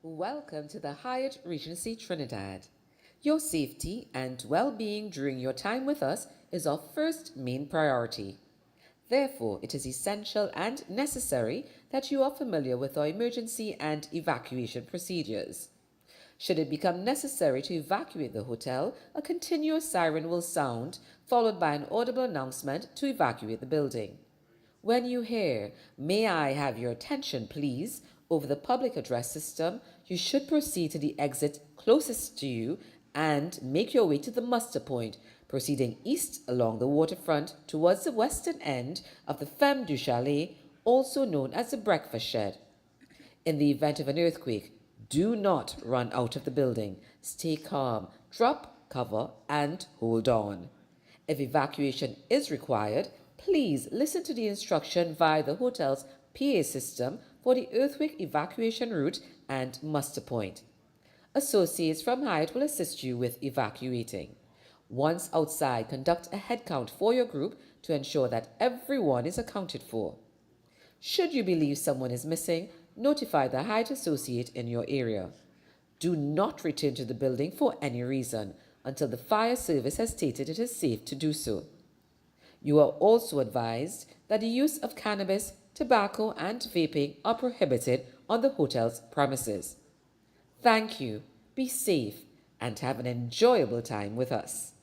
Welcome to the Hyatt Regency Trinidad. Your safety and well-being during your time with us is our first main priority. Therefore, it is essential and necessary that you are familiar with our emergency and evacuation procedures. Should it become necessary to evacuate the hotel, a continuous siren will sound, followed by an audible announcement to evacuate the building. When you hear, "May I have your attention, please," over the public address system, you should proceed to the exit closest to you and make your way to the muster point, proceeding east along the waterfront towards the western end of the Femme du Chalet, also known as the breakfast shed. In the event of an earthquake, do not run out of the building. Stay calm, drop cover, and hold on. If evacuation is required, please listen to the instruction via the hotel's PA system for the earthquake evacuation route and muster point. Associates from Hyatt will assist you with evacuating. Once outside, conduct a head count for your group to ensure that everyone is accounted for. Should you believe someone is missing, notify the Hyatt associate in your area. Do not return to the building for any reason until the fire service has stated it is safe to do so. You are also advised that the use of cannabis, tobacco, and vaping are prohibited on the hotel's premises. Thank you, be safe, and have an enjoyable time with us.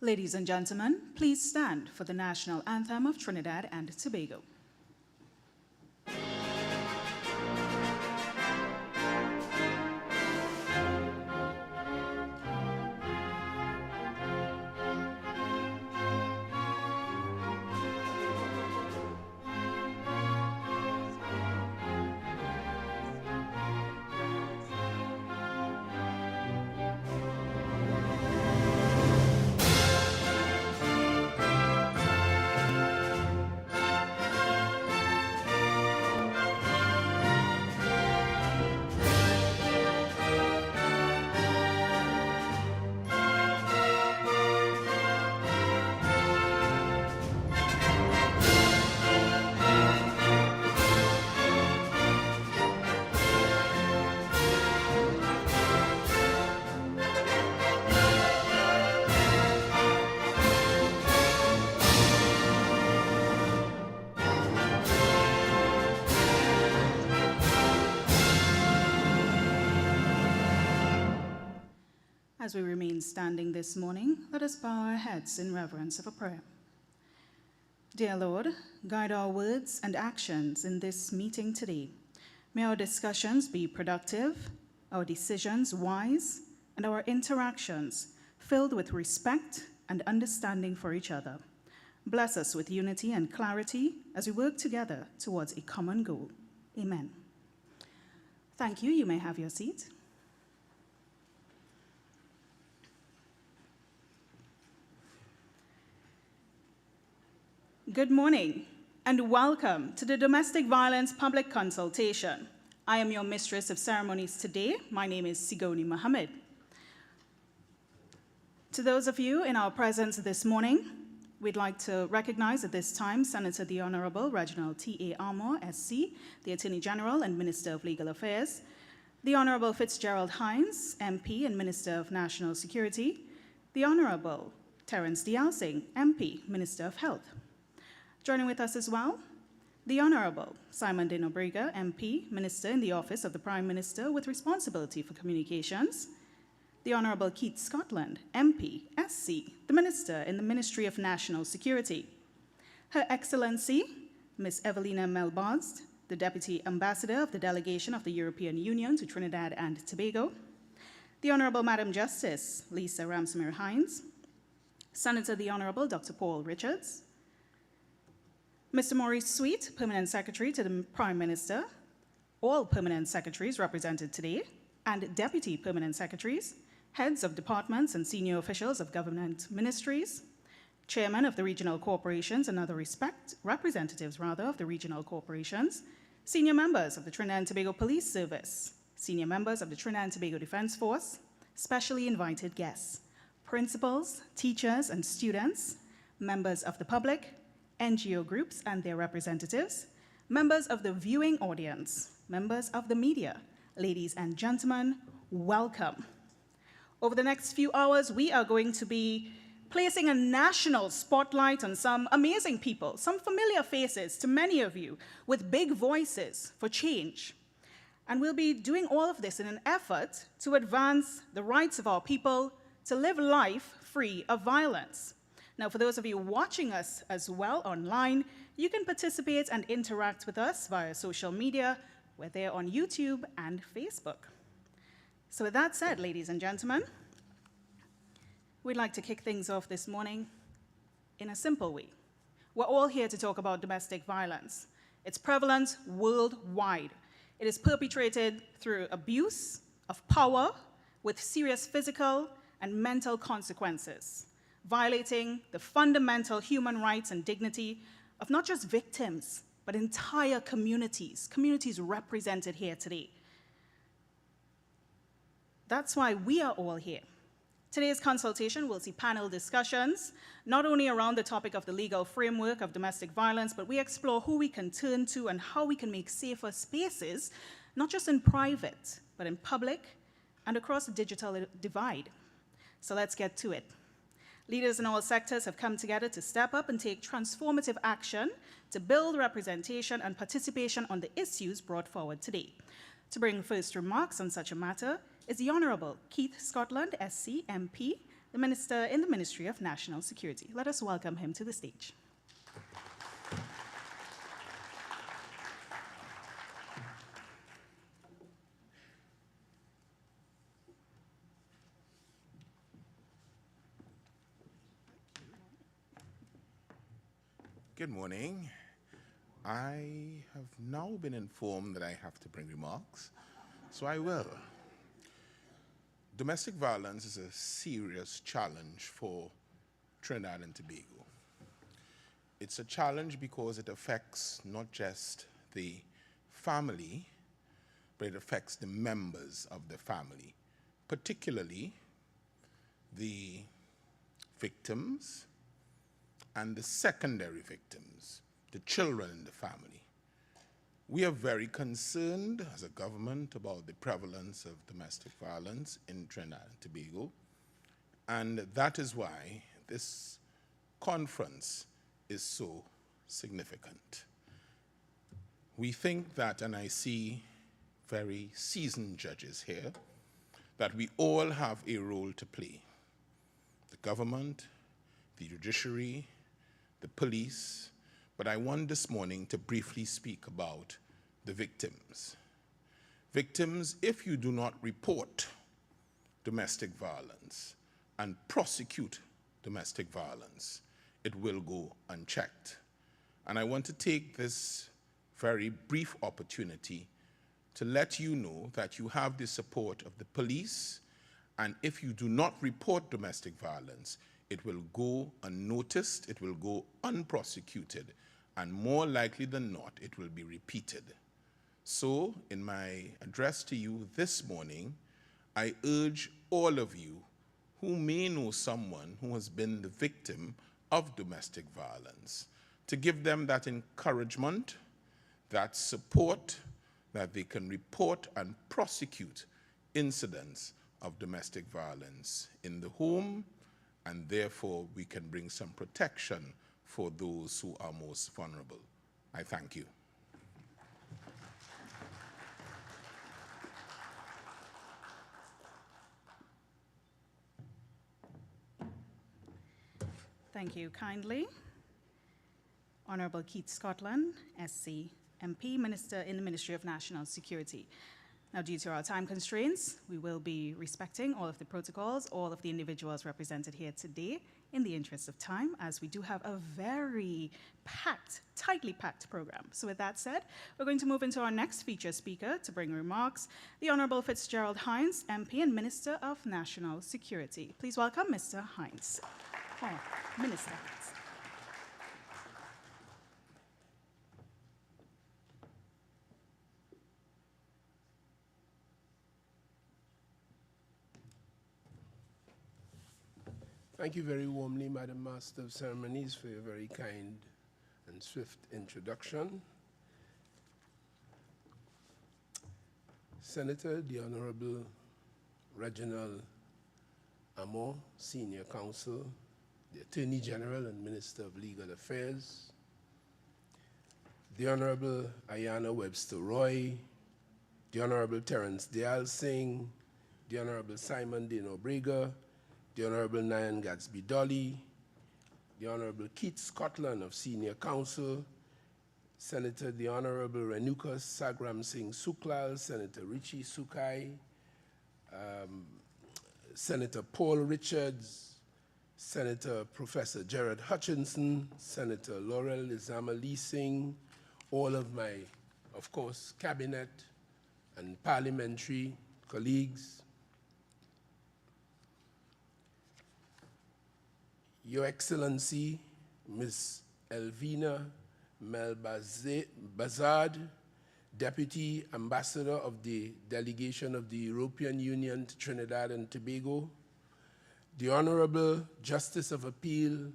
Ladies and gentlemen, please stand for the national anthem of Trinidad and Tobago. As we remain standing this morning, let us bow our heads in reverence of a prayer. Dear Lord, guide our words and actions in this meeting today. May our discussions be productive, our decisions wise, and our interactions filled with respect and understanding for each other. Bless us with unity and clarity as we work together towards a common goal. Amen. Thank you. You may have your seat. Good morning and welcome to the Domestic Violence Public Consultation. I am your Mistress of Ceremonies today. My name is Sigoni Mohammed. To those of you in our presence this morning, we'd like to recognize at this time Senator the Honorable Reginald T.A. Armour, SC, the Attorney General and Minister of Legal Affairs, the Honorable Fitzgerald Hines, MP and Minister of National Security, the Honorable Terence Dialsing, MP, Minister of Health. Joining with us as well, the Honorable Simon De Nobrega, MP, Minister in the Office of the Prime Minister with responsibility for communications, the Honorable Keith Scotland, MP, SC, the Minister in the Ministry of National Security, Her Excellency, Ms. Evelina Melbast, the Deputy Ambassador of the Delegation of the European Union to Trinidad and Tobago, the Honorable Madam Justice Lisa Ramsmere Hines, Senator the Honorable Dr. Paul Richards, Mr. Maurice Sweet, Permanent Secretary to the Prime Minister, all Permanent Secretaries represented today, and Deputy Permanent Secretaries, heads of departments and senior officials of government ministries, Chairman of the regional corporations and other representatives of the regional corporations, senior members of the Trinidad and Tobago Police Service, senior members of the Trinidad and Tobago Defense Force, specially invited guests, principals, teachers, and students, members of the public, NGO groups and their representatives, members of the viewing audience, members of the media, Ladies and gentlemen, welcome. Over the next few hours, we are going to be placing a national spotlight on some amazing people, some familiar faces to many of you, with big voices for change. And we'll be doing all of this in an effort to advance the rights of our people to live life free of violence. Now, for those of you watching us as well online, you can participate and interact with us via social media. We're there on YouTube and Facebook. So with that said, ladies and gentlemen, we'd like to kick things off this morning in a simple way. We're all here to talk about domestic violence. Its prevalence worldwide. It is perpetrated through abuse of power with serious physical and mental consequences, violating the fundamental human rights and dignity of not just victims, but entire communities represented here today. That's why we are all here. Today's consultation will see panel discussions, not only around the topic of the legal framework of domestic violence, but we explore who we can turn to and how we can make safer spaces, not just in private, but in public and across the digital divide. So let's get to it. Leaders in all sectors have come together to step up and take transformative action to build representation and participation on the issues brought forward today. To bring first remarks on such a matter is the Honourable Keith Scotland, SC, MP, the Minister in the Ministry of National Security. Let us welcome him to the stage. Good morning. I have now been informed that I have to bring remarks, so I will. Domestic violence is a serious challenge for Trinidad and Tobago. It's a challenge because it affects not just the family, but it affects the members of the family, particularly the victims and the secondary victims, the children in the family. We are very concerned as a government about the prevalence of domestic violence in Trinidad and Tobago, and that is why this conference is so significant. We think that, and I see very seasoned judges here, that we all have a role to play. The government, the judiciary, the police, but I want this morning to briefly speak about the victims. Victims, if you do not report domestic violence and prosecute domestic violence, it will go unchecked. And I want to take this very brief opportunity to let you know that you have the support of the police, and if you do not report domestic violence, it will go unnoticed, it will go unprosecuted, and more likely than not, it will be repeated. So, in my address to you this morning, I urge all of you who may know someone who has been the victim of domestic violence to give them that encouragement, that support, that they can report and prosecute incidents of domestic violence in the home, and therefore we can bring some protection for those who are most vulnerable. I thank you. Thank you kindly. Honourable Keith Scotland, SC, MP, Minister in the Ministry of National Security. Now, due to our time constraints, we will be respecting all of the protocols, all of the individuals represented here today in the interest of time, as we do have a very packed, tightly packed program. So with that said, we're going to move into our next featured speaker to bring remarks, the Honourable Fitzgerald Hines, MP and Minister of National Security. Please welcome Mr. Hines. Oh, Minister Hines. Thank you very warmly, Madam Master of Ceremonies, for your very kind and swift introduction. Senator, the Honorable Reginald Amor, Senior Counsel, the Attorney General and Minister of Legal Affairs, the Honorable Ayanna Webster Roy, the Honorable Terence Dayal Singh, the Honorable Simon Dino Brega, the Honorable Nayan Gatsby Dolly, the Honorable Keith Scotland of Senior Counsel, Senator the Honorable Renuka Sagram Singh Suklal, Senator Richie Sukai, Senator Paul Richards, Senator Professor Gerard Hutchinson, Senator Laurel Izama Lee Singh, all of my, of course, cabinet and parliamentary colleagues, Your Excellency, Ms. Elvina Melbazard, Deputy Ambassador of the Delegation of the European Union to Trinidad and Tobago, the Honorable Justice of Appeal,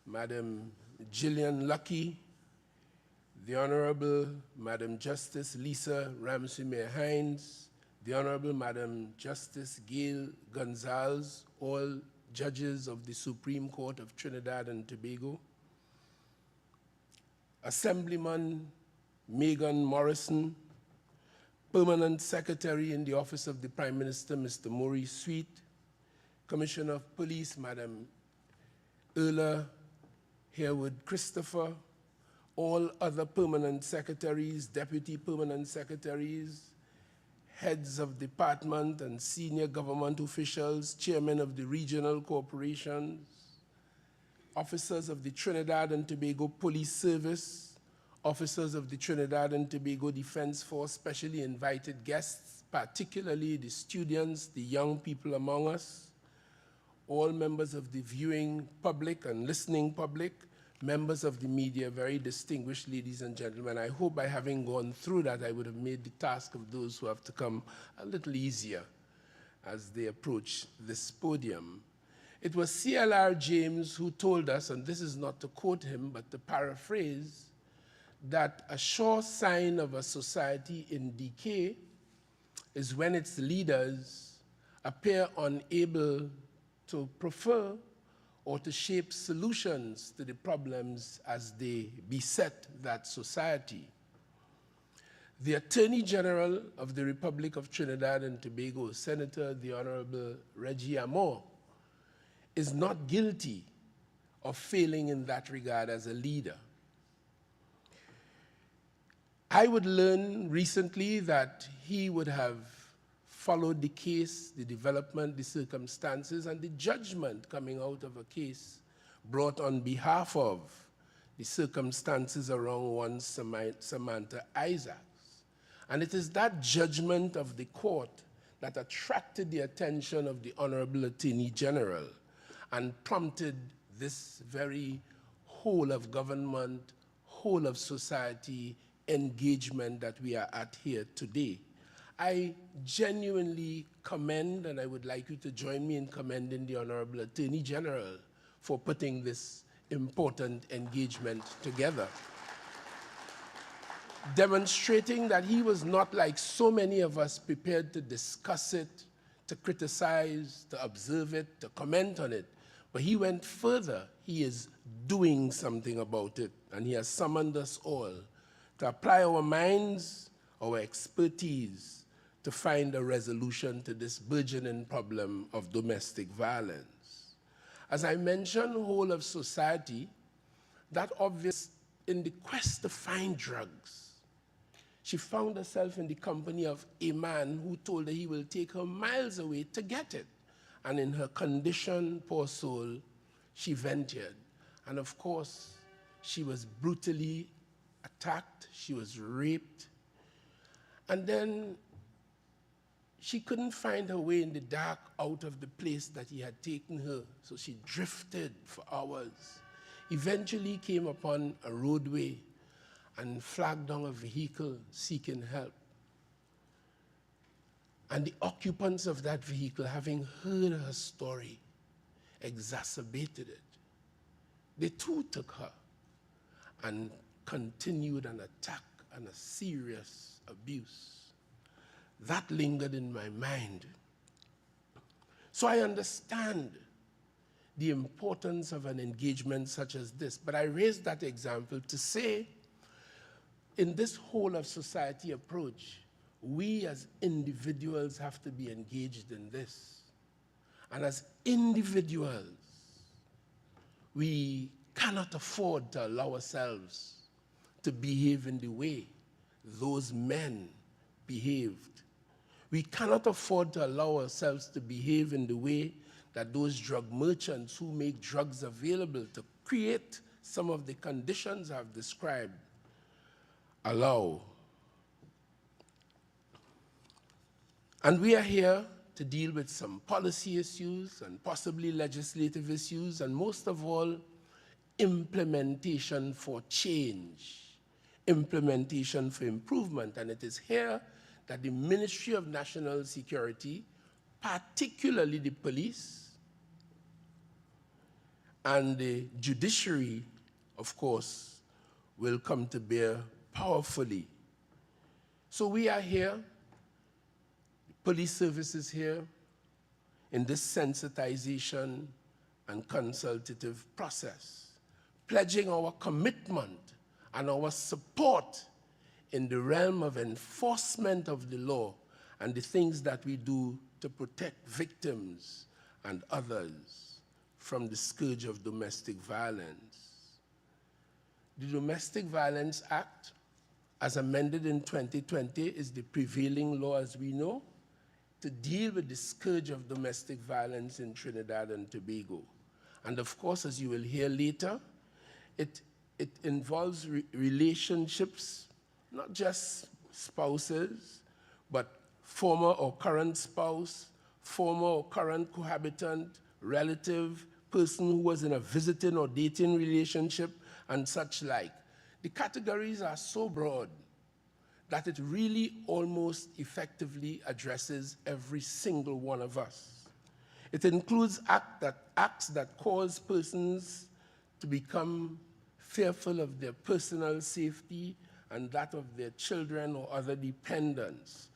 Madam Gillian Lucky, the Honorable Madam Justice Lisa Ramsey-Hines, the Honorable Madam Justice Gail Gonzalez, all judges of the Supreme Court of Trinidad and Tobago, Assemblyman Megan Morrison, Permanent Secretary in the Office of the Prime Minister, Mr. Maurice Sweet, Commissioner of Police, Madam Erla Harewood Christopher, all other permanent secretaries, deputy permanent secretaries, heads of department and senior government officials, chairmen of the regional corporations, officers of the Trinidad and Tobago Police Service, officers of the Trinidad and Tobago Defense Force, specially invited guests, particularly the students, the young people among us, all members of the viewing public and listening public, members of the media, very distinguished ladies and gentlemen. I hope by having gone through that, I would have made the task of those who have to come a little easier as they approach this podium. It was C.L.R. James who told us, and this is not to quote him, but to paraphrase, that a sure sign of a society in decay is when its leaders appear unable to prefer or to shape solutions to the problems as they beset that society. The Attorney General of the Republic of Trinidad and Tobago, Senator the Honorable Reggie Amor, is not guilty of failing in that regard as a leader. I would learn recently that he would have followed the case, the development, the circumstances, and the judgment coming out of a case brought on behalf of the circumstances around one Samantha Isaacs. And it is that judgment of the court that attracted the attention of the Honorable Attorney General and prompted this very whole of government, whole of society engagement that we are at here today. I genuinely commend, and I would like you to join me in commending the Honorable Attorney General for putting this important engagement together, demonstrating that he was not like so many of us prepared to discuss it, to criticize, to observe it, to comment on it, but he went further. He is doing something about it, and he has summoned us all to apply our minds, our expertise, to find a resolution to this burgeoning problem of domestic violence. As I mentioned, whole of society, that obvious in the quest to find drugs, she found herself in the company of a man who told her he will take her miles away to get it. And in her condition, poor soul, she ventured. And of course, she was brutally attacked, she was raped, and then she couldn't find her way in the dark out of the place that he had taken her, so she drifted for hours, eventually came upon a roadway and flagged down a vehicle seeking help. And the occupants of that vehicle, having heard her story, exacerbated it. They too took her and continued an attack and a serious abuse. that lingered in my mind. So I understand the importance of an engagement such as this, but I raised that example to say, in this whole of society approach, we as individuals have to be engaged in this. And as individuals, we cannot afford to allow ourselves to behave in the way those men behaved. We cannot afford to allow ourselves to behave in the way that those drug merchants who make drugs available to create some of the conditions I've described allow. And we are here to deal with some policy issues and possibly legislative issues, and most of all, implementation for change, implementation for improvement. And it is here that the Ministry of National Security, particularly the police, and the judiciary, of course, will come to bear powerfully. So we are here, the police services here, in this sensitization and consultative process, pledging our commitment and our support in the realm of enforcement of the law and the things that we do to protect victims and others from the scourge of domestic violence. The Domestic Violence Act, as amended in 2020, is the prevailing law, as we know, to deal with the scourge of domestic violence in Trinidad and Tobago. And of course, as you will hear later, it involves relationships, not just spouses, but former or current spouse, former or current cohabitant, relative, person who was in a visiting or dating relationship, and such like. The categories are so broad that it really almost effectively addresses every single one of us. It includes acts that cause persons to become fearful of their personal safety and that of their children or other dependents.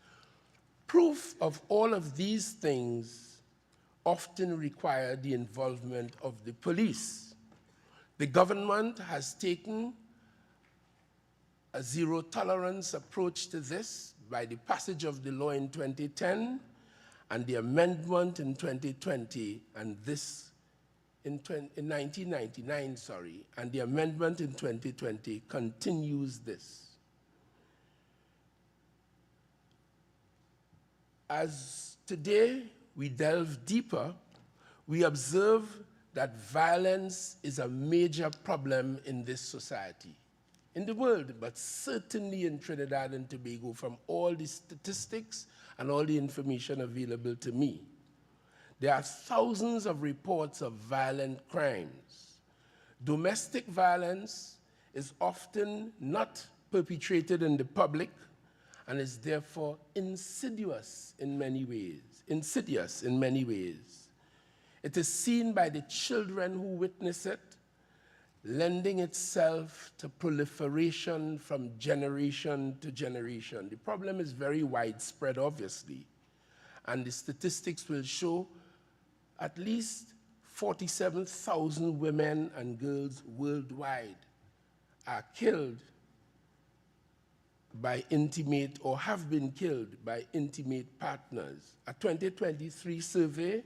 Proof of all of these things often require the involvement of the police. The government has taken a zero-tolerance approach to this by the passage of the law in 2010 and the amendment in 2020, and this in 1999, and the amendment in 2020 continues this. As today we delve deeper, we observe that violence is a major problem in this society, in the world, but certainly in Trinidad and Tobago, from all the statistics and all the information available to me. There are thousands of reports of violent crimes. Domestic violence is often not perpetrated in the public and is therefore insidious in many ways. It is seen by the children who witness it, lending itself to proliferation from generation to generation. The problem is very widespread, obviously, and the statistics will show at least 47,000 women and girls worldwide are killed by intimate or have been killed by intimate partners. A 2023 survey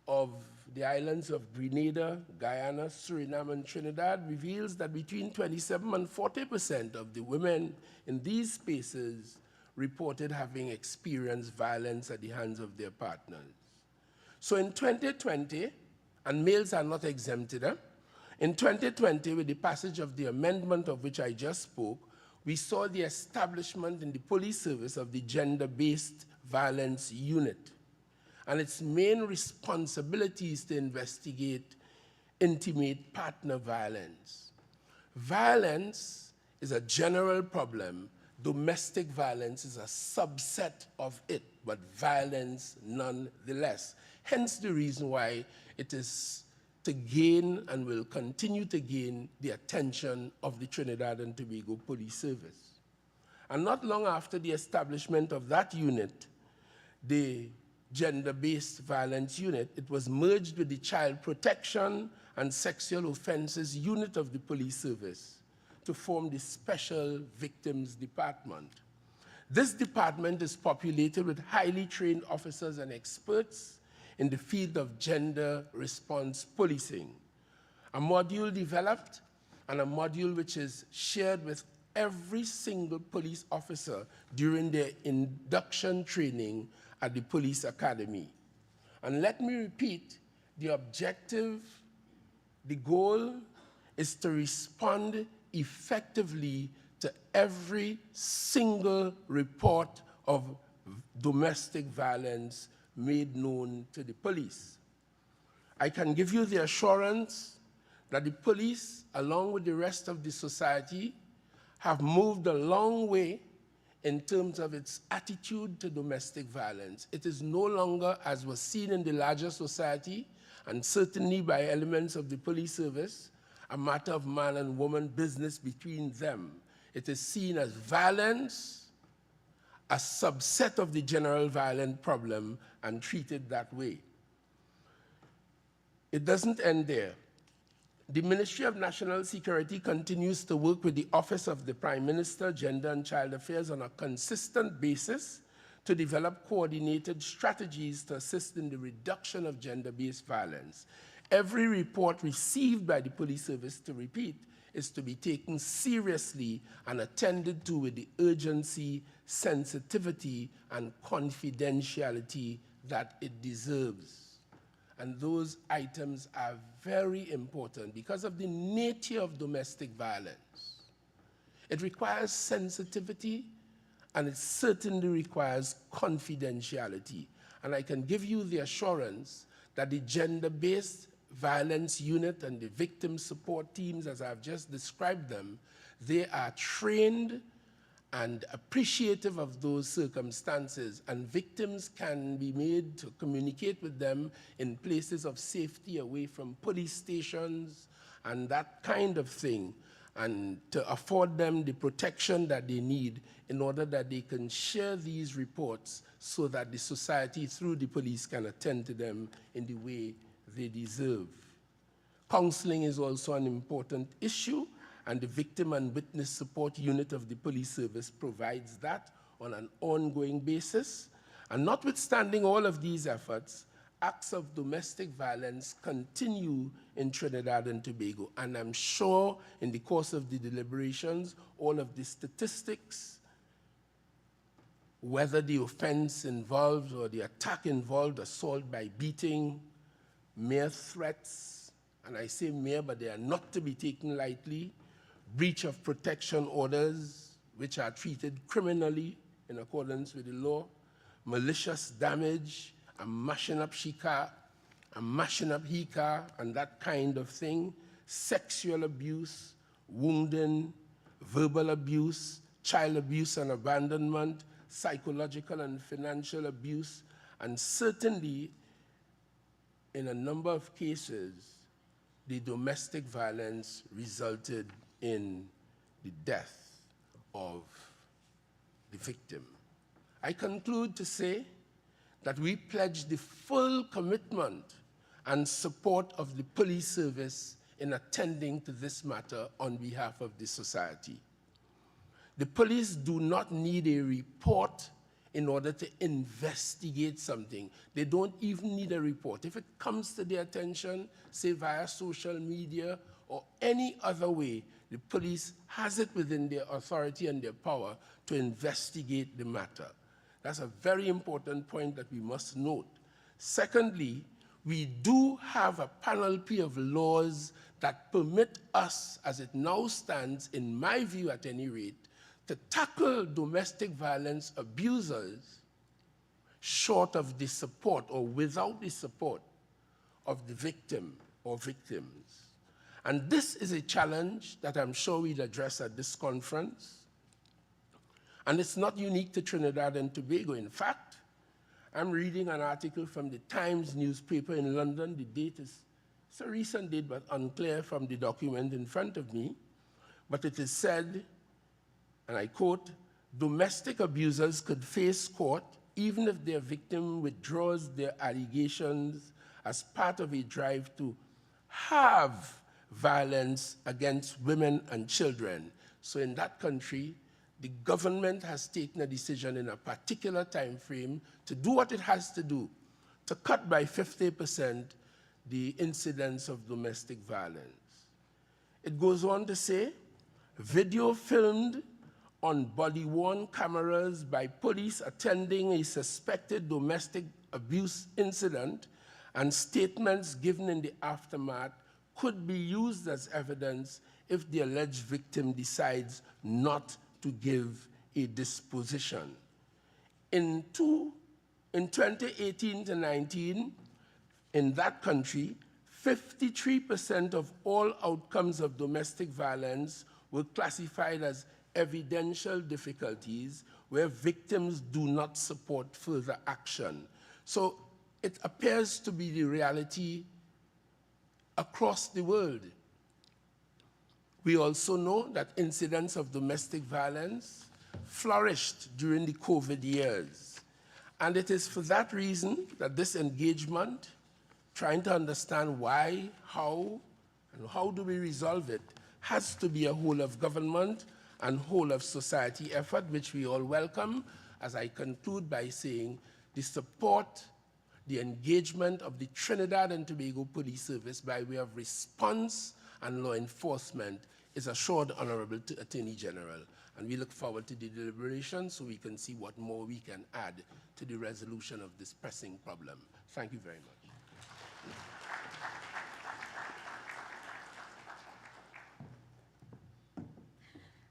of the islands of Grenada, Guyana, Suriname, and Trinidad reveals that between 27 and 40% of the women in these spaces reported having experienced violence at the hands of their partners. So in 2020, and males are not exempted, in 2020, with the passage of the amendment of which I just spoke, we saw the establishment in the police service of the Gender-Based Violence Unit. And its main responsibility is to investigate intimate partner violence. Violence is a general problem. Domestic violence is a subset of it, but violence nonetheless. Hence the reason why it is to gain and will continue to gain the attention of the Trinidad and Tobago Police Service. And not long after the establishment of that unit, the gender-based violence unit, it was merged with the child protection and sexual offenses unit of the police service to form the Special Victims Department. This department is populated with highly trained officers and experts in the field of gender response policing. A module developed and a module which is shared with every single police officer during their induction training at the police academy. And let me repeat, the objective, the goal is to respond effectively to every single report of domestic violence made known to the police. I can give you the assurance that the police, along with the rest of the society, have moved a long way in terms of its attitude to domestic violence. It is no longer, as was seen in the larger society, and certainly by elements of the police service, a matter of man and woman business between them. It is seen as violence, a subset of the general violent problem, and treated that way. It doesn't end there. The Ministry of National Security continues to work with the Office of the Prime Minister, Gender and Child Affairs on a consistent basis to develop coordinated strategies to assist in the reduction of gender-based violence. Every report received by the police service, to repeat, is to be taken seriously and attended to with the urgency, sensitivity, and confidentiality that it deserves. And those items are very important because of the nature of domestic violence. It requires sensitivity, and it certainly requires confidentiality. And I can give you the assurance that the gender-based violence unit and the victim support teams, as I've just described them, they are trained and appreciative of those circumstances, and victims can be made to communicate with them in places of safety away from police stations and that kind of thing, and to afford them the protection that they need in order that they can share these reports so that the society through the police can attend to them in the way they deserve. Counseling is also an important issue, and the Victim and Witness Support Unit of the Police Service provides that on an ongoing basis. And notwithstanding all of these efforts, acts of domestic violence continue in Trinidad and Tobago. And I'm sure in the course of the deliberations, all of the statistics, whether the offense involved or the attack involved assault by beating, mere threats, and I say mere, but they are not to be taken lightly, breach of protection orders, which are treated criminally in accordance with the law, malicious damage, and mashing up shika, and mashing up hika, and that kind of thing, sexual abuse, wounding, verbal abuse, child abuse and abandonment, psychological and financial abuse, and certainly, in a number of cases, the domestic violence resulted in the death of the victim. I conclude to say that we pledge the full commitment and support of the police service in attending to this matter on behalf of the society. The police do not need a report in order to investigate something. They don't even need a report. If it comes to their attention, say via social media or any other way, the police has it within their authority and their power to investigate the matter. That's a very important point that we must note. Secondly, we do have a panoply of laws that permit us, as it now stands, in my view at any rate, to tackle domestic violence abusers short of the support or without the support of the victim or victims. And this is a challenge that I'm sure we'll address at this conference. And it's not unique to Trinidad and Tobago. In fact, I'm reading an article from the Times newspaper in London. The date is, it's a recent date, but unclear from the document in front of me. But it is said, and I quote, domestic abusers could face court even if their victim withdraws their allegations as part of a drive to have violence against women and children. So in that country, the government has taken a decision in a particular time frame to do what it has to do, to cut by 50% the incidence of domestic violence. It goes on to say, video filmed on body-worn cameras by police attending a suspected domestic abuse incident and statements given in the aftermath could be used as evidence if the alleged victim decides not to give a disposition. In 2018 to 19, in that country, 53% of all outcomes of domestic violence were classified as evidential difficulties where victims do not support further action. So it appears to be the reality across the world. We also know that incidents of domestic violence flourished during the COVID years. And it is for that reason that this engagement, trying to understand why, how, and how do we resolve it, has to be a whole of government and whole of society effort, which we all welcome, as I conclude by saying the support, the engagement of the Trinidad and Tobago Police Service by way of response and law enforcement is assured honorable to Attorney General. And we look forward to the deliberation so we can see what more we can add to the resolution of this pressing problem. Thank you very much.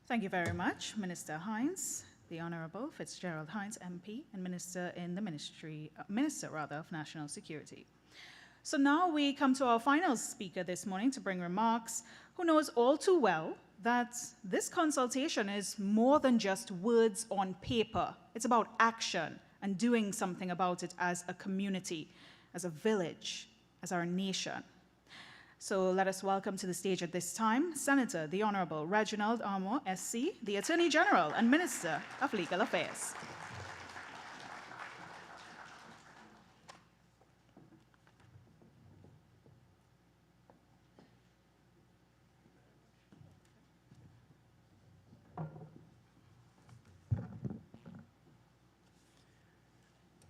Thank you very much, Minister Hines, the Honorable Fitzgerald Hines, MP, and Minister in the Minister of National Security. So now we come to our final speaker this morning to bring remarks, who knows all too well that this consultation is more than just words on paper. It's about action and doing something about it as a community, as a village, as our nation. So let us welcome to the stage at this time, Senator the Honorable Reginald Armour, SC, the Attorney General and Minister of Legal Affairs.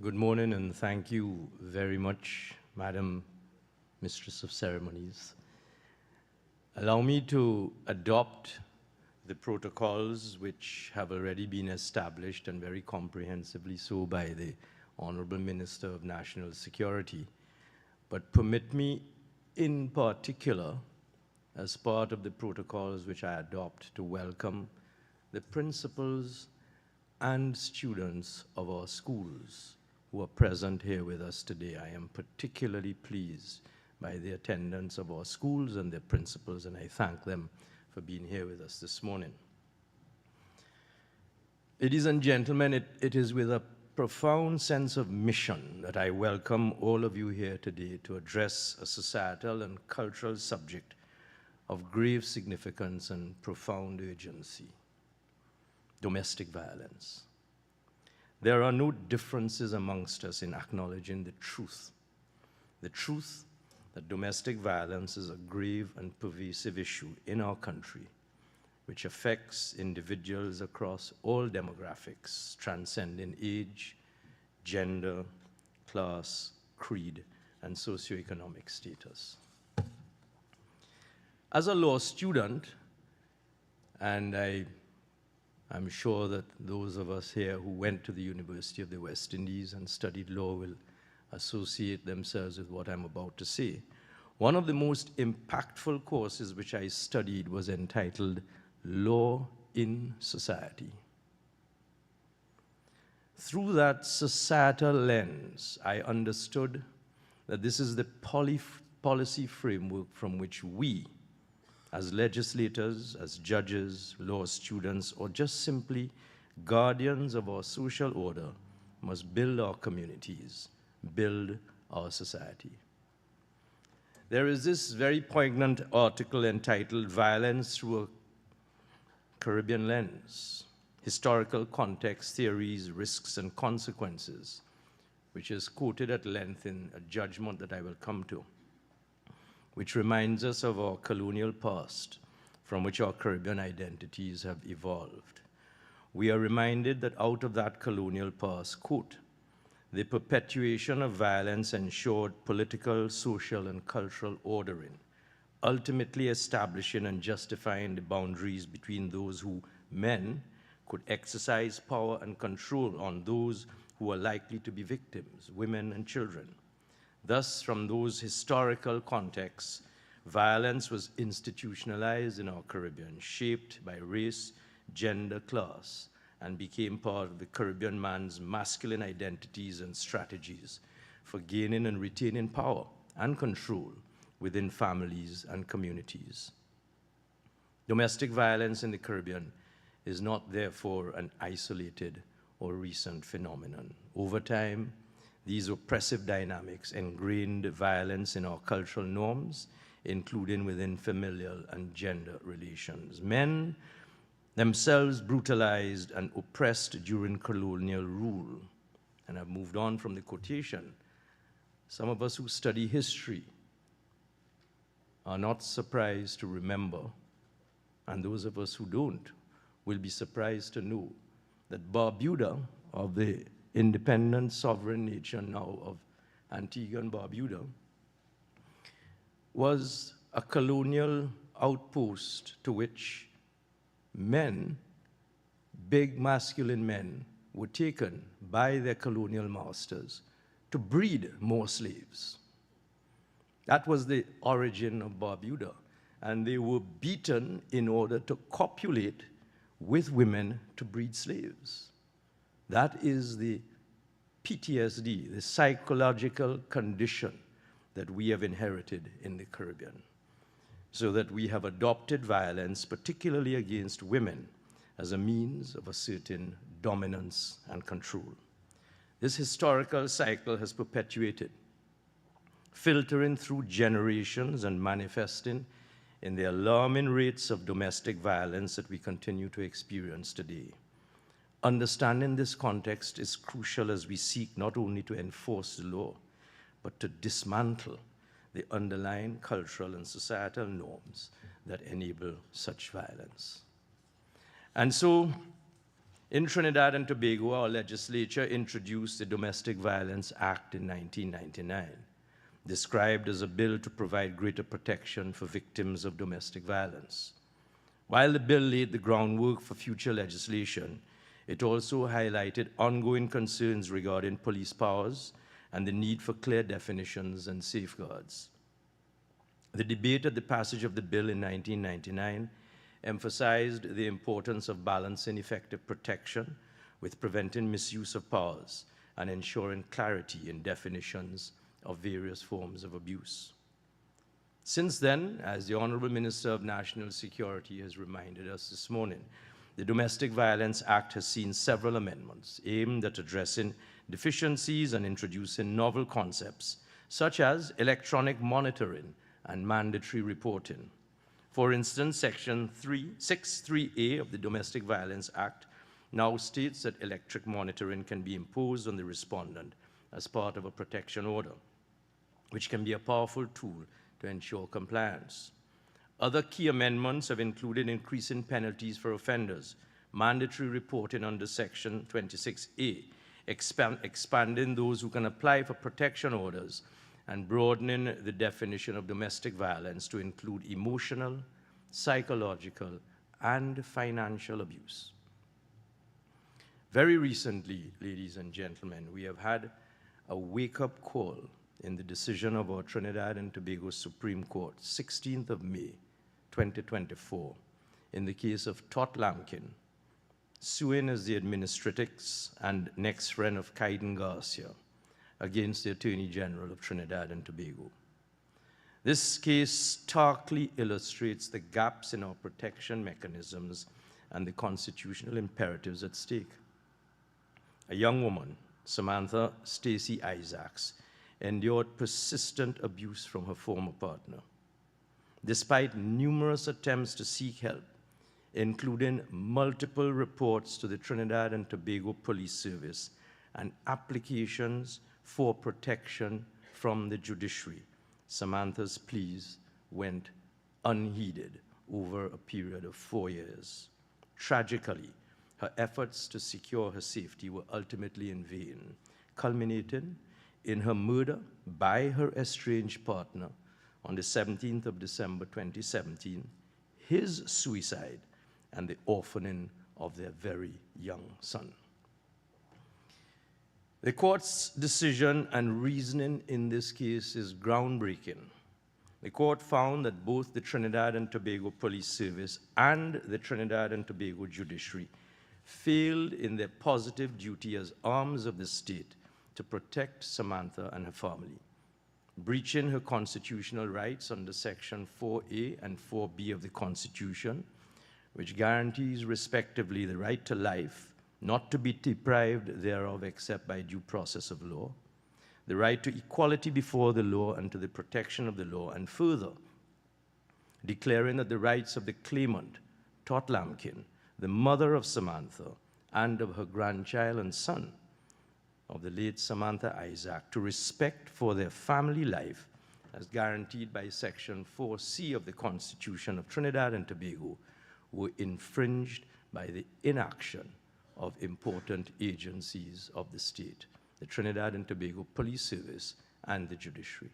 Good morning, and thank you very much, Madam Mistress of Ceremonies. Allow me to adopt the protocols which have already been established, and very comprehensively so, by the Honorable Minister of National Security. But permit me, in particular, as part of the protocols which I adopt, to welcome the principals and students of our schools who are present here with us today. I am particularly pleased by the attendance of our schools and their principals, and I thank them for being here with us this morning. Ladies and gentlemen, it is with a profound sense of mission that I welcome all of you here today to address a societal and cultural subject of grave significance and profound urgency: domestic violence. There are no differences amongst us in acknowledging the truth that domestic violence is a grave and pervasive issue in our country, which affects individuals across all demographics, transcending age, gender, class, creed, and socioeconomic status. As a law student, and I'm sure that those of us here who went to the University of the West Indies and studied law will associate themselves with what I'm about to say. One of the most impactful courses which I studied was entitled Law in Society. Through that societal lens, I understood that this is the policy framework from which we, as legislators, as judges, law students, or just simply guardians of our social order, must build our communities, build our society. There is this very poignant article entitled Violence Through a Caribbean Lens historical context, theories, risks, and consequences, which is quoted at length in a judgment that I will come to, which reminds us of our colonial past from which our Caribbean identities have evolved. We are reminded that out of that colonial past, quote, the perpetuation of violence ensured political, social, and cultural ordering, ultimately establishing and justifying the boundaries between those who, men, could exercise power and control on those who are likely to be victims, women and children. Thus, from those historical contexts, violence was institutionalized in our Caribbean, shaped by race, gender, class, and became part of the Caribbean man's masculine identities and strategies for gaining and retaining power and control within families and communities. Domestic violence in the Caribbean is not therefore an isolated or recent phenomenon. Over time, these oppressive dynamics ingrained violence in our cultural norms, including within familial and gender relations. Men themselves brutalized and oppressed during colonial rule. And I've moved on from the quotation. Some of us who study history are not surprised to remember, and those of us who don't will be surprised to know that Barbuda, of the independent sovereign nation now of Antigua and Barbuda, was a colonial outpost to which men, big masculine men, were taken by their colonial masters to breed more slaves. That was the origin of Barbuda, and they were beaten in order to copulate with women to breed slaves. That is the PTSD, the psychological condition that we have inherited in the Caribbean, so that we have adopted violence, particularly against women, as a means of asserting dominance and control. This historical cycle has perpetuated, filtering through generations and manifesting in the alarming rates of domestic violence that we continue to experience today. Understanding this context is crucial as we seek not only to enforce the law, but to dismantle the underlying cultural and societal norms that enable such violence. And so, in Trinidad and Tobago, our legislature introduced the Domestic Violence Act in 1999, described as a bill to provide greater protection for victims of domestic violence. While the bill laid the groundwork for future legislation, it also highlighted ongoing concerns regarding police powers and the need for clear definitions and safeguards. The debate at the passage of the bill in 1999 emphasized the importance of balancing effective protection with preventing misuse of powers and ensuring clarity in definitions of various forms of abuse. Since then, as the Honorable Minister of National Security has reminded us this morning, the Domestic Violence Act has seen several amendments aimed at addressing deficiencies and introducing novel concepts, such as electronic monitoring and mandatory reporting. For instance, Section 63A of the Domestic Violence Act now states that electric monitoring can be imposed on the respondent as part of a protection order, which can be a powerful tool to ensure compliance. Other key amendments have included increasing penalties for offenders, mandatory reporting under Section 26A, expanding those who can apply for protection orders, and broadening the definition of domestic violence to include emotional, psychological, and financial abuse. Very recently, ladies and gentlemen, we have had a wake-up call in the decision of our Trinidad and Tobago Supreme Court, 16th of May, 2024, in the case of Tot Lamkin, suing as the administratrix and next friend of Kaiden Garcia against the Attorney General of Trinidad and Tobago. This case starkly illustrates the gaps in our protection mechanisms and the constitutional imperatives at stake. A young woman, Samantha Stacey Isaacs, endured persistent abuse from her former partner. Despite numerous attempts to seek help, including multiple reports to the Trinidad and Tobago Police Service and applications for protection from the judiciary, Samantha's pleas went unheeded over a period of 4 years. Tragically, her efforts to secure her safety were ultimately in vain, culminating in her murder by her estranged partner on the 17th of December 2017, his suicide, and the orphaning of their very young son. The court's decision and reasoning in this case is groundbreaking. The court found that both the Trinidad and Tobago Police Service and the Trinidad and Tobago Judiciary failed in their positive duty as arms of the state to protect Samantha and her family, breaching her constitutional rights under Section 4A and 4B of the Constitution, which guarantees respectively the right to life, not to be deprived thereof except by due process of law, the right to equality before the law and to the protection of the law, and further, declaring that the rights of the claimant, Tot Lampkin, the mother of Samantha, and of her grandchild and son, of the late Samantha Isaac, to respect for their family life as guaranteed by Section 4C of the Constitution of Trinidad and Tobago, were infringed by the inaction of important agencies of the state, the Trinidad and Tobago Police Service and the judiciary.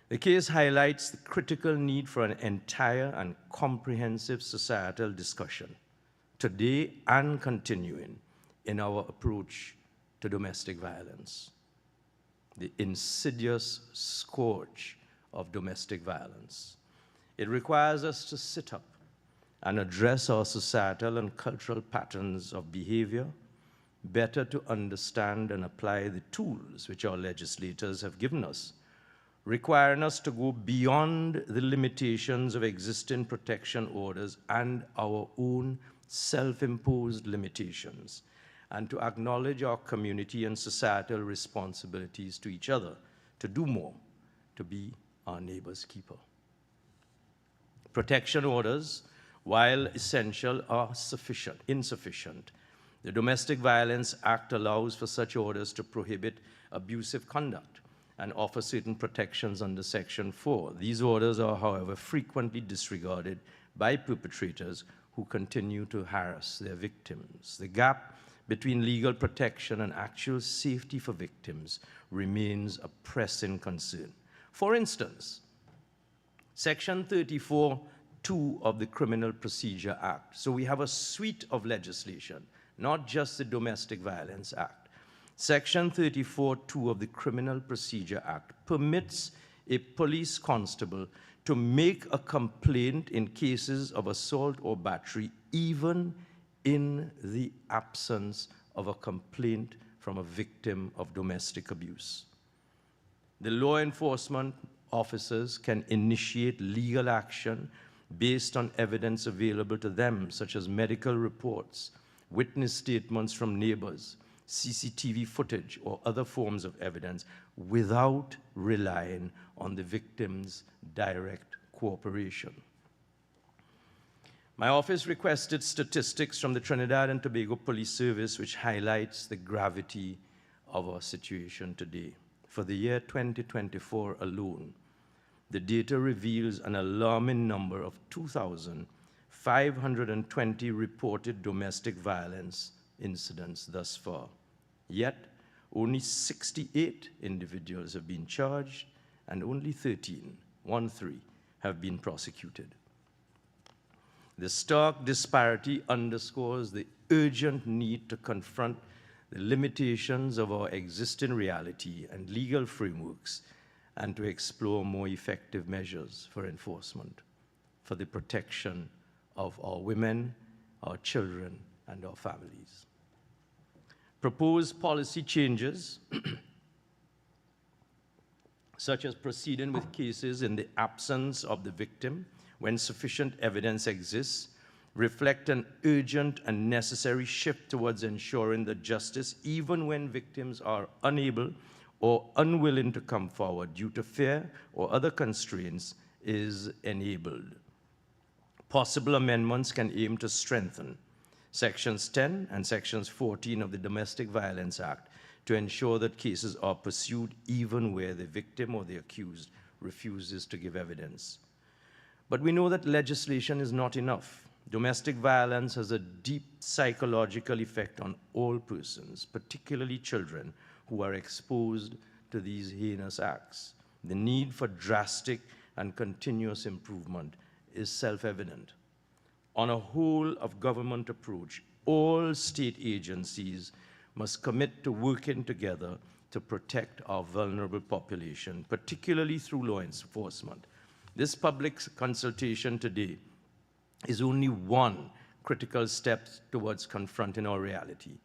The case highlights the critical need for an entire and comprehensive societal discussion, today and continuing, in our approach to domestic violence, the insidious scourge of domestic violence. It requires us to sit up and address our societal and cultural patterns of behavior, better to understand and apply the tools which our legislators have given us, requiring us to go beyond the limitations of existing protection orders and our own self-imposed limitations, and to acknowledge our community and societal responsibilities to each other, to do more, to be our neighbor's keeper. Protection orders, while essential, are insufficient. The Domestic Violence Act allows for such orders to prohibit abusive conduct and offer certain protections under Section 4. These orders are, however, frequently disregarded by perpetrators who continue to harass their victims. The gap between legal protection and actual safety for victims remains a pressing concern. For instance, Section 34(2) of the Criminal Procedure Act. So we have a suite of legislation, not just the Domestic Violence Act. Section 34(2) of the Criminal Procedure Act permits a police constable to make a complaint in cases of assault or battery, even in the absence of a complaint from a victim of domestic abuse. The law enforcement officers can initiate legal action based on evidence available to them, such as medical reports, witness statements from neighbors, CCTV footage, or other forms of evidence, without relying on the victim's direct cooperation. My office requested statistics from the Trinidad and Tobago Police Service, which highlights the gravity of our situation today. For the year 2024 alone, the data reveals an alarming number of 2,520 reported domestic violence incidents thus far. Yet, only 68 individuals have been charged and only 13 have been prosecuted. The stark disparity underscores the urgent need to confront the limitations of our existing reality and legal frameworks, and to explore more effective measures for enforcement, for the protection of our women, our children, and our families. Proposed policy changes, such as proceeding with cases in the absence of the victim when sufficient evidence exists, reflect an urgent and necessary shift towards ensuring that justice, even when victims are unable or unwilling to come forward due to fear or other constraints, is enabled. Possible amendments can aim to strengthen Sections 10 and Sections 14 of the Domestic Violence Act to ensure that cases are pursued even where the victim or the accused refuses to give evidence. But we know that legislation is not enough. Domestic violence has a deep psychological effect on all persons, particularly children, who are exposed to these heinous acts. The need for drastic and continuous improvement is self-evident. On a whole of government approach, all state agencies must commit to working together to protect our vulnerable population, particularly through law enforcement. This public consultation today is only one critical step towards confronting our reality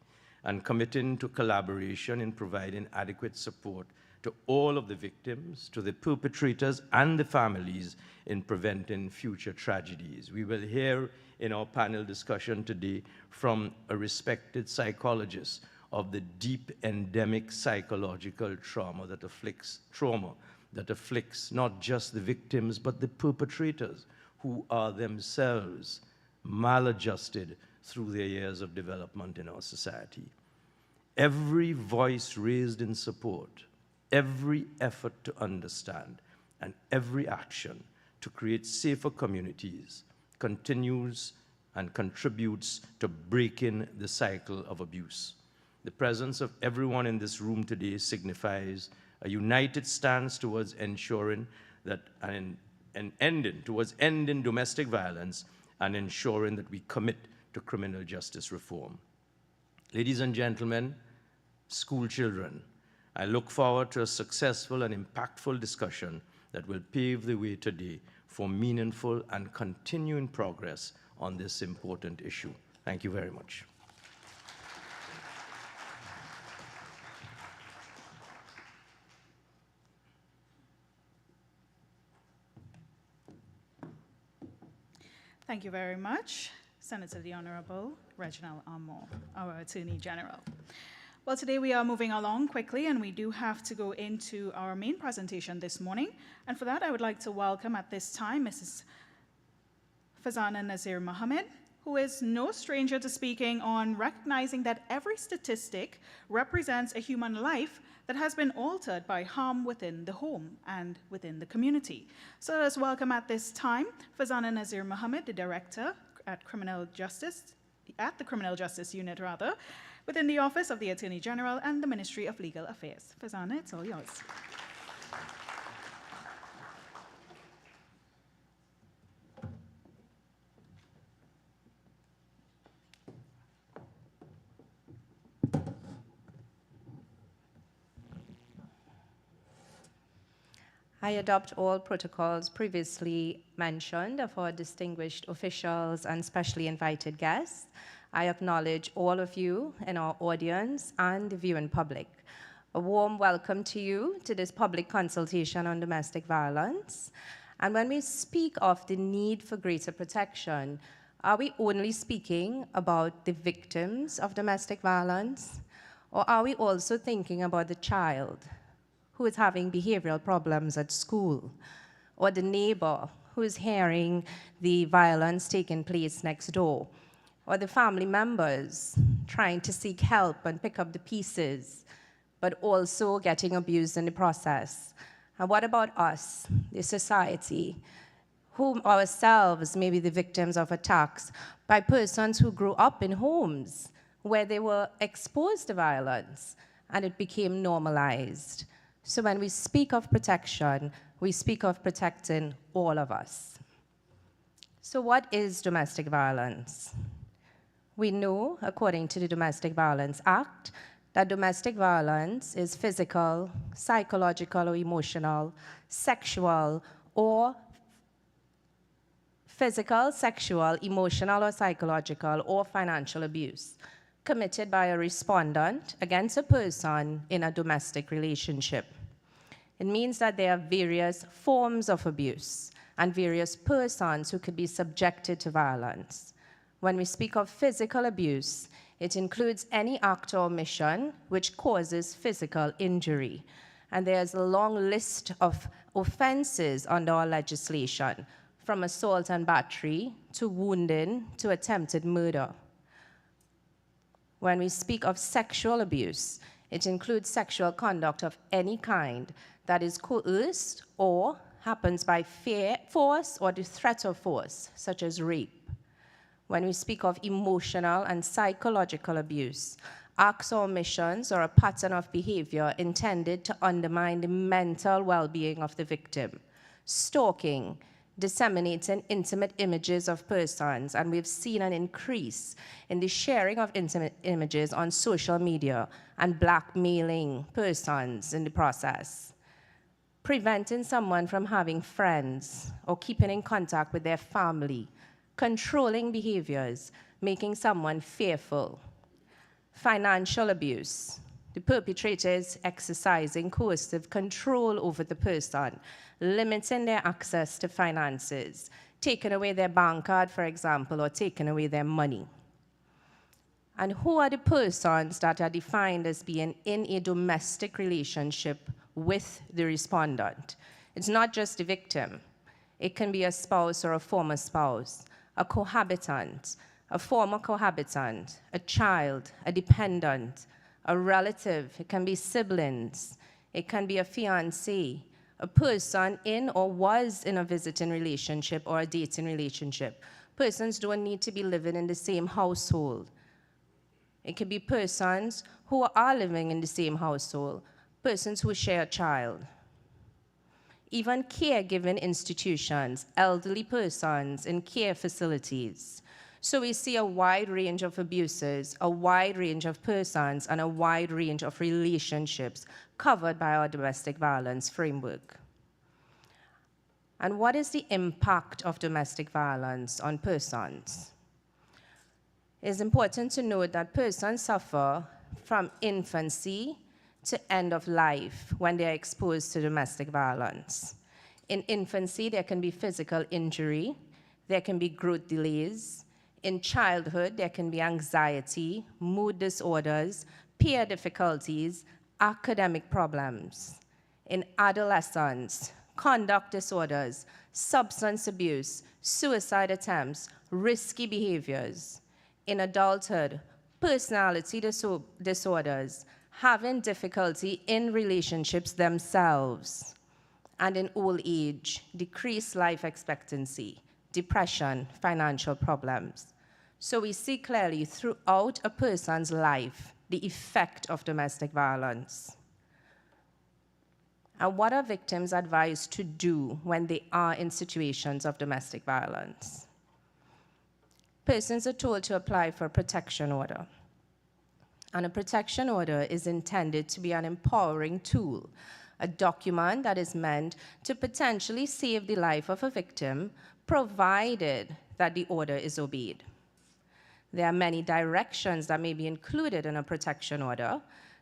and committing to collaboration in providing adequate support to all of the victims, to the perpetrators, and the families in preventing future tragedies. We will hear in our panel discussion today from a respected psychologist of the deep endemic psychological trauma that afflicts not just the victims, but the perpetrators, who are themselves maladjusted through their years of development in our society. Every voice raised in support, every effort to understand, and every action to create safer communities continues and contributes to breaking the cycle of abuse. The presence of everyone in this room today signifies a united stance towards ensuring that ending domestic violence and ensuring that we commit to criminal justice reform. Ladies and gentlemen, school children, I look forward to a successful and impactful discussion that will pave the way today for meaningful and continuing progress on this important issue. Thank you very much. Thank you very much, Senator the Honorable Reginald Armour, our Attorney General. Well, today we are moving along quickly, and we do have to go into our main presentation this morning. And for that, I would like to welcome at this time Mrs. Fazana Nazir Mohammed, who is no stranger to speaking on recognizing that every statistic represents a human life that has been altered by harm within the home and within the community. So let's welcome at this time Fazana Nazir Mohammed, the Director at the Criminal Justice Unit, within the Office of the Attorney General and the Ministry of Legal Affairs. Fazana, it's all yours. I adopt all protocols previously mentioned of our distinguished officials and specially invited guests. I acknowledge all of you in our audience and the viewing public. A warm welcome to you to this public consultation on domestic violence. And when we speak of the need for greater protection, are we only speaking about the victims of domestic violence? Or are we also thinking about the child who is having behavioral problems at school, or the neighbor who is hearing the violence taking place next door, or the family members trying to seek help and pick up the pieces, but also getting abused in the process? And what about us, the society, whom ourselves may be the victims of attacks by persons who grew up in homes where they were exposed to violence and it became normalized? So when we speak of protection, we speak of protecting all of us. So what is domestic violence? We know, according to the Domestic Violence Act, that domestic violence is physical, psychological or emotional, sexual, or physical, sexual, emotional or psychological, or financial abuse committed by a respondent against a person in a domestic relationship. It means that there are various forms of abuse and various persons who could be subjected to violence. When we speak of physical abuse, it includes any act or omission which causes physical injury. And there's a long list of offenses under our legislation, from assault and battery to wounding to attempted murder. When we speak of sexual abuse, it includes sexual conduct of any kind that is coerced or happens by fear, force, or the threat of force, such as rape. When we speak of emotional and psychological abuse, acts or omissions or a pattern of behavior intended to undermine the mental well-being of the victim. Stalking, disseminating intimate images of persons, and we've seen an increase in the sharing of intimate images on social media and blackmailing persons in the process. Preventing someone from having friends or keeping in contact with their family, controlling behaviors, making someone fearful. Financial abuse, the perpetrator is exercising coercive control over the person, limiting their access to finances, taking away their bank card, for example, or taking away their money. And who are the persons that are defined as being in a domestic relationship with the respondent? It's not just the victim. It can be a spouse or a former spouse, a cohabitant, a former cohabitant, a child, a dependent, a relative. It can be siblings. It can be a fiancé, a person in or was in a visiting relationship or a dating relationship. Persons don't need to be living in the same household. It could be persons who are living in the same household, persons who share a child. Even caregiving institutions, elderly persons in care facilities. So we see a wide range of abuses, a wide range of persons, and a wide range of relationships covered by our domestic violence framework. And what is the impact of domestic violence on persons? It's important to note that persons suffer from infancy to end of life when they are exposed to domestic violence. In infancy, there can be physical injury, there can be growth delays. In childhood, there can be anxiety, mood disorders, peer difficulties, academic problems. In adolescence, conduct disorders, substance abuse, suicide attempts, risky behaviors. In adulthood, personality disorders, having difficulty in relationships themselves. And in old age, decreased life expectancy, depression, financial problems. So we see clearly throughout a person's life the effect of domestic violence. And what are victims advised to do when they are in situations of domestic violence? Persons are told to apply for a protection order. And a protection order is intended to be an empowering tool, a document that is meant to potentially save the life of a victim, provided that the order is obeyed. There are many directions that may be included in a protection order.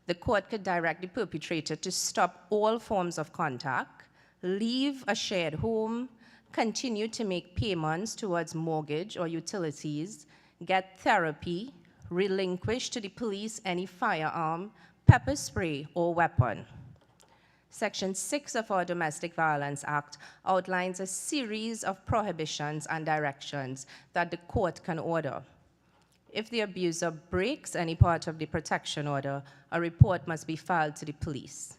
The court could direct the perpetrator to stop all forms of contact, leave a shared home, continue to make payments towards mortgage or utilities, get therapy, relinquish to the police any firearm, pepper spray, or weapon. Section 6 of our Domestic Violence Act outlines a series of prohibitions and directions that the court can order. If the abuser breaks any part of the protection order, a report must be filed to the police.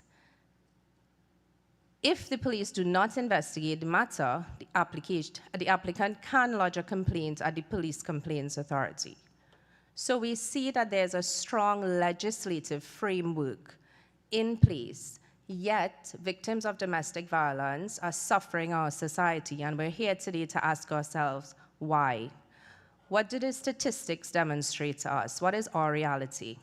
If the police do not investigate the matter, the applicant can lodge a complaint at the Police Complaints Authority. So we see that there's a strong legislative framework in place, yet victims of domestic violence are suffering our society, and we're here today to ask ourselves, why? What do the statistics demonstrate to us? What is our reality?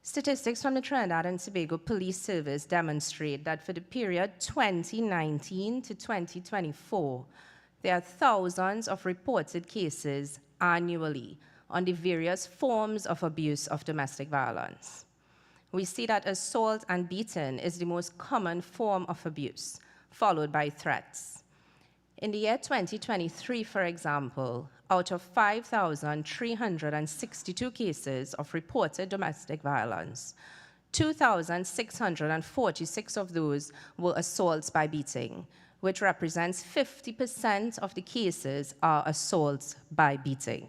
Statistics from the Trinidad and Tobago Police Service demonstrate that for the period 2019 to 2024, there are thousands of reported cases annually on the various forms of abuse of domestic violence. We see that assault and beating is the most common form of abuse, followed by threats. In the year 2023, for example, out of 5,362 cases of reported domestic violence, 2,646 of those were assaults by beating, which represents 50% of the cases are assaults by beating.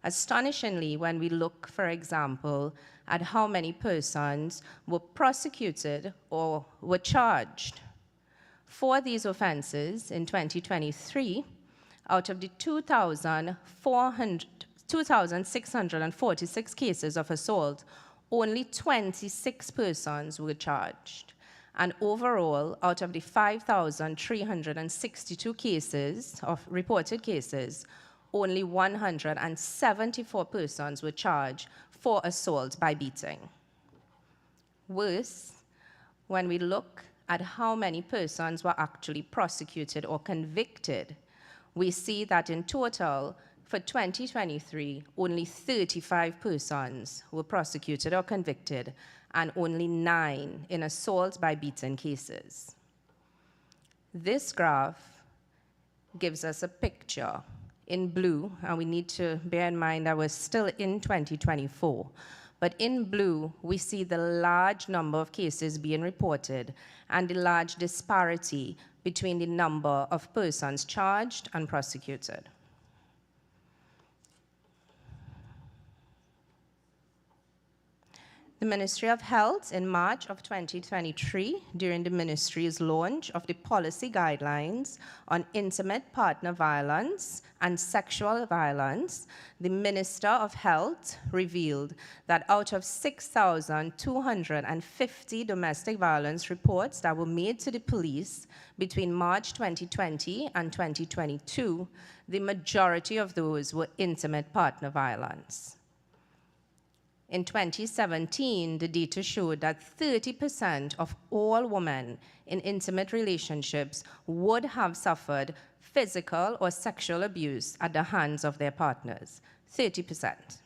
Astonishingly, when we look, for example, at how many persons were prosecuted or were charged for these offenses in 2023, out of the 2,646 cases of assault, only 26 persons were charged. And overall, out of the 5,362 cases of reported cases, only 174 persons were charged for assault by beating. Worse, when we look at how many persons were actually prosecuted or convicted, we see that in total, for 2023, only 35 persons were prosecuted or convicted, and only 9 in assault by beating cases. This graph gives us a picture in blue, and we need to bear in mind that we're still in 2024. But in blue, we see the large number of cases being reported and the large disparity between the number of persons charged and prosecuted. The Ministry of Health, in March of 2023, during the ministry's launch of the policy guidelines on intimate partner violence and sexual violence, the Minister of Health revealed that out of 6,250 domestic violence reports that were made to the police between March 2020 and 2022, the majority of those were intimate partner violence. In 2017, the data showed that 30% of all women in intimate relationships would have suffered physical or sexual abuse at the hands of their partners. 30%.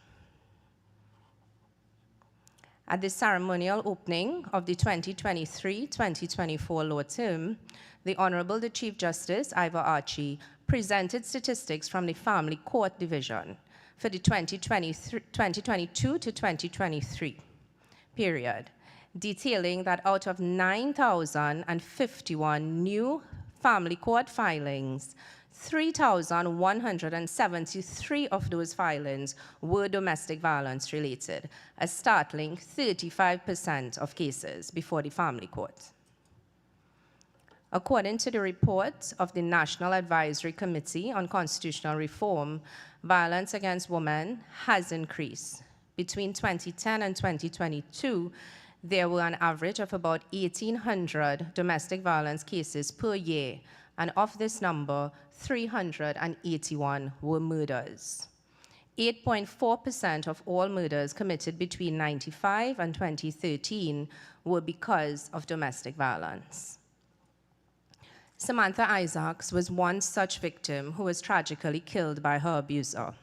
At the ceremonial opening of the 2023-2024 law term, the Honorable the Chief Justice, Ivor Archie, presented statistics from the Family Court Division for the 2022 to 2023 period, detailing that out of 9,051 new family court filings, 3,173 of those filings were domestic violence related, a startling 35% of cases before the family court. According to the report of the National Advisory Committee on Constitutional Reform, violence against women has increased. Between 2010 and 2022, there were an average of about 1,800 domestic violence cases per year, and of this number, 381 were murders. 8.4% of all murders committed between 1995 and 2013 were because of domestic violence. Samantha Isaacs was one such victim who was tragically killed by her abuser.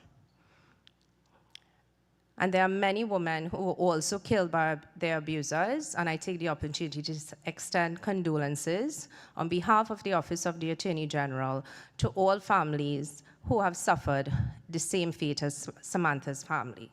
And there are many women who were also killed by their abusers, and I take the opportunity to extend condolences on behalf of the Office of the Attorney General to all families who have suffered the same fate as Samantha's family.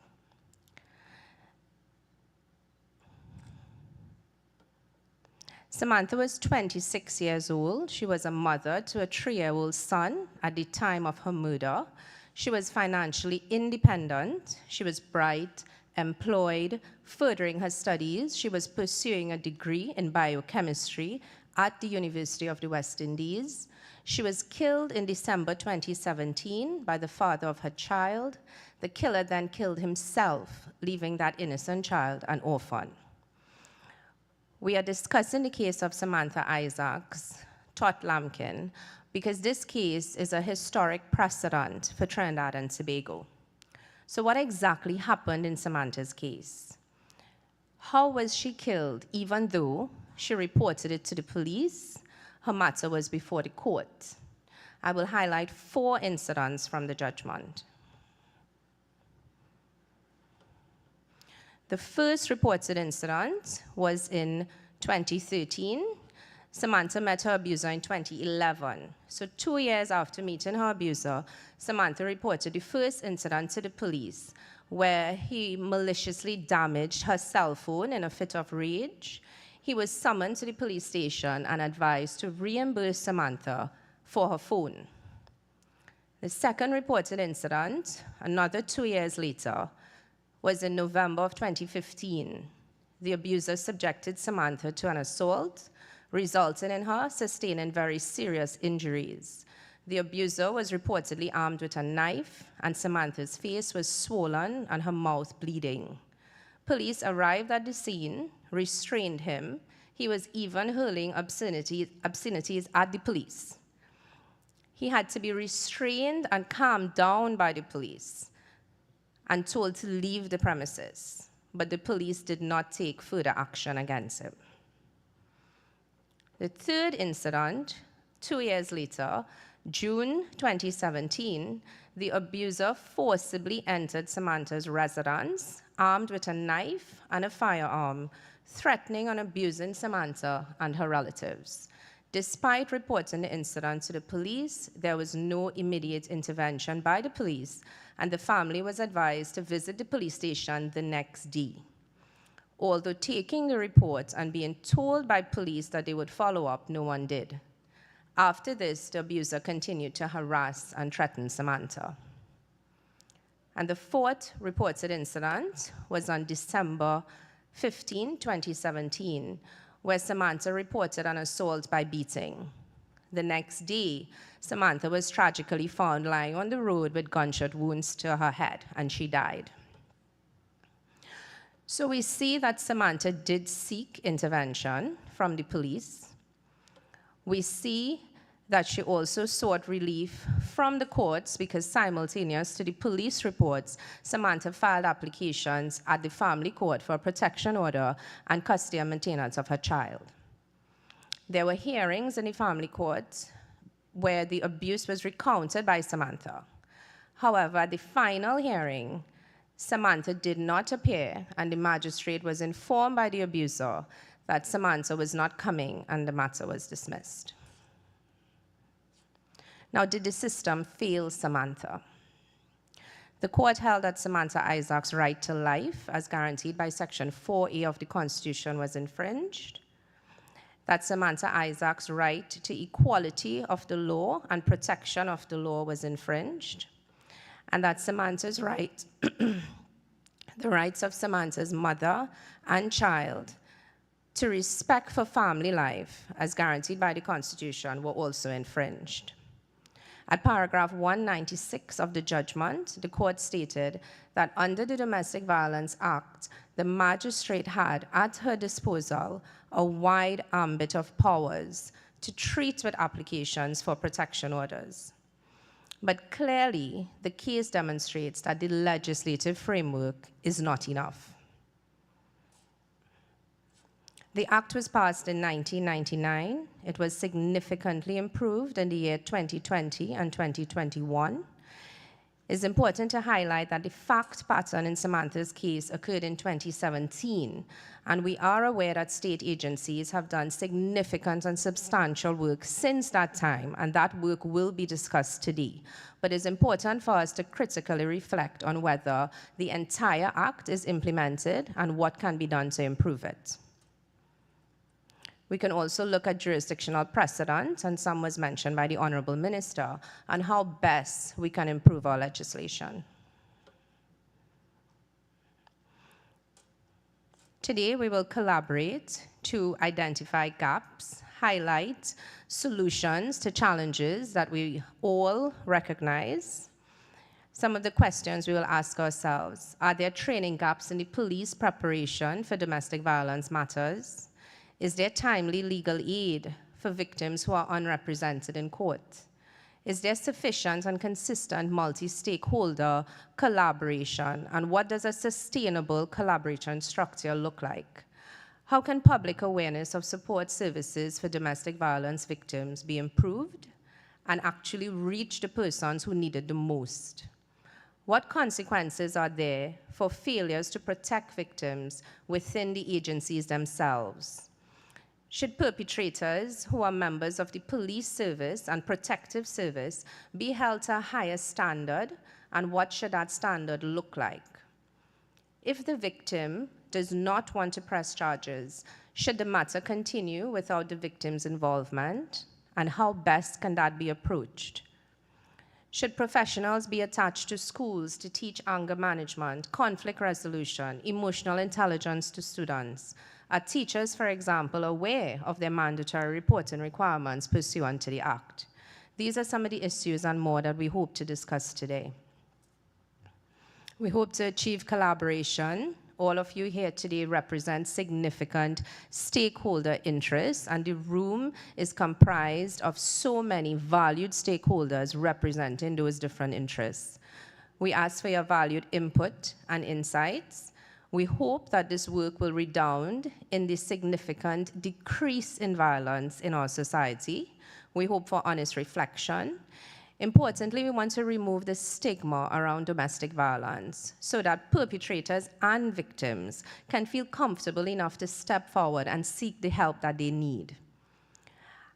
Samantha was 26 years old. She was a mother to a 3-year-old son at the time of her murder. She was financially independent. She was bright, employed, furthering her studies. She was pursuing a degree in biochemistry at the University of the West Indies. She was killed in December 2017 by the father of her child. The killer then killed himself, leaving that innocent child an orphan. We are discussing the case of Samantha Isaacs, Tot Lampkin, because this case is a historic precedent for Trinidad and Tobago. So what exactly happened in Samantha's case? How was she killed even though she reported it to the police? Her matter was before the court. I will highlight 4 incidents from the judgment. The first reported incident was in 2013. Samantha met her abuser in 2011. So 2 years after meeting her abuser, Samantha reported the first incident to the police where he maliciously damaged her cell phone in a fit of rage, he was summoned to the police station and advised to reimburse Samantha for her phone. The second reported incident, another 2 years later, was in November of 2015. The abuser subjected Samantha to an assault, resulting in her sustaining very serious injuries. The abuser was reportedly armed with a knife, and Samantha's face was swollen and her mouth bleeding. Police arrived at the scene, restrained him. He was even hurling obscenities at the police. He had to be restrained and calmed down by the police and told to leave the premises, but the police did not take further action against him. The third incident, 2 years later, June 2017, the abuser forcibly entered Samantha's residence, armed with a knife and a firearm, threatening and abusing Samantha and her relatives. Despite reporting the incident to the police, there was no immediate intervention by the police, and the family was advised to visit the police station the next day. Although taking the report and being told by police that they would follow up, no one did. After this, the abuser continued to harass and threaten Samantha. And the fourth reported incident was on December 15, 2017, where Samantha reported an assault by beating. The next day, Samantha was tragically found lying on the road with gunshot wounds to her head, and she died. So we see that Samantha did seek intervention from the police. We see that she also sought relief from the courts because simultaneous to the police reports, Samantha filed applications at the family court for a protection order and custody and maintenance of her child. There were hearings in the family court where the abuse was recounted by Samantha. However, at the final hearing, Samantha did not appear, and the magistrate was informed by the abuser that Samantha was not coming, and the matter was dismissed. Now, did the system fail Samantha? The court held that Samantha Isaac's right to life, as guaranteed by Section 4A of the Constitution, was infringed, that Samantha Isaac's right to equality of the law and protection of the law was infringed, and that Samantha's right, the rights of Samantha's mother and child to respect for family life, as guaranteed by the Constitution, were also infringed. At paragraph 196 of the judgment, the court stated that under the Domestic Violence Act, the magistrate had at her disposal a wide ambit of powers to treat with applications for protection orders. But clearly, the case demonstrates that the legislative framework is not enough. The Act was passed in 1999. It was significantly improved in the year 2020 and 2021. It's important to highlight that the fact pattern in Samantha's case occurred in 2017, and we are aware that state agencies have done significant and substantial work since that time, and that work will be discussed today. But it's important for us to critically reflect on whether the entire Act is implemented and what can be done to improve it. We can also look at jurisdictional precedent, and some was mentioned by the Honorable Minister, and how best we can improve our legislation. Today, we will collaborate to identify gaps, highlight solutions to challenges that we all recognize. Some of the questions we will ask ourselves: are there training gaps in the police preparation for domestic violence matters? Is there timely legal aid for victims who are unrepresented in court? Is there sufficient and consistent multi-stakeholder collaboration? And what does a sustainable collaboration structure look like? How can public awareness of support services for domestic violence victims be improved and actually reach the persons who need it the most? What consequences are there for failures to protect victims within the agencies themselves? Should perpetrators who are members of the police service and protective service be held to a higher standard, and what should that standard look like? If the victim does not want to press charges, should the matter continue without the victim's involvement? And how best can that be approached? Should professionals be attached to schools to teach anger management, conflict resolution, emotional intelligence to students? Are teachers, for example, aware of their mandatory reporting requirements pursuant to the Act? These are some of the issues and more that we hope to discuss today. We hope to achieve collaboration. All of you here today represent significant stakeholder interests, and the room is comprised of so many valued stakeholders representing those different interests. We ask for your valued input and insights. We hope that this work will redound in the significant decrease in violence in our society. We hope for honest reflection. Importantly, we want to remove the stigma around domestic violence so that perpetrators and victims can feel comfortable enough to step forward and seek the help that they need.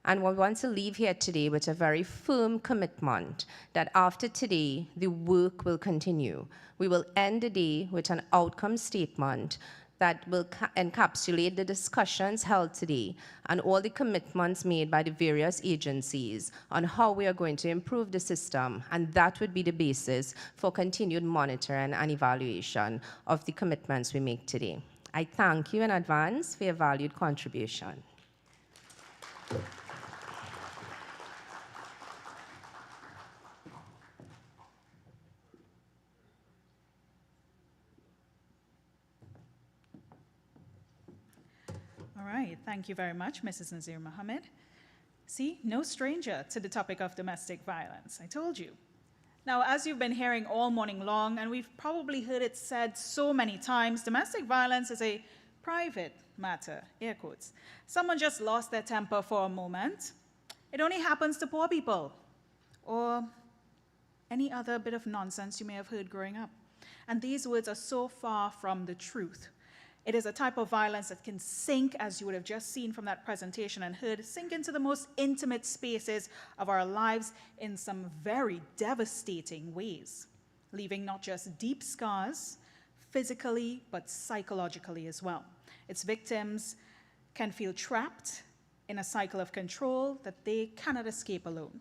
And we want to leave here today with a very firm commitment that after today, the work will continue. We will end the day with an outcome statement that will encapsulate the discussions held today and all the commitments made by the various agencies on how we are going to improve the system, and that would be the basis for continued monitoring and evaluation of the commitments we make today. I thank you in advance for your valued contribution. All right, thank you very much, Mrs. Nazir Mohammed. See, no stranger to the topic of domestic violence, I told you. Now, as you've been hearing all morning long, and we've probably heard it said so many times, domestic violence is a private matter, air quotes. Someone just lost their temper for a moment. It only happens to poor people, or any other bit of nonsense you may have heard growing up. And these words are so far from the truth. It is a type of violence that can sink, as you would have just seen from that presentation and heard, sink into the most intimate spaces of our lives in some very devastating ways, leaving not just deep scars, physically, but psychologically as well. Its victims can feel trapped in a cycle of control that they cannot escape alone.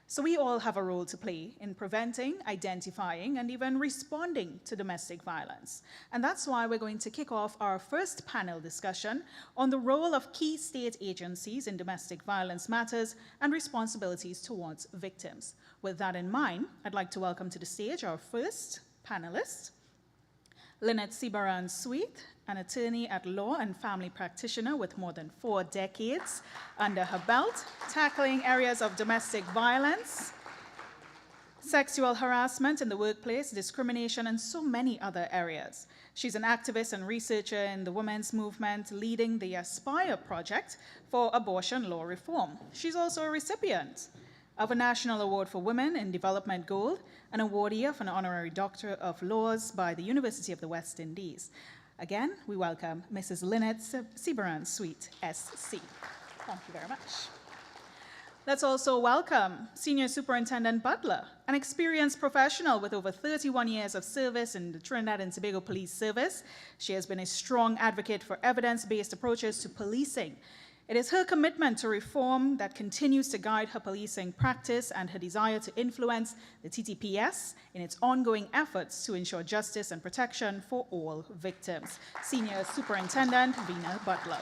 So we all have a role to play in preventing, identifying, and even responding to domestic violence. And that's why we're going to kick off our first panel discussion on the role of key state agencies in domestic violence matters and responsibilities towards victims. With that in mind, I'd like to welcome to the stage our first panelist, Lynette Sibaran-Sweet, an attorney at law and family practitioner with more than 4 decades under her belt, tackling areas of domestic violence, sexual harassment in the workplace, discrimination, and so many other areas. She's an activist and researcher in the women's movement, leading the Aspire project for abortion law reform. She's also a recipient of a National Award for Women in Development Gold, an awardee of an honorary Doctor of Laws by the University of the West Indies. Again, we welcome Mrs. Lynette Sibaran-Sweet, SC. Thank you very much. Let's also welcome Senior Superintendent Butler, an experienced professional with over 31 years of service in the Trinidad and Tobago Police Service. She has been a strong advocate for evidence-based approaches to policing. It is her commitment to reform that continues to guide her policing practice and her desire to influence the TTPS in its ongoing efforts to ensure justice and protection for all victims. Senior Superintendent Vina Butler.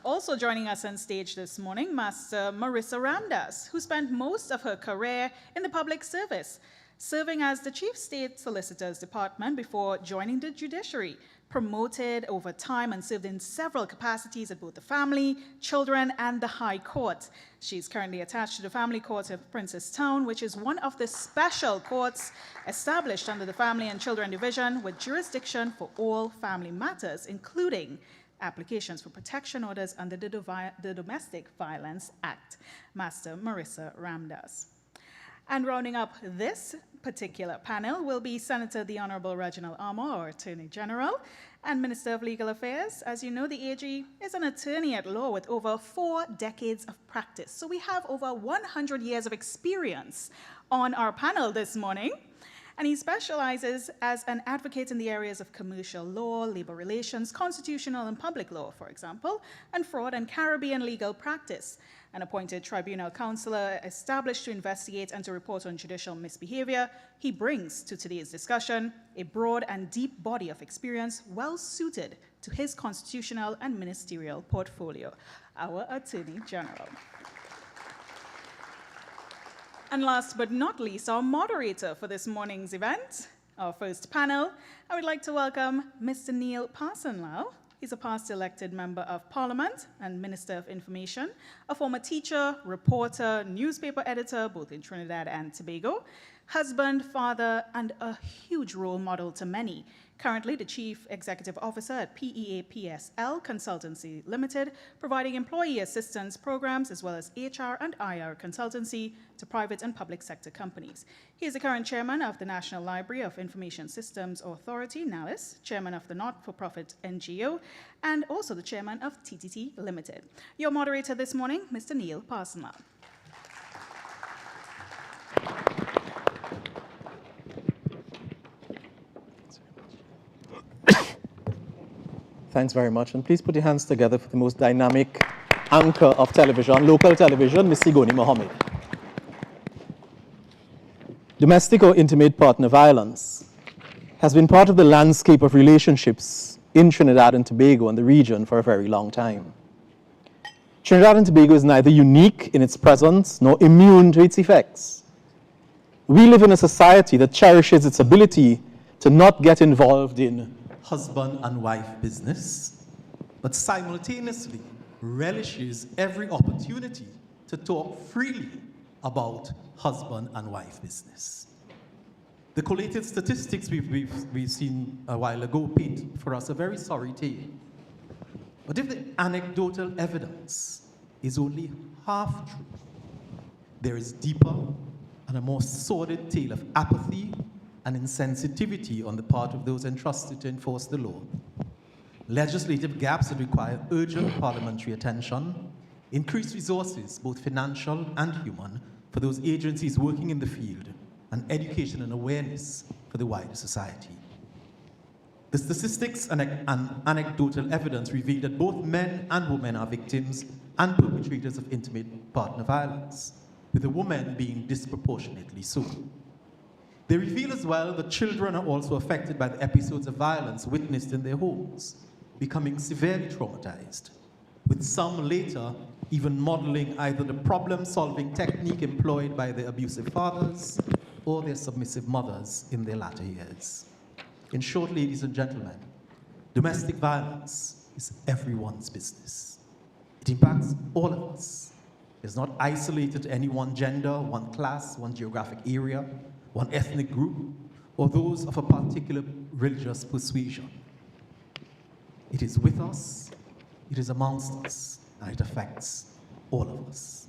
Also joining us on stage this morning, Master Marissa Ramdas, who spent most of her career in the public service, serving as the Chief State Solicitor's Department before joining the judiciary, promoted over time and served in several capacities at both the Family, Children, and the High Court. She's currently attached to the Family Court of Princestown, which is one of the special courts established under the Family and Children Division with jurisdiction for all family matters, including applications for protection orders under the Domestic Violence Act. Master Marissa Ramdas. And rounding up this particular panel will be Senator the Honorable Reginald Armour, our Attorney General, and Minister of Legal Affairs. As you know, the AG is an attorney at law with over 4 decades of practice. So we have over 100 years of experience on our panel this morning. And he specializes as an advocate in the areas of commercial law, labor relations, constitutional and public law, for example, and fraud and Caribbean legal practice. An appointed tribunal counselor established to investigate and to report on judicial misbehavior, he brings to today's discussion a broad and deep body of experience well suited to his constitutional and ministerial portfolio, our Attorney General. And last but not least, our moderator for this morning's event, our first panel, I would like to welcome Mr. Neil Parsonlow. He's a past elected member of Parliament and Minister of Information, a former teacher, reporter, newspaper editor, both in Trinidad and Tobago, husband, father, and a huge role model to many. Currently the Chief Executive Officer at PEA-PSL Consultancy Limited, providing employee assistance programs as well as HR and IR consultancy to private and public sector companies. He is the current chairman of the National Library of Information Systems Authority, NALIS, chairman of the not-for-profit NGO, and also the chairman of TTT Limited. Your moderator this morning, Mr. Neil Parsonlow. Thanks very much. And please put your hands together for the most dynamic anchor of television, local television, Ms. Sigoni Mohammed. Domestic or intimate partner violence has been part of the landscape of relationships in Trinidad and Tobago and the region for a very long time. Trinidad and Tobago is neither unique in its presence nor immune to its effects. We live in a society that cherishes its ability to not get involved in husband and wife business, but simultaneously relishes every opportunity to talk freely about husband and wife business. The collated statistics we've seen a while ago paint for us a very sorry tale. But if the anecdotal evidence is only half true, there is deeper and a more sordid tale of apathy and insensitivity on the part of those entrusted to enforce the law. Legislative gaps that require urgent parliamentary attention, increased resources, both financial and human, for those agencies working in the field, and education and awareness for the wider society. The statistics and anecdotal evidence reveal that both men and women are victims and perpetrators of intimate partner violence, with the women being disproportionately so. They reveal as well that children are also affected by the episodes of violence witnessed in their homes, becoming severely traumatized, with some later even modeling either the problem-solving technique employed by their abusive fathers or their submissive mothers in their latter years. In short, ladies and gentlemen, domestic violence is everyone's business. It impacts all of us. It's not isolated to any one gender, one class, one geographic area, one ethnic group, or those of a particular religious persuasion. It is with us, it is amongst us, and it affects all of us.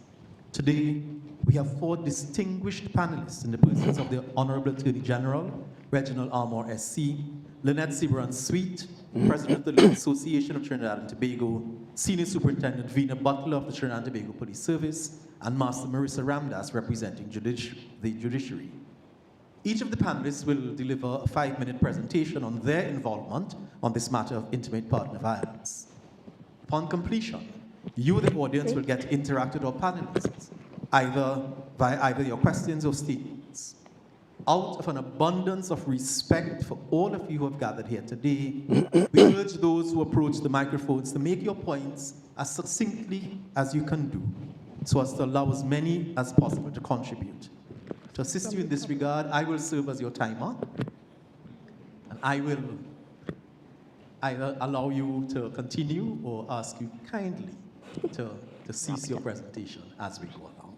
Today, we have 4 distinguished panelists in the persons of the Honorable Attorney General, Reginald Armour SC, Lynette Sweet, President of the Association of Trinidad and Tobago, Senior Superintendent Vina Butler of the Trinidad and Tobago Police Service, and Master Marissa Ramdas representing the judiciary. Each of the panelists will deliver a 5-minute presentation on their involvement on this matter of intimate partner violence. Upon completion, you, the audience, will get to interact with our panelists, via your questions or statements. Out of an abundance of respect for all of you who have gathered here today, we urge those who approach the microphones to make your points as succinctly as you can do, so as to allow as many as possible to contribute. To assist you in this regard, I will serve as your timer, and I will either allow you to continue or ask you kindly to cease your presentation as we go along.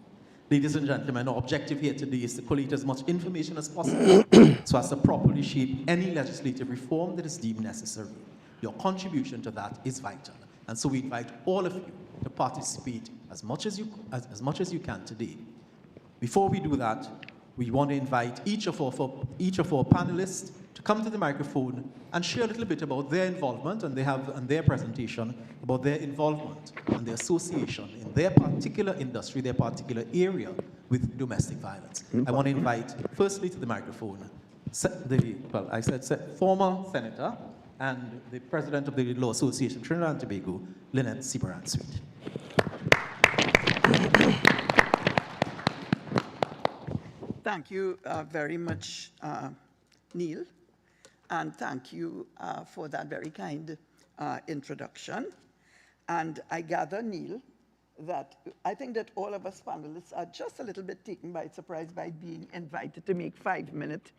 Ladies and gentlemen, our objective here today is to collate as much information as possible so as to properly shape any legislative reform that is deemed necessary. Your contribution to that is vital, and so we invite all of you to participate as much as you can today. Before we do that, we want to invite each of our panelists to come to the microphone and share a little bit about their involvement and their presentation about their involvement and their association in their particular industry, their particular area with domestic violence. I want to invite, firstly to the microphone, former senator and the president of the Law Association Trinidad and Tobago, Lynette Seaborn-Sweet. Thank you very much, Neil, and thank you for that very kind introduction. And I gather, Neil, that I think that all of us panelists are just a little bit taken by surprise by being invited to make 5-minute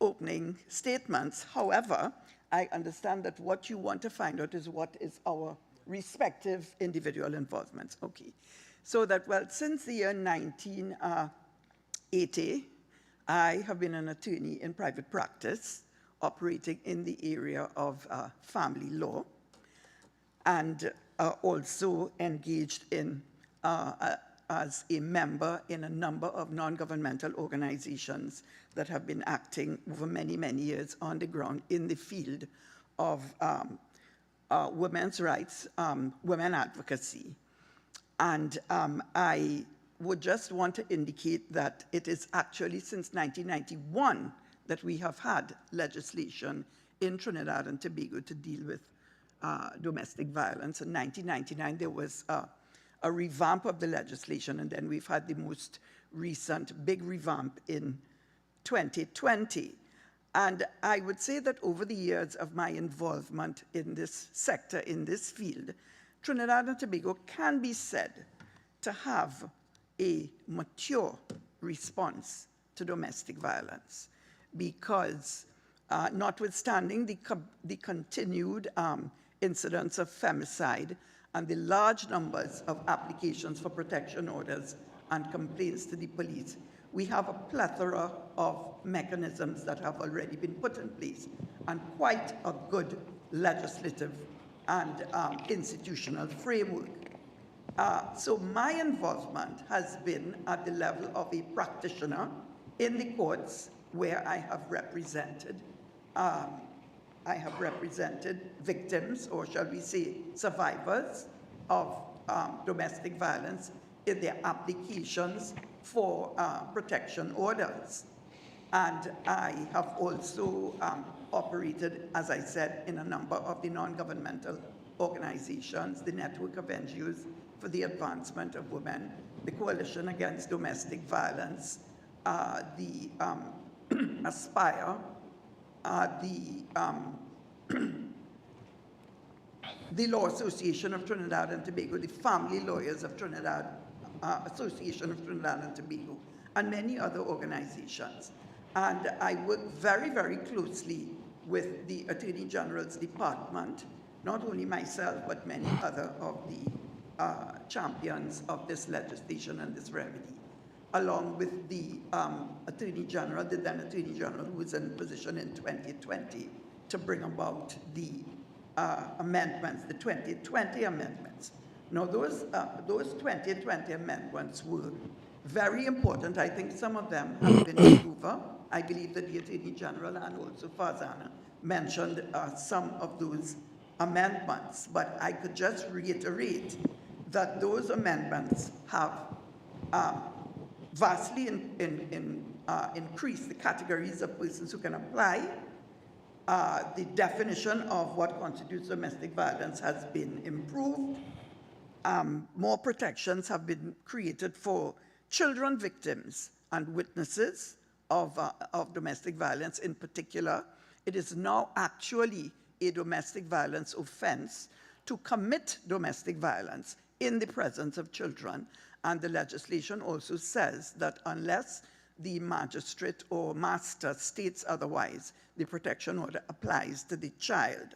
opening statements. However, I understand that what you want to find out is what is our respective individual involvements. Okay, so that, well, since the year 1980, I have been an attorney in private practice, operating in the area of family law, and also engaged in as a member in a number of non-governmental organizations that have been acting over many, many years on the ground in the field of women's rights, women advocacy. And I would just want to indicate that it is actually since 1991 that we have had legislation in Trinidad and Tobago to deal with domestic violence. In 1999, there was a revamp of the legislation, and then we've had the most recent big revamp in 2020. And I would say that over the years of my involvement in this sector, in this field, Trinidad and Tobago can be said to have a mature response to domestic violence, because notwithstanding the continued incidents of femicide and the large numbers of applications for protection orders and complaints to the police, we have a plethora of mechanisms that have already been put in place, and quite a good legislative and institutional framework. So my involvement has been at the level of a practitioner in the courts, where I have represented victims, or shall we say survivors of domestic violence in their applications for protection orders. And I have also operated, as I said, in a number of the non-governmental organizations, the Network of NGOs for the Advancement of Women, the Coalition Against Domestic Violence, the Aspire, the Law Association of Trinidad and Tobago, the Family Lawyers of Trinidad, Association of Trinidad and Tobago, and many other organizations. And I work very, very closely with the Attorney General's Department, not only myself, but many other of the champions of this legislation and this remedy, along with the Attorney General, the then Attorney General, who was in position in 2020 to bring about the amendments, the 2020 amendments. Now, those 2020 amendments were very important. I think some of them have been improved. I believe that the Attorney General and also Farzana mentioned some of those amendments, but I could just reiterate that those amendments have vastly increased the categories of persons who can apply. The definition of what constitutes domestic violence has been improved. More protections have been created for children victims and witnesses of domestic violence in particular. It is now actually a domestic violence offense to commit domestic violence in the presence of children. And the legislation also says that unless the magistrate or master states otherwise, the protection order applies to the child.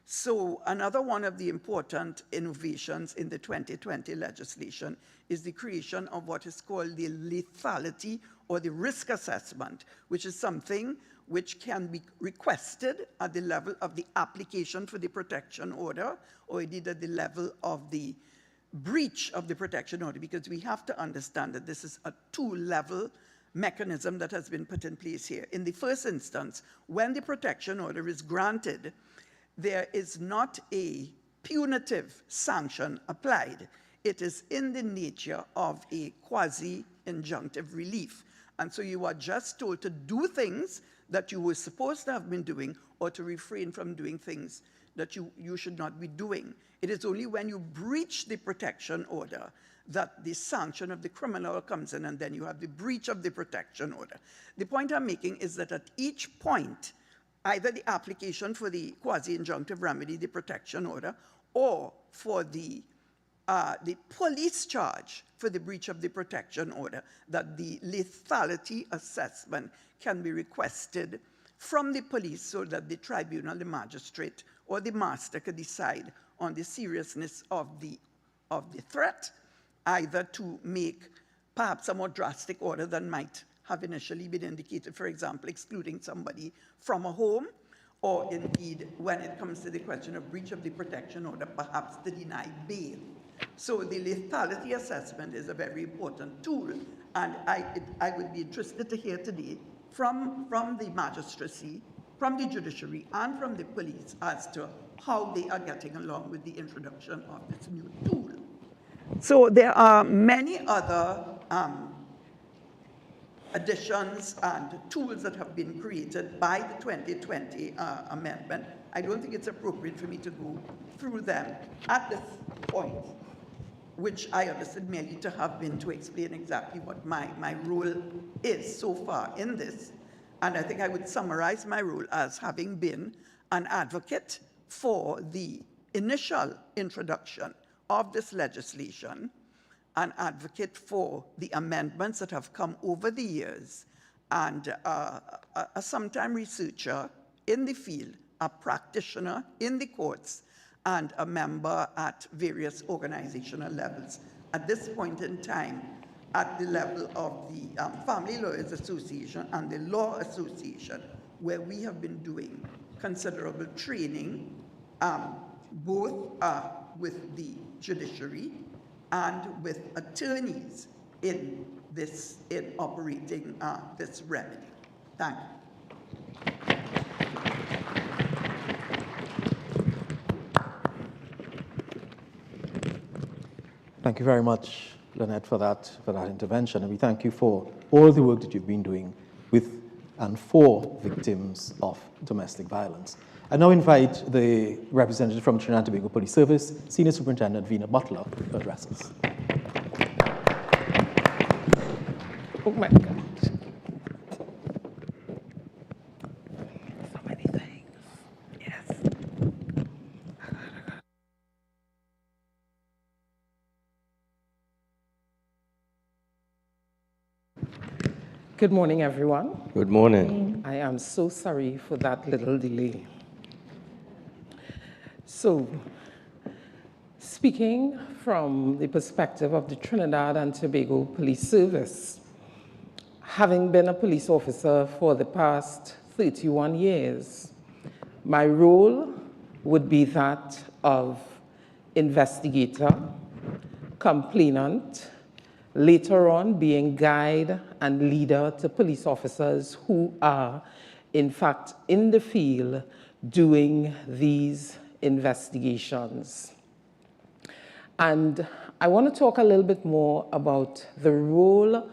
So another one of the important innovations in the 2020 legislation is the creation of what is called the lethality or the risk assessment, which is something which can be requested at the level of the application for the protection order, or indeed at the level of the breach of the protection order, because we have to understand that this is a two-level mechanism that has been put in place here. In the first instance, when the protection order is granted, there is not a punitive sanction applied. It is in the nature of a quasi-injunctive relief. And so you are just told to do things that you were supposed to have been doing, or to refrain from doing things that you should not be doing. It is only when you breach the protection order that the sanction of the criminal comes in, and then you have the breach of the protection order. The point I'm making is that at each point, either the application for the quasi-injunctive remedy, the protection order, or for the police charge for the breach of the protection order, that the lethality assessment can be requested from the police so that the tribunal, the magistrate, or the master can decide on the seriousness of the threat, either to make perhaps a more drastic order than might have initially been indicated, for example, excluding somebody from a home, or indeed, when it comes to the question of breach of the protection order, perhaps to deny bail. So the lethality assessment is a very important tool, and I would be interested to hear today from the magistracy, from the judiciary, and from the police as to how they are getting along with the introduction of this new tool. So there are many other additions and tools that have been created by the 2020 amendment. I don't think it's appropriate for me to go through them at this point, which I understood merely to have been to explain exactly what my role is so far in this. And I think I would summarize my role as having been an advocate for the initial introduction of this legislation, an advocate for the amendments that have come over the years, and a sometime researcher in the field, a practitioner in the courts, and a member at various organizational levels. At this point in time, at the level of the Family Lawyers Association and the Law Association, where we have been doing considerable training, both with the judiciary and with attorneys in operating this remedy. Thank you. Thank you very much, Lynette, for that intervention, and we thank you for all the work that you've been doing with and for victims of domestic violence. I now invite the representative from Trinidad and Tobago Police Service, Senior Superintendent Vina Butler, to address us. Oh my God. So many things. Yes. Good morning, everyone. Good morning. I am so sorry for that little delay. So, speaking from the perspective of the Trinidad and Tobago Police Service, having been a police officer for the past 31 years, my role would be that of investigator, complainant, later on being guide and leader to police officers who are, in fact, in the field doing these investigations. And I want to talk a little bit more about the role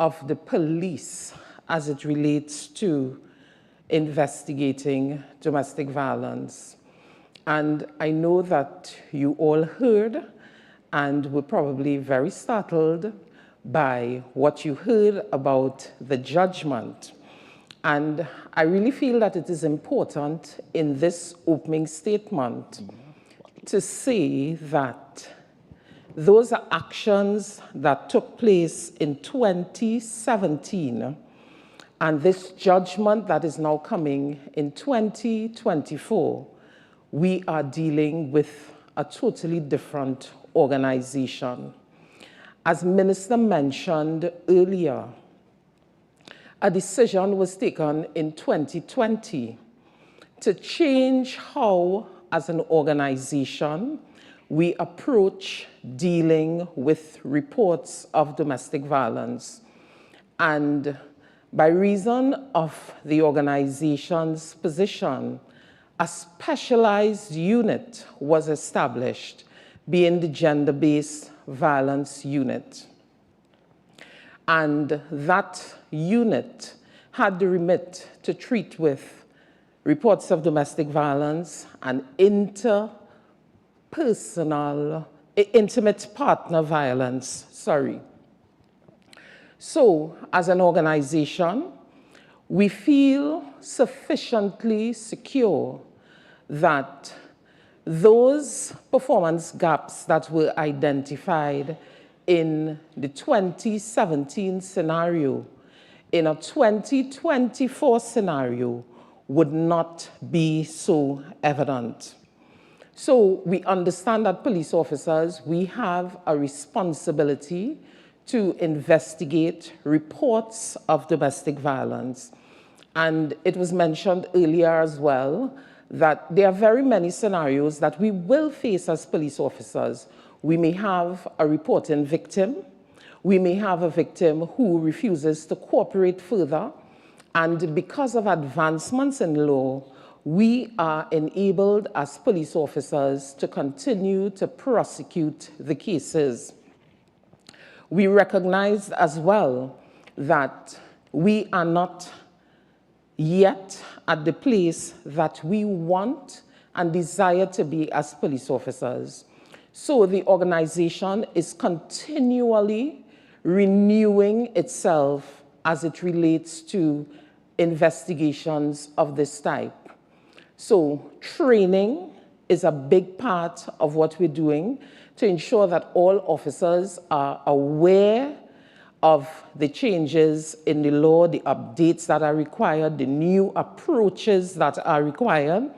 of the police as it relates to investigating domestic violence. And I know that you all heard and were probably very startled by what you heard about the judgment. And I really feel that it is important in this opening statement to say that those are actions that took place in 2017, and this judgment that is now coming in 2024, we are dealing with a totally different organization. As Minister mentioned earlier, a decision was taken in 2020 to change how, as an organization, we approach dealing with reports of domestic violence. And by reason of the organization's position, a specialized unit was established, being the gender-based violence unit. and that unit had the remit to treat with reports of domestic violence and intimate partner violence, So, as an organization, we feel sufficiently secure that those performance gaps that were identified in the 2017 scenario, in a 2024 scenario, would not be so evident. So we understand that police officers, we have a responsibility to investigate reports of domestic violence. And it was mentioned earlier as well that there are very many scenarios that we will face as police officers. We may have a reporting victim. We may have a victim who refuses to cooperate further. And because of advancements in law, we are enabled as police officers to continue to prosecute the cases. We recognize as well that we are not yet at the place that we want and desire to be as police officers. So the organization is continually renewing itself as it relates to investigations of this type. So training is a big part of what we're doing to ensure that all officers are aware of the changes in the law, the updates that are required, the new approaches that are required,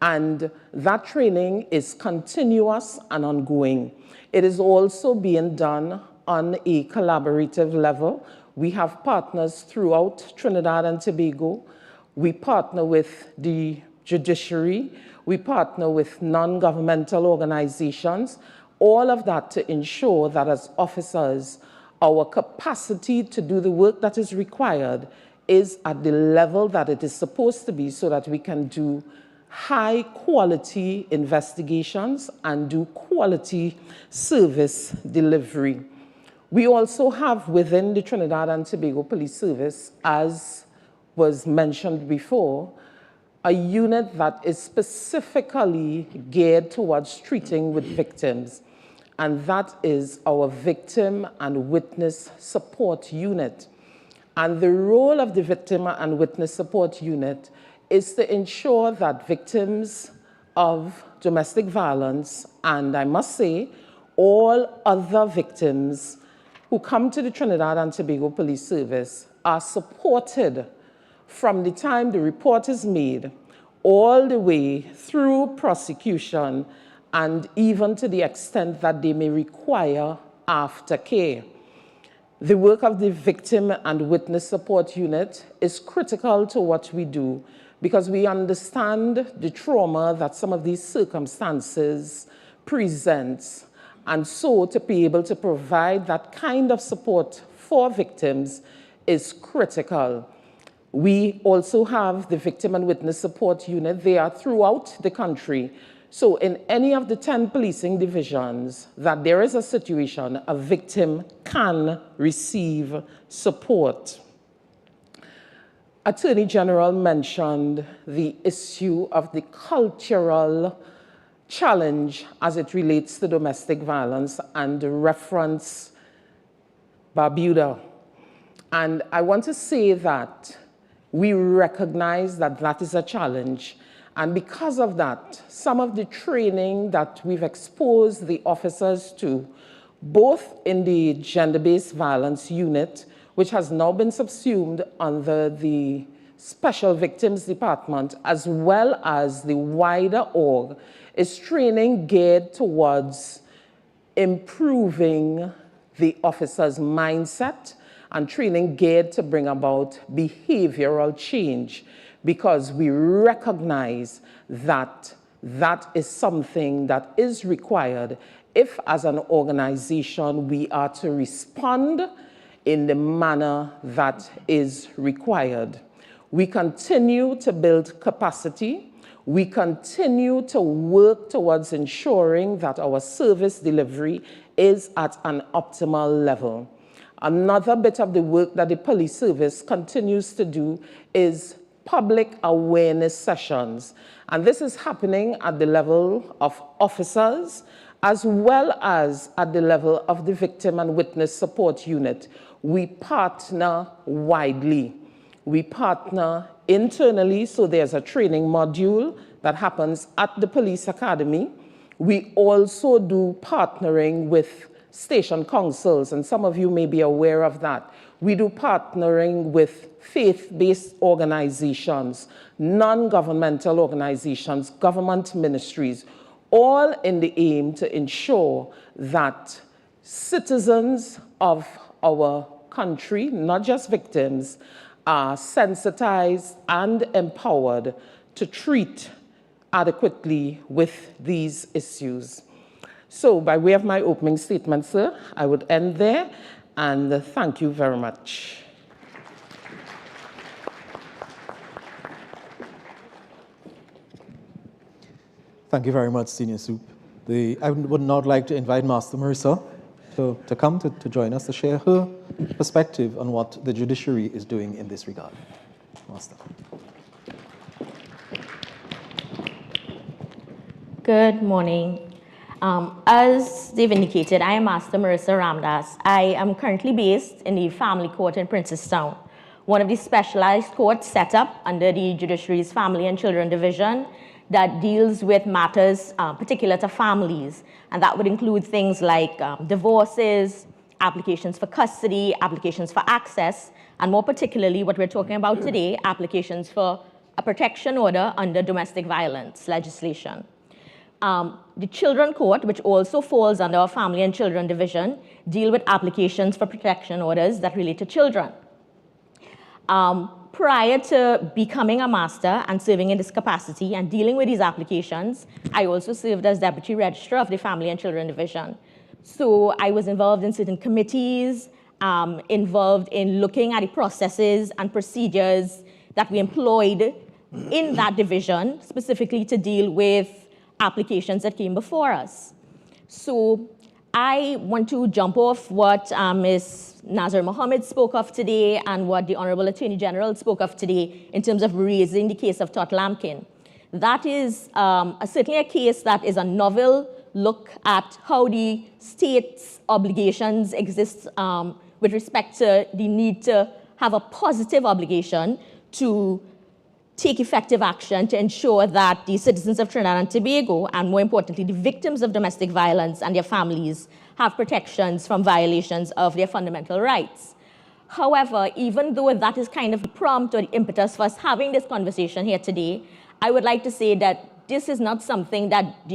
and that training is continuous and ongoing. It is also being done on a collaborative level. We have partners throughout Trinidad and Tobago. We partner with the judiciary. We partner with non-governmental organizations. All of that to ensure that as officers, our capacity to do the work that is required is at the level that it is supposed to be so that we can do high quality investigations and do quality service delivery. We also have within the Trinidad and Tobago Police Service, as was mentioned before, a unit that is specifically geared towards treating with victims. And that is our Victim and Witness Support Unit. And the role of the Victim and Witness Support Unit is to ensure that victims of domestic violence, and I must say, all other victims who come to the Trinidad and Tobago Police Service are supported from the time the report is made all the way through prosecution and even to the extent that they may require aftercare. The work of the Victim and Witness Support Unit is critical to what we do because we understand the trauma that some of these circumstances presents. And so to be able to provide that kind of support for victims is critical. We also have the Victim and Witness Support Unit. They are throughout the country. So in any of the 10 policing divisions that there is a situation, a victim can receive support. Attorney General mentioned the issue of the cultural challenge as it relates to domestic violence and reference Barbuda. And I want to say that we recognize that that is a challenge. And because of that, some of the training that we've exposed the officers to, both in the gender-based violence unit, which has now been subsumed under the Special Victims Department, as well as the wider org, is training geared towards improving the officer's mindset and training geared to bring about behavioral change, because we recognize that that is something that is required if, as an organization, we are to respond in the manner that is required. We continue to build capacity. We continue to work towards ensuring that our service delivery is at an optimal level. Another bit of the work that the police service continues to do is public awareness sessions. And this is happening at the level of officers as well as at the level of the victim and witness support unit. We partner widely. We partner internally, so there's a training module that happens at the police academy. We also do partnering with station councils, and some of you may be aware of that. We do partnering with faith-based organizations, non-governmental organizations, government ministries, all in the aim to ensure that citizens of our country, not just victims, are sensitized and empowered to treat adequately with these issues. So by way of my opening statement, sir, I would end there, and thank you very much. Thank you very much, Senior Soup. I would now like to invite Master Marissa to come to join us to share her perspective on what the judiciary is doing in this regard. Master. Good morning. As they've indicated, I am Master Marissa Ramdas. I am currently based in the Family Court in Princestown, one of the specialized courts set up under the Judiciary's Family and Children Division that deals with matters particular to families. And that would include things like divorces, applications for custody, applications for access, and more particularly what we're talking about today, applications for a protection order under domestic violence legislation. The Children Court, which also falls under our Family and Children Division, deal with applications for protection orders that relate to children. Prior to becoming a master and serving in this capacity and dealing with these applications, I also served as Deputy Registrar of the Family and Children Division. So I was involved in certain committees, involved in looking at the processes and procedures that we employed in that division, specifically to deal with applications that came before us. So I want to jump off what Ms. Nazar Mohammed spoke of today and what the Honorable Attorney General spoke of today in terms of raising the case of Tot Lampkin. That is certainly a case that is a novel look at how the state's obligations exist with respect to the need to have a positive obligation to take effective action to ensure that the citizens of Trinidad and Tobago, and more importantly, the victims of domestic violence and their families, have protections from violations of their fundamental rights. However, even though that is kind of the prompt or the impetus for us having this conversation here today, I would like to say that this is not something that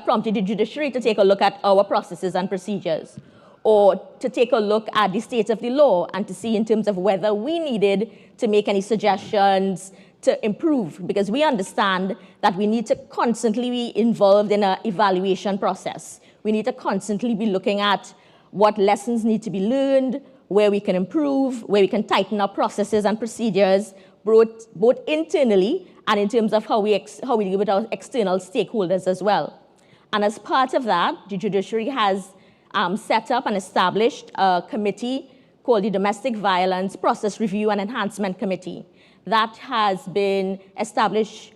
prompted the judiciary to take a look at our processes and procedures, or to take a look at the state of the law and to see in terms of whether we needed to make any suggestions to improve, because we understand that we need to constantly be involved in an evaluation process. We need to constantly be looking at what lessons need to be learned, where we can improve, where we can tighten our processes and procedures, both internally and in terms of how we deal with our external stakeholders as well. And as part of that, the judiciary has set up and established a committee called the Domestic Violence Process Review and Enhancement Committee. That has been established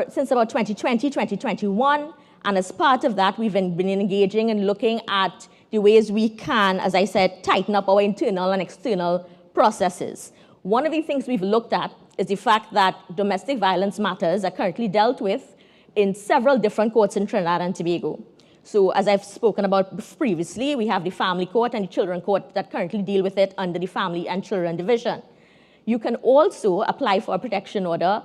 since about 2020, 2021. And as part of that, we've been engaging and looking at the ways we can, as I said, tighten up our internal and external processes. One of the things we've looked at is the fact that domestic violence matters are currently dealt with in several different courts in Trinidad and Tobago. So as I've spoken about previously, we have the Family Court and the Children Court that currently deal with it under the Family and Children Division. You can also apply for a protection order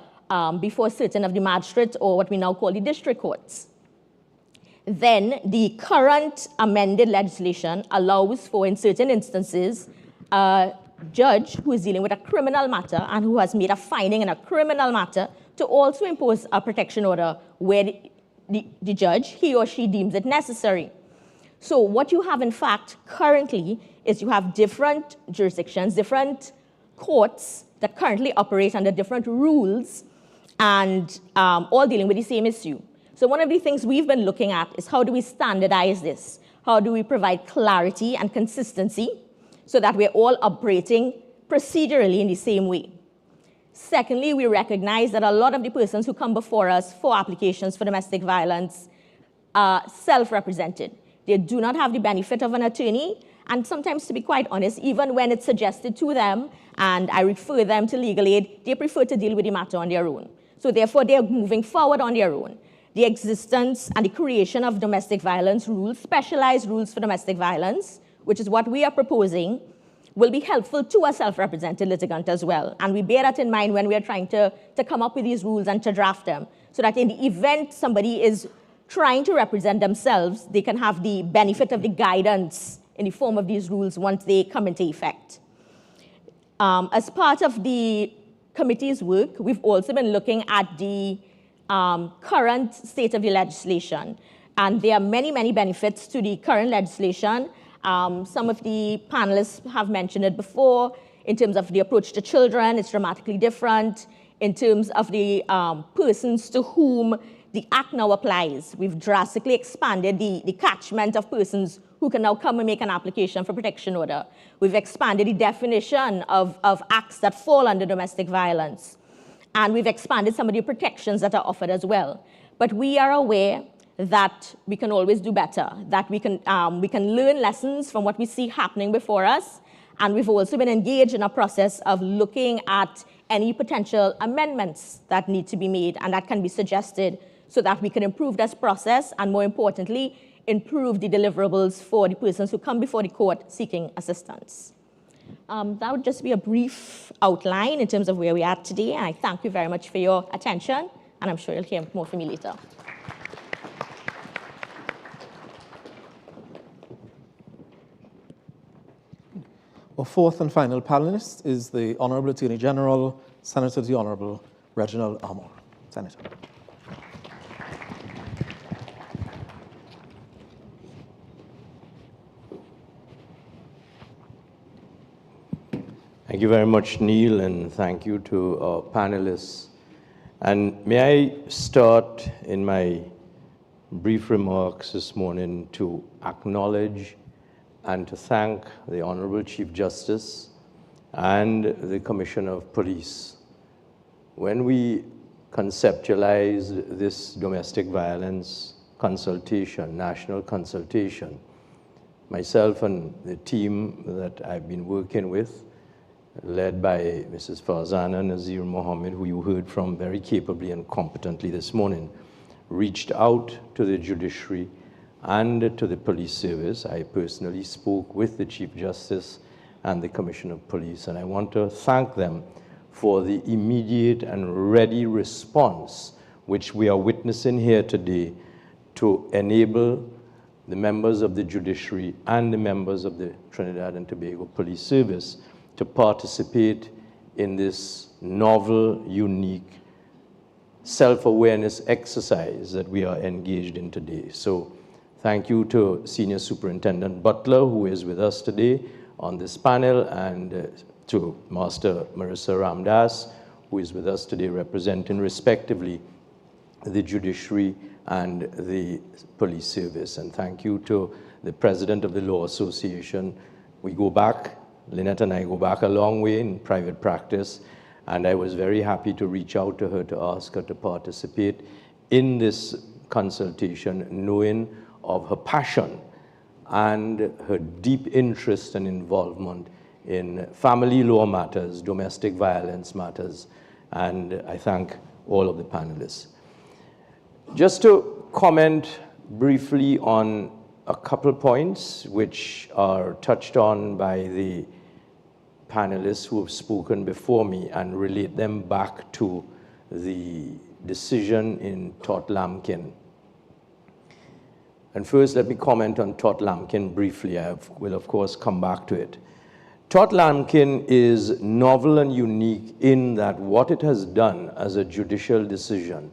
before certain of the magistrates, or what we now call the district courts. Then the current amended legislation allows for, in certain instances, a judge who is dealing with a criminal matter and who has made a finding in a criminal matter to also impose a protection order where the judge, he or she deems it necessary. So what you have, in fact, currently is you have different jurisdictions, different courts that currently operate under different rules and all dealing with the same issue. So one of the things we've been looking at is how do we standardize this? How do we provide clarity and consistency so that we're all operating procedurally in the same way. Secondly, we recognize that a lot of the persons who come before us for applications for domestic violence are self-represented. They do not have the benefit of an attorney, and sometimes, to be quite honest, even when it's suggested to them and I refer them to legal aid, they prefer to deal with the matter on their own. So therefore, they're moving forward on their own. The existence and the creation of domestic violence rules, specialized rules for domestic violence, which is what we are proposing, will be helpful to a self-represented litigant as well. And we bear that in mind when we are trying to come up with these rules and to draft them, so that in the event somebody is trying to represent themselves, they can have the benefit of the guidance in the form of these rules once they come into effect. As part of the committee's work, we've also been looking at the current state of the legislation. And there are many, many benefits to the current legislation. Some of the panelists have mentioned it before. In terms of the approach to children, it's dramatically different. In terms of the persons to whom the Act now applies, we've drastically expanded the catchment of persons who can now come and make an application for protection order. We've expanded the definition of acts that fall under domestic violence. And we've expanded some of the protections that are offered as well. But we are aware that we can always do better, that we can learn lessons from what we see happening before us. And we've also been engaged in a process of looking at any potential amendments that need to be made and that can be suggested so that we can improve this process and, more importantly, improve the deliverables for the persons who come before the court seeking assistance. That would just be a brief outline in terms of where we are today. And I thank you very much for your attention, and I'm sure you'll hear more from me later. Our fourth and final panelist is the Honorable Attorney General, Senator the Honorable Reginald Armour. Senator. Thank you very much, Neil, and thank you to our panelists. And may I start in my brief remarks this morning to acknowledge and to thank the Honorable Chief Justice and the Commissioner of Police. When we conceptualized this domestic violence consultation, national consultation, myself and the team that I've been working with, led by Mrs. Farzana Nazir Mohammed, who you heard from very capably and competently this morning, reached out to the judiciary and to the police service. I personally spoke with the Chief Justice and the Commissioner of Police, and I want to thank them for the immediate and ready response which we are witnessing here today to enable the members of the judiciary and the members of the Trinidad and Tobago Police Service to participate in this novel, unique self-awareness exercise that we are engaged in today. So thank you to Senior Superintendent Butler, who is with us today on this panel, and to Master Marissa Ramdas, who is with us today representing respectively the judiciary and the police service. And thank you to the President of the Law Association. We go back, Lynette and I go back a long way in private practice, and I was very happy to reach out to her to ask her to participate in this consultation, knowing of her passion and her deep interest and involvement in family law matters, domestic violence matters, and I thank all of the panelists. Just to comment briefly on a couple points which are touched on by the panelists who have spoken before me and relate them back to the decision in Tot Lamkin. And first, let me comment on Tot Lamkin briefly. I will, of course, come back to it. Tot Lamkin is novel and unique in that what it has done as a judicial decision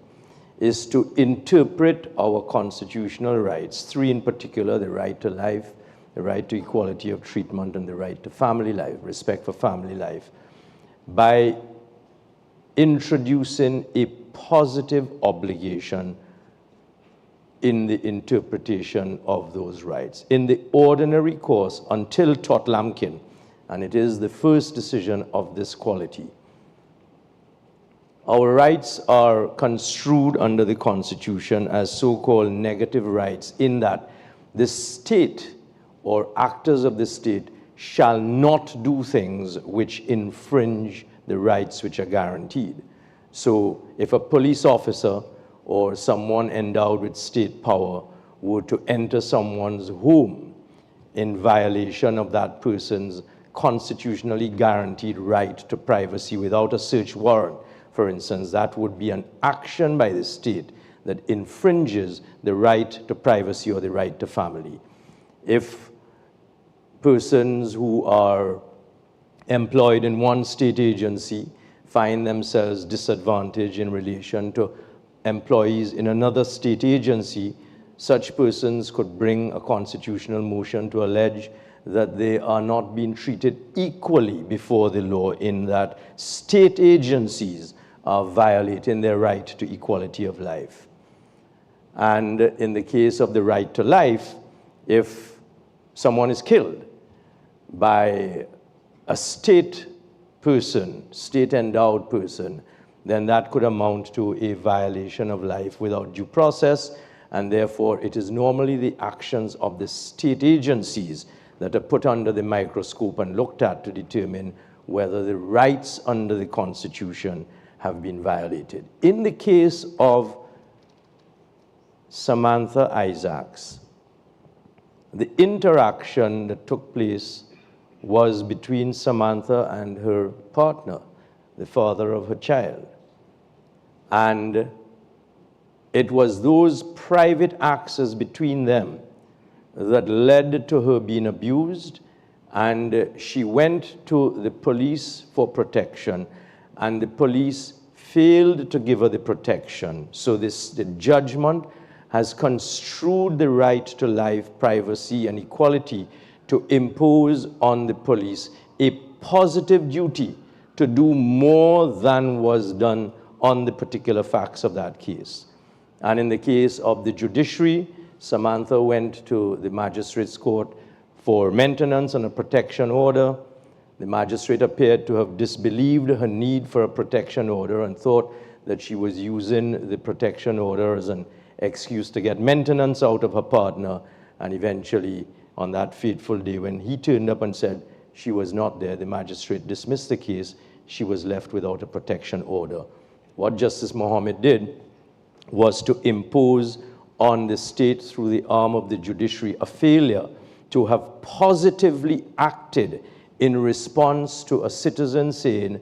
is to interpret our constitutional rights, three in particular: the right to life, the right to equality of treatment, and the right to family life, respect for family life, by introducing a positive obligation in the interpretation of those rights. In the ordinary course, until Tot Lamkin, and it is the first decision of this quality. Our rights are construed under the Constitution as so-called negative rights, in that the state or actors of the state shall not do things which infringe the rights which are guaranteed. So if a police officer or someone endowed with state power were to enter someone's home in violation of that person's constitutionally guaranteed right to privacy without a search warrant, for instance, that would be an action by the state that infringes the right to privacy or the right to family. If persons who are employed in one state agency find themselves disadvantaged in relation to employees in another state agency, such persons could bring a constitutional motion to allege that they are not being treated equally before the law, in that state agencies are violating their right to equality of life. And in the case of the right to life, if someone is killed by a state person, state-endowed person, then that could amount to a violation of life without due process, and therefore it is normally the actions of the state agencies that are put under the microscope and looked at to determine whether the rights under the Constitution have been violated. In the case of Samantha Isaacs, the interaction that took place was between Samantha and her partner, the father of her child. And it was those private access between them that led to her being abused, and she went to the police for protection, and the police failed to give her the protection. So the judgment has construed the right to life, privacy, and equality to impose on the police a positive duty to do more than was done on the particular facts of that case. And in the case of the judiciary, Samantha went to the magistrate's court for maintenance and a protection order. The magistrate appeared to have disbelieved her need for a protection order and thought that she was using the protection order as an excuse to get maintenance out of her partner. And eventually, on that fateful day, when he turned up and said she was not there, the magistrate dismissed the case. She was left without a protection order. What Justice Mohammed did was to impose on the state, through the arm of the judiciary, a failure to have positively acted in response to a citizen saying,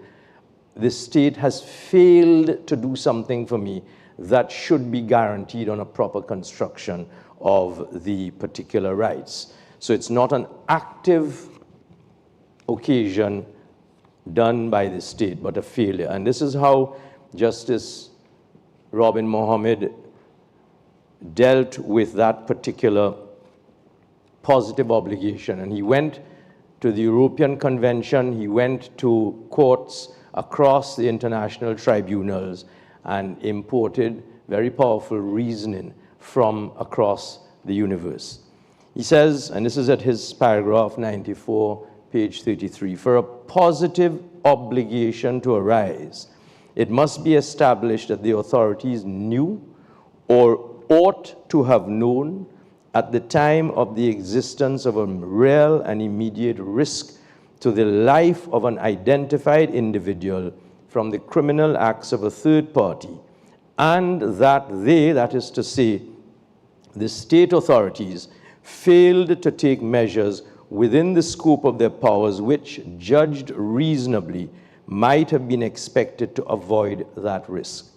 the state has failed to do something for me that should be guaranteed on a proper construction of the particular rights. So it's not an active occasion done by the state, but a failure. And this is how Justice Robin Mohammed dealt with that particular positive obligation. And he went to the European Convention, he went to courts across the international tribunals and imported very powerful reasoning from across the universe. He says, and this is at his paragraph 94, page 33, for a positive obligation to arise, it must be established that the authorities knew or ought to have known at the time of the existence of a real and immediate risk to the life of an identified individual from the criminal acts of a third party, and that they, that is to say, the state authorities, failed to take measures within the scope of their powers which, judged reasonably, might have been expected to avoid that risk.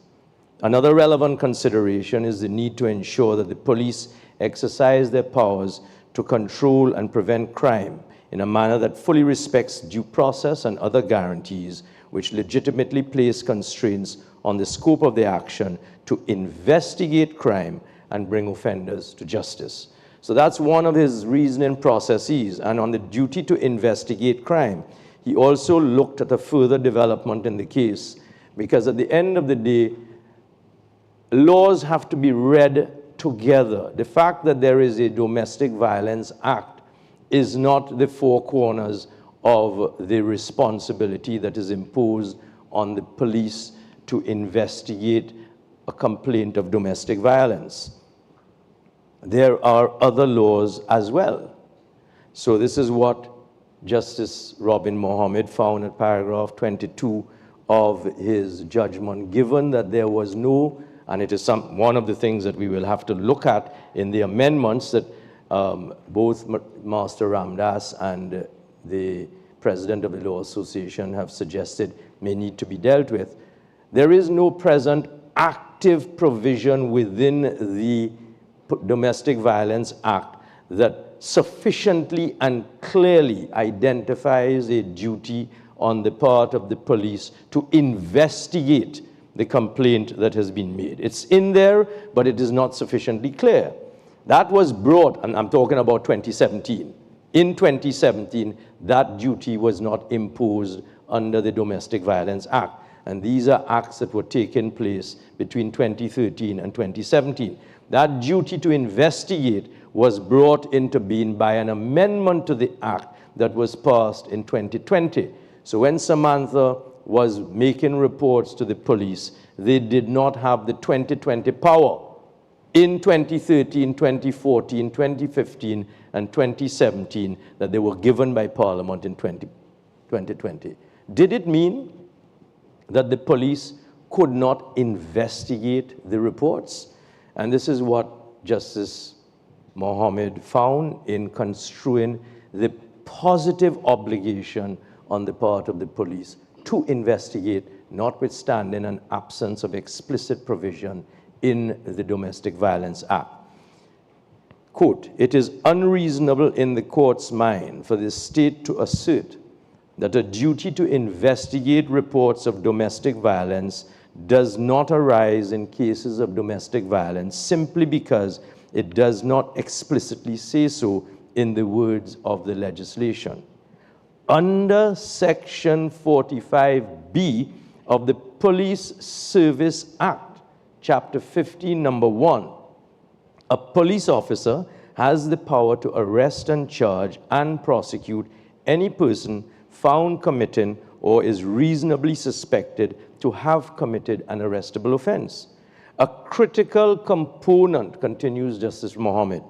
Another relevant consideration is the need to ensure that the police exercise their powers to control and prevent crime in a manner that fully respects due process and other guarantees which legitimately place constraints on the scope of the action to investigate crime and bring offenders to justice. So that's one of his reasoning processes. And on the duty to investigate crime, he also looked at a further development in the case, because at the end of the day, laws have to be read together. The fact that there is a Domestic Violence Act is not the four corners of the responsibility that is imposed on the police to investigate a complaint of domestic violence. There are other laws as well. So this is what Justice Robin Mohammed found at paragraph 22 of his judgment, given that there was no, and it is one of the things that we will have to look at in the amendments that both Master Ramdas and the President of the Law Association have suggested may need to be dealt with. There is no present active provision within the Domestic Violence Act that sufficiently and clearly identifies a duty on the part of the police to investigate the complaint that has been made. It's in there, but it is not sufficiently clear. That was brought, and I'm talking about 2017. In 2017, that duty was not imposed under the Domestic Violence Act. And these are acts that were taking place between 2013 and 2017. That duty to investigate was brought into being by an amendment to the Act that was passed in 2020. So when Samantha was making reports to the police, they did not have the 2020 power. In 2013, 2014, 2015, and 2017 that they were given by Parliament in 2020. Did it mean that the police could not investigate the reports? And this is what Justice Mohammed found in construing the positive obligation on the part of the police to investigate, notwithstanding an absence of explicit provision in the Domestic Violence Act. Quote, "It is unreasonable in the court's mind for the state to assert that a duty to investigate reports of domestic violence does not arise in cases of domestic violence simply because it does not explicitly say so in the words of the legislation. Under Section 45B of the Police Service Act, Chapter 15, Number 1, a police officer has the power to arrest and charge and prosecute any person found committing or is reasonably suspected to have committed an arrestable offense. A critical component," continues Justice Mohammed,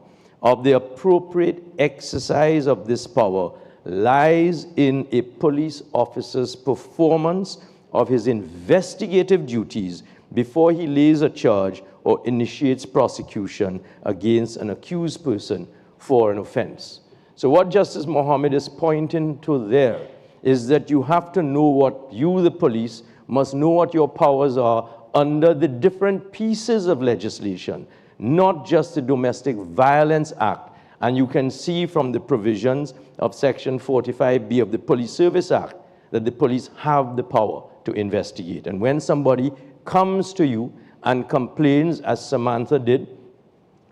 "of the appropriate exercise of this power lies in a police officer's performance of his investigative duties before he lays a charge or initiates prosecution against an accused person for an offense." So what Justice Mohammed is pointing to there is that you have to know what you, the police, must know what your powers are under the different pieces of legislation, not just the Domestic Violence Act. And you can see from the provisions of Section 45B of the Police Service Act that the police have the power to investigate. And when somebody comes to you and complains, as Samantha did,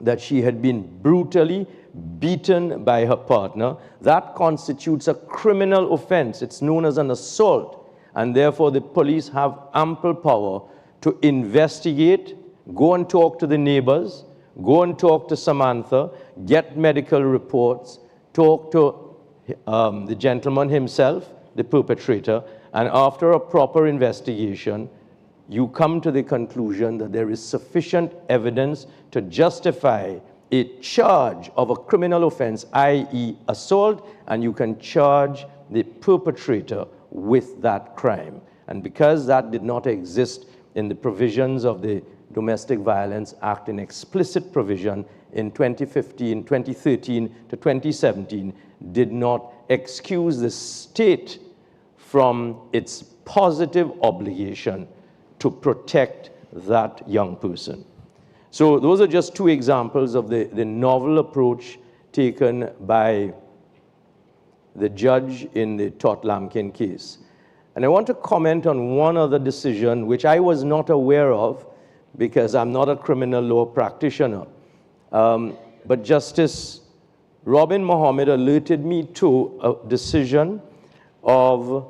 that she had been brutally beaten by her partner, that constitutes a criminal offense. It's known as an assault. And therefore, the police have ample power to investigate, go and talk to the neighbors, go and talk to Samantha, get medical reports, talk to the gentleman himself, the perpetrator, and after a proper investigation, you come to the conclusion that there is sufficient evidence to justify a charge of a criminal offense, i.e. assault, and you can charge the perpetrator with that crime. And because that did not exist in the provisions of the Domestic Violence Act in explicit provision in 2013 to 2017, did not excuse the state from its positive obligation to protect that young person. So those are just two examples of the novel approach taken by the judge in the Tot Lamkin case. And I want to comment on one other decision which I was not aware of because I'm not a criminal law practitioner. But Justice Robin Mohammed alerted me to a decision of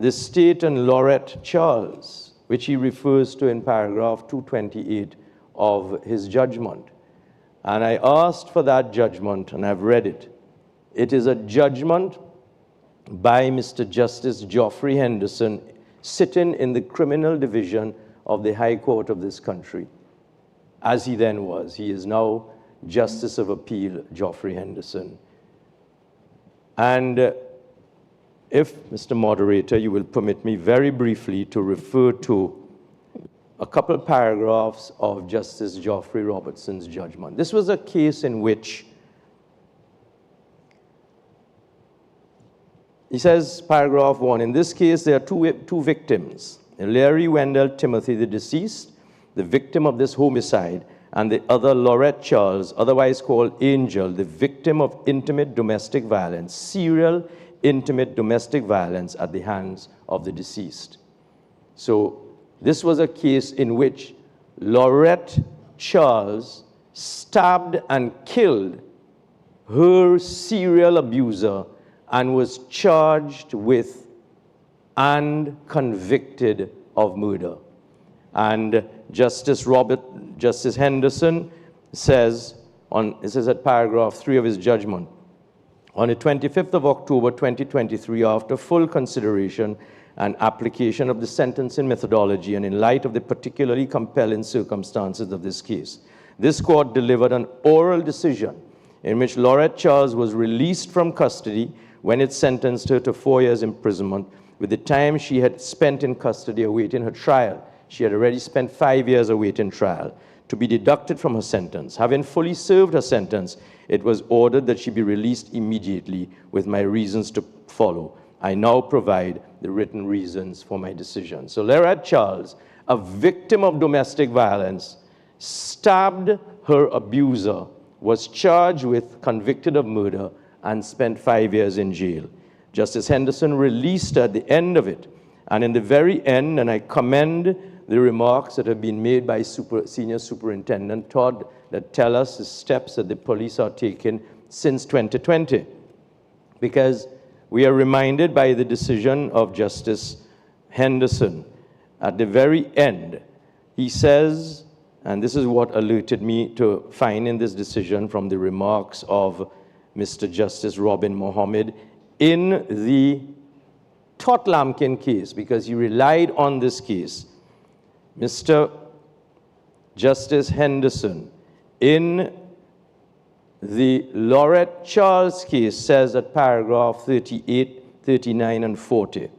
the State and Laurette Charles, which he refers to in paragraph 228 of his judgment. And I asked for that judgment, and I've read it. it is a judgment by Mr. Justice Geoffrey Henderson, sitting in the criminal division of the High Court of this country, as he then was. He is now Justice of Appeal Geoffrey Henderson. And if, Mr. Moderator, you will permit me very briefly to refer to a couple paragraphs of Justice Geoffrey Robertson's judgment. This was a case in which he says, paragraph 1, in this case, there are two victims, Larry Wendell Timothy, the deceased, the victim of this homicide, and the other, Laurette Charles, otherwise called Angel, the victim of intimate domestic violence, serial intimate domestic violence at the hands of the deceased. So this was a case in which Laurette Charles stabbed and killed her serial abuser and was charged with and convicted of murder. And Justice Henderson says, this is at paragraph 3 of his judgment, on the 25th of October 2023, after full consideration and application of the sentencing methodology and in light of the particularly compelling circumstances of this case, this court delivered an oral decision in which Laurette Charles was released from custody when it sentenced her to 4 years imprisonment. With the time she had spent in custody awaiting her trial, she had already spent 5 years awaiting trial, to be deducted from her sentence. Having fully served her sentence, it was ordered that she be released immediately, with my reasons to follow. I now provide the written reasons for my decision. So Laurette Charles, a victim of domestic violence, stabbed her abuser, was charged with, convicted of murder, and spent 5 years in jail. Justice Henderson released her at the end of it. And in the very end, and I commend the remarks that have been made by Senior Superintendent Todd that tell us the steps that the police are taking since 2020. Because we are reminded by the decision of Justice Henderson. At the very end, he says, and this is what alerted me to finding this decision from the remarks of Mr. Justice Robin Mohammed in the Todd Lampkin case, because he relied on this case. Mr. Justice Henderson, in the Laurette Charles case, says at paragraph 38, 39, and 40,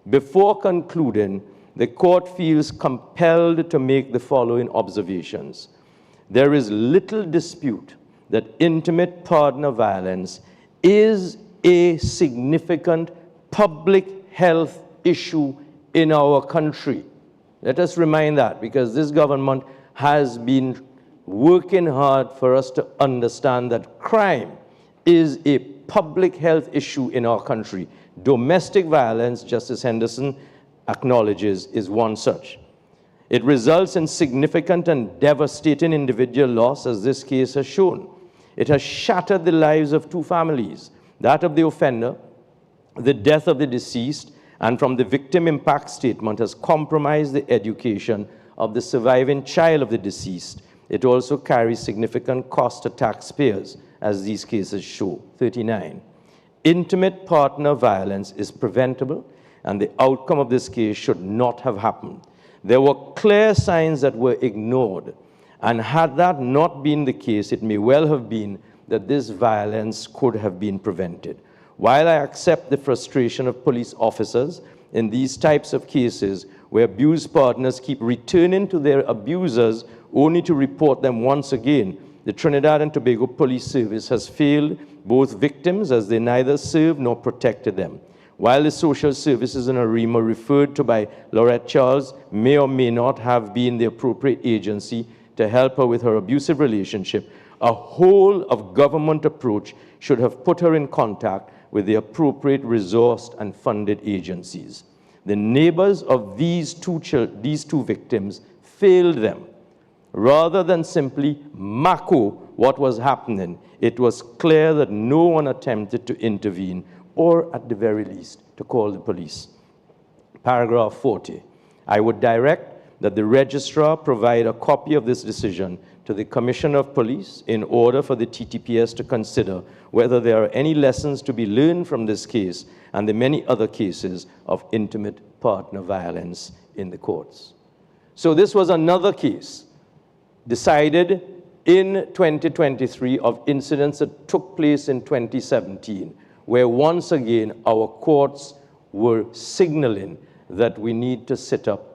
before concluding, the court feels compelled to make the following observations. There is little dispute that intimate partner violence is a significant public health issue in our country. Let us remind that, because this government has been working hard for us to understand that crime is a public health issue in our country. Domestic violence, Justice Henderson acknowledges, is one such. It results in significant and devastating individual loss, as this case has shown. It has shattered the lives of two families, that of the offender, the death of the deceased, and from the victim impact statement has compromised the education of the surviving child of the deceased. It also carries significant cost to taxpayers, as these cases show. 39. Intimate partner violence is preventable, and the outcome of this case should not have happened. There were clear signs that were ignored, and had that not been the case, it may well have been that this violence could have been prevented. While I accept the frustration of police officers in these types of cases where abused partners keep returning to their abusers only to report them once again, the Trinidad and Tobago Police Service has failed both victims as they neither served nor protected them. While the social services in ARIMA referred to by Laurette Charles may or may not have been the appropriate agency to help her with her abusive relationship, a whole of government approach should have put her in contact with the appropriate resourced and funded agencies. The neighbors of these two victims failed them. Rather than simply mako what was happening, it was clear that no one attempted to intervene, or at the very least, to call the police. Paragraph 40. I would direct that the registrar provide a copy of this decision to the Commissioner of Police in order for the TTPS to consider whether there are any lessons to be learned from this case and the many other cases of intimate partner violence in the courts. So this was another case decided in 2023 of incidents that took place in 2017, where once again our courts were signaling that we need to sit up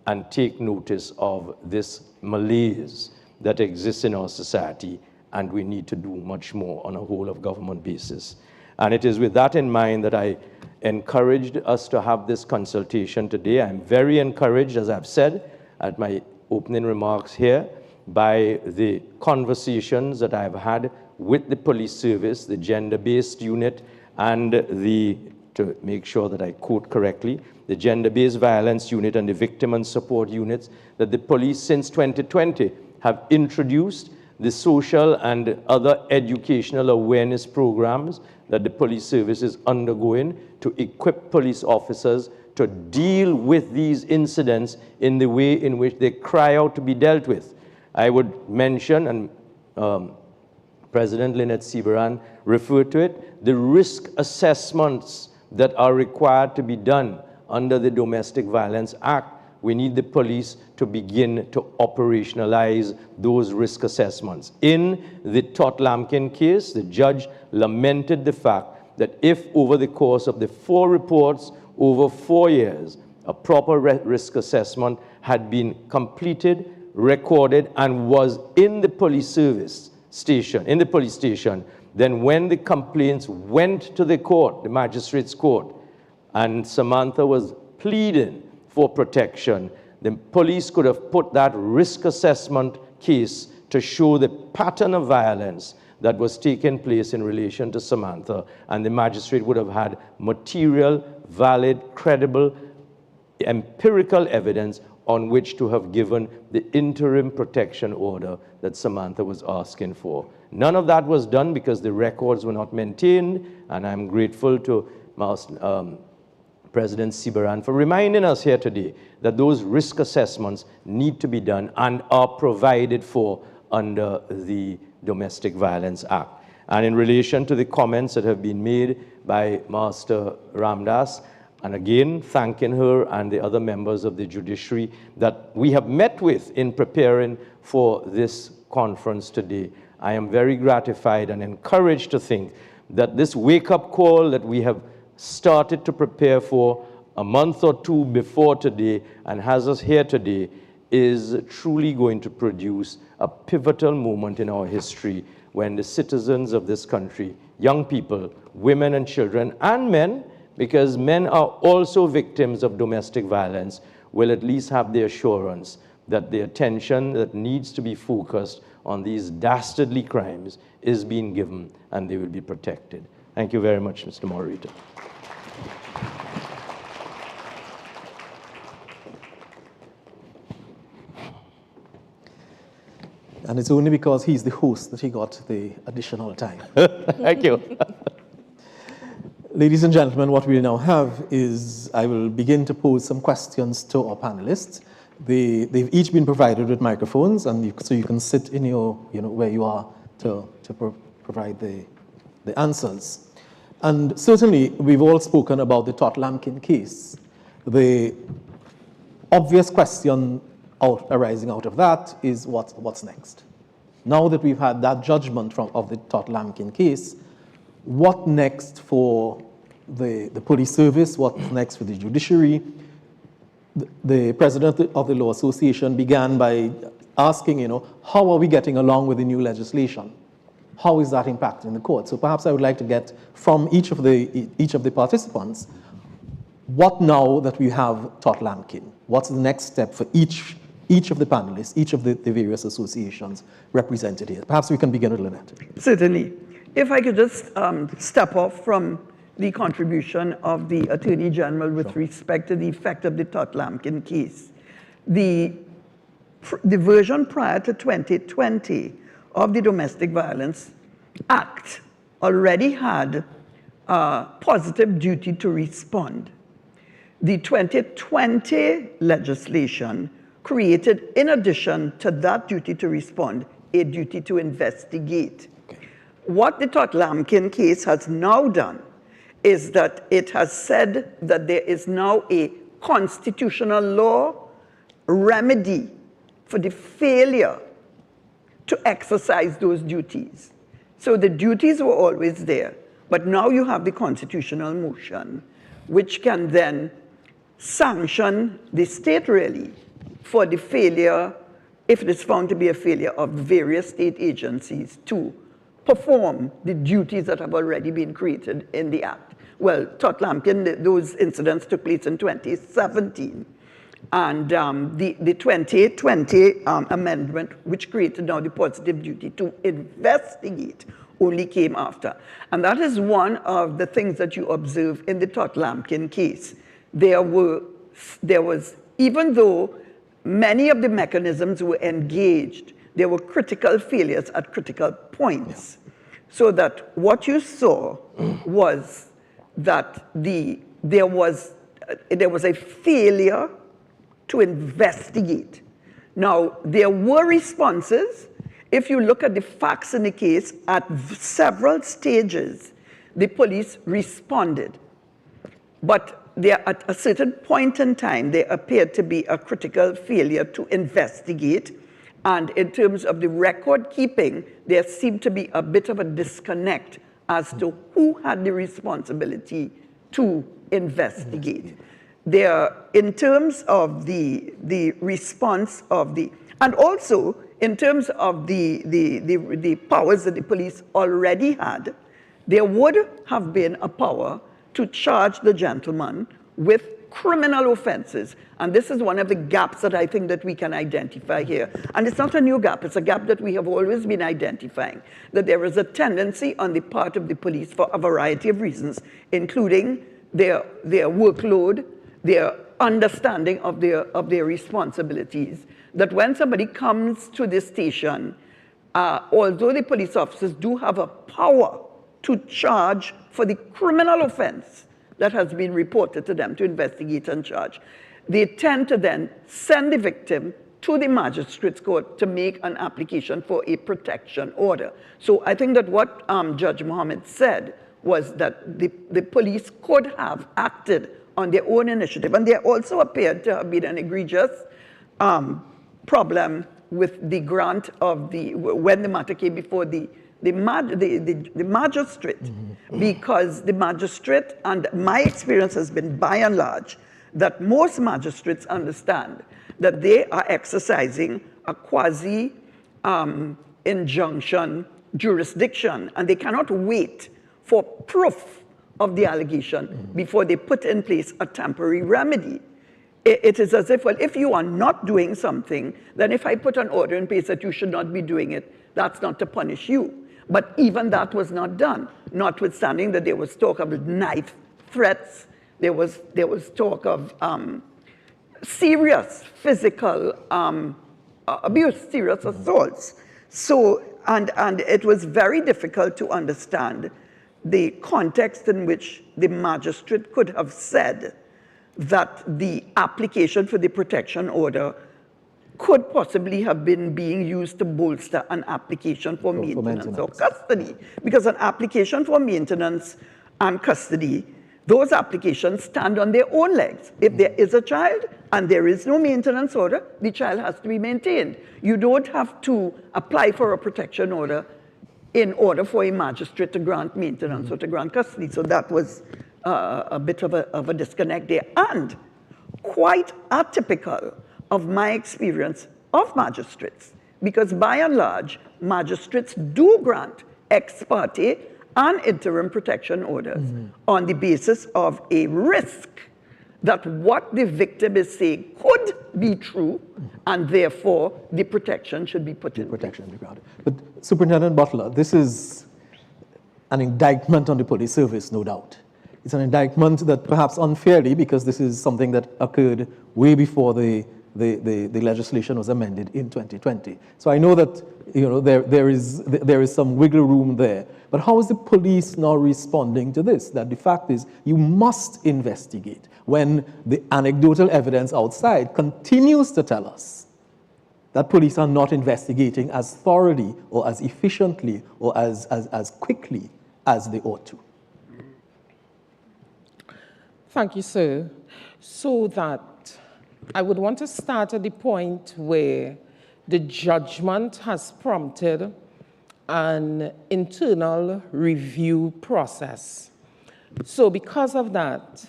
and take notice of this malaise that exists in our society, and we need to do much more on a whole of government basis. And it is with that in mind that I encouraged us to have this consultation today. I'm very encouraged, as I've said at my opening remarks here, by the conversations that I've had with the police service, the gender-based unit, and to make sure that I quote correctly, the gender-based violence unit and the victim and support units, that the police since 2020 have introduced the social and other educational awareness programs that the police service is undergoing to equip police officers to deal with these incidents in the way in which they cry out to be dealt with. I would mention, and President Lynette Seabaran referred to it, the risk assessments that are required to be done under the Domestic Violence Act. We need the police to begin to operationalize those risk assessments. In the Todd Lampkin case, the judge lamented the fact that if over the course of the 4 reports over 4 years, a proper risk assessment had been completed, recorded, and was in the police service station, in the police station, then when the complaints went to the court, the magistrate's court, and Samantha was pleading for protection, the police could have put that risk assessment case to show the pattern of violence that was taking place in relation to Samantha, and the magistrate would have had material, valid, credible, empirical evidence on which to have given the interim protection order that Samantha was asking for. None of that was done because the records were not maintained, and I'm grateful to President Seabaran for reminding us here today that those risk assessments need to be done and are provided for under the Domestic Violence Act. And in relation to the comments that have been made by Master Ramdas, and again, thanking her and the other members of the judiciary that we have met with in preparing for this conference today, I am very gratified and encouraged to think that this wake-up call that we have started to prepare for a month or 2 before today and has us here today is truly going to produce a pivotal moment in our history when the citizens of this country, young people, women and children, and men, because men are also victims of domestic violence, will at least have the assurance that the attention that needs to be focused on these dastardly crimes is being given and they will be protected. Thank you very much, Mr. Moderator. And it's only because he's the host that he got the additional time. Thank you. Ladies and gentlemen, what we now have is I will begin to pose some questions to our panelists. They've each been provided with microphones, and so you can sit in your, where you are to provide the answers. And certainly, we've all spoken about the Todd Lampkin case. The obvious question arising out of that is what's next? Now that we've had that judgment of the Todd Lampkin case, what next for the police service? What's next for the judiciary? The president of the Law Association began by asking, how are we getting along with the new legislation? How is that impacting the court? So perhaps I would like to get from each of the participants, what now that we have Todd Lampkin? What's the next step for each of the panelists, each of the various associations represented here? Perhaps we can begin with Lynette. Certainly. If I could just step off from the contribution of the Attorney General with respect to the effect of the Todd Lampkin case. The version prior to 2020 of the Domestic Violence Act already had a positive duty to respond. The 2020 legislation created, in addition to that duty to respond, a duty to investigate. What the Todd-Lampkin case has now done is that it has said that there is now a constitutional law remedy for the failure to exercise those duties. So the duties were always there, but now you have the constitutional motion, which can then sanction the state really for the failure, if it is found to be a failure of various state agencies to perform the duties that have already been created in the Act. Well, Todd-Lampkin, those incidents took place in 2017. And the 2020 amendment, which created now the positive duty to investigate, only came after. And that is one of the things that you observe in the Todd-Lampkin case. There was, even though many of the mechanisms were engaged, there were critical failures at critical points. So that what you saw was that there was a failure to investigate. Now, there were responses. If you look at the facts in the case, at several stages, the police responded. But at a certain point in time, there appeared to be a critical failure to investigate. And in terms of the record keeping, there seemed to be a bit of a disconnect as to who had the responsibility to investigate. There, in terms of the response of the, and also in terms of the powers that the police already had, there would have been a power to charge the gentleman with criminal offenses. And this is one of the gaps that I think that we can identify here. And it's not a new gap, it's a gap that we have always been identifying, that there is a tendency on the part of the police for a variety of reasons, including their workload, their understanding of their responsibilities, that when somebody comes to the station, although the police officers do have a power to charge for the criminal offense that has been reported to them to investigate and charge, they tend to then send the victim to the magistrate's court to make an application for a protection order. So I think that what Judge Mohammed said was that the police could have acted on their own initiative. And there also appeared to have been an egregious problem with the grant of when the matter came before the magistrate, because the magistrate, and my experience has been by and large, that most magistrates understand that they are exercising a quasi-injunction jurisdiction, and they cannot wait for proof of the allegation before they put in place a temporary remedy. It is as if, well, if you are not doing something, then if I put an order in place that you should not be doing it, that's not to punish you. But even that was not done, notwithstanding that there was talk of knife threats, there was talk of serious physical abuse, serious assaults. So, and it was very difficult to understand the context in which the magistrate could have said that the application for the protection order could possibly have been being used to bolster an application for maintenance or custody. Because an application for maintenance and custody, those applications stand on their own legs. If there is a child and there is no maintenance order, the child has to be maintained. You don't have to apply for a protection order in order for a magistrate to grant maintenance or to grant custody. So that was a bit of a disconnect there. And quite atypical of my experience of magistrates, because by and large, magistrates do grant ex parte and interim protection orders on the basis of a risk that what the victim is saying could be true, and therefore the protection should be put in. Protection should be granted. But Superintendent Butler, this is an indictment on the police service, no doubt. It's an indictment that perhaps unfairly, because this is something that occurred way before the the legislation was amended in 2020. So I know that there is some wiggle room there. But how is the police now responding to this? That the fact is you must investigate when the anecdotal evidence outside continues to tell us that police are not investigating as thoroughly or as efficiently or as quickly as they ought to. Thank you, sir. So that I would want to start at the point where the judgment has prompted an internal review process. So because of that,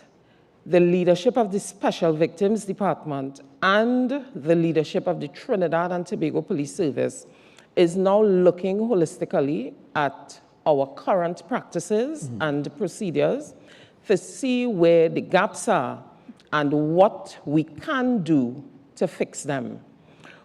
the leadership of the Special Victims Department and the leadership of the Trinidad and Tobago Police Service is now looking holistically at our current practices and procedures to see where the gaps are and what we can do to fix them.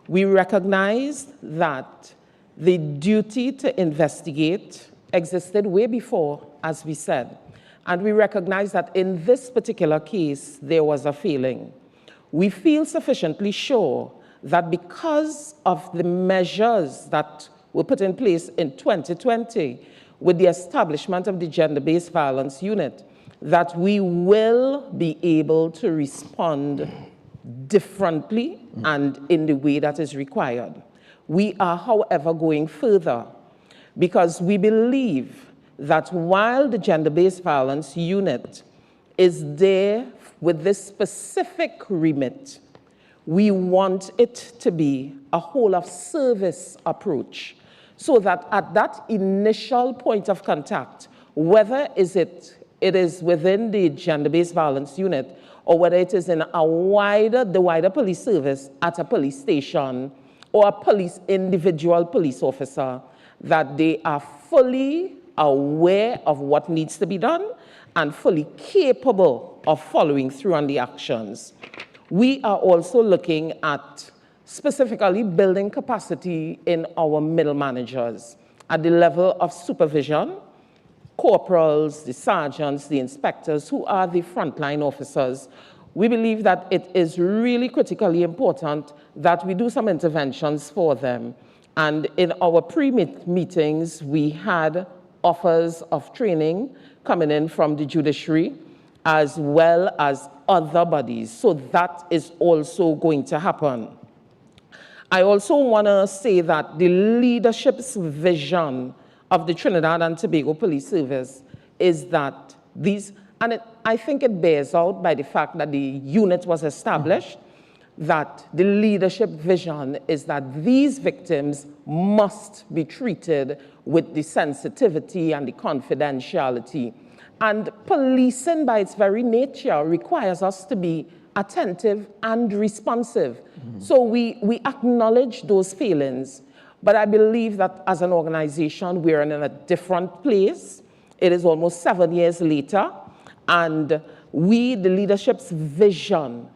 We recognize that the duty to investigate existed way before, as we said, and we recognize that in this particular case, there was a failing. We feel sufficiently sure that because of the measures that were put in place in 2020 with the establishment of the Gender-Based Violence Unit, that we will be able to respond differently and in the way that is required. We are, however, going further because we believe that while the Gender-Based Violence Unit is there with this specific remit, we want it to be a whole-of-service approach so that at that initial point of contact, whether it is within the Gender-Based Violence Unit or whether it is in the wider police service at a police station or a individual police officer, that they are fully aware of what needs to be done and fully capable of following through on the actions. We are also looking at specifically building capacity in our middle managers at the level of supervision, corporals, the sergeants, the inspectors, who are the frontline officers. We believe that it is really critically important that we do some interventions for them. And in our pre-meetings, we had offers of training coming in from the judiciary as well as other bodies. So that is also going to happen. I also want to say that the leadership's vision of the Trinidad and Tobago Police Service is that these, and I think it bears out by the fact that the unit was established, that the leadership vision is that these victims must be treated with the sensitivity and the confidentiality. And policing by its very nature requires us to be attentive and responsive. So we acknowledge those feelings. But I believe that as an organization, we're in a different place. It is almost 7 years later. And the leadership's vision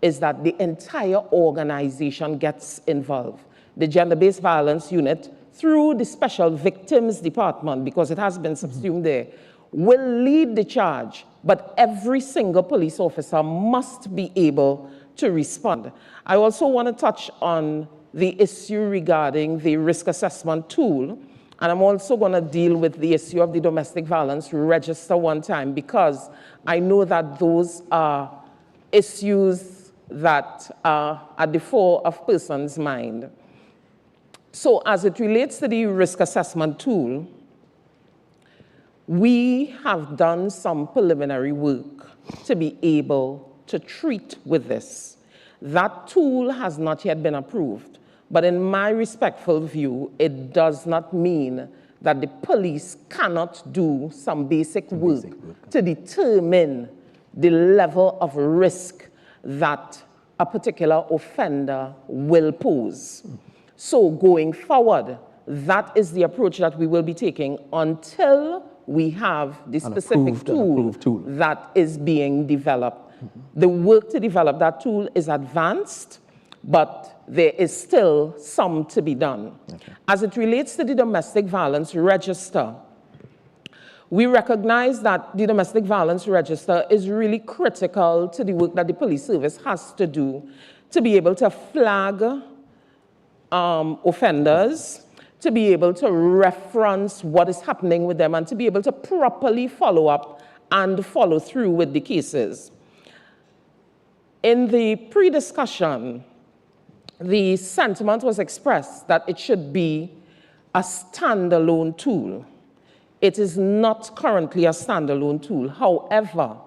is that the entire organization gets involved. The Gender-Based Violence Unit, through the Special Victims Department, because it has been subsumed there, will lead the charge. But every single police officer must be able to respond. I also want to touch on the issue regarding the risk assessment tool. And I'm also going to deal with the issue of the domestic violence register one time, because I know that those are issues that are at the fore of persons' mind. So as it relates to the risk assessment tool, we have done some preliminary work to be able to treat with this. That tool has not yet been approved. But in my respectful view, it does not mean that the police cannot do some basic work to determine the level of risk that a particular offender will pose. So going forward, that is the approach that we will be taking until we have the specific tool that is being developed. The work to develop that tool is advanced, but there is still some to be done. As it relates to the domestic violence register, We recognize that the domestic violence register is really critical to the work that the police service has to do to be able to flag offenders, to be able to reference what is happening with them, and to be able to properly follow up and follow through with the cases. In the pre-discussion, the sentiment was expressed that it should be a standalone tool. It is not currently a standalone tool. However,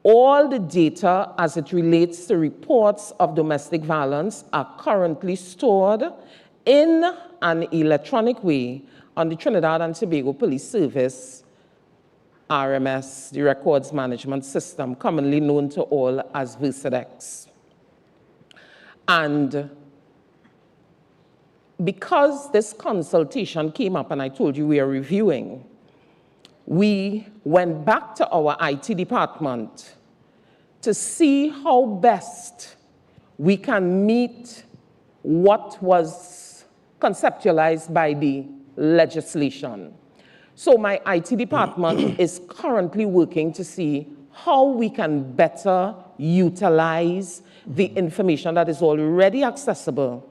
all the data as it relates to reports of domestic violence are currently stored in an electronic way on the Trinidad and Tobago Police Service RMS, the Records Management System, commonly known to all as Versadex. And because this consultation came up, and I told you we are reviewing, we went back to our IT department to see how best we can meet what was conceptualized by the legislation. So my IT department is currently working to see how we can better utilize the information that is already accessible,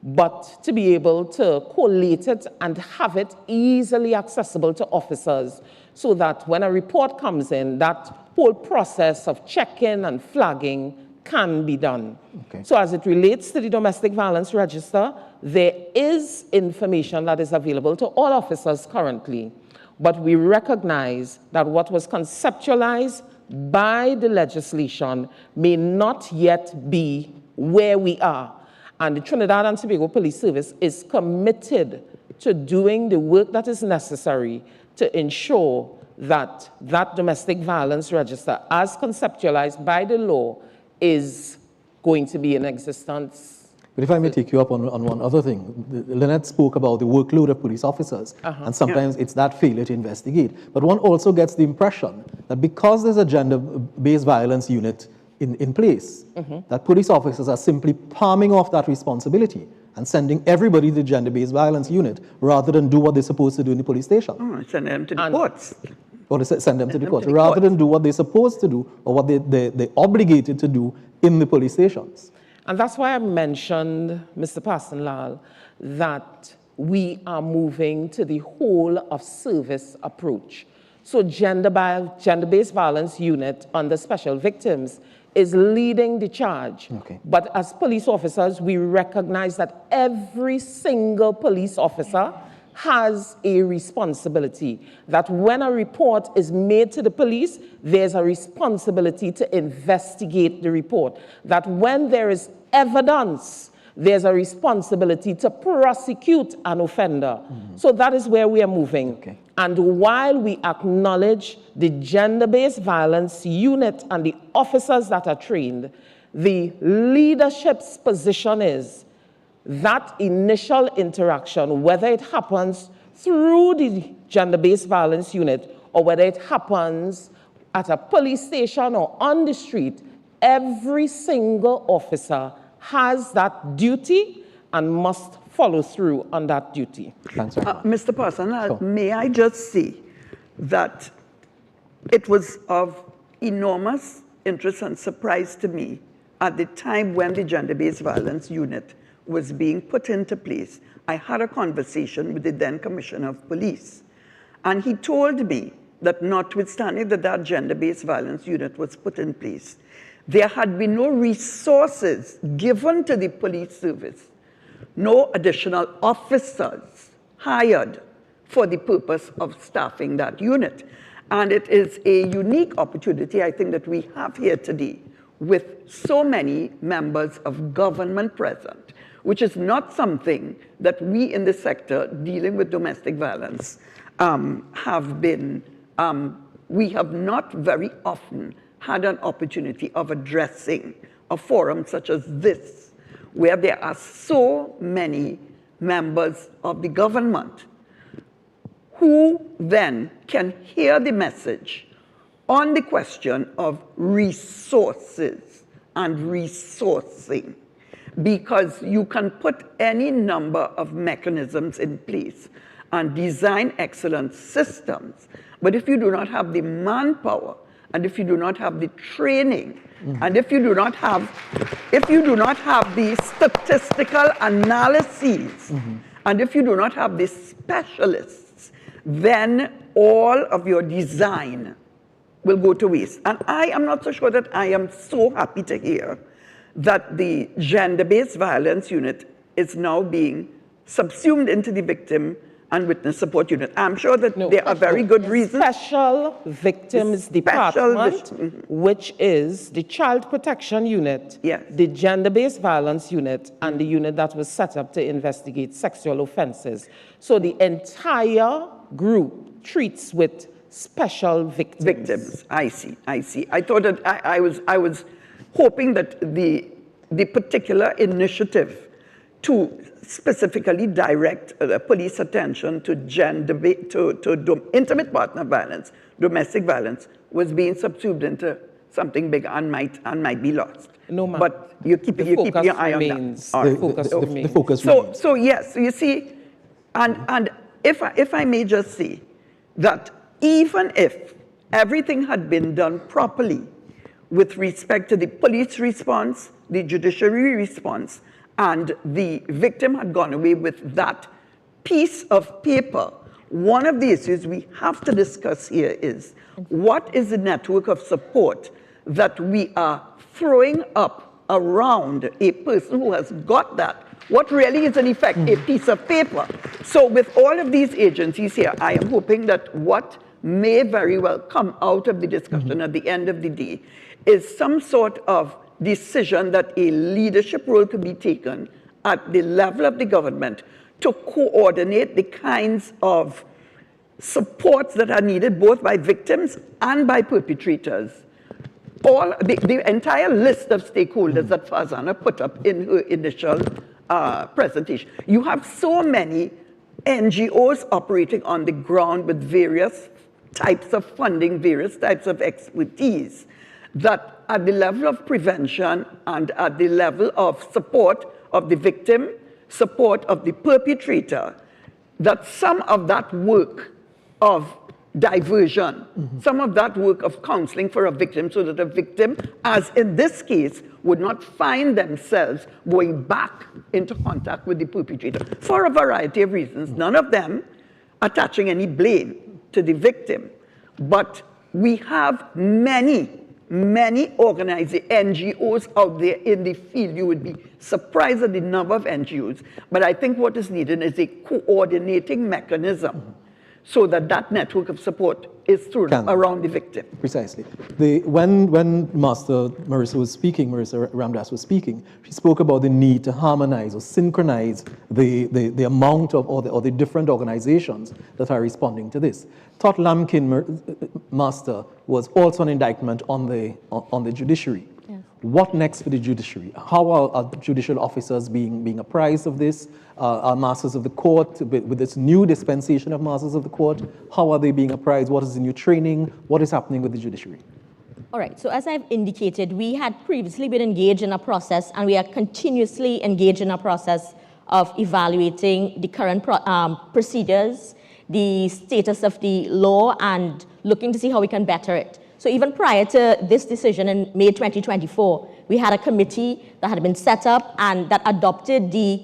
but to be able to collate it and have it easily accessible to officers so that when a report comes in, that whole process of checking and flagging can be done. Okay. So as it relates to the domestic violence register, there is information that is available to all officers currently, but we recognize that what was conceptualized by the legislation may not yet be where we are. And the Trinidad and Tobago Police Service is committed to doing the work that is necessary to ensure that that domestic violence register, as conceptualized by the law, is going to be in existence. But if I may take you up on one other thing, Lynette spoke about the workload of police officers, and sometimes it's that failure to investigate. But one also gets the impression that because there's a gender-based violence unit in place, that police officers are simply palming off that responsibility and sending everybody to the gender-based violence unit rather than do what they're supposed to do in the police station. Send them to the courts. Or they send them to the courts, rather than do what they're supposed to do or what they're obligated to do in the police stations. And that's why I mentioned, Mr. Pasanlal, that we are moving to the whole of service approach. So gender-based violence unit under special victims is leading the charge. Okay. But as police officers, we recognize that every single police officer has a responsibility, that when a report is made to the police, there's a responsibility to investigate the report, that when there is evidence, there's a responsibility to prosecute an offender. So that is where we are moving. Okay. And while we acknowledge the gender-based violence unit and the officers that are trained, the leadership's position is that initial interaction, whether it happens through the gender-based violence unit or whether it happens at a police station or on the street, every single officer has that duty and must follow through on that duty. Mr. Parsons, may I just say that it was of enormous interest and surprise to me at the time when the gender-based violence unit was being put into place. I had a conversation with the then Commissioner of Police, and he told me that notwithstanding that gender-based violence unit was put in place, there had been no resources given to the police service, no additional officers hired for the purpose of staffing that unit. And it is a unique opportunity, I think, that we have here today with so many members of government present, which is not something that we in the sector dealing with domestic violence we have not very often had an opportunity of addressing a forum such as this, where there are so many members of the government who then can hear the message on the question of resources and resourcing. Because you can put any number of mechanisms in place, and design excellent systems. But if you do not have the manpower, and if you do not have the training, and if you do not have the statistical analyses, and if you do not have the specialists, then all of your design will go to waste. And I am not so sure that I am so happy to hear that the gender-based violence unit is now being subsumed into the victim and witness support unit. I'm sure that there are very good reasons. Special Victims Department, which is the Child Protection Unit, the Gender-Based Violence Unit, and the unit that was set up to investigate sexual offenses. So the entire group treats with special victims. Victims, I see. I thought that I was hoping that the particular initiative to specifically direct police attention to intimate partner violence, domestic violence, was being subsumed into something big and might be lost. No, ma'am. But you keep your eye on that. The focus remains. So yes, you see, and if I may just say that even if everything had been done properly with respect to the police response, the judiciary response, and the victim had gone away with that piece of paper, one of the issues we have to discuss here is what is the network of support that we are throwing up around a person who has got that? What really is in effect a piece of paper? So with all of these agencies here, I am hoping that what may very well come out of the discussion at the end of the day is some sort of decision that a leadership role could be taken at the level of the government to coordinate the kinds of supports that are needed both by victims and by perpetrators. All the entire list of stakeholders that Fazana put up in her initial presentation. You have so many NGOs operating on the ground with various types of funding, various types of expertise, that at the level of prevention and at the level of support of the victim, support of the perpetrator, that some of that work of diversion, some of that work of counseling for a victim so that a victim, as in this case, would not find themselves going back into contact with the perpetrator for a variety of reasons, none of them attaching any blame to the victim. But we have many NGOs out there in the field. You would be surprised at the number of NGOs. But I think what is needed is a coordinating mechanism so that that network of support is thrown around the victim. Precisely. When Master Marissa Ramdas was speaking, she spoke about the need to harmonize or synchronize the amount of, or the different organizations that are responding to this. Todd Lampkin, Master, was also an indictment on the judiciary. Yes. What next for the judiciary? How are judicial officers being apprised of this? Are masters of the court, with this new dispensation of masters of the court, how are they being apprised? What is the new training? What is happening with the judiciary? All right, so as I've indicated, we had previously been engaged in a process, and we are continuously engaged in a process of evaluating the current procedures, the status of the law, and looking to see how we can better it. So even prior to this decision in May 2024, we had a committee that had been set up and that adopted the,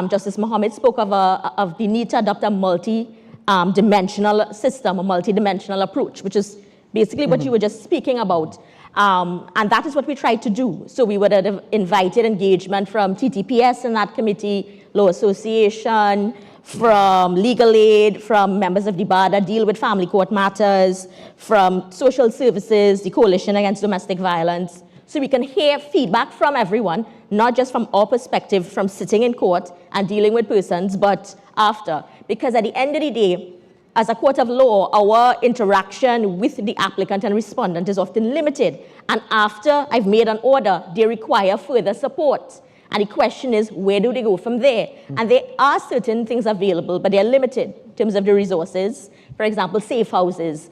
Justice Mohammed spoke of the need to adopt a multi-dimensional system, a multi-dimensional approach, which is basically what you were just speaking about. And that is what we tried to do. So we would have invited engagement from TTPS in that committee, Law Association, from legal aid, from members of the bar that deal with family court matters, from social services, the Coalition Against Domestic Violence, so we can hear feedback from everyone, not just from our perspective from sitting in court and dealing with persons, but after. Because at the end of the day, as a court of law, our interaction with the applicant and respondent is often limited. And after I've made an order, they require further support. And the question is, where do they go from there? And there are certain things available, but they're limited in terms of the resources. For example, safe houses.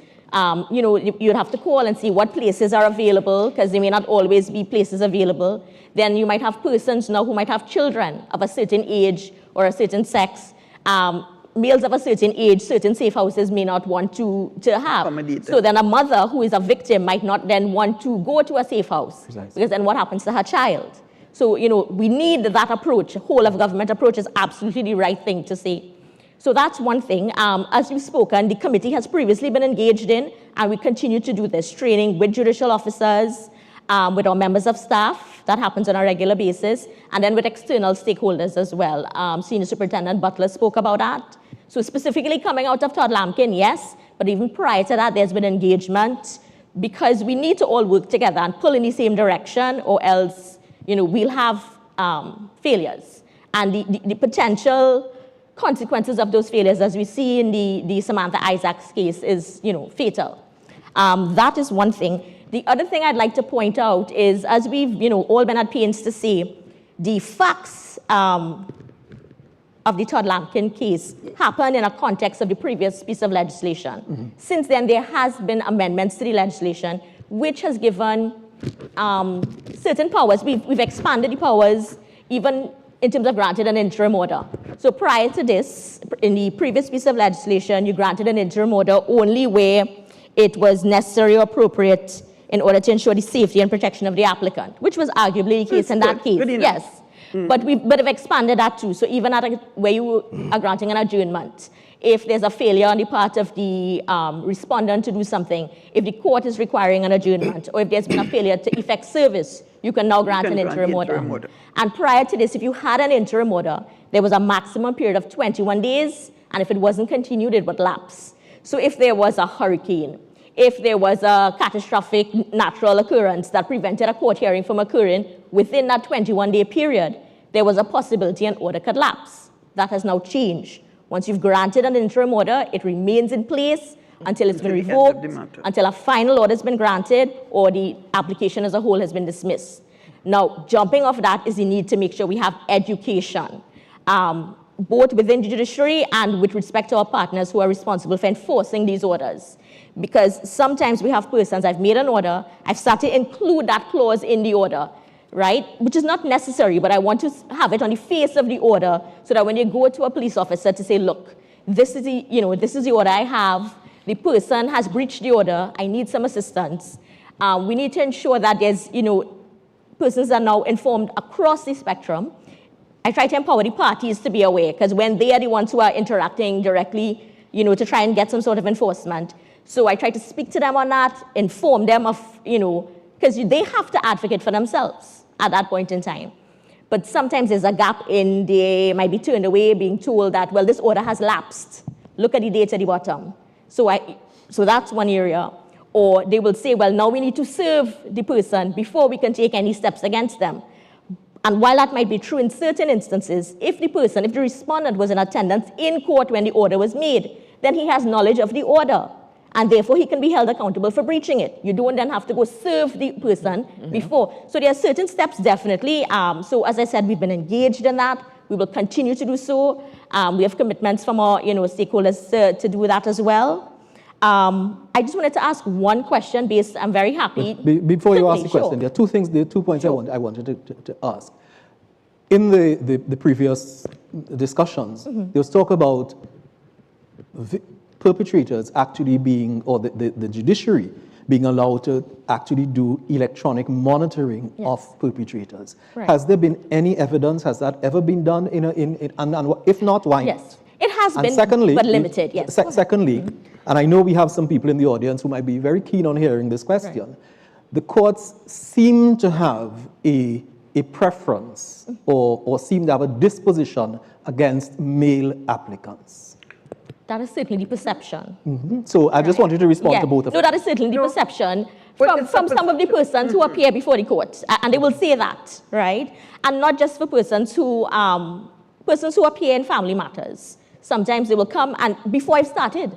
You'd have to call and see what places are available, because there may not always be places available. Then you might have persons now who might have children of a certain age or a certain sex. males of a certain age, certain safe houses may not want to have. Accommodate So them. then a mother who is a victim might not then want to go to a safe house. Precisely. Because then what happens to her child? So, we need that approach. Whole of government approach is absolutely the right thing to say. So that's one thing. As you've spoken, the committee has previously been engaged in, and we continue to do this, training with judicial officers, with our members of staff. That happens on a regular basis, and then with external stakeholders as well. Senior Superintendent Butler spoke about that. So specifically coming out of Todd Lampkin, yes, but even prior to that, there's been engagement, because we need to all work together and pull in the same direction, or else, we'll have failures. And the potential consequences of those failures, as we see in the Samantha Isaacs case, is, fatal. That is one thing. The other thing I'd like to point out is, as we've, all been at pains to say, the facts of the Todd Lampkin case happened in a context of the previous piece of legislation. Mm-hmm. Since then, there has been amendments to the legislation, which has given certain powers. We've expanded the powers, even in terms of granted an interim order. So prior to this, in the previous piece of legislation, you granted an interim order only where it was necessary or appropriate in order to ensure the safety and protection of the applicant, which was arguably the case in that case. Yes. But we've expanded that too. So even at where you are granting an adjournment, if there's a failure on the part of the respondent to do something, if the court is requiring an adjournment, or if there's been a failure to effect service, you can now grant an interim order. And prior to this, if you had an interim order, there was a maximum period of 21 days, and if it wasn't continued, it would lapse. So if there was a hurricane, if there was a catastrophic natural occurrence that prevented a court hearing from occurring within that 21-day period, there was a possibility an order could lapse. That has now changed. Once you've granted an interim order, it remains in place until it's been revoked, until a final order has been granted, or the application as a whole has been dismissed. Now, jumping off that is the need to make sure we have education, both within the judiciary and with respect to our partners who are responsible for enforcing these orders. Because sometimes we have persons, I've made an order, I've started to include that clause in the order, right? Which is not necessary, but I want to have it on the face of the order so that when you go to a police officer to say, look, this is the order I have, the person has breached the order, I need some assistance. We need to ensure that there's, persons are now informed across the spectrum. I try to empower the parties to be aware, because when they are the ones who are interacting directly, to try and get some sort of enforcement. So I try to speak to them on that, inform them of, because they have to advocate for themselves at that point in time. But sometimes there's a gap in they might be turned away, being told that, well, this order has lapsed. Look at the date at the bottom. So that's one area. Or they will say, well, now we need to serve the person before we can take any steps against them. And while that might be true in certain instances, if the respondent was in attendance in court when the order was made, then he has knowledge of the order, and therefore he can be held accountable for breaching it. You don't then have to go serve the person before. So there are certain steps, definitely. So as I said, we've been engaged in that. We will continue to do so. We have commitments from our stakeholders to do that as well. I just wanted to ask one question I'm very happy. Before you ask the question, there are 2 points I wanted to ask. In the previous discussions, there was talk about perpetrators actually being, or the judiciary being allowed to actually do electronic monitoring of perpetrators. Right. Has there been any evidence? Has that ever been done? And if not, why not? Yes, it has been, but limited, yes. Secondly, and I know we have some people in the audience who might be very keen on hearing this question, right. The courts seem to have a preference or seem to have a disposition against male applicants. That is certainly the perception. So I just wanted to respond to both of them. No, that is certainly the perception from some of the persons who appear before the court, and they will say that, right? And not just for persons who appear in family matters. Sometimes they will come, and before I've started,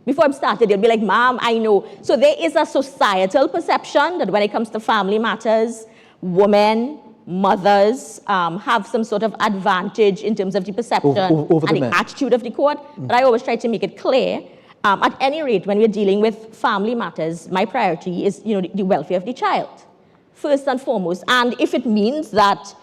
they'll be like, Ma'am, I know. So there is a societal perception that when it comes to family matters, women, mothers have some sort of advantage in terms of the perception over and the attitude of the court. But I always try to make it clear, at any rate, when we're dealing with family matters, my priority is the welfare of the child, first and foremost. And if it means that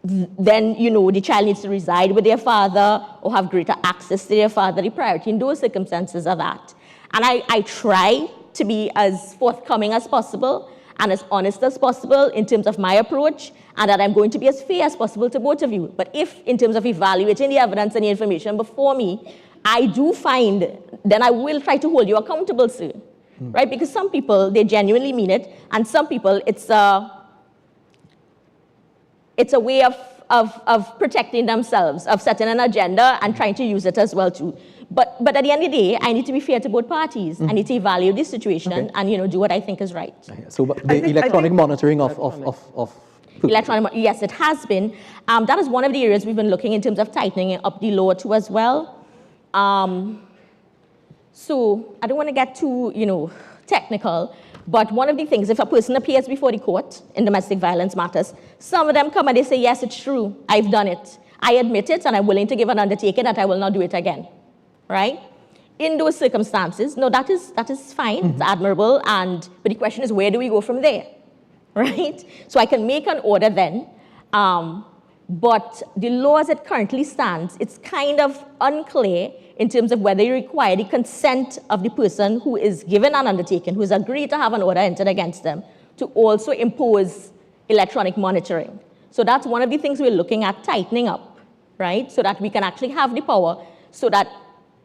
then, the child needs to reside with their father or have greater access to their father. The priority in those circumstances are that. And I try to be as forthcoming as possible and as honest as possible in terms of my approach, and that I'm going to be as fair as possible to both of you. But if, in terms of evaluating the evidence and the information before me, I do find, then I will try to hold you accountable, sir. Right? Because some people, they genuinely mean it, and some people, it's a way of protecting themselves, of setting an agenda and trying to use it as well too. But at the end of the day, I need to be fair to both parties. I need to evaluate this situation and do what I think is right. So the electronic monitoring of yes, it has been. That is one of the areas we've been looking in terms of tightening up the law too as well. So I don't want to get too technical, but one of the things, if a person appears before the court in domestic violence matters, some of them come and they say, yes, it's true, I've done it. I admit it, and I'm willing to give an undertaking that I will not do it again. Right? In those circumstances, no, that is fine, it's admirable, but the question is, where do we go from there? Right? So I can make an order then, but the law as it currently stands, it's kind of unclear in terms of whether you require the consent of the person who is given an undertaking, who has agreed to have an order entered against them, to also impose electronic monitoring. So that's one of the things we're looking at tightening up, right? So that we can actually have the power, so that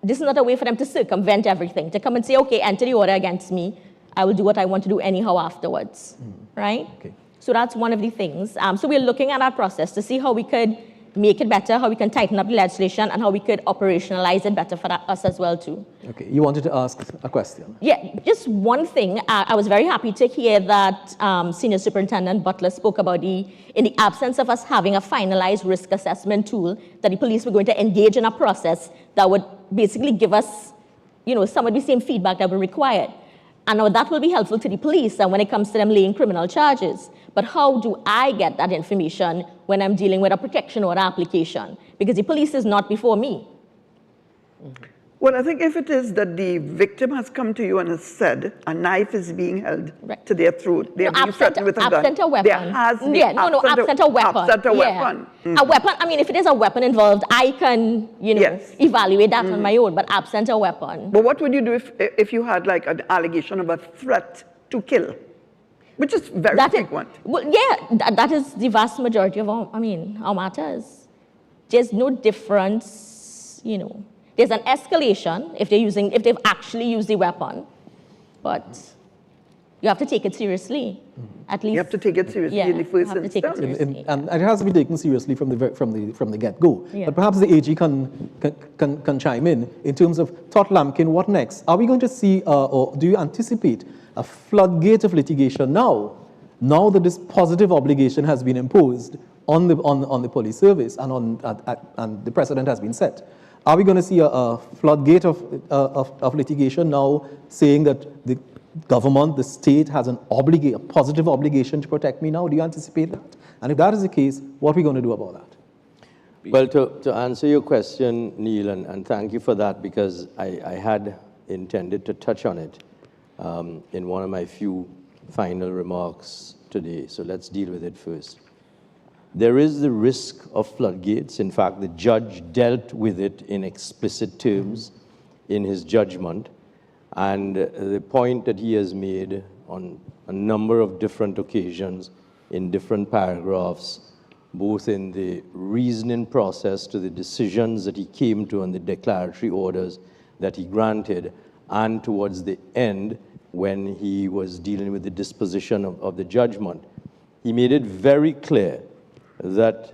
this is not a way for them to circumvent everything, to come and say, okay, enter the order against me, I will do what I want to do anyhow afterwards, right? Okay. So that's one of the things. So we're looking at our process to see how we could make it better, how we can tighten up the legislation, and how we could operationalize it better for us as well too. Okay, you wanted to ask a question. Yeah, just one thing. I was very happy to hear that Senior Superintendent Butler spoke about in the absence of us having a finalized risk assessment tool, that the police were going to engage in a process that would basically give us, some of the same feedback that we required. And now that will be helpful to the police and when it comes to them laying criminal charges. But how do I get that information when I'm dealing with a protection order application? Because the police is not before me. Well, I think if it is that the victim has come to you and has said a knife is being held to their throat, they are being threatened with a gun. Absent a weapon. There has been absent a weapon. Absent a weapon. A weapon, I mean, if it is a weapon involved, I can, evaluate that on my own, but absent a weapon. But what would you do if you had like an allegation of a threat to kill? Which is very frequent. Well, yeah, that is the vast majority of our matters. There's no difference, There's an escalation if they've actually used the weapon, but you have to take it seriously. At least you have to take it seriously in the first instance. And it has to be taken seriously from the get-go. Yeah. But perhaps the AG can chime in terms of Todd Lampkin. What next? Are we going to see, or do you anticipate a floodgate of litigation now that this positive obligation has been imposed on the police service and the precedent has been set? Are we going to see a floodgate of litigation now, saying that the government, the state, has a positive obligation to protect me now? Do you anticipate that? And if that is the case, what are we going to do about that? Well, to answer your question, Neil, and thank you for that, because I had intended to touch on it in one of my few final remarks today. So let's deal with it first. There is the risk of floodgates. In fact, the judge dealt with it in explicit terms in his judgment. And the point that he has made on a number of different occasions in different paragraphs, both in the reasoning process to the decisions that he came to and the declaratory orders that he granted, and towards the end when he was dealing with the disposition of the judgment, he made it very clear that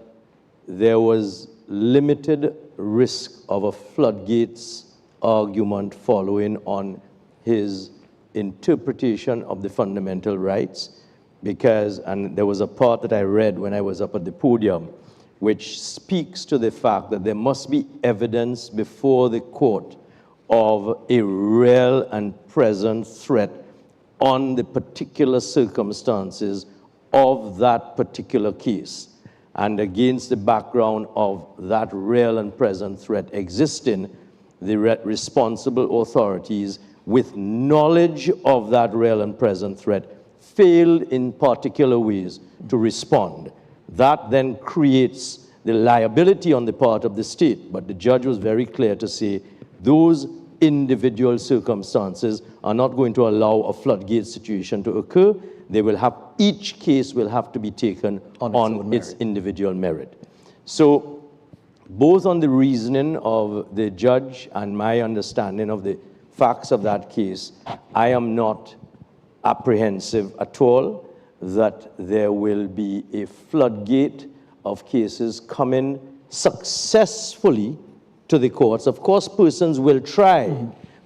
there was limited risk of a floodgates argument following on his interpretation of the fundamental rights, because, and there was a part that I read when I was up at the podium, which speaks to the fact that there must be evidence before the court of a real and present threat on the particular circumstances of that particular case. And against the background of that real and present threat existing, the responsible authorities with knowledge of that real and present threat failed in particular ways to respond. That then creates the liability on the part of the state. But the judge was very clear to say those individual circumstances are not going to allow a floodgate situation to occur. They will have, each case will have to be taken on its individual merit. So both on the reasoning of the judge and my understanding of the facts of that case, I am not apprehensive at all that there will be a floodgate of cases coming successfully to the courts. Of course, persons will try,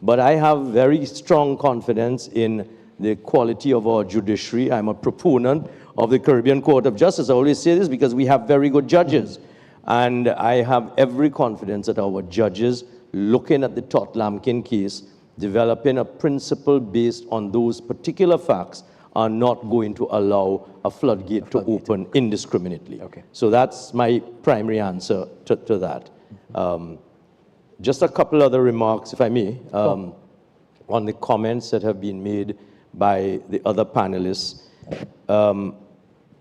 but I have very strong confidence in the quality of our judiciary. I'm a proponent of the Caribbean Court of Justice. I always say this because we have very good judges. And I have every confidence that our judges, looking at the Tot Lampkin case, developing a principle based on those particular facts, are not going to allow a floodgate to open indiscriminately. Okay. So that's my primary answer to that. Just a couple other remarks, if I may, on the comments that have been made by the other panelists.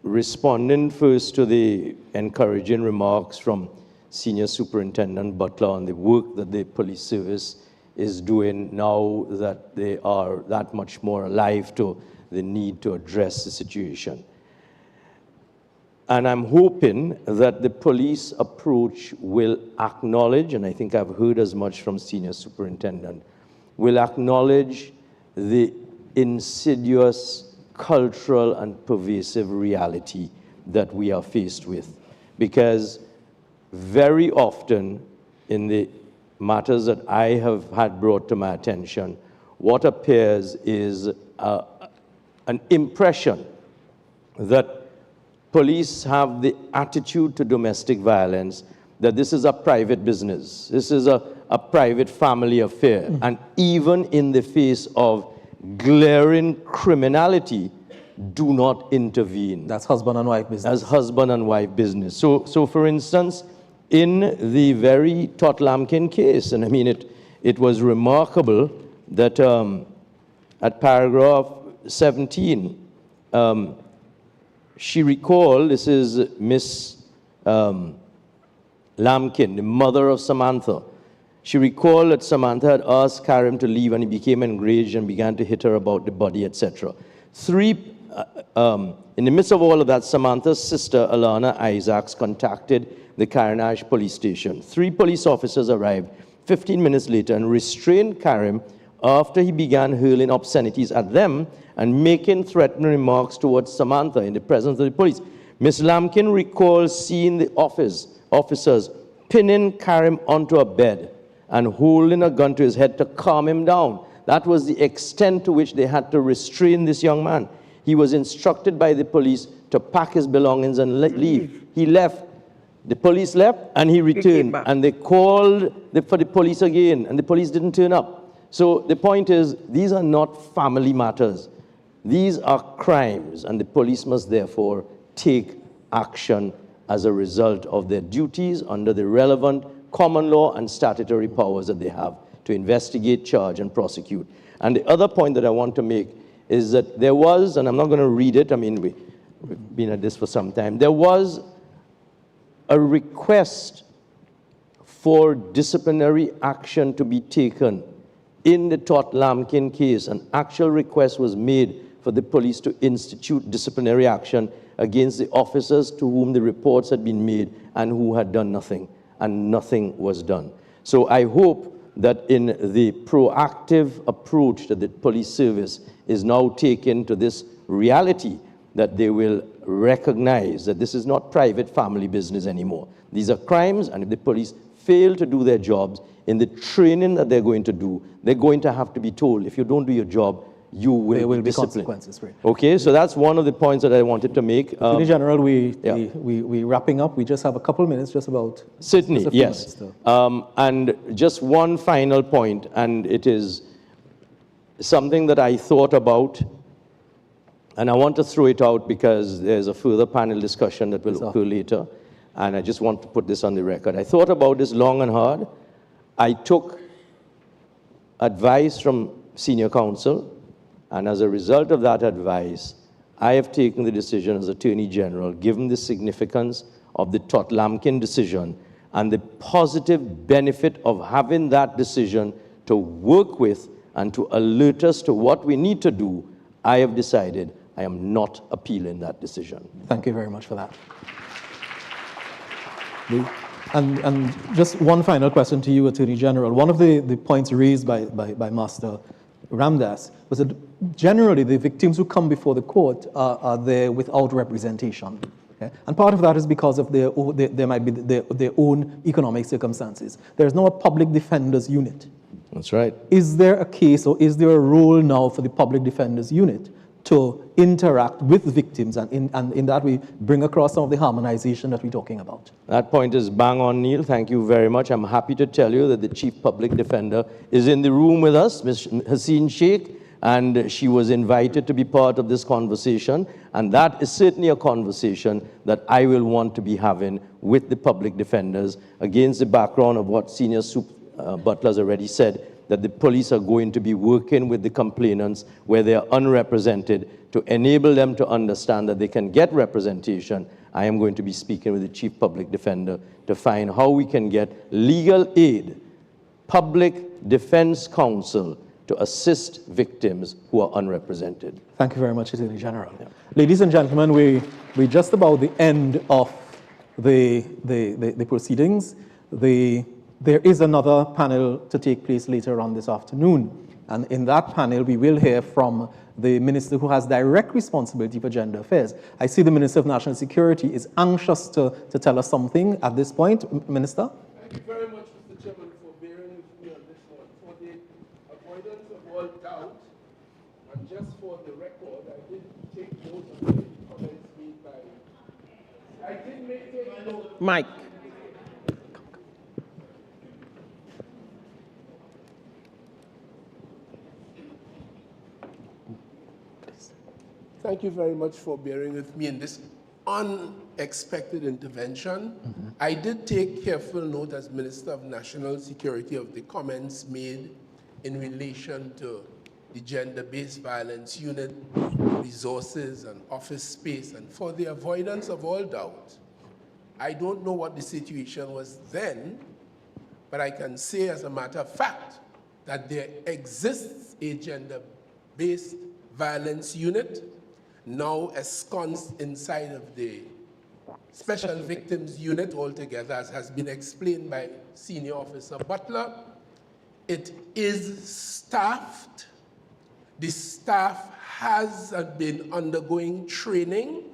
Responding first to the encouraging remarks from Senior Superintendent Butler on the work that the police service is doing now that they are that much more alive to the need to address the situation. And I'm hoping that the police approach will acknowledge, and I think I've heard as much from Senior Superintendent, will acknowledge the insidious cultural and pervasive reality that we are faced with. Because very often in the matters that I have had brought to my attention, what appears is an impression that police have the attitude to domestic violence that this is a private business, this is a private family affair. And even in the face of glaring criminality, do not intervene. That's husband and wife business. As husband and wife business. So for instance, in the very Tot Lampkin case, and I mean it was remarkable that at paragraph 17, she recalled, this is Miss Lampkin, the mother of Samantha. She recalled that Samantha had asked Karim to leave and he became enraged and began to hit her about the body, etc. In the midst of all of that, Samantha's sister, Alana Isaacs, contacted the Karanaj police station. 3 police officers arrived 15 minutes later and restrained Karim after he began hurling obscenities at them and making threatening remarks towards Samantha in the presence of the police. Ms. Lampkin recalls seeing the officers pinning Karim onto a bed and holding a gun to his head to calm him down. That was the extent to which they had to restrain this young man. He was instructed by the police to pack his belongings and leave. He left. The police left and he returned. And they called for the police again and the police didn't turn up. So the point is, these are not family matters. These are crimes, and the police must therefore take action as a result of their duties under the relevant common law and statutory powers that they have to investigate, charge, and prosecute. And the other point that I want to make is that there was, and I'm not going to read it, I mean, we've been at this for some time, there was a request for disciplinary action to be taken in the Tot Lampkin case. An actual request was made for the police to institute disciplinary action against the officers to whom the reports had been made and who had done nothing, and nothing was done. So I hope that in the proactive approach that the police service is now taking to this reality, that they will recognize that this is not private family business anymore. These are crimes, and if the police fail to do their jobs in the training that they're going to do, they're going to have to be told, if you don't do your job, you will there will be disciplined. Consequences. Right. Okay, so that's one of the points that I wanted to make. Attorney General, we wrapping up. We just have a couple minutes, just about. Certainly, yes. And just one final point, and it is something that I thought about, and I want to throw it out because there's a further panel discussion that will occur later, and I just want to put this on the record. I thought about this long and hard. I took advice from senior counsel, and as a result of that advice, I have taken the decision as Attorney General, given the significance of the Todd-Lampkin decision and the positive benefit of having that decision to work with and to alert us to what we need to do, I have decided I am not appealing that decision. Thank you very much for that. And just one final question to you, Attorney General. One of the points raised by Master Ramdas was that generally the victims who come before the court are there without representation. Okay? And part of that is because of there might be their own economic circumstances. There's no public defenders unit. That's right. Is there a case or is there a role now for the public defenders unit to interact with victims and in that way bring across some of the harmonization that we're talking about? That point is bang on, Neil. Thank you very much. I'm happy to tell you that the Chief Public Defender is in the room with us, Ms. Haseen Sheikh, and she was invited to be part of this conversation. And that is certainly a conversation that I will want to be having with the public defenders against the background of what Senior Butler has already said, that the police are going to be working with the complainants where they are unrepresented to enable them to understand that they can get representation. I am going to be speaking with the Chief Public Defender to find how we can get legal aid, public defense counsel to assist victims who are unrepresented. Thank you very much, Attorney General. Yeah. Ladies and gentlemen, we're just about the end of the proceedings. There is another panel to take place later on this afternoon. And in that panel, we will hear from the minister who has direct responsibility for gender affairs. I see the Minister of National Security is anxious to tell us something at this point. Minister? Thank you very much, Mr. Chairman, for bearing with me on this one. For the avoidance of all doubt, and just for the record, I did take note of the comments made by... I did take note... Mike. Thank you very much for bearing with me in this unexpected intervention. I did take careful note as Minister of National Security of the comments made in relation to the gender-based violence unit, resources and office space, and for the avoidance of all doubt, I don't know what the situation was then, but I can say as a matter of fact that there exists a gender-based violence unit now ensconced inside of the Special Victims Unit altogether, as has been explained by Senior Officer Butler. It is staffed. The staff has been undergoing training.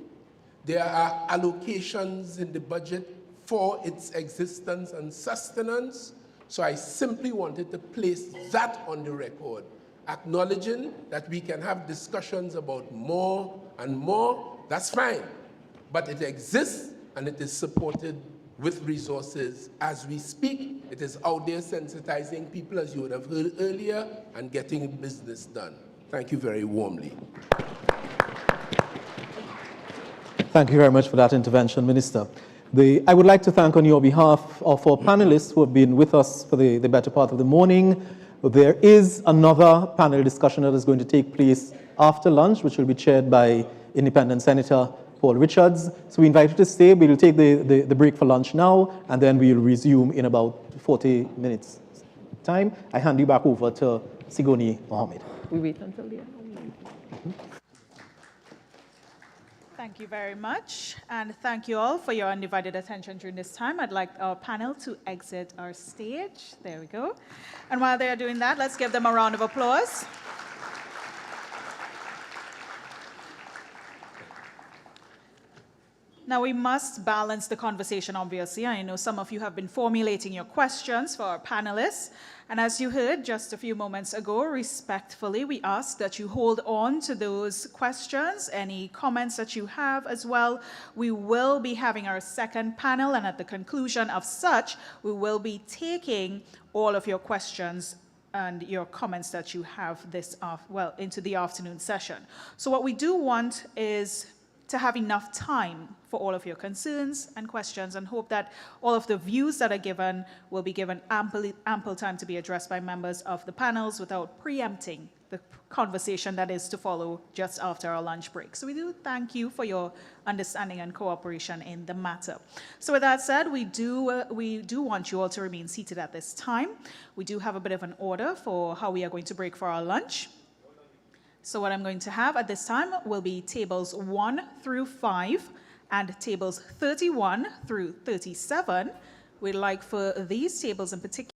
There are allocations in the budget for its existence and sustenance. So I simply wanted to place that on the record, acknowledging that we can have discussions about more and more, that's fine. But it exists and it is supported with resources as we speak. It is out there sensitizing people, as you would have heard earlier, and getting business done. Thank you very warmly. Thank you very much for that intervention, Minister. I would like to thank on your behalf of our panelists who have been with us for the better part of the morning. There is another panel discussion that is going to take place after lunch, which will be chaired by Independent Senator Paul Richards. So we invite you to stay. We will take the break for lunch now, and then we will resume in about 40 minutes time. I hand you back over to Sigoni Mohammed. We wait until the end. Thank you very much, and thank you all for your undivided attention during this time. I'd like our panel to exit our stage. There we go. And while they are doing that, let's give them a round of applause. Now, we must balance the conversation, obviously. I know some of you have been formulating your questions for our panelists. And as you heard just a few moments ago, respectfully, we ask that you hold on to those questions, any comments that you have as well. We will be having our second panel, and at the conclusion of such, we will be taking all of your questions and your comments that you have into the afternoon session. So what we do want is to have enough time for all of your concerns and questions, and hope that all of the views that are given will be given ample time to be addressed by members of the panels without preempting the conversation that is to follow just after our lunch break. So we do thank you for your understanding and cooperation in the matter. So with that said, we do want you all to remain seated at this time. We do have a bit of an order for how we are going to break for our lunch. So what I'm going to have at this time will be tables 1 through 5 and tables 31 through 37. We'd like for these tables in particular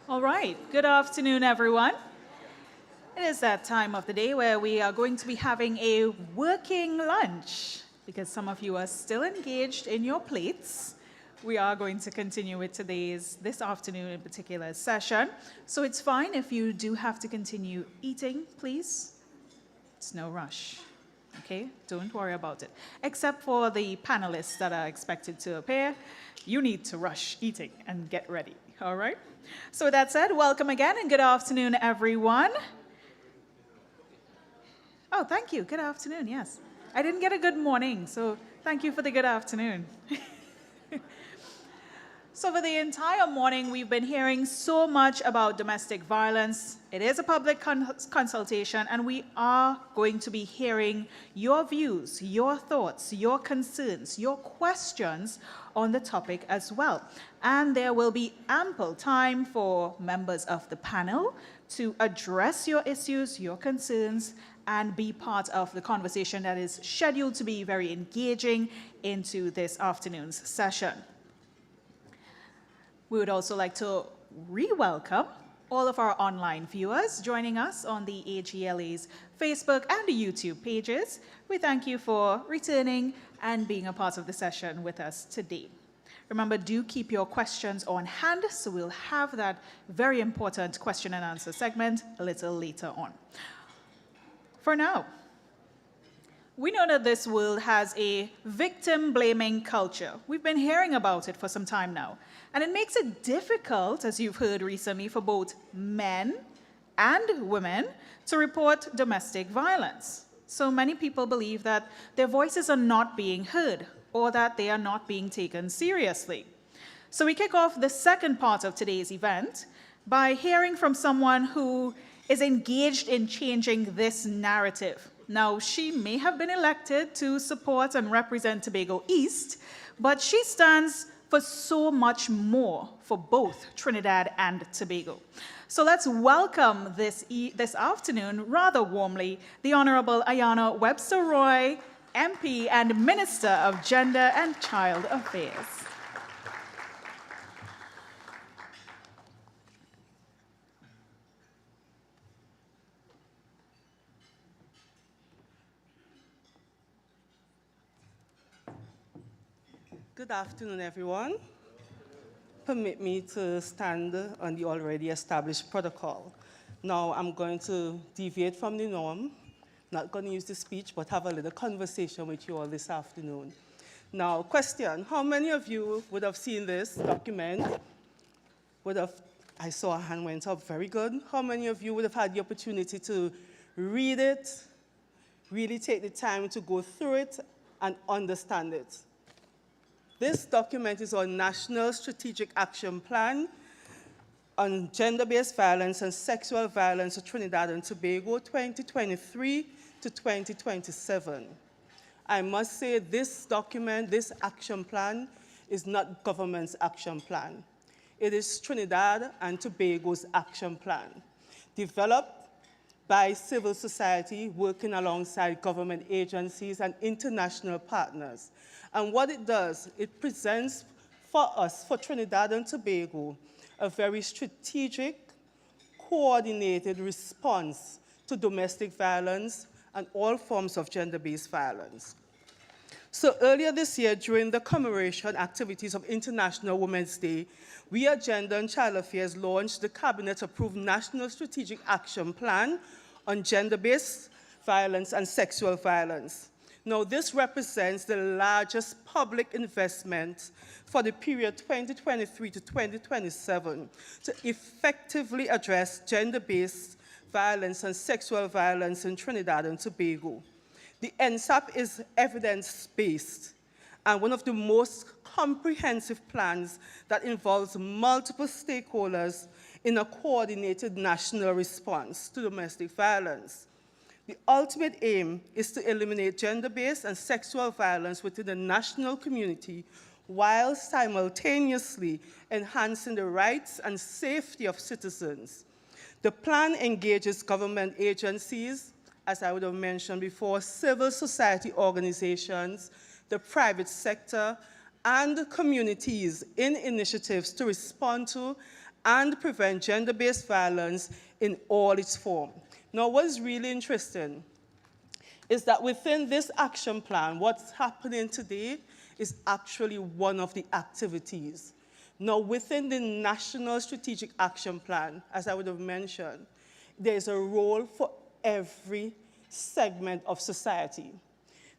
All right, good afternoon, everyone. It is that time of the day where we are going to be having a working lunch because some of you are still engaged in your plates. We are going to continue with this afternoon in particular session. So it's fine if you do have to continue eating, please. It's no rush. Okay, don't worry about it. Except for the panelists that are expected to appear, you need to rush eating and get ready, all right? So with that said, welcome again and good afternoon, everyone. Oh, thank you, good afternoon, yes. I didn't get a good morning, so thank you for the good afternoon. So for the entire morning, we've been hearing so much about domestic violence. It is a public consultation, and we are going to be hearing your views, your thoughts, your concerns, your questions on the topic as well. And there will be ample time for members of the panel to address your issues, your concerns, and be part of the conversation that is scheduled to be very engaging into this afternoon's session. We would also like to re-welcome all of our online viewers joining us on the AGLA's Facebook and the YouTube pages. We thank you for returning and being a part of the session with us today. Remember, do keep your questions on hand, so we'll have that very important question and answer segment a little later on. For now, we know that this world has a victim-blaming culture. We've been hearing about it for some time now. And it makes it difficult, as you've heard recently, for both men and women to report domestic violence. So many people believe that their voices are not being heard or that they are not being taken seriously. So we kick off the second part of today's event by hearing from someone who is engaged in changing this narrative. Now, she may have been elected to support and represent Tobago East, but she stands for so much more for both Trinidad and Tobago. So let's welcome this afternoon, rather warmly, the Honorable Ayanna Webster Roy, MP and Minister of Gender and Child Affairs. Good afternoon, everyone. Permit me to stand on the already established protocol. Now, I'm going to deviate from the norm, not going to use the speech, but have a little conversation with you all this afternoon. Now, question, how many of you would have seen this document? I saw a hand went up, very good. How many of you would have had the opportunity to read it, really take the time to go through it and understand it? This document is our National Strategic Action Plan on Gender-Based Violence and Sexual Violence in Trinidad and Tobago 2023 to 2027. I must say this document, this action plan, is not government's action plan. It is Trinidad and Tobago's action plan, developed by civil society working alongside government agencies and international partners. And what it does, it presents for us, for Trinidad and Tobago, a very strategic, coordinated response to domestic violence and all forms of gender-based violence. So earlier this year, during the commemoration activities of International Women's Day, we at Gender and Child Affairs launched the Cabinet-approved National Strategic Action Plan on Gender-Based Violence and Sexual Violence. Now, this represents the largest public investment for the period 2023 to 2027 to effectively address gender-based violence and sexual violence in Trinidad and Tobago. The NSAP is evidence-based and one of the most comprehensive plans that involves multiple stakeholders in a coordinated national response to domestic violence. The ultimate aim is to eliminate gender-based and sexual violence within the national community while simultaneously enhancing the rights and safety of citizens. The plan engages government agencies, as I would have mentioned before, civil society organizations, the private sector, and communities in initiatives to respond to and prevent gender-based violence in all its forms. Now, what's really interesting is that within this action plan, what's happening today is actually one of the activities. Now, within the National Strategic Action Plan, as I would have mentioned, there's a role for every segment of society.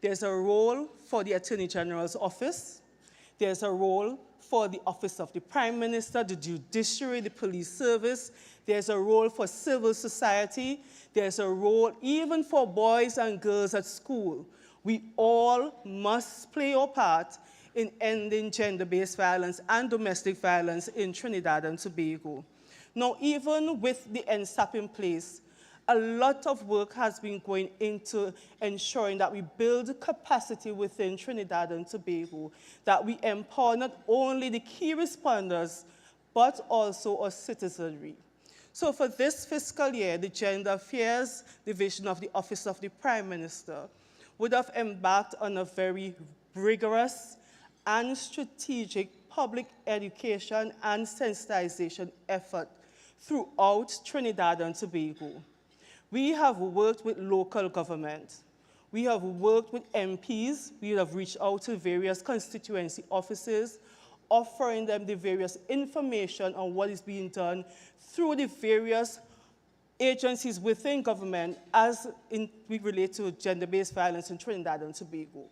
There's a role for the Attorney General's office. There's a role for the Office of the Prime Minister, the judiciary, the police service. There's a role for civil society. There's a role even for boys and girls at school. We all must play our part in ending gender-based violence and domestic violence in Trinidad and Tobago. Now, even with the NSAP in place, a lot of work has been going into ensuring that we build capacity within Trinidad and Tobago, that we empower not only the key responders, but also our citizenry. So for this fiscal year, the Gender Affairs Division of the Office of the Prime Minister would have embarked on a very rigorous and strategic public education and sensitization effort throughout Trinidad and Tobago. We have worked with local government. We have worked with MPs. We have reached out to various constituency offices, offering them the various information on what is being done through the various agencies within government as we relate to gender-based violence in Trinidad and Tobago.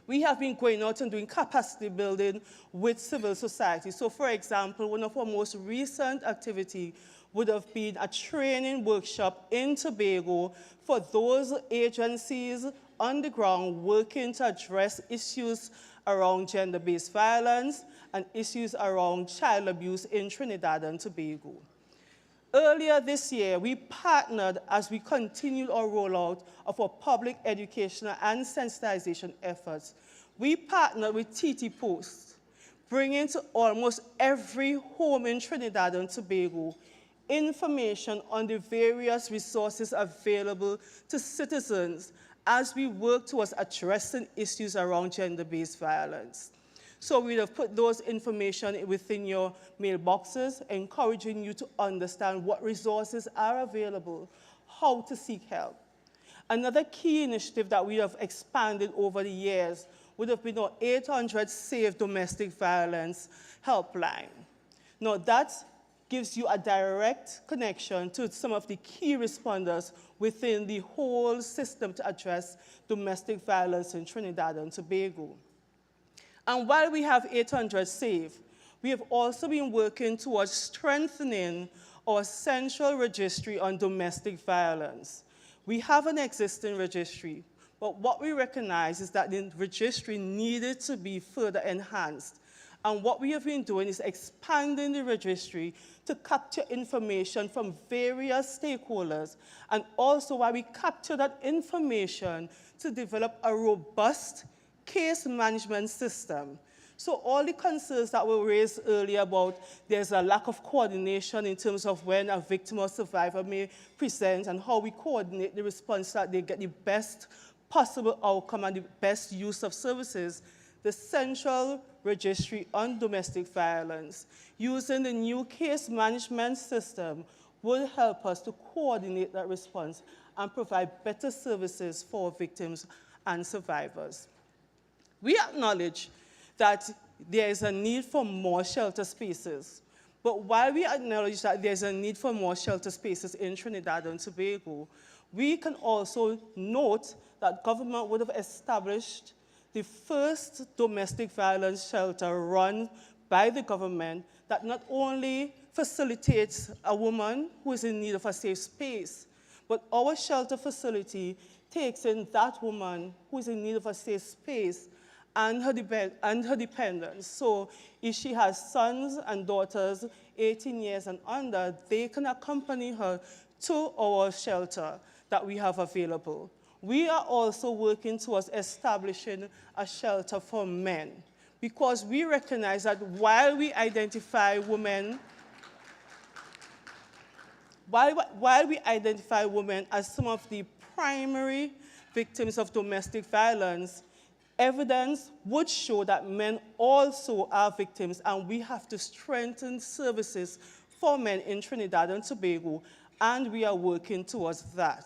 We have been going out and doing capacity building with civil society. So, for example, one of our most recent activities would have been a training workshop in Tobago for those agencies on the ground working to address issues around gender-based violence and issues around child abuse in Trinidad and Tobago. Earlier this year, we partnered as we continued our rollout of our public educational and sensitization efforts. We partnered with TT Post, bringing to almost every home in Trinidad and Tobago information on the various resources available to citizens as we work towards addressing issues around gender-based violence. So we have put those information within your mailboxes, encouraging you to understand what resources are available, how to seek help. Another key initiative that we have expanded over the years would have been our 800 Save Domestic Violence helpline. Now that gives you a direct connection to some of the key responders within the whole system to address domestic violence in Trinidad and Tobago. And while we have 800 SAVE, we have also been working towards strengthening our central registry on domestic violence. We have an existing registry, but what we recognize is that the registry needed to be further enhanced. And what we have been doing is expanding the registry to capture information from various stakeholders, and also while we capture that information to develop a robust case management system. So all the concerns that were raised earlier about there's a lack of coordination in terms of when a victim or survivor may present and how we coordinate the response so that they get the best possible outcome and the best use of services, the Central Registry on Domestic Violence, using the new case management system, will help us to coordinate that response and provide better services for victims and survivors. We acknowledge that there is a need for more shelter spaces. But while we acknowledge that there's a need for more shelter spaces in Trinidad and Tobago, we can also note that government would have established the first domestic violence shelter run by the government that not only facilitates a woman who is in need of a safe space, but our shelter facility takes in that woman who is in need of a safe space and her dependents. So if she has sons and daughters 18 years and under, they can accompany her to our shelter that we have available. We are also working towards establishing a shelter for men, because we recognize that while we identify women, while we identify women as some of the primary victims of domestic violence, Evidence would show that men also are victims, and we have to strengthen services for men in Trinidad and Tobago, and we are working towards that.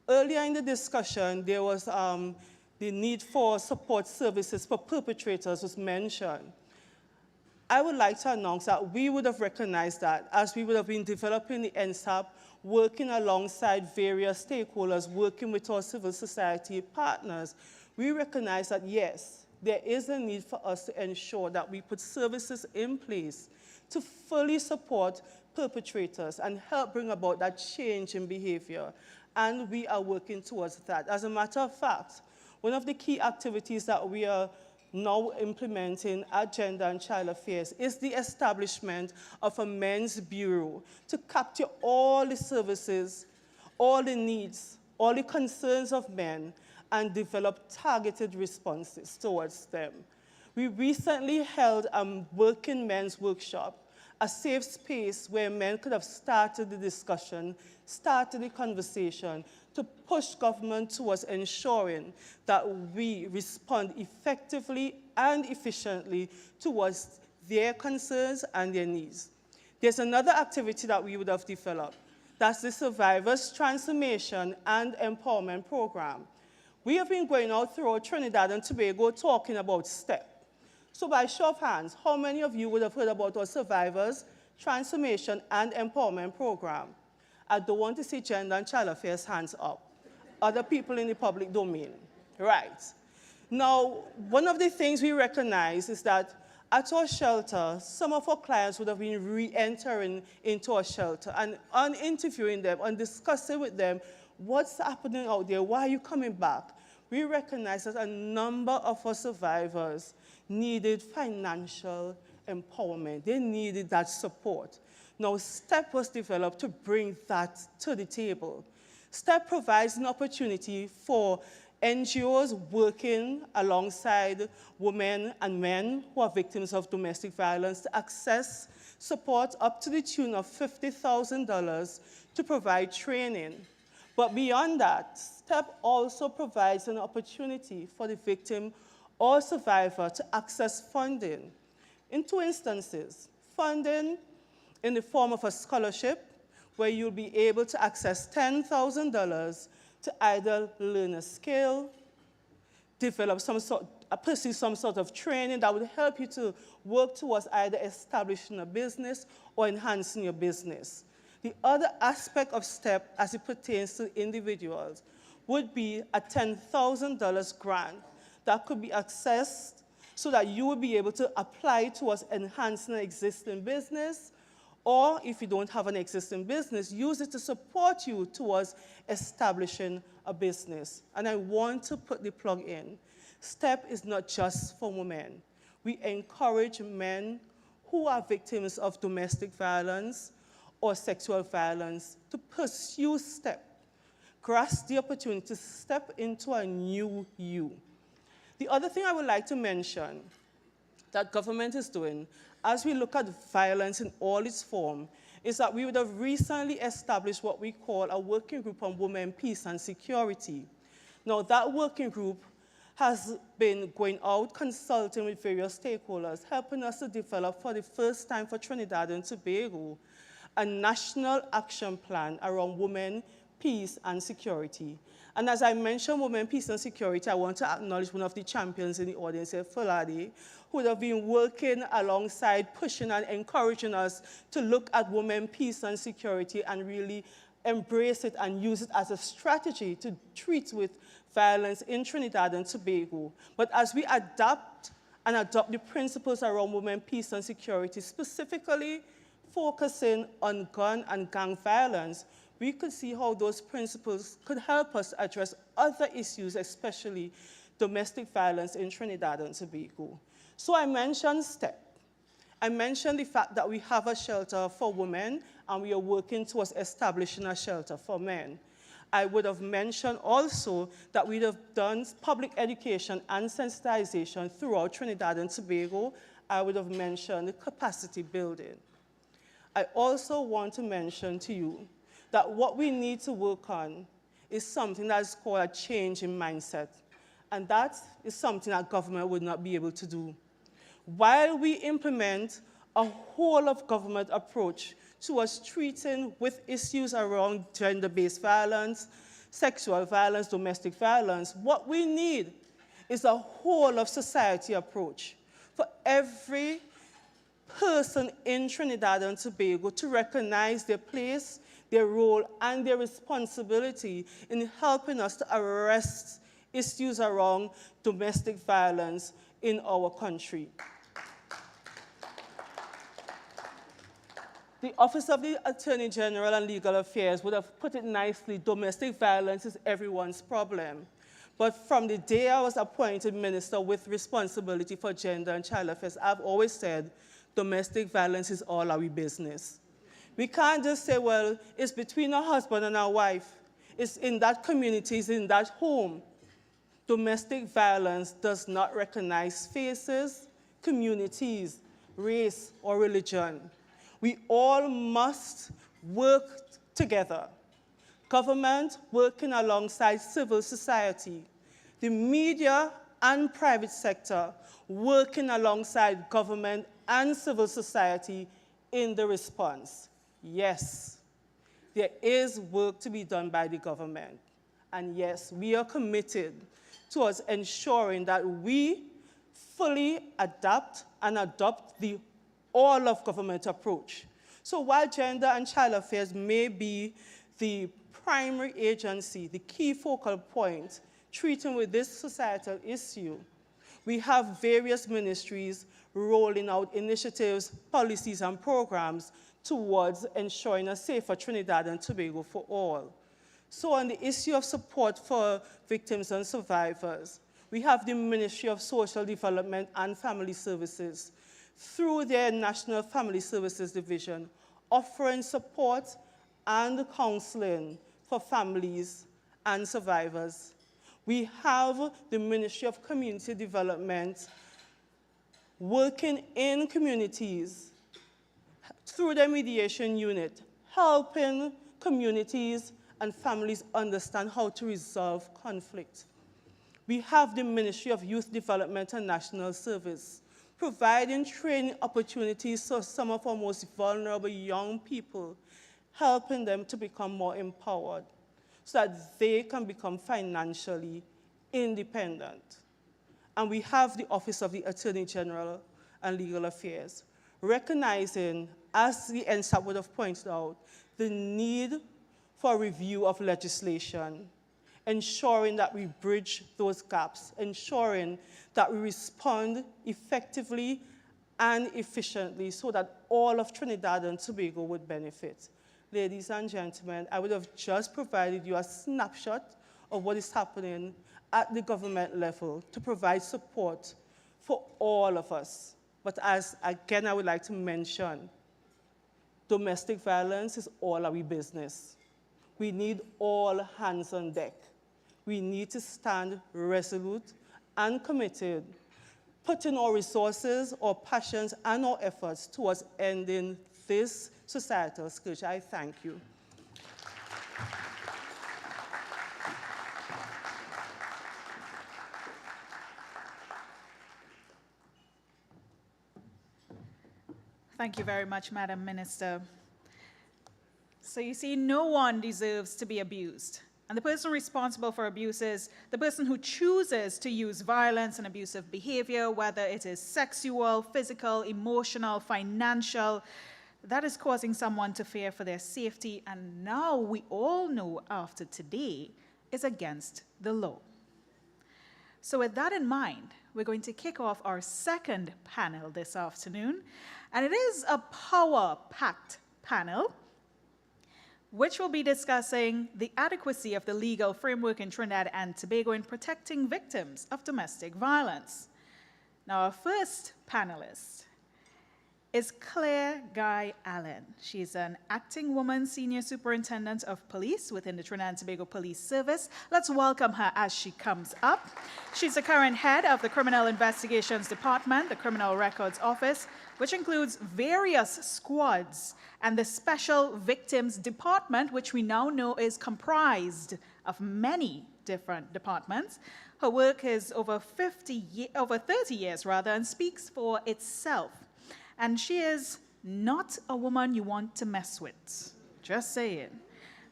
Earlier in the discussion, there was the need for support services for perpetrators was mentioned. I would like to announce that we would have recognized that as we would have been developing the NSAP, working alongside various stakeholders, working with our civil society partners, we recognize that yes, there is a need for us to ensure that we put services in place to fully support perpetrators and help bring about that change in behavior. And we are working towards that. As a matter of fact, one of the key activities that we are now implementing at Gender and Child Affairs is the establishment of a men's bureau to capture all the services, all the needs, all the concerns of men, and develop targeted responses towards them. We recently held a working men's workshop, a safe space where men could have started the discussion, started the conversation, to push government towards ensuring that we respond effectively and efficiently towards their concerns and their needs. There's another activity that we would have developed. That's the Survivors Transformation and Empowerment Program. We have been going out throughout Trinidad and Tobago talking about STEP. So by show of hands, how many of you would have heard about our Survivors Transformation and Empowerment Program? I don't want to see Gender and Child Affairs hands up. Other people in the public domain. Right. Now, one of the things we recognize is that at our shelter, some of our clients would have been re-entering into our shelter, and on interviewing them, on discussing with them, what's happening out there, why are you coming back? We recognize that a number of our survivors needed financial empowerment. They needed that support. Now, STEP was developed to bring that to the table. STEP provides an opportunity for NGOs working alongside women and men who are victims of domestic violence to access support up to the tune of $50,000 to provide training. But beyond that, STEP also provides an opportunity for the victim or survivor to access funding. In two instances, funding in the form of a scholarship where you'll be able to access $10,000 to either learn a skill, develop pursue some sort of training that would help you to work towards either establishing a business or enhancing your business. The other aspect of STEP as it pertains to individuals would be a $10,000 grant that could be accessed so that you would be able to apply towards enhancing an existing business, or if you don't have an existing business, use it to support you towards establishing a business. And I want to put the plug in. STEP is not just for women. We encourage men who are victims of domestic violence or sexual violence to pursue STEP, grasp the opportunity to step into a new you. The other thing I would like to mention that government is doing as we look at violence in all its form is that we would have recently established what we call a working group on women, peace, and security. Now, that working group has been going out consulting with various stakeholders, helping us to develop for the first time for Trinidad and Tobago a national action plan around women, peace, and security. And as I mentioned women, peace, and security, I want to acknowledge one of the champions in the audience here, Fuladi, who would have been working alongside, pushing and encouraging us to look at women, peace, and security and really embrace it and use it as a strategy to treat with violence in Trinidad and Tobago. But as we adapt and adopt the principles around women, peace, and security, specifically focusing on gun and gang violence, we could see how those principles could help us address other issues, especially domestic violence in Trinidad and Tobago. So I mentioned STEP. I mentioned the fact that we have a shelter for women, and we are working towards establishing a shelter for men. I would have mentioned also that we'd have done public education and sensitization throughout Trinidad and Tobago. I would have mentioned the capacity building. I also want to mention to you that what we need to work on is something that is called a change in mindset. And that is something that government would not be able to do. While we implement a whole-of-government approach towards treating with issues around gender-based violence, sexual violence, domestic violence, what we need is a whole-of-society approach for every person in Trinidad and Tobago to recognize their place, their role, and their responsibility in helping us to arrest issues around domestic violence in our country. The Office of the Attorney General and Legal Affairs would have put it nicely, domestic violence is everyone's problem. But from the day I was appointed minister with responsibility for gender and child affairs, I've always said domestic violence is all our business. We can't just say, well, it's between a husband and a wife. It's in that community, it's in that home. Domestic violence does not recognize faces, communities, race, or religion. We all must work together. Government working alongside civil society, the media and private sector working alongside government and civil society in the response. Yes, there is work to be done by the government. And yes, we are committed towards ensuring that we fully adapt and adopt the all-of-government approach. So while gender and child affairs may be the primary agency, the key focal point treating with this societal issue, we have various ministries rolling out initiatives, policies, and programs towards ensuring a safer Trinidad and Tobago for all. So on the issue of support for victims and survivors, we have the Ministry of Social Development and Family Services, through their National Family Services Division, offering support and counseling for families and survivors. We have the Ministry of Community Development working in communities through their mediation unit, helping communities and families understand how to resolve conflict. We have the Ministry of Youth Development and National Service, providing training opportunities for some of our most vulnerable young people, helping them to become more empowered so that they can become financially independent. And we have the Office of the Attorney General and Legal Affairs, recognizing, as the NSAP would have pointed out, the need for review of legislation, ensuring that we bridge those gaps, ensuring that we respond effectively and efficiently so that all of Trinidad and Tobago would benefit. Ladies and gentlemen, I would have just provided you a snapshot of what is happening at the government level to provide support for all of us. But as, again, I would like to mention, domestic violence is all our business. We need all hands on deck. We need to stand resolute and committed, putting our resources, our passions, and our efforts towards ending this societal scourge. I thank you. Thank you very much, Madam Minister. So you see, no one deserves to be abused. And the person responsible for abuse is the person who chooses to use violence and abusive behavior, whether it is sexual, physical, emotional, financial, that is causing someone to fear for their safety. And now we all know after today is against the law. So with that in mind, we're going to kick off our second panel this afternoon. And it is a power-packed panel, which will be discussing the adequacy of the legal framework in Trinidad and Tobago in protecting victims of domestic violence. Now, our first panelist is Claire Guy Allen. She's an acting woman senior superintendent of police within the Trinidad and Tobago Police Service. Let's welcome her as she comes up. She's the current head of the Criminal Investigations Department, the Criminal Records Office, which includes various squads, and the Special Victims Department, which we now know is comprised of many different departments. Her work is over 30 years rather, and speaks for itself. And she is not a woman you want to mess with. Just saying.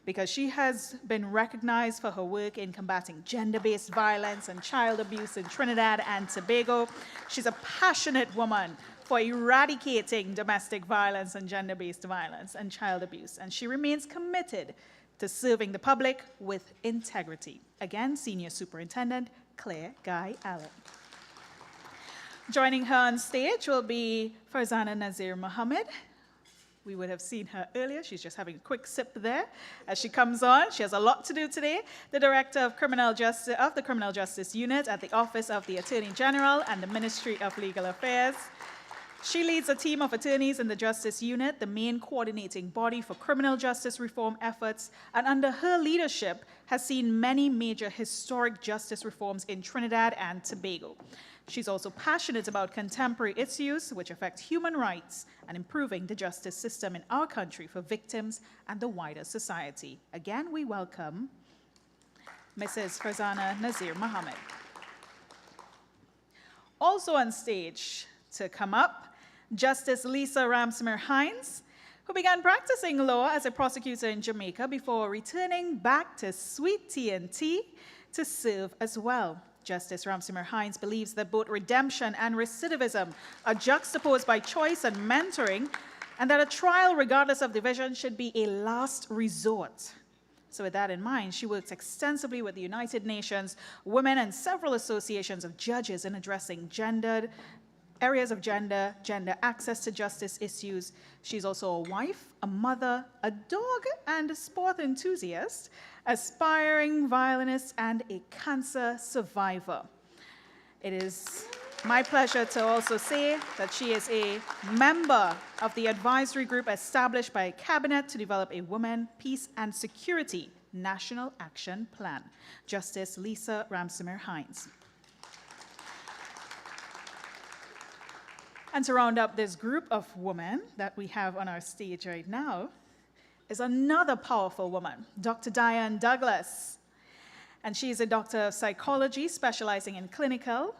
Because she has been recognized for her work in combating gender-based violence and child abuse in Trinidad and Tobago. She's a passionate woman for eradicating domestic violence and gender-based violence and child abuse, and she remains committed to serving the public with integrity. Again, Senior Superintendent Claire Guy Allen. Joining her on stage will be Farzana Nazir Mohammed. We would have seen her earlier. She's just having a quick sip there as she comes on. She has a lot to do today. The Director of the Criminal Justice Unit at the Office of the Attorney General and the Ministry of Legal Affairs. She leads a team of attorneys in the Justice Unit, the main coordinating body for criminal justice reform efforts, and under her leadership has seen many major historic justice reforms in Trinidad and Tobago. She's also passionate about contemporary issues which affect human rights and improving the justice system in our country for victims and the wider society. Again, we welcome Mrs. Farzana Nazir Mohammed. Also on stage to come up, Justice Lisa Ramsmer-Hines, who began practicing law as a prosecutor in Jamaica before returning back to Sweet T&T to serve as well. Justice Ramsmer-Hines believes that both redemption and recidivism are juxtaposed by choice and mentoring, and that a trial, regardless of division, should be a last resort. So with that in mind, she works extensively with the United Nations, women, and several associations of judges in addressing areas of gender access to justice issues. She's also a wife, a mother, a dog, and a sport enthusiast, aspiring violinist, and a cancer survivor. It is my pleasure to also say that she is a member of the advisory group established by Cabinet to develop a Women, Peace, and Security National Action Plan. Justice Lisa Ramsmer-Hines. And to round up this group of women that we have on our stage right now is another powerful woman, Dr. Diane Douglas. And she is a doctor of psychology specializing in clinical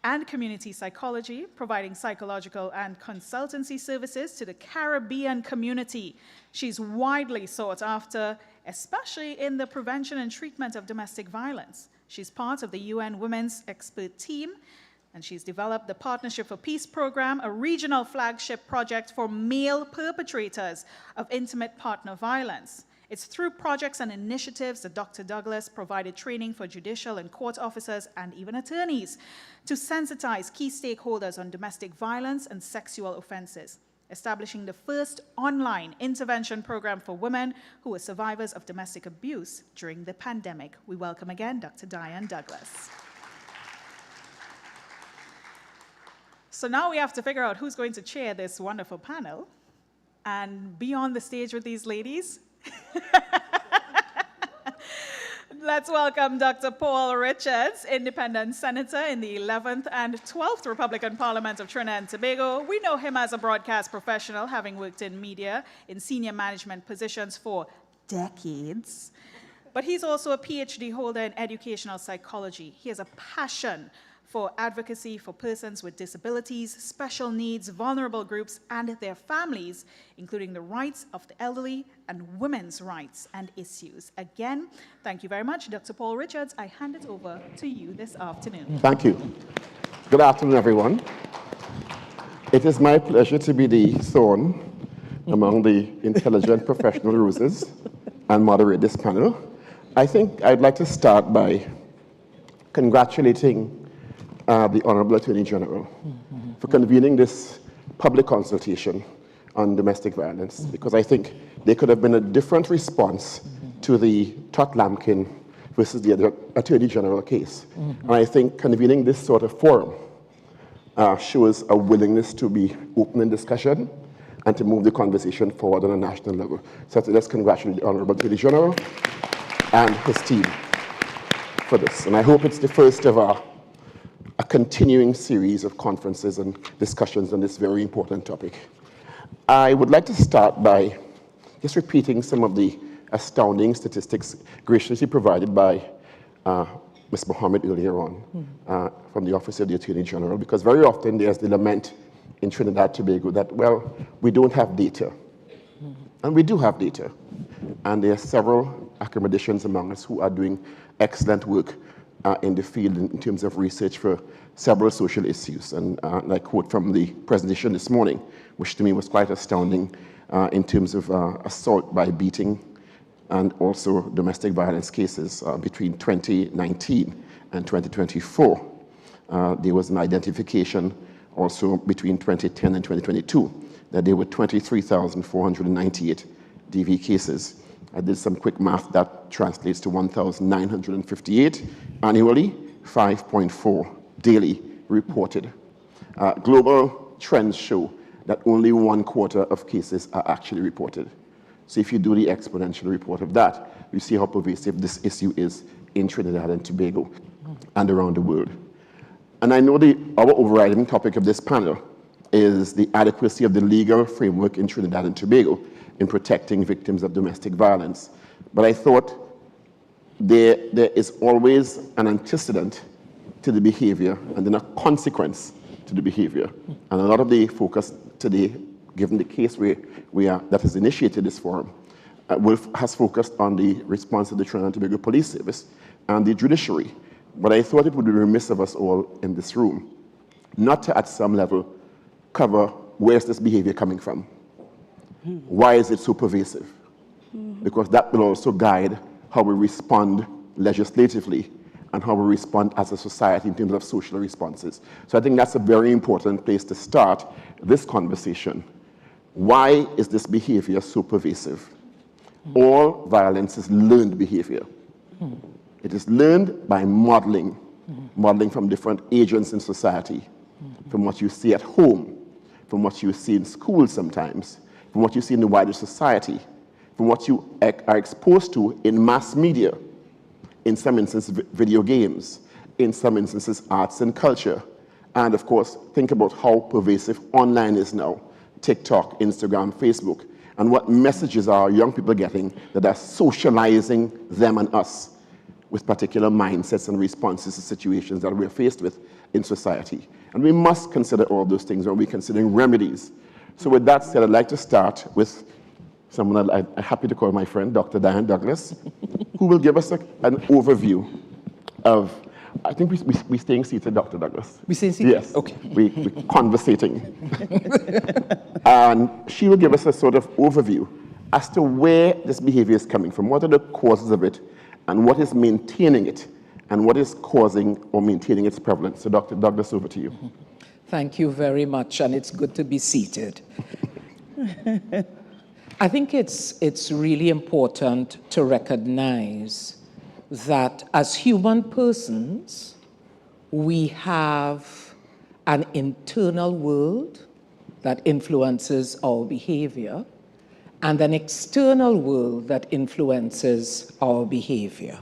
and community psychology, providing psychological and consultancy services to the Caribbean community. She's widely sought after, especially in the prevention and treatment of domestic violence. She's part of the UN Women's Expert Team, and she's developed the Partnership for Peace program, a regional flagship project for male perpetrators of intimate partner violence. It's through projects and initiatives that Dr. Douglas provided training for judicial and court officers and even attorneys to sensitize key stakeholders on domestic violence and sexual offenses, establishing the first online intervention program for women who were survivors of domestic abuse during the pandemic. We welcome again Dr. Diane Douglas. So now we have to figure out who's going to chair this wonderful panel and be on the stage with these ladies. Let's welcome Dr. Paul Richards, Independent Senator in the 11th and 12th Republican Parliament of Trinidad and Tobago. We know him as a broadcast professional, having worked in media in senior management positions for decades. But he's also a PhD holder in educational psychology. He has a passion for advocacy for persons with disabilities, special needs, vulnerable groups, and their families, including the rights of the elderly and women's rights and issues. Again, thank you very much, Dr. Paul Richards. I hand it over to you this afternoon. Thank you. Good afternoon, everyone. It is my pleasure to be the thorn among the intelligent professional roses and moderate this panel. I think I'd like to start by congratulating the Honorable Attorney General for convening this public consultation on domestic violence, because I think there could have been a different response to the Tot-Lampkin versus the other Attorney General case. And I think convening this sort of forum shows a willingness to be open in discussion and to move the conversation forward on a national level. So let's congratulate the Honorable Attorney General and his team for this. And I hope it's the first of a continuing series of conferences and discussions on this very important topic. I would like to start by just repeating some of the astounding statistics graciously provided by Mr. Ms. Mohammed earlier on from the Office of the Attorney General, because very often there's the lament in Trinidad and Tobago that, well, we don't have data. And we do have data. And there are several academicians among us who are doing excellent work in the field in terms of research for several social issues. And I quote from the presentation this morning, which to me was quite astounding in terms of assault by beating and also domestic violence cases between 2019 and 2024. There was an identification also between 2010 and 2022 that there were 23,498 DV cases. I did some quick math that translates to 1,958 annually, 5.4 daily reported. Global trends show that only 1/4 of cases are actually reported. So if you do the exponential report of that, you see how pervasive this issue is in Trinidad and Tobago and around the world. And I know our overriding topic of this panel is the adequacy of the legal framework in Trinidad and Tobago in protecting victims of domestic violence. But I thought there is always an antecedent to the behavior and then a consequence to the behavior. And a lot of the focus today, given the case that has initiated this forum, has focused on the response of the Trinidad and Tobago Police Service and the judiciary. But I thought it would be remiss of us all in this room not to, at some level, cover where's this behavior coming from? Why is it so pervasive? Because that will also guide how we respond legislatively and how we respond as a society in terms of social responses. So I think that's a very important place to start this conversation. Why is this behavior so pervasive? All violence is learned behavior. It is learned by modeling from different agents in society, from what you see at home, from what you see in school sometimes, from what you see in the wider society, from what you are exposed to in mass media, in some instances video games, in some instances arts and culture, and of course think about how pervasive online is now, TikTok, Instagram, Facebook, and what messages are young people getting that are socializing them and us with particular mindsets and responses to situations that we're faced with in society. And we must consider all those things when we're considering remedies. So with that said, I'd like to start with someone I'm happy to call my friend, Dr. Diane Douglas, who will give us an overview of, I think we're staying seated, Dr. Douglas. We staying seated? Yes. Okay. We're conversating. And she will give us a sort of overview as to where this behavior is coming from, what are the causes of it, and what is maintaining it, and what is causing or maintaining its prevalence. So Dr. Douglas, over to you. Thank you very much, and it's good to be seated. I think it's really important to recognize that as human persons, we have an internal world that influences our behavior and an external world that influences our behavior.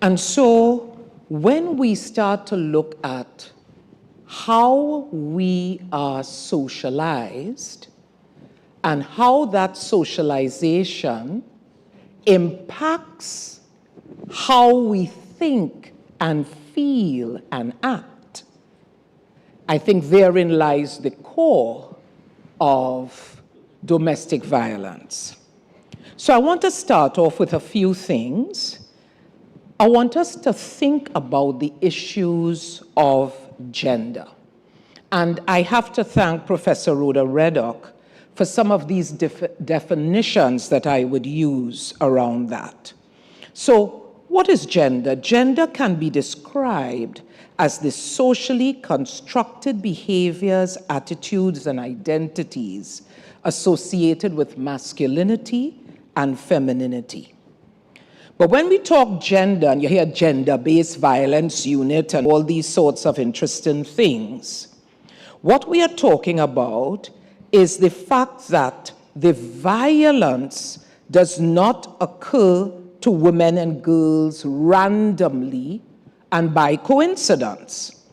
And so when we start to look at how we are socialized and how that socialization impacts how we think and feel and act, I think therein lies the core of domestic violence. So I want to start off with a few things. I want us to think about the issues of gender. And I have to thank Professor Rhoda Reddock for some of these definitions that I would use around that. So what is gender? Gender can be described as the socially constructed behaviors, attitudes, and identities associated with masculinity and femininity. But when we talk gender, and you hear gender-based violence unit and all these sorts of interesting things, what we are talking about is the fact that the violence does not occur to women and girls randomly and by coincidence.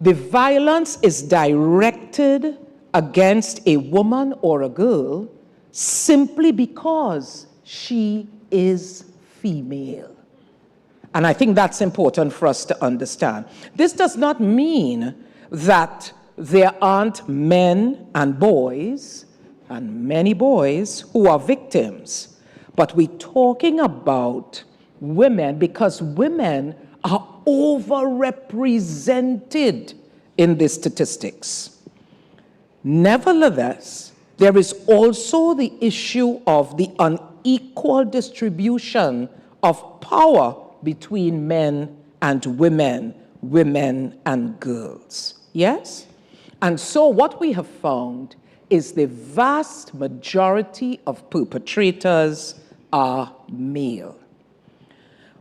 The violence is directed against a woman or a girl simply because she is female. And I think that's important for us to understand. This does not mean that there aren't men and boys, and many boys, who are victims. But we're talking about women because women are overrepresented in the statistics. Nevertheless, there is also the issue of the unequal distribution of power between men and women, women and girls. Yes? And so what we have found is the vast majority of perpetrators are male.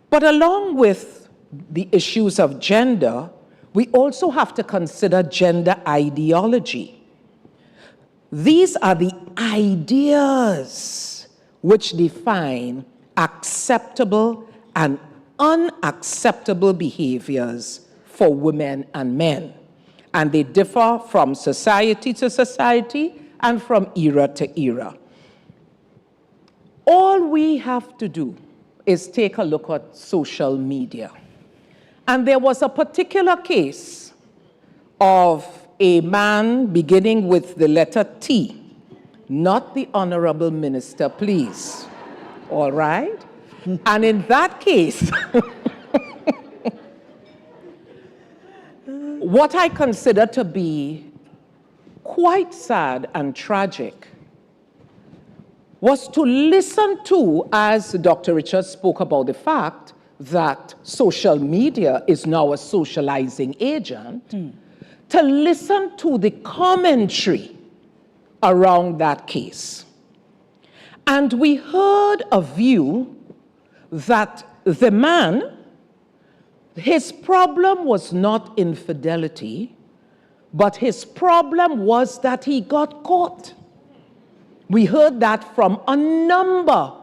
But along with the issues of gender, we also have to consider gender ideology. These are the ideas which define acceptable and unacceptable behaviors for women and men. And they differ from society to society and from era to era. All we have to do is take a look at social media. And there was a particular case of a man beginning with the letter T, not the honorable minister, please. All right? And in that case, what I consider to be quite sad and tragic was to listen to, as Dr. Richards spoke about the fact that social media is now a socializing agent, to listen to the commentary around that case. And we heard a view that the man, his problem was not infidelity, but his problem was that he got caught. We heard that from a number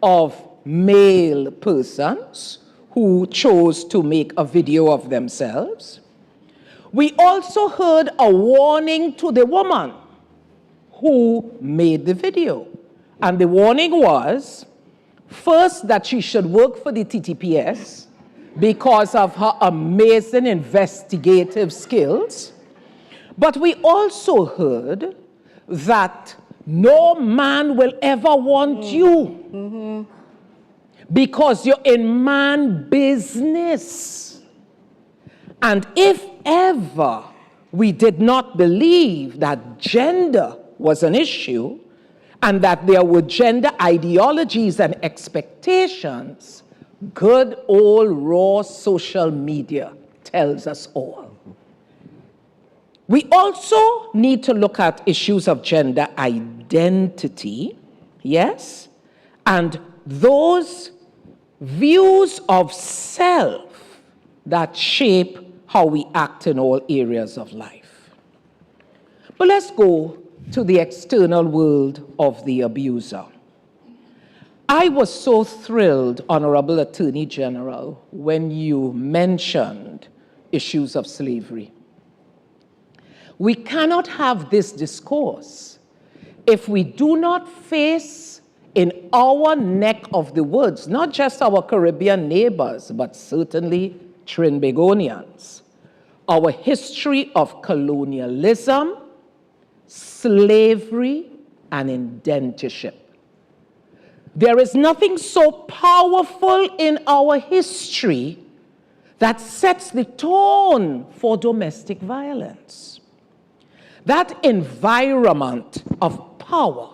of male persons who chose to make a video of themselves. We also heard a warning to the woman who made the video. And the warning was, first, that she should work for the TTPS because of her amazing investigative skills. But we also heard that no man will ever want you because you're in man business. And if ever we did not believe that gender was an issue and that there were gender ideologies and expectations, good old raw social media tells us all. We also need to look at issues of gender identity, yes, and those views of self that shape how we act in all areas of life. But let's go to the external world of the abuser. I was so thrilled, Honorable Attorney General, when you mentioned issues of slavery. We cannot have this discourse if we do not face in our neck of the woods, not just our Caribbean neighbors, but certainly Trinbagonians, our history of colonialism, slavery, and indentureship. There is nothing so powerful in our history that sets the tone for domestic violence. That environment of power,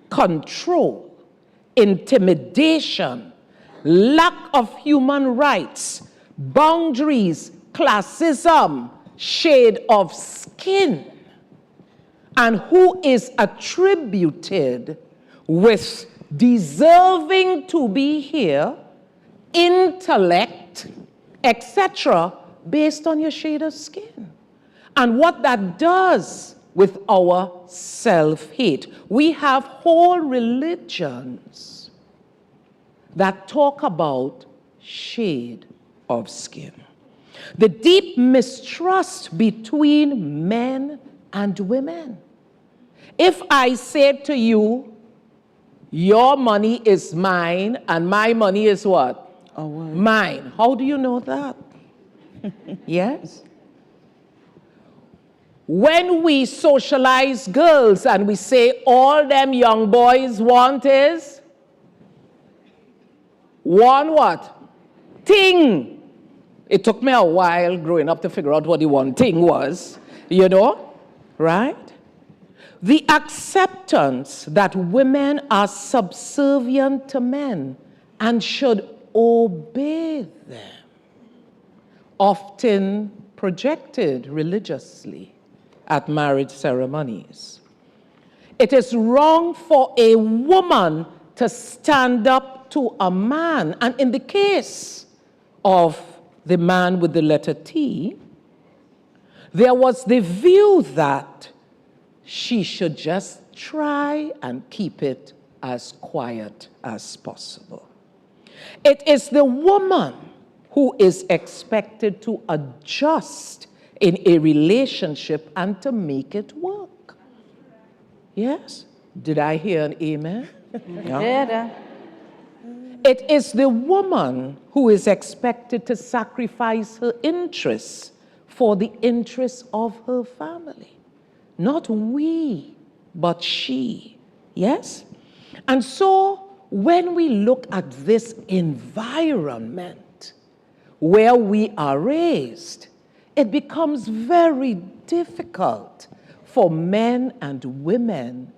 control, intimidation, lack of human rights, boundaries, classism, shade of skin, and who is attributed with deserving to be here, intellect, etc., based on your shade of skin. And what that does with our self-hate. We have whole religions that talk about shade of skin. The deep mistrust between men and women. If I said to you, your money is mine and my money is what? Mine. How do you know that? Yes. When we socialize girls and we say all them young boys want is one what? Thing. It took me a while growing up to figure out what the one thing was, you know, right? The acceptance that women are subservient to men and should obey them, often projected religiously at marriage ceremonies. It is wrong for a woman to stand up to a man, and in the case of the man with the letter T, there was the view that she should just try and keep it as quiet as possible. It is the woman who is expected to adjust in a relationship and to make it work. Yes? Did I hear an amen? Yeah. It is the woman who is expected to sacrifice her interests for the interests of her family. Not we, but she. Yes? And so when we look at this environment where we are raised, it becomes very difficult for men and women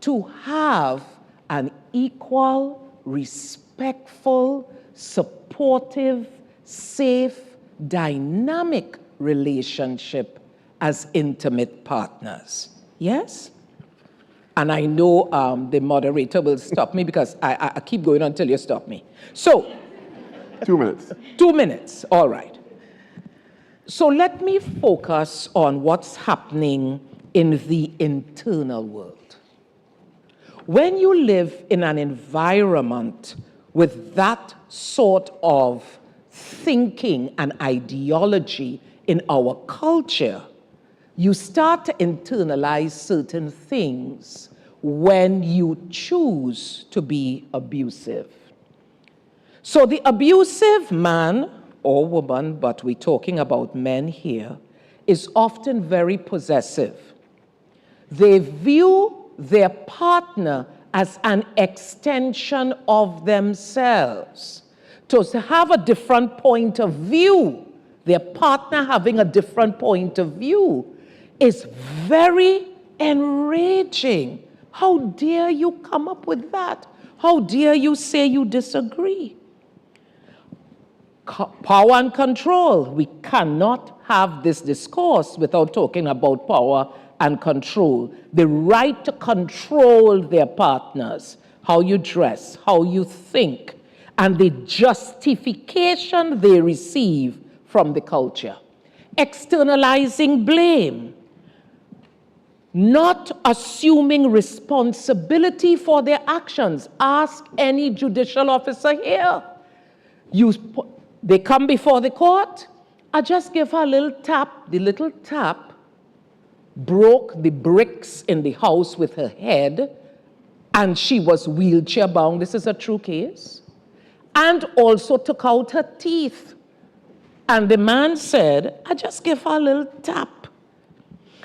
to have an equal, respectful, supportive, safe, dynamic relationship as intimate partners. Yes? And I know the moderator will stop me because I keep going until you stop me. So, 2 minutes. 2 minutes, all right. So let me focus on what's happening in the internal world. When you live in an environment with that sort of thinking and ideology in our culture, you start to internalize certain things when you choose to be abusive. So the abusive man or woman, but we're talking about men here, is often very possessive. They view their partner as an extension of themselves. So to have a different point of view, their partner having a different point of view, is very enraging. How dare you come up with that? How dare you say you disagree? Power and control. We cannot have this discourse without talking about power and control. The right to control their partners, how you dress, how you think, and the justification they receive from the culture. Externalizing blame. Not assuming responsibility for their actions. Ask any judicial officer here. They come before the court, I just give her a little tap. The little tap broke the bricks in the house with her head, and she was wheelchair bound. This is a true case. And also took out her teeth. And the man said, I just give her a little tap.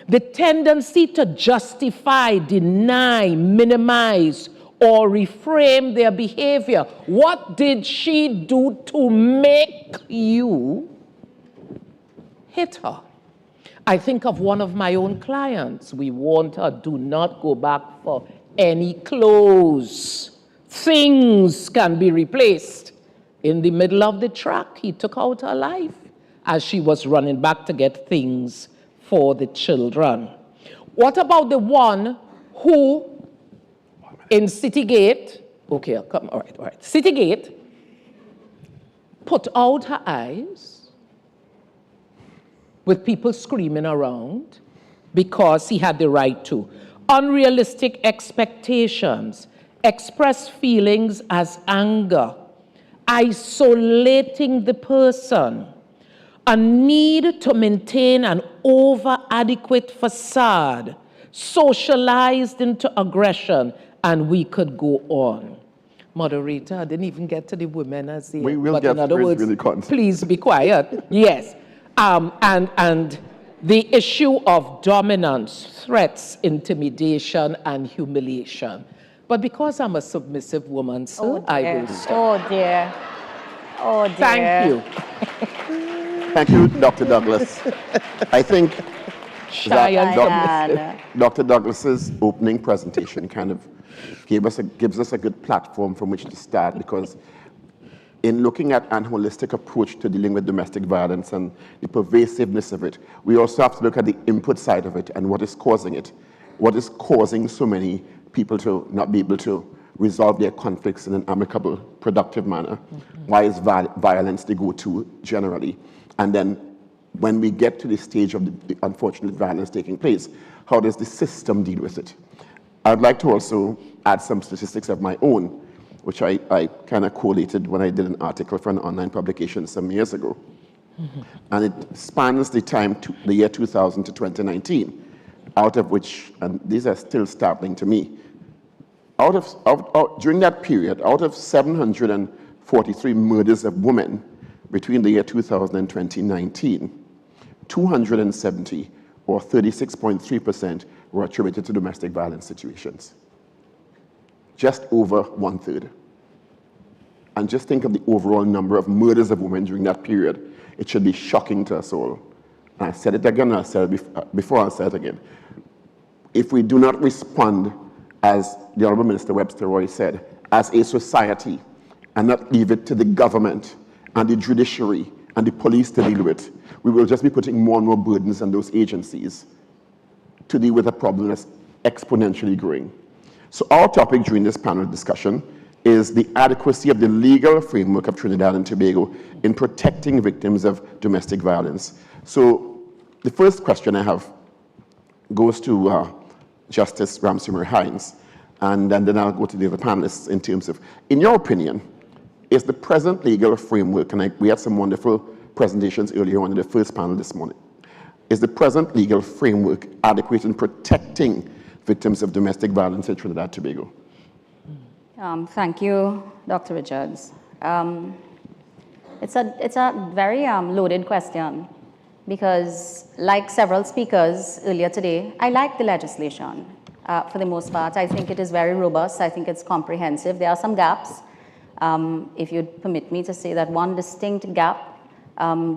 The tendency to justify, deny, minimize, or reframe their behavior. What did she do to make you hit her? I think of one of my own clients. We warned her, do not go back for any clothes. Things can be replaced. In the middle of the track, he took out her life as she was running back to get things for the children. What about the one who in Citygate, okay, come, all right. Citygate put out her eyes with people screaming around because he had the right to. Unrealistic expectations, express feelings as anger, isolating the person, a need to maintain an over-adequate facade, socialized into aggression, and we could go on. Moderator, I didn't even get to the women as the. We will but get in other to it words, really can't. please be quiet. Yes. And the issue of dominance, threats, intimidation, and humiliation. But because I'm a submissive woman, sir, I will stop. Oh dear. Oh dear. Thank you. Thank you, Dr. Douglas. I think Shy and submissive. Diane. Dr. Douglas's opening presentation kind of gives us a good platform from which to start, because in looking at an holistic approach to dealing with domestic violence and the pervasiveness of it, we also have to look at the input side of it and what is causing it. What is causing so many people to not be able to resolve their conflicts in an amicable, productive manner? Why is violence the go-to generally? And then when we get to the stage of the unfortunate violence taking place, how does the system deal with it? I'd like to also add some statistics of my own, which I kind of collated when I did an article for an online publication some years ago. And it spans the time to the year 2000 to 2019, out of which, and these are still startling to me, during that period, out of 743 murders of women between the year 2000 and 2019, 270, or 36.3%, were attributed to domestic violence situations. Just over 1/3. And just think of the overall number of murders of women during that period. It should be shocking to us all. And I said it again, I said it before, I'll say it again. If we do not respond, as the Honorable Minister Webster Roy said, as a society, and not leave it to the government and the judiciary and the police to deal with, we will just be putting more and more burdens on those agencies to deal with a problem that's exponentially growing. So our topic during this panel discussion is the adequacy of the legal framework of Trinidad and Tobago in protecting victims of domestic violence. So the first question I have goes to Justice Ramsimar Hines, and then I'll go to the other panelists in terms of, in your opinion, is the present legal framework, and we had some wonderful presentations earlier on in the first panel this morning, is the present legal framework adequate in protecting victims of domestic violence in Trinidad and Tobago? Thank you, Dr. Richards. It's a very loaded question, because like several speakers earlier today, I like the legislation for the most part. I think it is very robust. I think it's comprehensive. There are some gaps. If you'd permit me to say that one distinct gap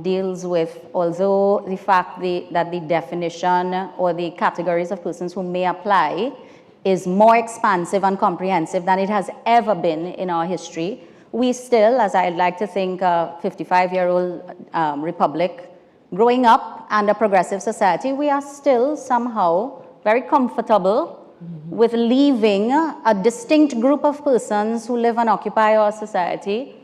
deals with, although the fact that the definition or the categories of persons who may apply is more expansive and comprehensive than it has ever been in our history, we still, as I'd like to think, a 55-year-old republic, growing up and a progressive society, we are still somehow very comfortable with leaving a distinct group of persons who live and occupy our society.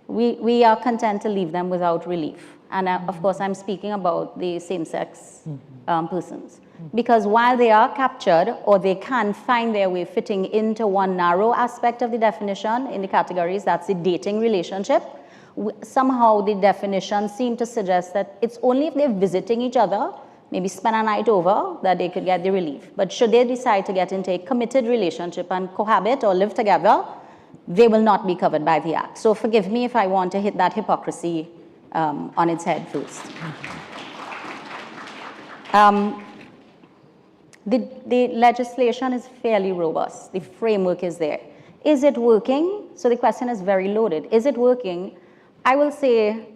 We are content to leave them without relief. And of course, I'm speaking about the same-sex persons. Because while they are captured, or they can find their way fitting into one narrow aspect of the definition in the categories, that's the dating relationship, somehow the definition seems to suggest that it's only if they're visiting each other, maybe spend a night over, that they could get the relief. But should they decide to get into a committed relationship and cohabit or live together, they will not be covered by the Act. So forgive me if I want to hit that hypocrisy on its head first. The legislation is fairly robust. The framework is there. Is it working? So the question is very loaded. Is it working? I will say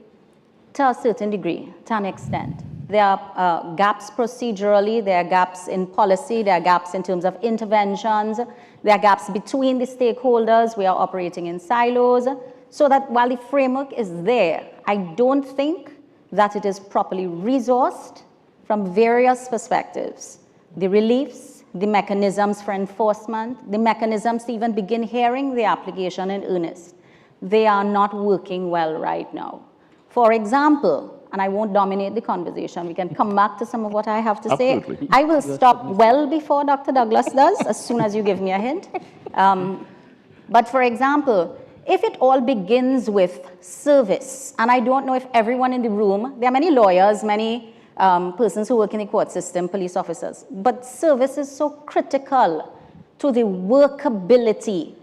to a certain degree, to an extent. There are gaps procedurally, there are gaps in policy, there are gaps in terms of interventions, there are gaps between the stakeholders, we are operating in silos, so that while the framework is there, I don't think that it is properly resourced from various perspectives. The reliefs, the mechanisms for enforcement, the mechanisms to even begin hearing the application in earnest, they are not working well right now. For example, and I won't dominate the conversation, we can come back to some of what I have to say. Absolutely. I will stop well before Dr. Douglas does, as soon as you give me a hint. But for example, if it all begins with service, and I don't know if everyone in the room, there are many lawyers, many persons who work in the court system, police officers, but service is so critical to the workability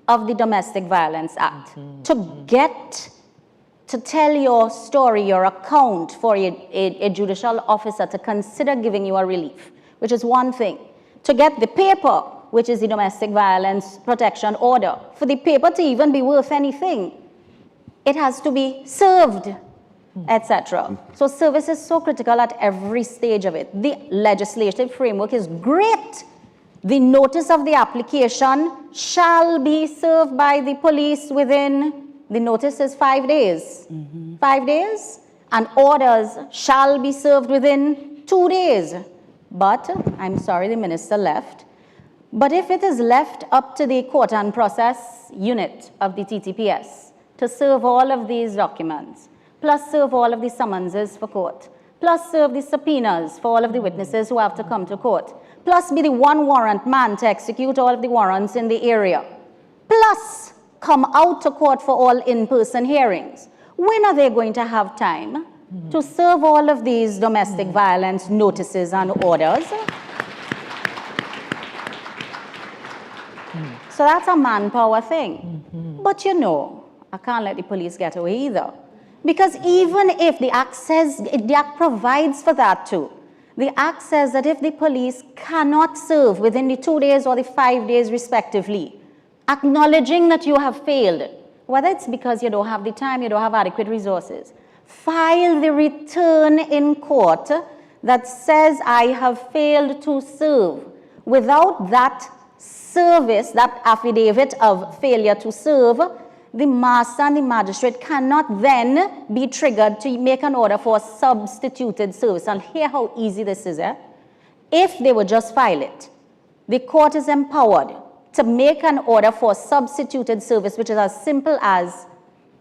of the Domestic Violence Act. To tell your story, your account for a judicial officer to consider giving you a relief, which is one thing. To get the paper, which is the Domestic Violence Protection Order, for the paper to even be worth anything, it has to be served, etc. So service is so critical at every stage of it. The legislative framework is great. The notice of the application shall be served by the police within, the notice is 5 days. 5 days, and orders shall be served within 2 days. But, I'm sorry, the minister left. But if it is left up to the court and process unit of the TTPS to serve all of these documents, plus serve all of the summonses for court, plus serve the subpoenas for all of the witnesses who have to come to court, plus be the one warrant man to execute all of the warrants in the area, plus come out to court for all in-person hearings, when are they going to have time to serve all of these domestic violence notices and orders? So that's a manpower thing. But you know, I can't let the police get away either. Because even if the Act says, the Act provides for that too. The Act says that if the police cannot serve within the 2 days or the 5 days respectively, acknowledging that you have failed, whether it's because you don't have the time, you don't have adequate resources, file the return in court that says I have failed to serve. Without that service, that affidavit of failure to serve, the master and the magistrate cannot then be triggered to make an order for substituted service. And hear how easy this is. If they would just file it, the court is empowered to make an order for substituted service, which is as simple as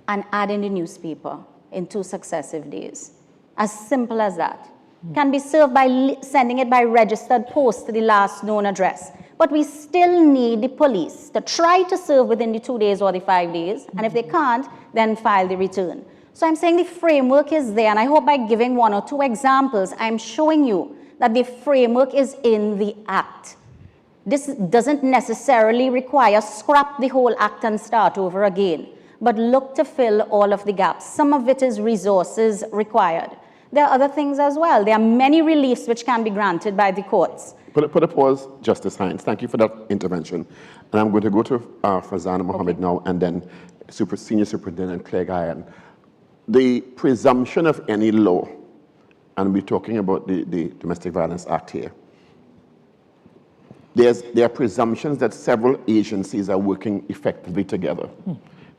an ad in the newspaper in 2 successive days. As simple as that. Can be served by sending it by registered post to the last known address. But we still need the police to try to serve within the 2 days or the 5 days. And if they can't, then file the return. So I'm saying the framework is there. And I hope by giving 1 or 2 examples, I'm showing you that the framework is in the Act. This doesn't necessarily require scrap the whole Act and start over again, but look to fill all of the gaps. Some of it is resources required. There are other things as well. There are many reliefs which can be granted by the courts. Put a pause, Justice Hines. Thank you for that intervention. And I'm going to go to Fazana Mohammed now, and then Senior Superintendent Claire Guyan. The presumption of any law, and we're talking about the Domestic Violence Act here, there are presumptions that several agencies are working effectively together,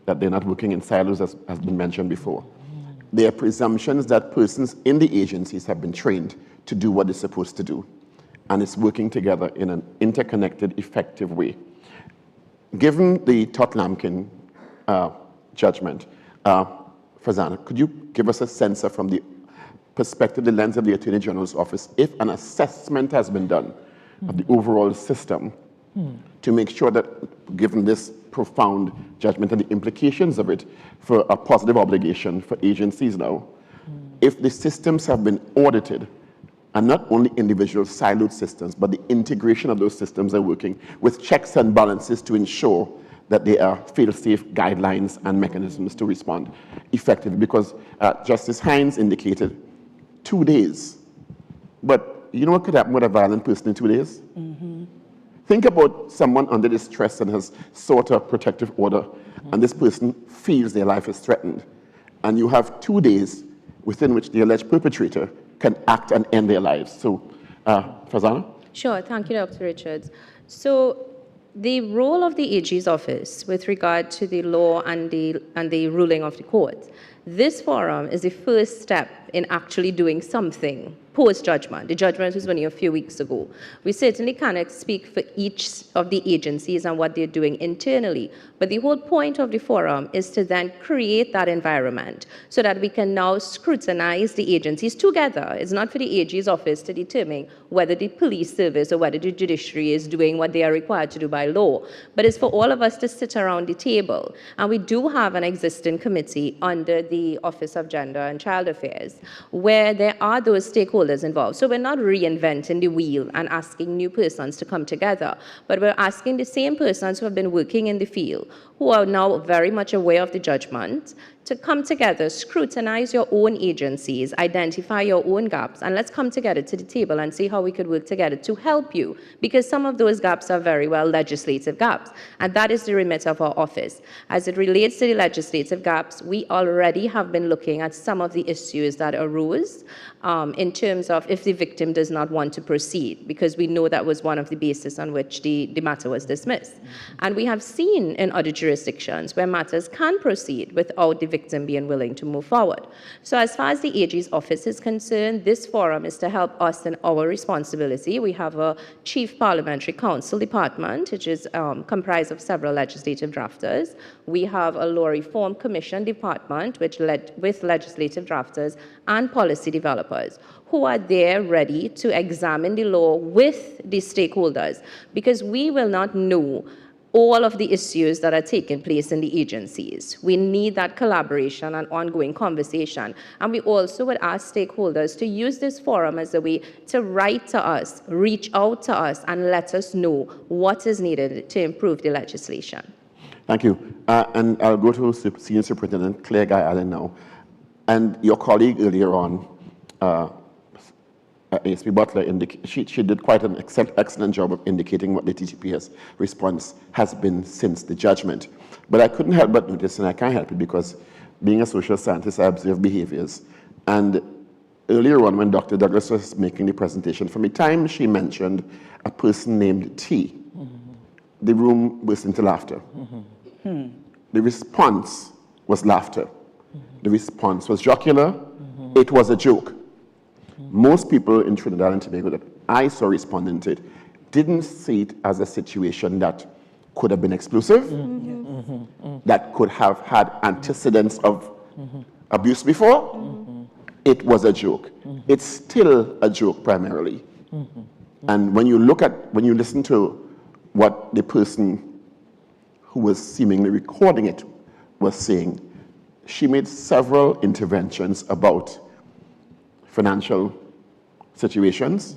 that they're not working in silos, as has been mentioned before. There are presumptions that persons in the agencies have been trained to do what they're supposed to do, and it's working together in an interconnected, effective way. Given the Todd-Lampkin judgment, Fazana, could you give us a sense of, from the perspective, the lens of the Attorney General's office, if an assessment has been done of the overall system to make sure that, given this profound judgment and the implications of it for a positive obligation for agencies now, if the systems have been audited, and not only individual siloed systems, but the integration of those systems are working with checks and balances to ensure that there are fail-safe guidelines and mechanisms to respond effectively. Because Justice Hines indicated 2 days, but you know what could happen with a violent person in 2 days? Think about someone under distress and has sought a protective order, and this person feels their life is threatened. And you have 2 days within which the alleged perpetrator can act and end their lives. So, Fazana? Sure, thank you, Dr. Richards. So, the role of the AG's office with regard to the law and the ruling of the court, this forum is the first step in actually doing something post-judgment. The judgment was only a few weeks ago. We certainly cannot speak for each of the agencies and what they're doing internally, but the whole point of the forum is to then create that environment so that we can now scrutinize the agencies together. It's not for the AG's office to determine whether the police service or whether the judiciary is doing what they are required to do by law, but it's for all of us to sit around the table. And we do have an existing committee under the Office of Gender and Child Affairs where there are those stakeholders stakeholders involved. So we're not reinventing the wheel and asking new persons to come together, but we're asking the same persons who have been working in the field, who are now very much aware of the judgment, to come together, scrutinize your own agencies, identify your own gaps, and let's come together to the table and see how we could work together to help you, because some of those gaps are very well legislative gaps, and that is the remit of our office. As it relates to the legislative gaps, we already have been looking at some of the issues that arose in terms of if the victim does not want to proceed, because we know that was one of the bases on which the matter was dismissed. And we have seen in other jurisdictions where matters can proceed without the victim being willing to move forward. So as far as the AG's office is concerned, this forum is to help us in our responsibility. We have a Chief Parliamentary Counsel department, which is comprised of several legislative drafters. We have a Law Reform Commission department, which led with legislative drafters and policy developers, who are there ready to examine the law with the stakeholders, because we will not know all of the issues that are taking place in the agencies. We need that collaboration and ongoing conversation. And we also would ask stakeholders to use this forum as a way to write to us, reach out to us, and let us know what is needed to improve the legislation. Thank you. And I'll go to Senior Superintendent Claire Guy Allen now. And your colleague earlier on, ASP Butler, she did quite an excellent job of indicating what the TTPS response has been since the judgment. But I couldn't help but notice, and I can't help it because being a social scientist, I observe behaviors. And earlier on, when Dr. Douglas was making the presentation, from the time she mentioned a person named T, the room burst into laughter. The response was laughter. The response was jocular. It was a joke. Most people in Trinidad and Tobago that I saw responding to it didn't see it as a situation that could have been explosive, that could have had antecedents of abuse before. It was a joke. It's still a joke primarily. And when you listen to what the person who was seemingly recording it was saying, she made several interventions about financial situations,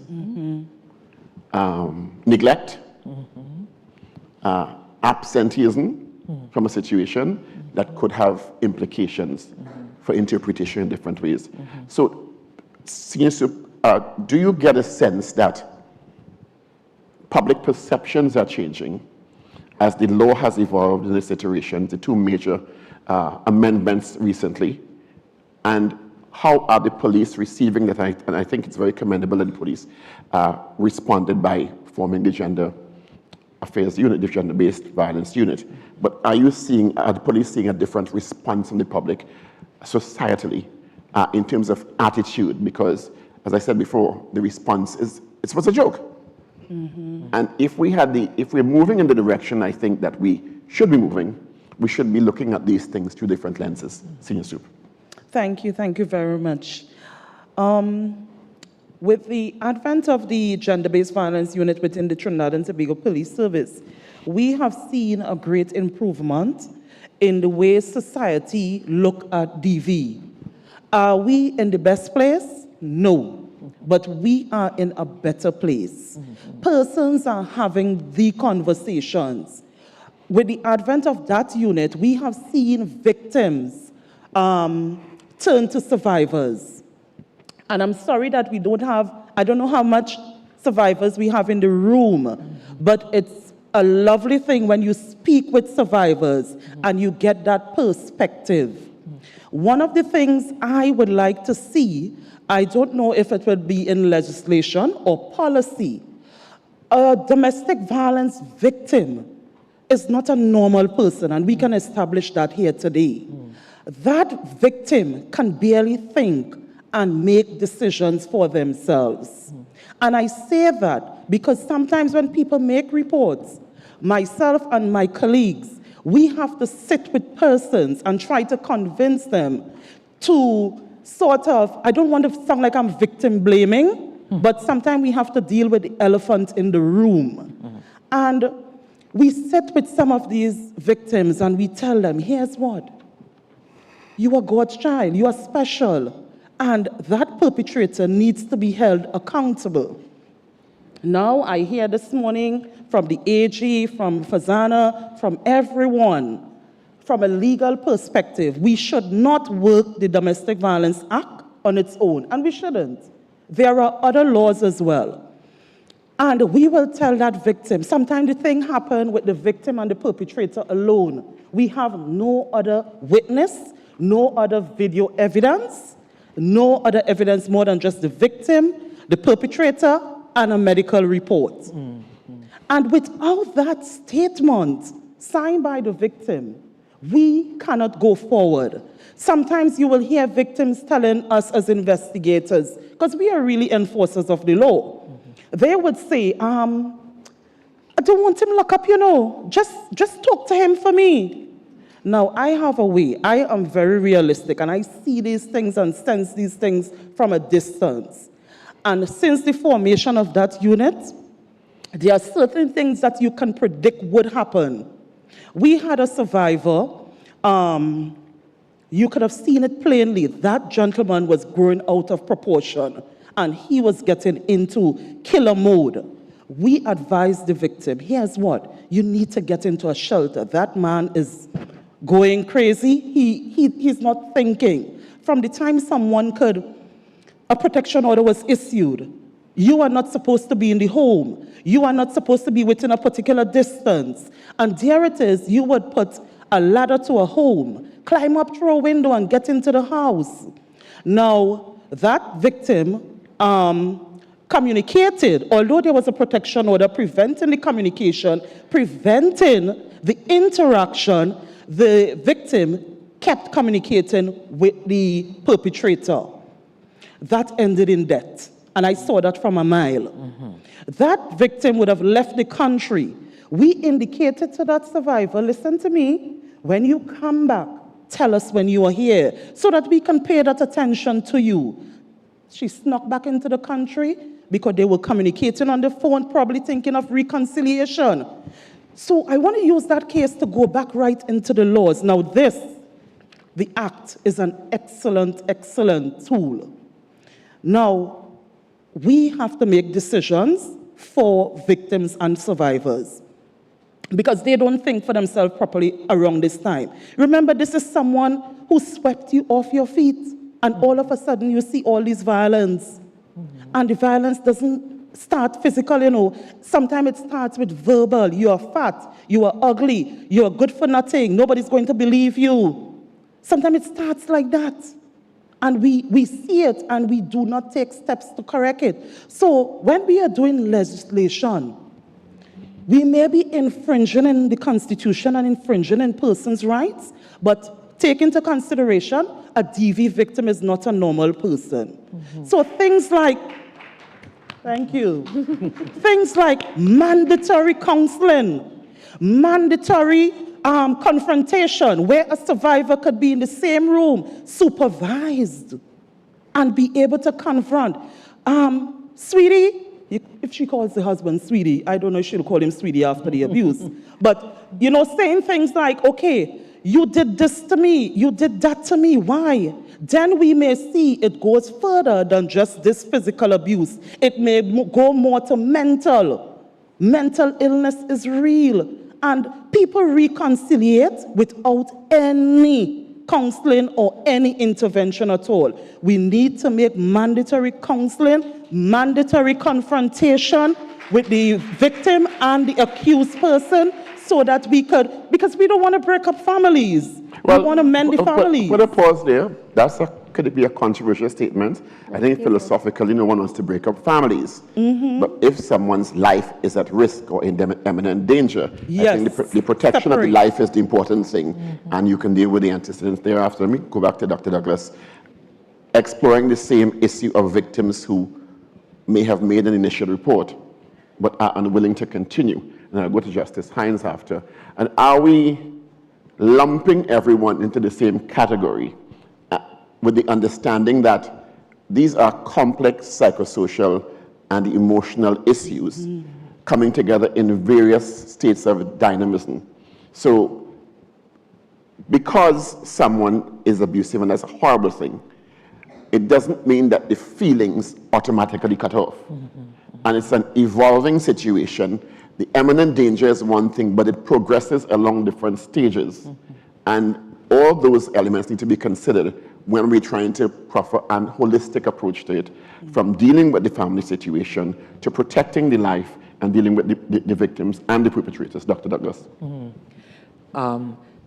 neglect, absenteeism from a situation that could have implications for interpretation in different ways. So, Senior Sup, do you get a sense that public perceptions are changing as the law has evolved in this iteration, the two major amendments recently, and how are the police receiving that? And I think it's very commendable that the police responded by forming the Gender Affairs Unit, the Gender-Based Violence Unit. But are the police seeing a different response from the public societally in terms of attitude? Because, as I said before, the response it was a joke. And if we're moving in the direction I think that we should be moving, we should be looking at these things through different lenses. Senior Sup. Thank you very much. With the advent of the Gender-Based Violence Unit within the Trinidad and Tobago Police Service, we have seen a great improvement in the way society look at DV. Are we in the best place? No, but we are in a better place. Persons are having the conversations. With the advent of that unit, we have seen victims turn to survivors. And I'm sorry that we don't have, I don't know how much survivors we have in the room, but it's a lovely thing when you speak with survivors and you get that perspective. One of the things I would like to see, I don't know if it would be in legislation or policy, a domestic violence victim is not a normal person, and we can establish that here today. That victim can barely think and make decisions for themselves. And I say that because sometimes when people make reports, myself and my colleagues, we have to sit with persons and try to convince them to sort of, I don't want to sound like I'm victim blaming, but sometimes we have to deal with the elephant in the room. And we sit with some of these victims and we tell them, here's what, you are God's child, you are special. And that perpetrator needs to be held accountable. Now, I hear this morning from the AG, from Fazana, from everyone, from a legal perspective, we should not work the Domestic Violence Act on its own, and we shouldn't. There are other laws as well. And we will tell that victim, sometimes the thing happened with the victim and the perpetrator alone. We have no other witness, no other video evidence, no other evidence more than just the victim, the perpetrator, and a medical report. And without that statement signed by the victim, we cannot go forward. Sometimes you will hear victims telling us as investigators, because we are really enforcers of the law, they would say, I don't want him locked up, you know, just talk to him for me. Now, I have a way. I am very realistic, and I see these things and sense these things from a distance. And since the formation of that unit, there are certain things that you can predict would happen. We had a survivor. You could have seen it plainly. That gentleman was growing out of proportion, and he was getting into killer mode. We advised the victim, here's what, you need to get into a shelter. That man is going crazy. He's not thinking. From the time a protection order was issued, you are not supposed to be in the home. You are not supposed to be within a particular distance. And there it is, you would put a ladder to a home, climb up through a window and get into the house. Now, that victim communicated, although there was a protection order preventing the communication, preventing the interaction, the victim kept communicating with the perpetrator. That ended in death. And I saw that from a mile. That victim would have left the country. We indicated to that survivor, listen to me, when you come back, tell us when you are here, so that we can pay that attention to you. She snuck back into the country because they were communicating on the phone, probably thinking of reconciliation. So I want to use that case to go back right into the laws. Now the Act is an excellent, excellent tool. Now, we have to make decisions for victims and survivors because they don't think for themselves properly around this time. Remember, this is someone who swept you off your feet, and all of a sudden you see all this violence. And the violence doesn't start physical, you know. Sometimes it starts with verbal. You are fat, you are ugly, you are good for nothing, nobody's going to believe you. Sometimes it starts like that. And we see it and we do not take steps to correct it. So when we are doing legislation, we may be infringing in the Constitution and infringing in persons' rights, but take into consideration, a DV victim is not a normal person. So things like, thank you, things like mandatory counseling, mandatory confrontation, where a survivor could be in the same room, supervised, and be able to confront. Sweetie, if she calls the husband sweetie, I don't know if she'll call him sweetie after the abuse. But, you know, saying things like, okay, you did this to me, you did that to me, why? Then we may see it goes further than just this physical abuse. It may go more to mental. Mental illness is real. And people reconciliate without any counseling or any intervention at all. We need to make mandatory counseling, mandatory confrontation with the victim and the accused person so that we could, because we don't want to break up families. We want to mend the families. Put a pause there. Could it be a controversial statement? I think philosophically, no one wants to break up families. But if someone's life is at risk or in imminent danger, I think the protection of the life is the important thing. And you can deal with the antecedents thereafter. Let me go back to Dr. Douglas. Exploring the same issue of victims who may have made an initial report, but are unwilling to continue. And I'll go to Justice Hines after. And are we lumping everyone into the same category with the understanding that these are complex psychosocial and emotional issues coming together in various states of dynamism? So because someone is abusive, and that's a horrible thing, it doesn't mean that the feelings automatically cut off. And it's an evolving situation. The imminent danger is one thing, but it progresses along different stages. And all those elements need to be considered when we're trying to proffer an holistic approach to it, from dealing with the family situation to protecting the life and dealing with the victims and the perpetrators. Dr. Douglas.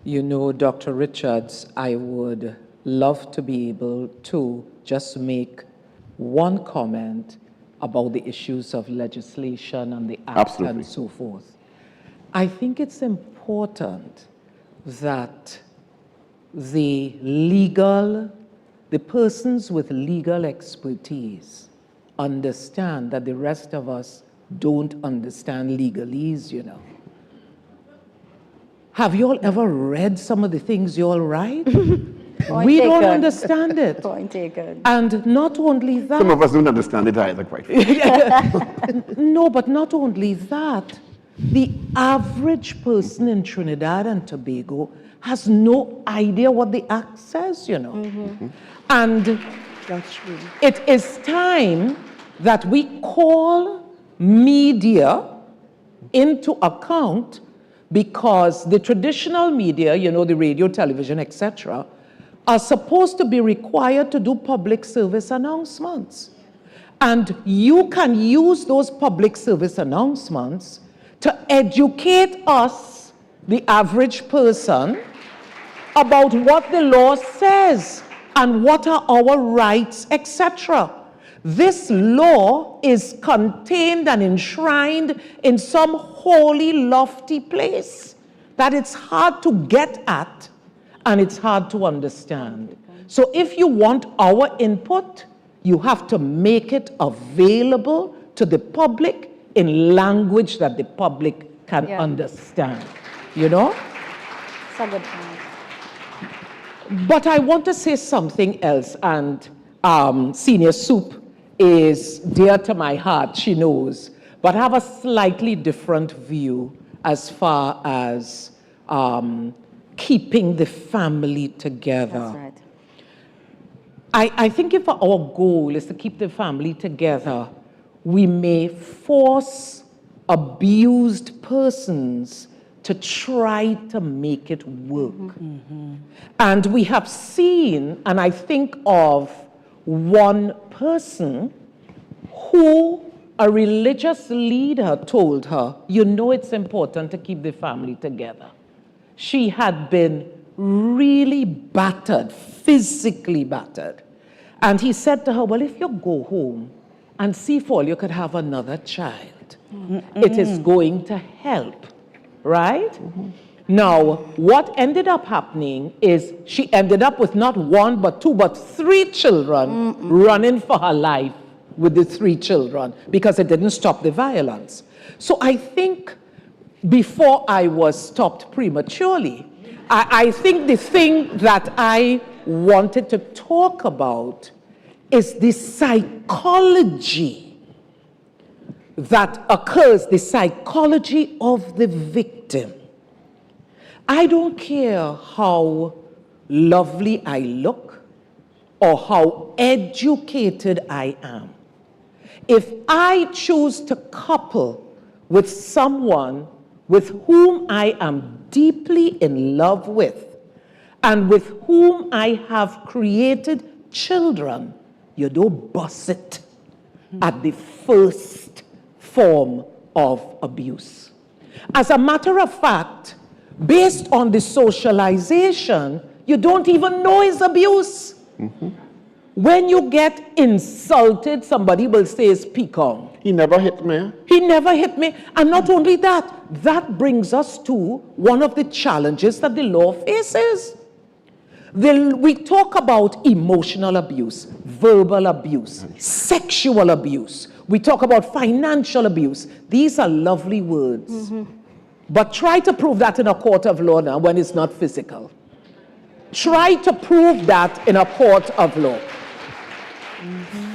You know, Dr. Richards, I would love to be able to just make one comment about the issues of legislation and the act Absolutely. and so forth. I think it's important that the persons with legal expertise understand that the rest of us don't understand legalese, you know. Have you all ever read some of the things you all write? We don't understand it. Point taken. And not only that. Some of us don't understand it either, quite frankly. No, but not only that, the average person in Trinidad and Tobago has no idea what the act says, you know. And That's true. it is time that we call media into account, because the traditional media, you know, the radio, television, etc., are supposed to be required to do public service announcements. And you can use those public service announcements to educate us, the average person, about what the law says and what are our rights, etc. This law is contained and enshrined in some holy, lofty place that it's hard to get at and it's hard to understand. So if you want our input, you have to make it available to the public in language that the public can understand, you know? It's a good point. But I want to say something else, and Senior Soup is dear to my heart, she knows, but I have a slightly different view as far as keeping the family together. That's right. I think if our goal is to keep the family together, we may force abused persons to try to make it work. And we have seen, and I think of one person who a religious leader told her, you know it's important to keep the family together. She had been really battered, physically battered. And he said to her, well, if you go home and see if all you could have another child, it is going to help, right? Now, what ended up happening is she ended up with not one, but two, but three children running for her life with the three children because it didn't stop the violence. So I think before I was stopped prematurely, I think the thing that I wanted to talk about is the psychology that occurs, the psychology of the victim. I don't care how lovely I look or how educated I am. If I choose to couple with someone with whom I am deeply in love with and with whom I have created children, you don't bust it at the first form of abuse. As a matter of fact, based on the socialization, you don't even know it's abuse. When you get insulted, somebody will say it's pecan. He never hit me. He never hit me. And not only that, that brings us to one of the challenges that the law faces. We talk about emotional abuse, verbal abuse, sexual abuse. We talk about financial abuse. These are lovely words. But try to prove that in a court of law now when it's not physical. Try to prove that in a court of law.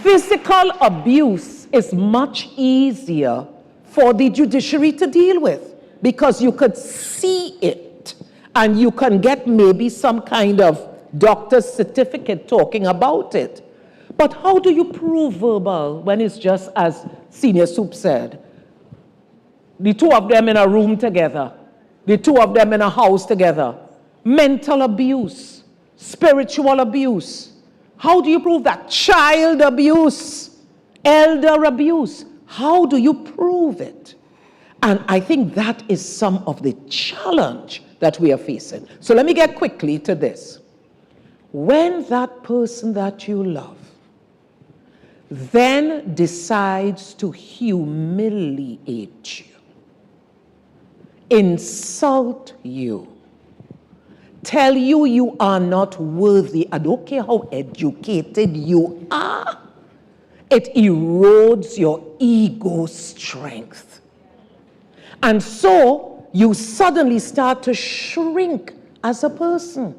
Physical abuse is much easier for the judiciary to deal with because you could see it and you can get maybe some kind of doctor's certificate talking about it. But how do you prove verbal when it's just as Senior Soup said? The two of them in a room together, the two of them in a house together. Mental abuse, spiritual abuse. How do you prove that? Child abuse, elder abuse. How do you prove it? And I think that is some of the challenge that we are facing. So let me get quickly to this. When that person that you love then decides to humiliate you, insult you, tell you you are not worthy, I don't care how educated you are, it erodes your ego strength. And so you suddenly start to shrink as a person.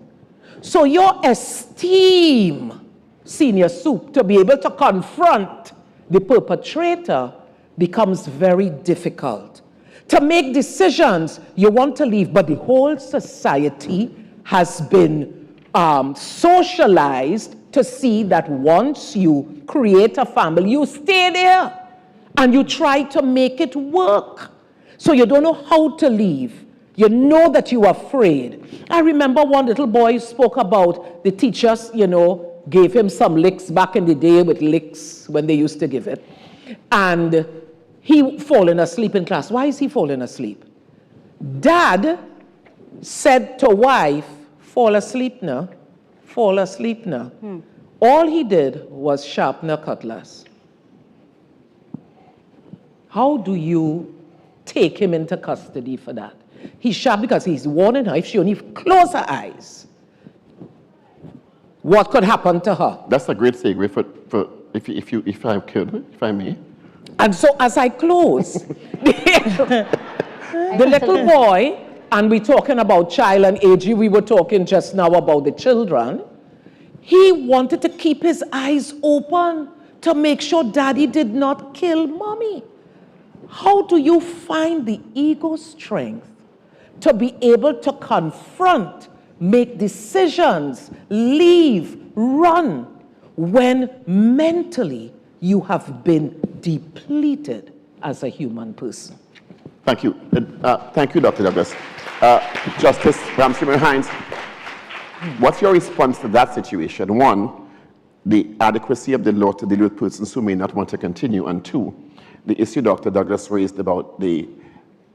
So your esteem, Senior Soup, to be able to confront the perpetrator becomes very difficult. To make decisions, you want to leave, but the whole society has been socialized to see that once you create a family, you stay there and you try to make it work. So you don't know how to leave. You know that you are afraid. I remember one little boy spoke about the teachers, gave him some licks back in the day with licks when they used to give it. And he fallen asleep in class. Why is he falling asleep? Dad said to wife, fall asleep now, fall asleep now. All he did was sharpen a cutlass. How do you take him into custody for that? He's sharp because he's warning her if she only close her eyes, what could happen to her? That's a great segue for if I could, if I may. And so as I close, the little boy, and we're talking about child and age, we were talking just now about the children, he wanted to keep his eyes open to make sure daddy did not kill mommy. How do you find the ego strength to be able to confront, make decisions, leave, run, when mentally you have been depleted as a human person? Thank you. Thank you, Dr. Douglas. Justice Ramsey-Hines, what's your response to that situation? One, the adequacy of the law to deal with persons who may not want to continue, and two, the issue Dr. Douglas raised about the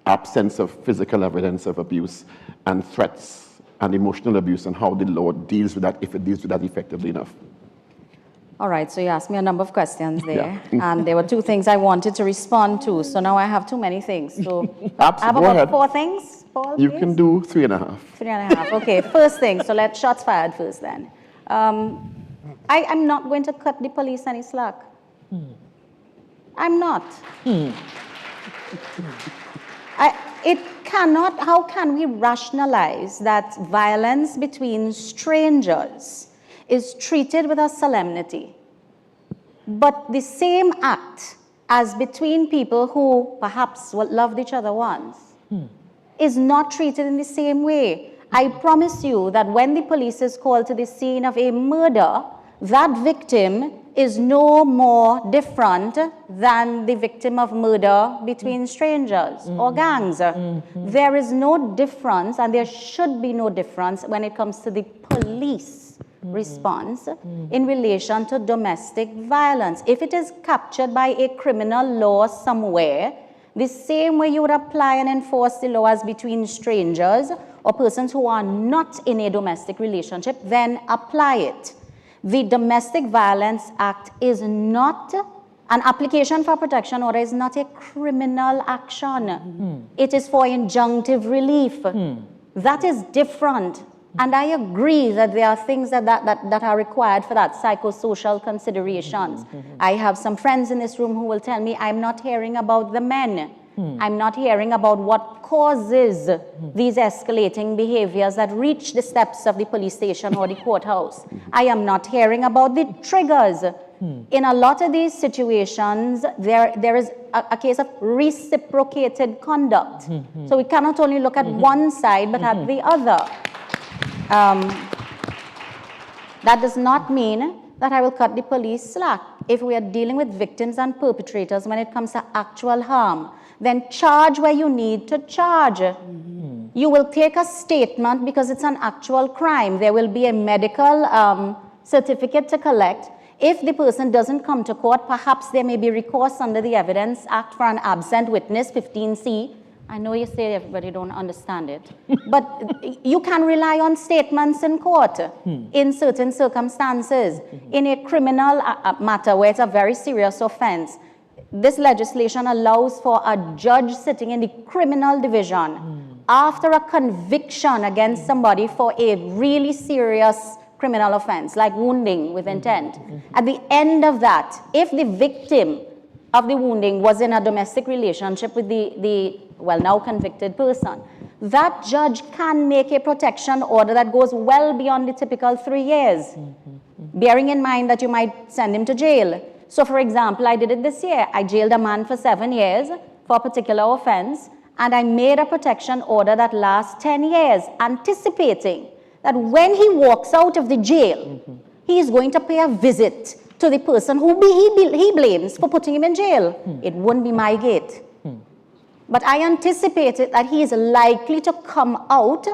absence of physical evidence of abuse and threats and emotional abuse, and how the law deals with that, if it deals with that effectively enough. All right, so you asked me a number of questions there, and there were two things I wanted to respond to, so now I have too many things. So I have about 4 things, Paul, You please? can do 3.5. 3.5, okay. First thing, so let's shots fired first then. I'm not going to cut the police any slack. I'm not. How can we rationalize that violence between strangers is treated with a solemnity, but the same act as between people who perhaps loved each other once is not treated in the same way? I promise you that when the police is called to the scene of a murder, that victim is no more different than the victim of murder between strangers or gangs. There is no difference, and there should be no difference when it comes to the police response in relation to domestic violence. If it is captured by a criminal law somewhere, the same way you would apply and enforce the law as between strangers or persons who are not in a domestic relationship, then apply it. The Domestic Violence Act is not, an application for protection order is not a criminal action. It is for injunctive relief. That is different. And I agree that there are things that are required for that, psychosocial considerations. I have some friends in this room who will tell me, I'm not hearing about the men. I'm not hearing about what causes these escalating behaviors that reach the steps of the police station or the courthouse. I am not hearing about the triggers. In a lot of these situations, there is a case of reciprocated conduct. So we cannot only look at one side, but at the other. That does not mean that I will cut the police slack. If we are dealing with victims and perpetrators when it comes to actual harm, then charge where you need to charge. You will take a statement because it's an actual crime. There will be a medical certificate to collect. If the person doesn't come to court, perhaps there may be recourse under the Evidence Act for an absent witness, 15C. I know you say everybody don't understand it, but you can rely on statements in court in certain circumstances. In a criminal matter where it's a very serious offense, this legislation allows for a judge sitting in the criminal division after a conviction against somebody for a really serious criminal offense, like wounding with intent. At the end of that, if the victim of the wounding was in a domestic relationship with the now convicted person, that judge can make a protection order that goes well beyond the typical 3 years, bearing in mind that you might send him to jail. So for example, I did it this year. I jailed a man for 7 years for a particular offense, and I made a protection order that lasts 10 years, anticipating that when he walks out of the jail, he is going to pay a visit to the person who he blames for putting him in jail. It wouldn't be my gate. But I anticipated that he is likely to come out,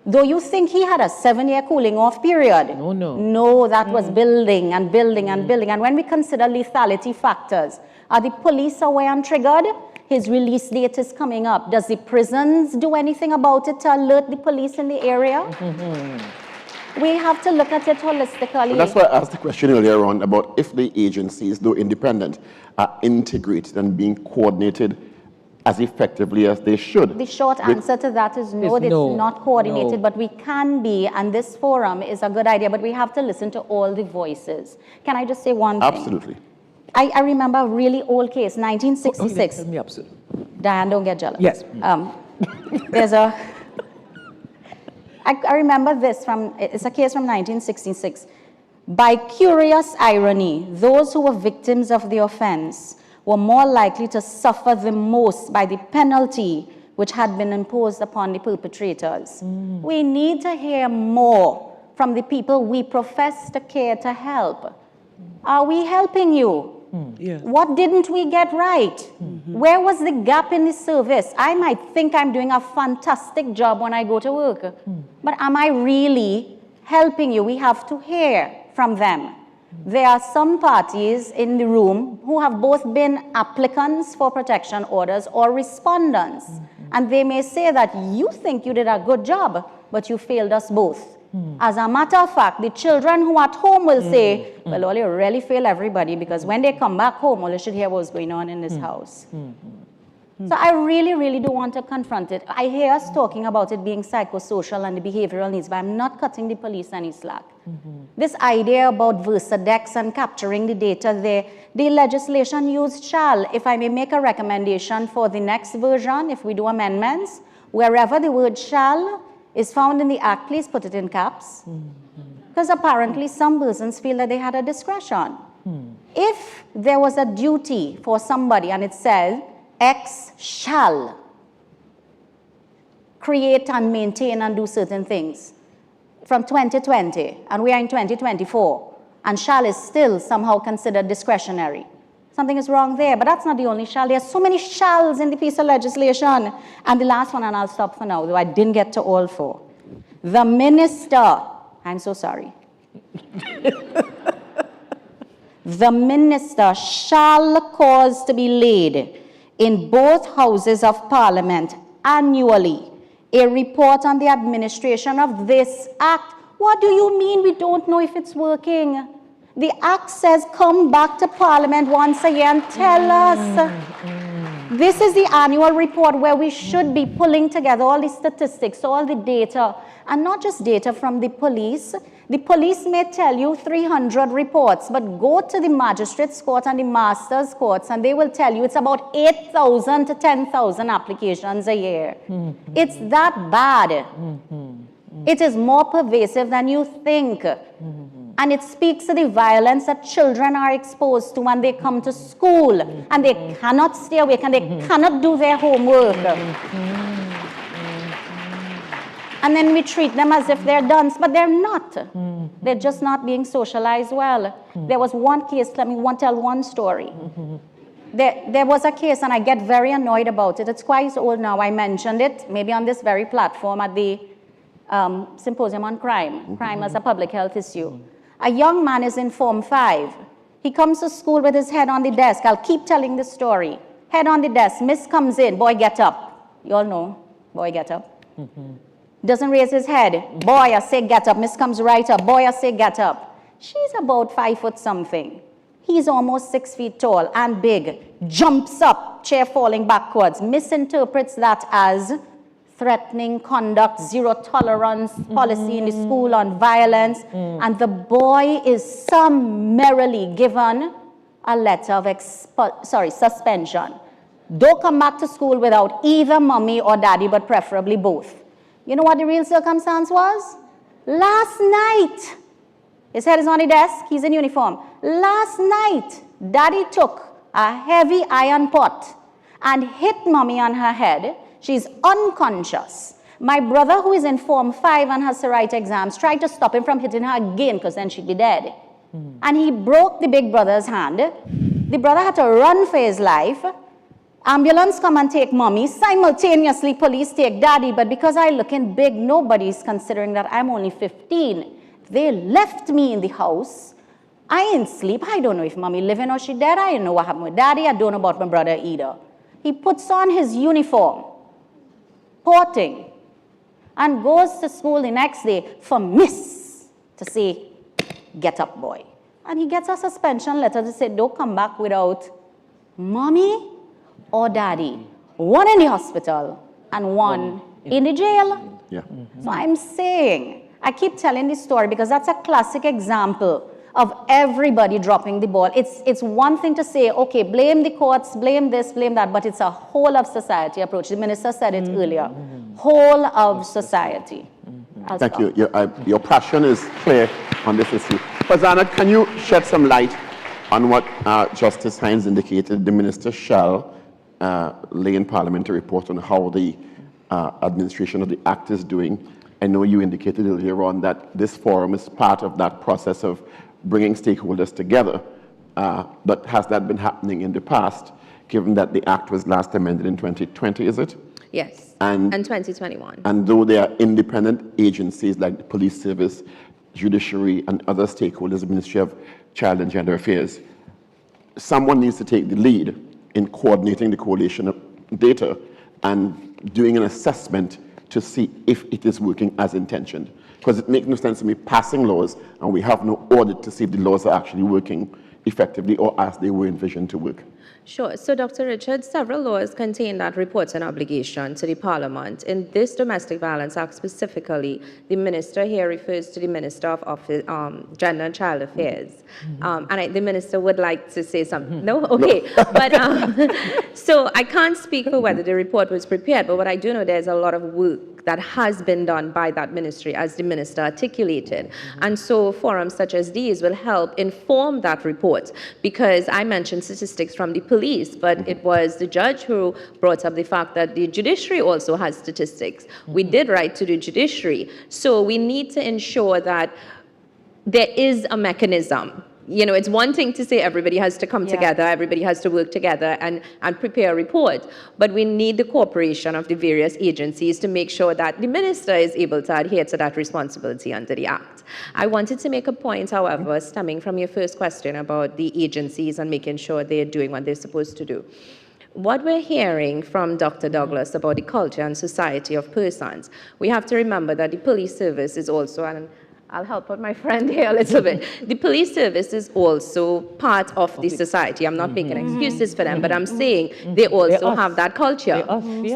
though you think he had a 7-year cooling off period. No, that was building and building and building. And when we consider lethality factors, are the police aware and triggered? His release date is coming up. Does the prisons do anything about it to alert the police in the area? We have to look at it holistically. But that's why I asked the question earlier on about if the agencies, though independent, are integrated and being coordinated as effectively as they should. The short answer to that is no, it's not coordinated, but we can be, and this forum is a good idea, but we have to listen to all the voices. Can I just say one thing? Absolutely. I remember a really old case, 1966. Tell me absolutely. Diane, don't get jealous. Yes. There's I remember this it's a case from 1966. By curious irony, those who were victims of the offense were more likely to suffer the most by the penalty which had been imposed upon the perpetrators. We need to hear more from the people we profess to care to help. Are we helping you? Yeah. What didn't we get right? Where was the gap in the service? I might think I'm doing a fantastic job when I go to work, but am I really helping you? We have to hear from them. There are some parties in the room who have both been applicants for protection orders or respondents, and they may say that you think you did a good job, but you failed us both. As a matter of fact, the children who at home will say, well, all you really fail everybody, because when they come back home, all you should hear what's going on in this house. So I really, really do want to confront it. I hear us talking about it being psychosocial and the behavioral needs, but I'm not cutting the police any slack. This idea about Versadex and capturing the data there, the legislation used shall. If I may make a recommendation for the next version, if we do amendments, wherever the word shall is found in the Act, please put it in caps. Because apparently some persons feel that they had a discretion. If there was a duty for somebody and it said, X shall create and maintain and do certain things from 2020, and we are in 2024, and shall is still somehow considered discretionary. Something is wrong there, but that's not the only shall. There are so many shalls in the piece of legislation. And the last one, and I'll stop for now, though I didn't get to all four. The minister, I'm so sorry. The minister shall cause to be laid in both houses of Parliament annually a report on the administration of this act. What do you mean we don't know if it's working? The act says come back to Parliament once a year and tell us. This is the annual report where we should be pulling together all the statistics, all the data, and not just data from the police. The police may tell you 300 reports, but go to the magistrates' court and the master's courts, and they will tell you it's about 8,000 to 10,000 applications a year. It's that bad. It is more pervasive than you think. And it speaks to the violence that children are exposed to when they come to school, and they cannot stay awake, and they cannot do their homework. And then we treat them as if they're done, but they're not. They're just not being socialized well. There was one case, let me tell one story. There was a case, and I get very annoyed about it. It's quite old now. I mentioned it, maybe on this very platform at the Symposium on Crime, crime as a public health issue. A young man is in Form 5. He comes to school with his head on the desk. I'll keep telling the story. Head on the desk, miss comes in, boy, get up. You all know, boy, get up. Doesn't raise his head. Boy, I say get up. Miss comes right up. Boy, I say get up. She's about 5 foot something. He's almost 6 feet tall and big. Jumps up, chair falling backwards. Misinterprets that as threatening conduct, zero tolerance policy in the school on violence. And the boy is summarily given a letter of suspension. Don't come back to school without either mommy or daddy, but preferably both. You know what the real circumstance was? Last night, his head is on the desk, he's in uniform. Last night, daddy took a heavy iron pot and hit mommy on her head. She's unconscious. My brother, who is in Form 5 and has to write exams, tried to stop him from hitting her again because then she'd be dead. And he broke the big brother's hand. The brother had to run for his life. Ambulance come and take mommy. Simultaneously, police take daddy. But because I looking big, nobody's considering that I'm only 15. They left me in the house. I ain't sleep. I don't know if mommy living or she dead. I don't know what happened with daddy. I don't know about my brother either. He puts on his uniform, porting, and goes to school the next day for miss to say, get up, boy. And he gets a suspension letter to say, don't come back without mommy or daddy. One in the hospital and one in the jail. Yeah. So I'm saying, I keep telling this story because that's a classic example of everybody dropping the ball. It's one thing to say, okay, blame the courts, blame this, blame that, but it's a whole of society approach. The minister said it earlier. Whole of society. Thank you. Your passion is clear on this issue. Fazana, can you shed some light on what Justice Hines indicated? The minister shall lay in Parliament a report on how the administration of the Act is doing. I know you indicated earlier on that this forum is part of that process of bringing stakeholders together. But has that been happening in the past, given that the Act was last amended in 2020, is it? Yes, and 2021. And though there are independent agencies like the Police Service, Judiciary, and other stakeholders, the Ministry of Child and Gender Affairs, someone needs to take the lead in coordinating the coalition of data and doing an assessment to see if it is working as intentioned. Because it makes no sense to me passing laws and we have no audit to see if the laws are actually working effectively or as they were envisioned to work. Sure. So, Dr. Richards, several laws contain that reporting obligation to the Parliament. In this Domestic Violence Act specifically, the minister here refers to the Minister of Gender and Child Affairs. The minister would like to say something. No? Okay. No. But so I can't speak for whether the report was prepared, but what I do know, there's a lot of work that has been done by that ministry, as the minister articulated. And so forums such as these will help inform that report, because I mentioned statistics from the police, but it was the judge who brought up the fact that the judiciary also has statistics. We did write to the judiciary. So we need to ensure that there is a mechanism. You know, it's one thing to say everybody has to come together, everybody has to work together and prepare a report, but we need the cooperation of the various agencies to make sure that the minister is able to adhere to that responsibility under the Act. I wanted to make a point, however, stemming from your first question about the agencies and making sure they're doing what they're supposed to do. What we're hearing from Dr. Douglas about the culture and society of persons, we have to remember that the police service is also an I'll help out my friend here a little bit. The police service is also part of the society. I'm not making excuses for them, but I'm saying they also have that culture.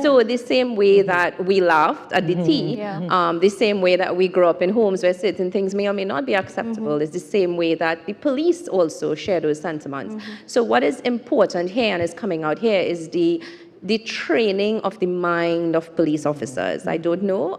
So the same way that we laughed at the tea, the same way that we grew up in homes where certain things may or may not be acceptable, is the same way that the police also share those sentiments. So what is important here and is coming out here is the training of the mind of police officers. I don't know,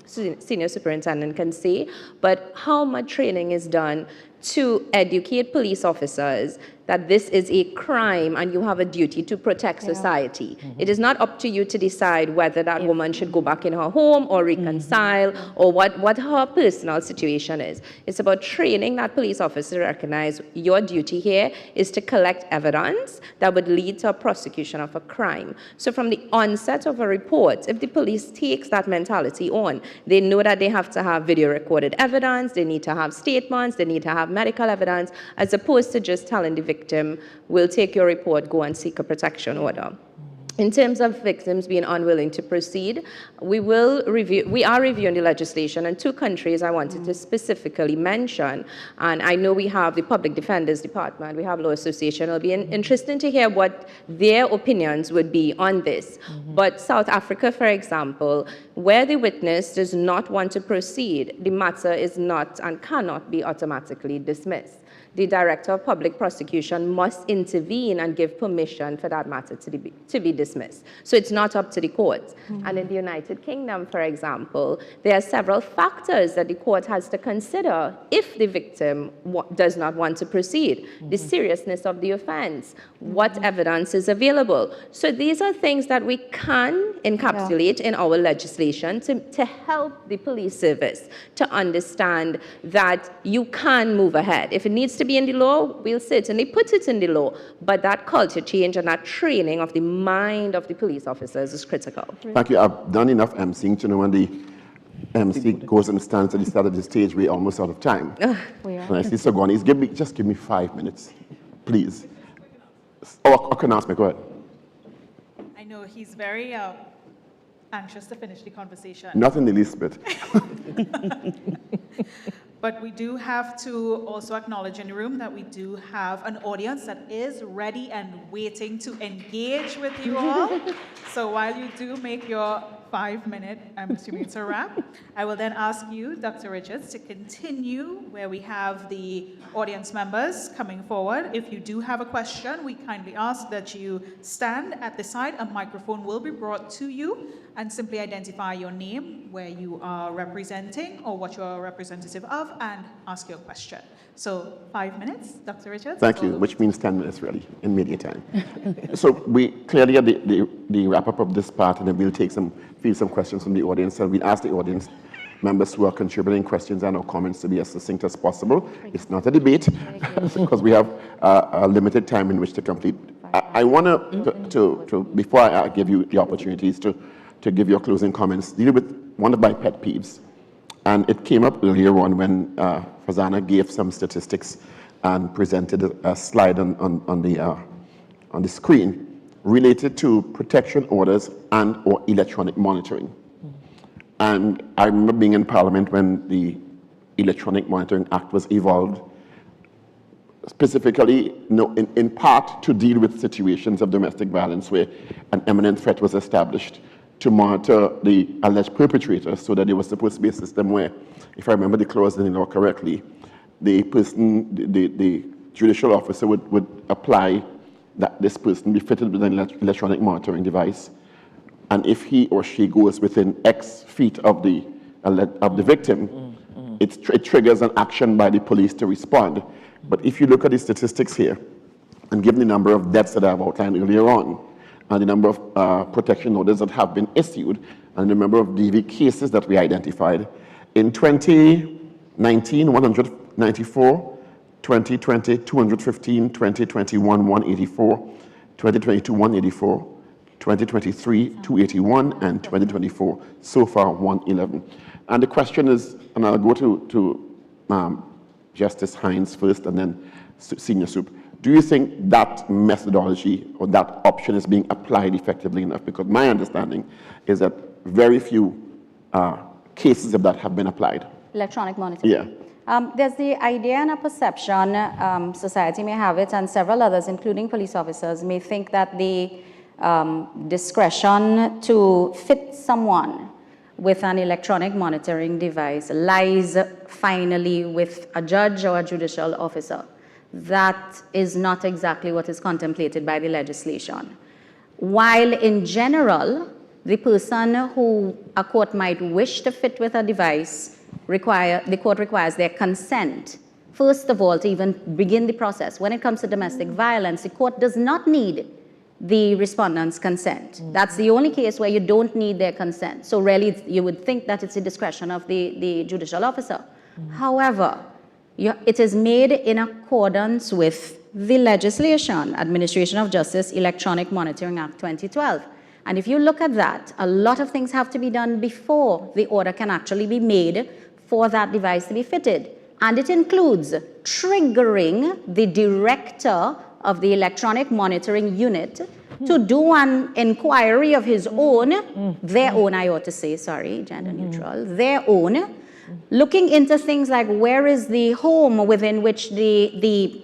senior superintendent can say, but how much training is done to educate police officers that this is a crime and you have a duty to protect society. It is not up to you to decide whether that woman should go back in her home or reconcile or what her personal situation is. It's about training that police officer to recognize your duty here is to collect evidence that would lead to a prosecution of a crime. So from the onset of a report, if the police takes that mentality on, they know that they have to have video recorded evidence, they need to have statements, they need to have medical evidence, as opposed to just telling the victim, we'll take your report, go and seek a protection order. In terms of victims being unwilling to proceed, we are reviewing the legislation, and 2 countries I wanted to specifically mention, and I know we have the Public Defender's Department, we have Law Association. It'll be interesting to hear what their opinions would be on this. But South Africa, for example, where the witness does not want to proceed, the matter is not and cannot be automatically dismissed. The Director of Public Prosecution must intervene and give permission for that matter to be dismissed. So it's not up to the court. And in the United Kingdom, for example, there are several factors that the court has to consider if the victim does not want to proceed. The seriousness of the offense, what evidence is available. So these are things that we can encapsulate in our legislation to help the police service to understand that you can move ahead. If it needs to be in the law, we'll certainly put it in the law, but that culture change and that training of the mind of the police officers is critical. Thank you. I've done enough emceeing to know when the MC goes and stands at the start of the stage, we're almost out of time. When I see Sogoni, just give me 5 minutes, please. Oh, I can ask me, go ahead. I know he's very anxious to finish the conversation. Not in the least bit. But we do have to also acknowledge in the room that we do have an audience that is ready and waiting to engage with you all. So while you do make your 5-minute, I'm assuming it's a wrap, I will then ask you, Dr. Richards, to continue where we have the audience members coming forward. If you do have a question, we kindly ask that you stand at the side. A microphone will be brought to you, and simply identify your name, where you are representing or what you're representative of, and ask your question. So 5 minutes, Dr. Richards. Thank you, which means 10 minutes really, in media time. So we clearly at the wrap-up of this part, and then we'll take field some questions from the audience, and we'll ask the audience members who are contributing questions and or comments to be as succinct as possible. It's not a debate, because we have a limited time in which to complete. I want to before I give you the opportunities to give your closing comments, deal with one of my pet peeves. And it came up earlier on when Fazana gave some statistics and presented a slide on the screen related to protection orders and or electronic monitoring. And I remember being in Parliament when the Electronic Monitoring Act was evolved, specifically in part to deal with situations of domestic violence where an imminent threat was established, to monitor the alleged perpetrators, so that there was supposed to be a system where, if I remember the clause in the law correctly, the judicial officer would apply that this person be fitted with an electronic monitoring device, and if he or she goes within X feet of the victim, it triggers an action by the police to respond. But if you look at the statistics here, and given the number of deaths that I've outlined earlier on, and the number of protection orders that have been issued, and the number of DV cases that we identified, in 2019, 194, 2020, 215, 2021, 184, 2022, 184, 2023, 281, and 2024, so far 111. And the question is, and I'll go to Justice Hines first, and then Senior Soup. Do you think that methodology or that option is being applied effectively enough? Because my understanding is that very few cases of that have been applied. Electronic monitoring. Yeah. There's the idea and a perception, society may have it, and several others, including police officers, may think that the discretion to fit someone with an electronic monitoring device lies finally with a judge or a judicial officer. That is not exactly what is contemplated by the legislation. While in general, the person who a court might wish to fit with a device, the court requires their consent First of all, to even begin the process, when it comes to domestic violence, the court does not need the respondent's consent. That's the only case where you don't need their consent. So really, you would think that it's the discretion of the judicial officer. However, it is made in accordance with the legislation, Administration of Justice Electronic Monitoring Act 2012. And if you look at that, a lot of things have to be done before the order can actually be made for that device to be fitted. And it includes triggering the director of the electronic monitoring unit to do an inquiry of his own, their own, I ought to say, sorry, gender neutral, their own, looking into things like where is the home within which the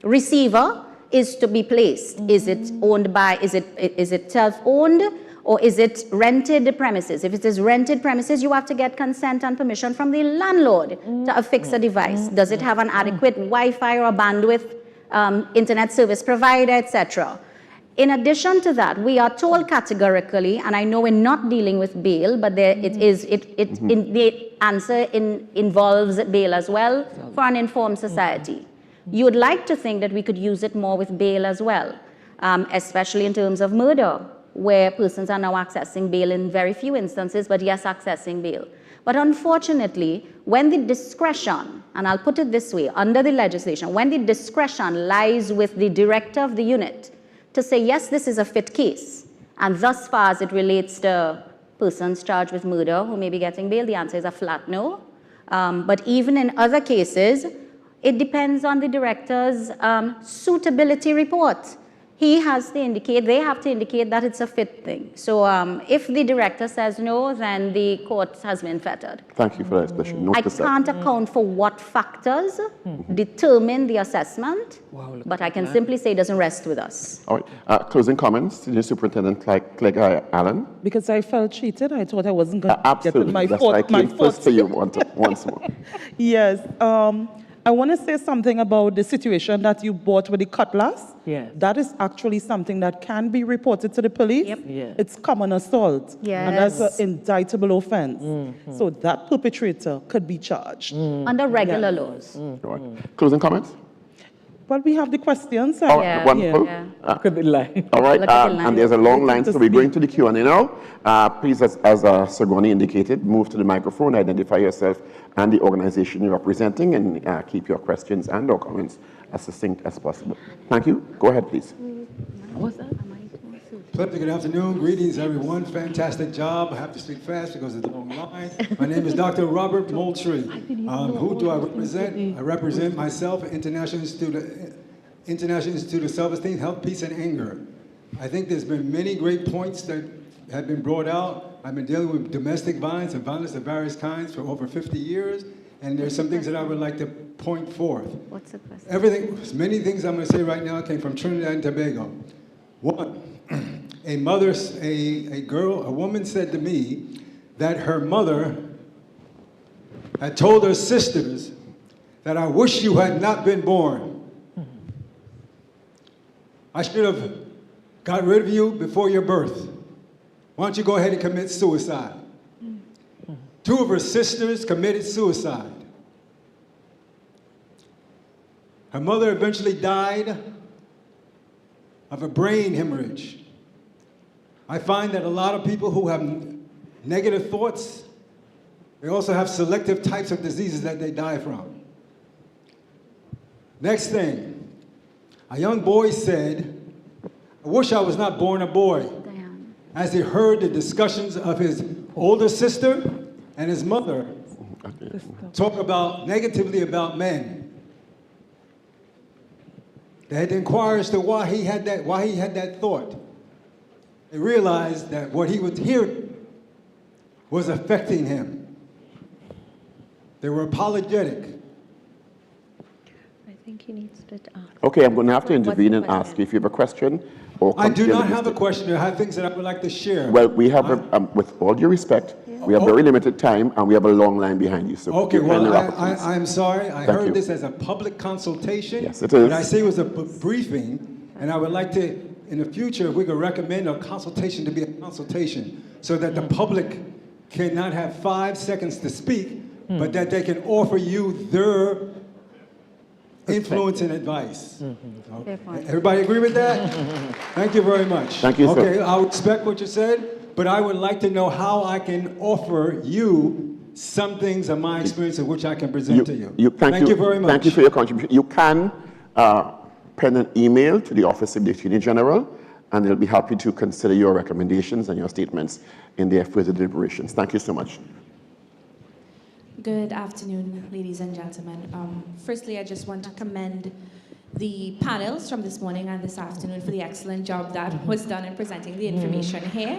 receiver is to be placed. Is it owned by, is it self-owned, or is it rented premises? If it is rented premises, you have to get consent and permission from the landlord to affix a device. Does it have an adequate Wi-Fi or bandwidth, internet service provider, etc.? In addition to that, we are told categorically, and I know we're not dealing with bail, but the answer involves bail as well for an informed society. You would like to think that we could use it more with bail as well, especially in terms of murder, where persons are now accessing bail in very few instances, but yes, accessing bail. But unfortunately, when the discretion, and I'll put it this way, under the legislation, when the discretion lies with the director of the unit to say, yes, this is a fit case, and thus far as it relates to persons charged with murder who may be getting bail, the answer is a flat no. But even in other cases, it depends on the director's suitability report. He has to indicate, they have to indicate that it's a fit thing. So if the director says no, then the court has been fettered. Thank you for that explanation. I can't account for what factors determine the assessment, but I can simply say it doesn't rest with us. All right. Closing comments, Senior Superintendent Clegg Allen. Because I felt cheated, I thought I wasn't going to Absolutely. get my That's why I came first to you once more. Yes. I want to say something about the situation that you brought with the cutlass. Yes. That is actually something that can be reported to the police. Yep. Yes. It's common assault. Yes. And that's an indictable offense. So that perpetrator could be charged. Under regular laws. All right. Closing comments? Well, we have the questions. All right, wonderful. Look at the line. All right, Look at the line. and there's a long line, so we're going to the Q&A now. Please, as Sargoni indicated, move to the microphone, identify yourself and the organization you're representing, and keep your questions and or comments as succinct as possible. Thank you. Go ahead, please. What's that? Pleasant good afternoon. Greetings, everyone. Fantastic job. I have to speak fast because of the long line. My name is Dr. Robert Moultrie. Who do I represent? I represent myself, International Institute of Self-Esteem, Health, Peace, and Anger. I think there's been many great points that have been brought out. I've been dealing with domestic violence and violence of various kinds for over 50 years, and there's some things that I would like to point forth. What's the question? Many things I'm going to say right now came from Trinidad and Tobago. One, a woman said to me that her mother had told her sisters that I wish you had not been born. I should have got rid of you before your birth. Why don't you go ahead and commit suicide? Two of her sisters committed suicide. Her mother eventually died of a brain hemorrhage. I find that a lot of people who have negative thoughts, they also have selective types of diseases that they die from. Next thing, a young boy said, I wish I was not born a boy, as he heard the discussions of his older sister and his mother talk negatively about men. They had to inquire as to why he had that thought. They realized that what he was hearing was affecting him. They were apologetic. I think he needs to ask. Okay, I'm going to have to intervene and ask you if you have a question or I do not have a question. I have things that I would like to share. Well, we have, with all due respect, we have very limited time and we have a long line behind you. So okay, well, I'm sorry. I heard this as a public consultation. Yes, it is. But I see it was a briefing, and I would like to, in the future, if we could recommend a consultation to be a consultation so that the public cannot have 5 seconds to speak, but that they can offer you their influence and advice. Fair point. Everybody agree with that? Thank you very much. Thank you, sir. Okay, I respect what you said, but I would like to know how I can offer you some things of my experience of which I can present to you. Thank you very much. Thank you for your contribution. You can pen an email to the Office of the Attorney General, and they'll be happy to consider your recommendations and your statements in their further deliberations. Thank you so much. Good afternoon, ladies and gentlemen. Firstly, I just want to commend the panels from this morning and this afternoon for the excellent job that was done in presenting the information here.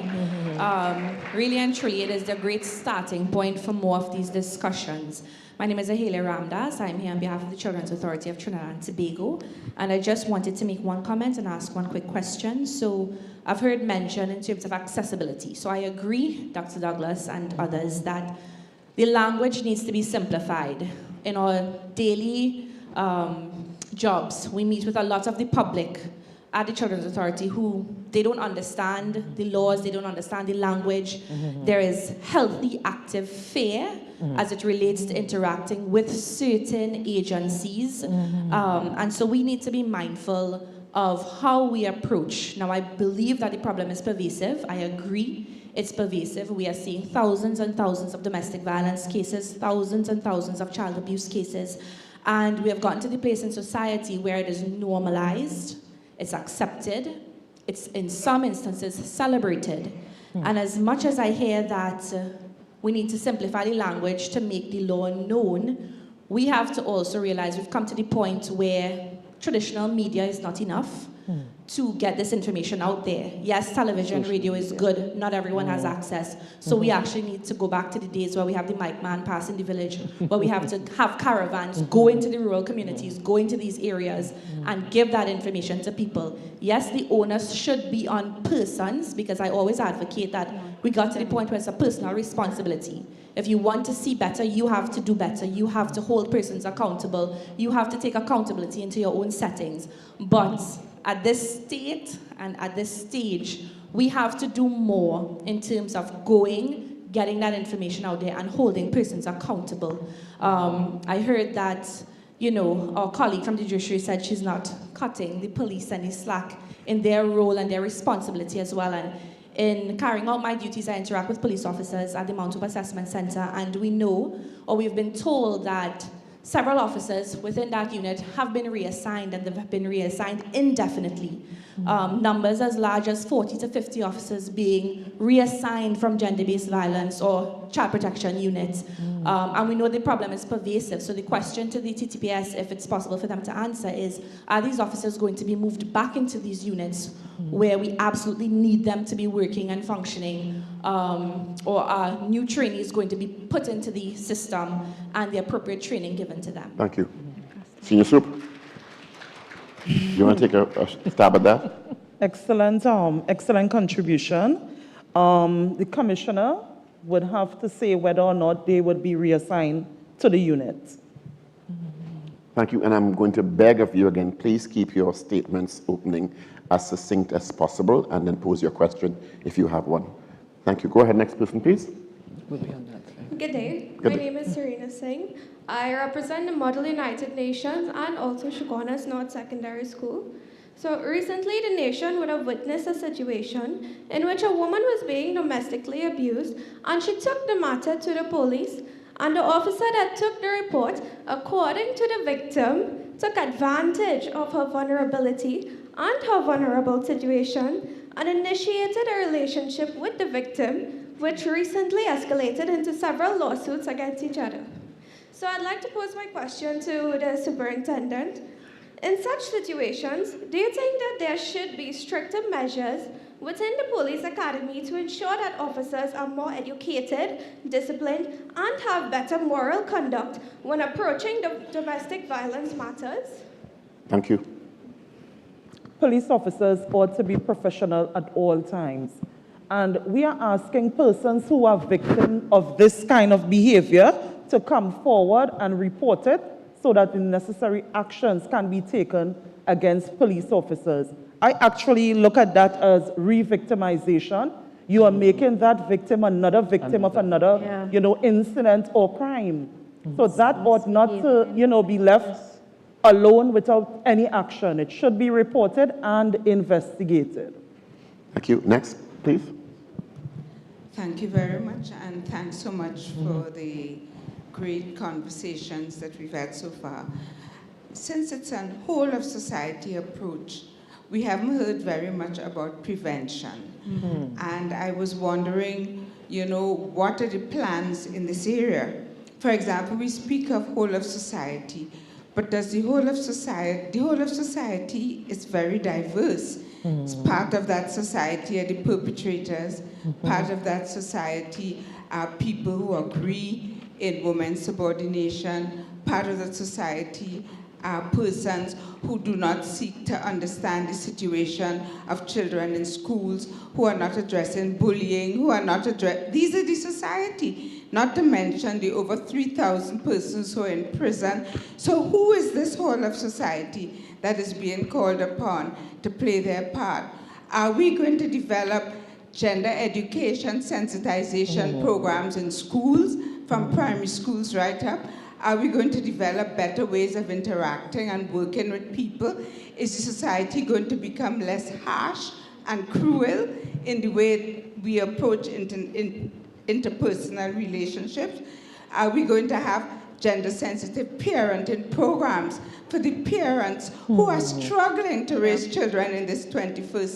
Really and truly, it is a great starting point for more of these discussions. My name is Ahele Ramdas. I'm here on behalf of the Children's Authority of Trinidad and Tobago, and I just wanted to make one comment and ask one quick question. So I've heard mention in terms of accessibility. So I agree, Dr. Douglas and others, that the language needs to be simplified. In our daily jobs, we meet with a lot of the public at the Children's Authority who they don't understand the laws, they don't understand the language. There is healthy, active fear as it relates to interacting with certain agencies. And so we need to be mindful of how we approach. Now, I believe that the problem is pervasive. I agree. It's pervasive. We are seeing thousands and thousands of domestic violence cases, thousands and thousands of child abuse cases. And we have gotten to the place in society where it is normalized, it's accepted, it's in some instances celebrated. And as much as I hear that we need to simplify the language to make the law known, we have to also realize we've come to the point where traditional media is not enough to get this information out there. Yes, television, radio is good. Not everyone has access. So we actually need to go back to the days where we have the mic man passing the village, where we have to have caravans, go into the rural communities, go into these areas and give that information to people. Yes, the onus should be on persons, because I always advocate that we got to the point where it's a personal responsibility. If you want to see better, you have to do better. You have to hold persons accountable. You have to take accountability into your own settings. But at this state and at this stage, we have to do more in terms of going, getting that information out there and holding persons accountable. I heard that, you know, our colleague from the judiciary said she's not cutting the police any slack in their role and their responsibility as well. And in carrying out my duties, I interact with police officers at the Mount Hope Assessment Center, and we know, or we've been told, that several officers within that unit have been reassigned, and they've been reassigned indefinitely. Numbers as large as 40 to 50 officers being reassigned from gender-based violence or child protection units. And we know the problem is pervasive. So the question to the TTPS, if it's possible for them to answer, is, are these officers going to be moved back into these units where we absolutely need them to be working and functioning, or are new trainees going to be put into the system and the appropriate training given to them? Thank you. Senior Soup, you want to take a stab at that? Excellent, excellent contribution. The commissioner would have to say whether or not they would be reassigned to the unit. Thank you, and I'm going to beg of you again, please keep your statements opening as succinct as possible, and then pose your question if you have one. Thank you. Go ahead, next person, please. We'll be on that slide. Good day. Good My day. name is Serena Singh. I represent the Model United Nations and also Chaguanas North Secondary School. So recently, the nation would have witnessed a situation in which a woman was being domestically abused, and she took the matter to the police, and the officer that took the report, according to the victim, took advantage of her vulnerability and her vulnerable situation and initiated a relationship with the victim, which recently escalated into several lawsuits against each other. So I'd like to pose my question to the superintendent. In such situations, do you think that there should be stricter measures within the police academy to ensure that officers are more educated, disciplined, and have better moral conduct when approaching the domestic violence matters? Thank you. Police officers ought to be professional at all times. And we are asking persons who are victims of this kind of behavior to come forward and report it so that the necessary actions can be taken against police officers. I actually look at that as re-victimization. You are making that victim another victim of another, incident or crime. So that ought not to, be left alone without any action. It should be reported and investigated. Thank you. Next, please. Thank you very much, and thanks so much for the great conversations that we've had so far. Since it's a whole of society approach, we haven't heard very much about prevention. And I was wondering, what are the plans in this area? For example, we speak of whole of society, but does the whole of society is very diverse. Part of that society are the perpetrators. Part of that society are people who agree in women's subordination. Part of that society are persons who do not seek to understand the situation of children in schools, who are not addressing bullying, who are not addressing... These are the society, not to mention the over 3,000 persons who are in prison. So who is this whole of society that is being called upon to play their part? Are we going to develop gender education sensitization programs in schools, from primary schools right up? Are we going to develop better ways of interacting and working with people? Is the society going to become less harsh and cruel in the way we approach interpersonal relationships? Are we going to have gender-sensitive parenting programs for the parents who are struggling to raise children in this 21st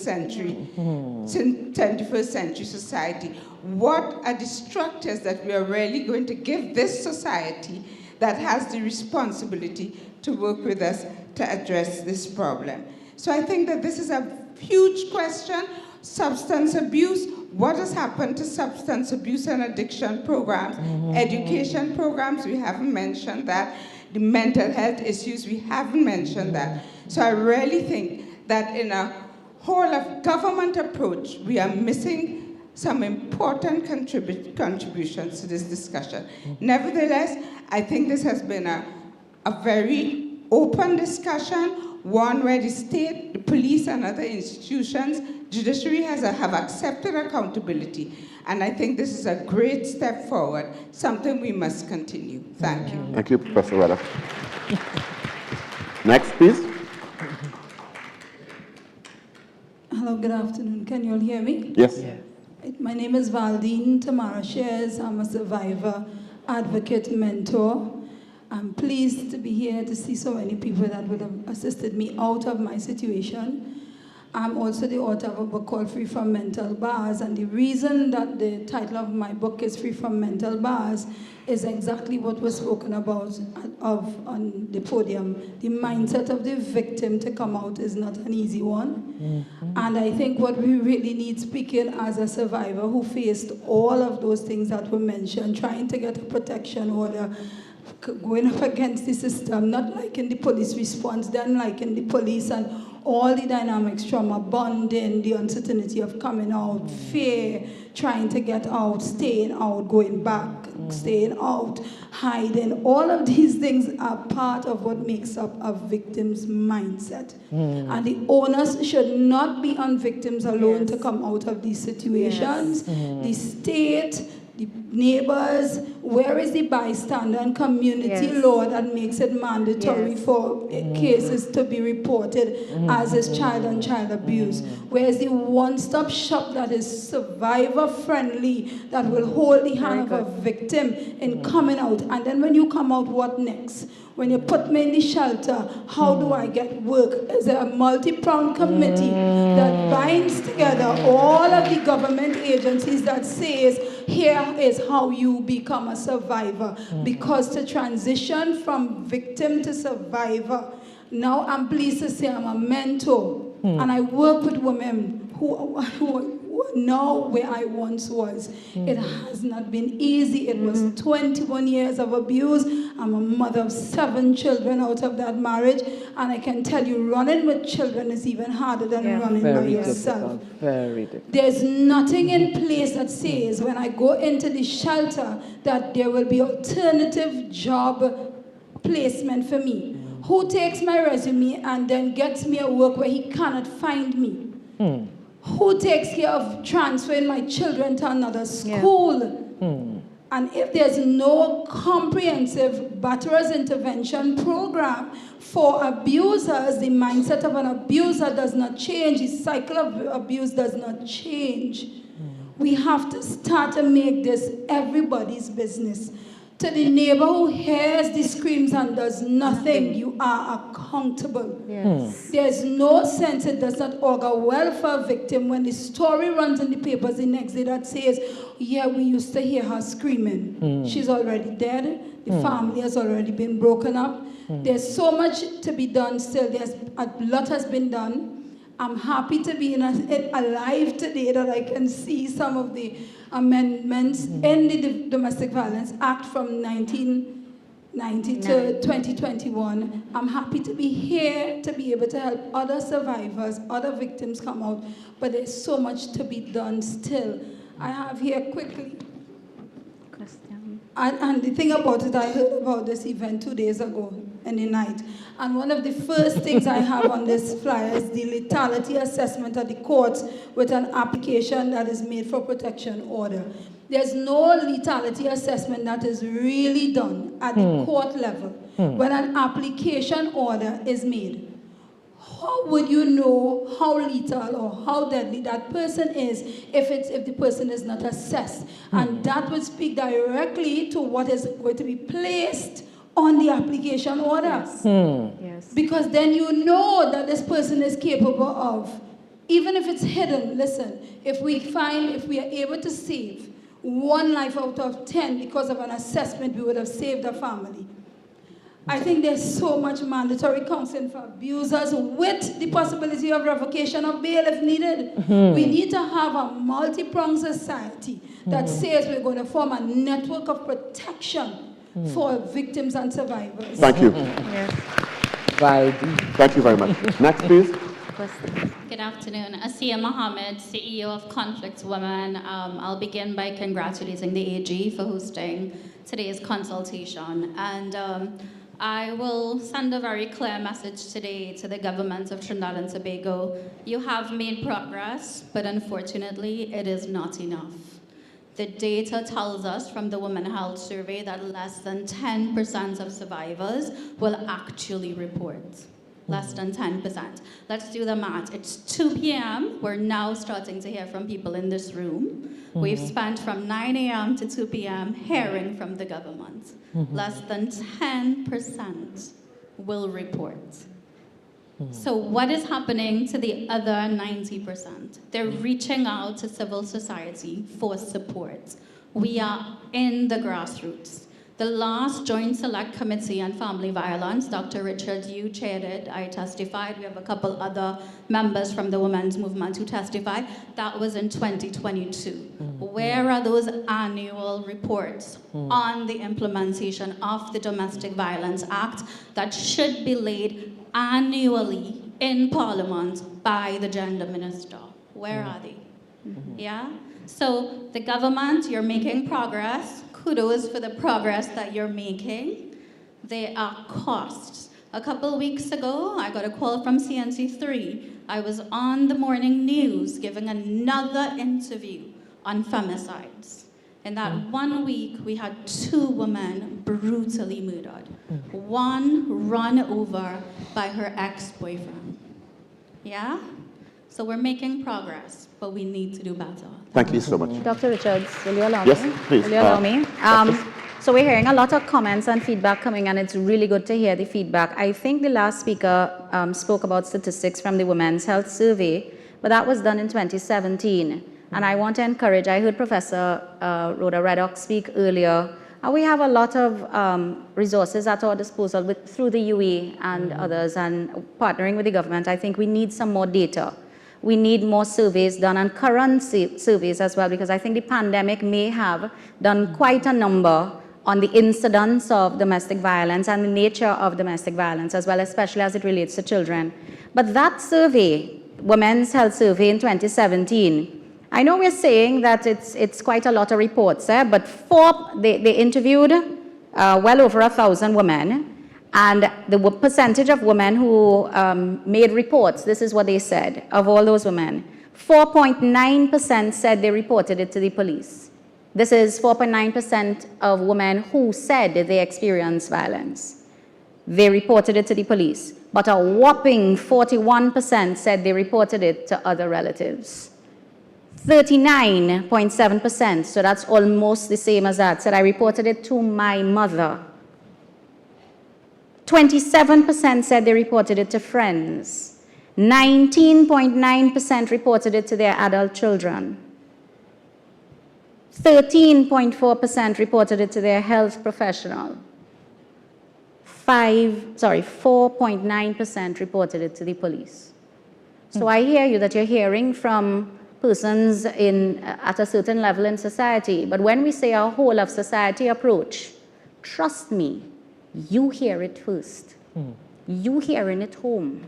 century society? What are the structures that we are really going to give this society that has the responsibility to work with us to address this problem? So I think that this is a huge question. Substance abuse, what has happened to substance abuse and addiction programs? Education programs, we haven't mentioned that. The mental health issues, we haven't mentioned that. So I really think that in a whole of government approach, we are missing some important contributions to this discussion. Nevertheless, I think this has been a very open discussion, one where the state, the police, and other institutions, judiciary have accepted accountability. And I think this is a great step forward, something we must continue. Thank you. Thank you, Professor Rada. Next, please. Hello, good afternoon. Can you all hear me? Yes. My name is Valdine Tamara Shares. I'm a survivor, advocate, mentor. I'm pleased to be here to see so many people that would have assisted me out of my situation. I'm also the author of a book called Free from Mental Bars, and the reason that the title of my book is Free from Mental Bars is exactly what was spoken about on the podium. The mindset of the victim to come out is not an easy one. And I think what we really need, speaking as a survivor who faced all of those things that were mentioned, trying to get a protection order, going up against the system, not liking the police response, then liking the police, and all the dynamics, trauma, bonding, the uncertainty of coming out, fear, trying to get out, staying out, going back, staying out, hiding. All of these things are part of what makes up a victim's mindset. And the onus should not be on victims alone to come out of these situations. The state, the neighbors, where is the bystander and community law that makes it mandatory for cases to be reported as is child and child abuse? Where is the one-stop shop that is survivor-friendly, that will hold the hand of a victim in coming out? And then when you come out, what next? When you put me in the shelter, how do I get work? Is there a multi-pronged committee that binds together all of the government agencies that says, here is how you become a survivor? Because to transition from victim to survivor, now I'm pleased to say I'm a mentor, and I work with women who are now where I once was. It has not been easy. It was 21 years of abuse. I'm a mother of 7 children out of that marriage, and I can tell you, running with children is even harder than running by yourself. Very difficult. There's nothing in place that says when I go into the shelter that there will be alternative job placement for me. Who takes my resume and then gets me a work where he cannot find me? Who takes care of transferring my children to another school? And if there's no comprehensive batterers intervention program for abusers, the mindset of an abuser does not change, the cycle of abuse does not change. We have to start to make this everybody's business. To the neighbor who hears the screams and does nothing, you are accountable. Yes. There's no sense, it does not augur well for a victim when the story runs in the papers the next day that says, yeah, we used to hear her screaming. She's already dead. The family has already been broken up. There's so much to be done still. There's a lot has been done. I'm happy to be alive today that I can see some of the amendments in the Domestic Violence Act from 1990 to 2021. I'm happy to be here to be able to help other survivors, other victims come out, but there's so much to be done still. I have here quickly. And the thing about it, I heard about this event 2 days ago in the night. And one of the first things I have on this flyer is the lethality assessment at the courts with an application that is made for protection order. There's no lethality assessment that is really done at the court level when an application order is made. How would you know how lethal or how deadly that person is if the person is not assessed? And that would speak directly to what is going to be placed on the application order. Yes. Because then you know that this person is capable of, even if it's hidden, listen, if we are able to save 1 life out of 10 because of an assessment, we would have saved a family. I think there's so much mandatory counseling for abusers with the possibility of revocation of bail if needed. We need to have a multi-pronged society that says we're going to form a network of protection for victims and survivors. Thank you. Yes. Thank you very much. Next, please. Good afternoon. Asiya Mohammed, CEO of Conflicts Women. I'll begin by congratulating the AG for hosting today's consultation. And I will send a very clear message today to the government of Trinidad and Tobago. You have made progress, but unfortunately, it is not enough. The data tells us from the Women Health Survey that less than 10% of survivors will actually report. Less than 10%. Let's do the math. It's 2 p.m. We're now starting to hear from people in this room. We've spent from 9 a.m. to 2 p.m. hearing from the government. Less than 10% will report. So what is happening to the other 90%? They're reaching out to civil society for support. We are in the grassroots. The last Joint Select Committee on Family Violence, Dr. Richard, you chaired it, I testified. We have a couple other members from the women's movement who testified. That was in 2022. Where are those annual reports on the implementation of the Domestic Violence Act that should be laid annually in Parliament by the Gender Minister? Where are they? Yeah? So the government, you're making progress. Kudos for the progress that you're making. There are costs. A couple weeks ago, I got a call from CNC3. I was on the morning news giving another interview on femicides. In that 1 week, we had 2 women brutally murdered. One run over by her ex-boyfriend. Yeah? So we're making progress, but we need to do better. Thank you so much. Dr. Richards, will you allow Yes, me? please. Will you allow me? So we're hearing a lot of comments and feedback coming, and it's really good to hear the feedback. I think the last speaker spoke about statistics from the Women's Health Survey, but that was done in 2017. And I want to encourage, I heard Professor Rhoda Reddock speak earlier. We have a lot of resources at our disposal through the UE and others, and partnering with the government. I think we need some more data. We need more surveys done, and current surveys as well, because I think the pandemic may have done quite a number on the incidence of domestic violence and the nature of domestic violence as well, especially as it relates to children. But that survey, Women's Health Survey in 2017, I know we're saying that it's quite a lot of reports, but they interviewed well over 1,000 women, and the percentage of women who made reports, this is what they said, of all those women, 4.9% said they reported it to the police. This is 4.9% of women who said they experienced violence. They reported it to the police, but a whopping 41% said they reported it to other relatives. 39.7%, so that's almost the same as that, said I reported it to my mother. 27% said they reported it to friends. 19.9% reported it to their adult children. 13.4% reported it to their health professional. 4.9% reported it to the police. So I hear you that you're hearing from persons at a certain level in society, but when we say a whole of society approach, trust me, you hear it first. You hear it at home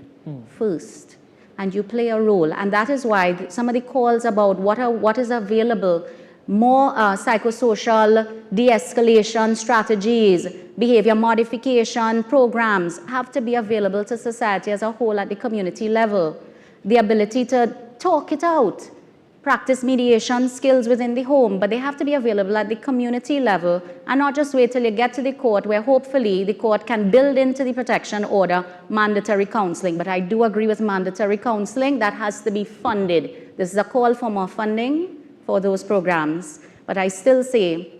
first, and you play a role. And that is why some of the calls about what is available, more psychosocial de-escalation strategies, behavior modification programs have to be available to society as a whole at the community level. The ability to talk it out, practice mediation skills within the home, but they have to be available at the community level and not just wait till you get to the court where hopefully the court can build into the protection order mandatory counseling. But I do agree with mandatory counseling, that has to be funded. This is a call for more funding for those programs, but I still say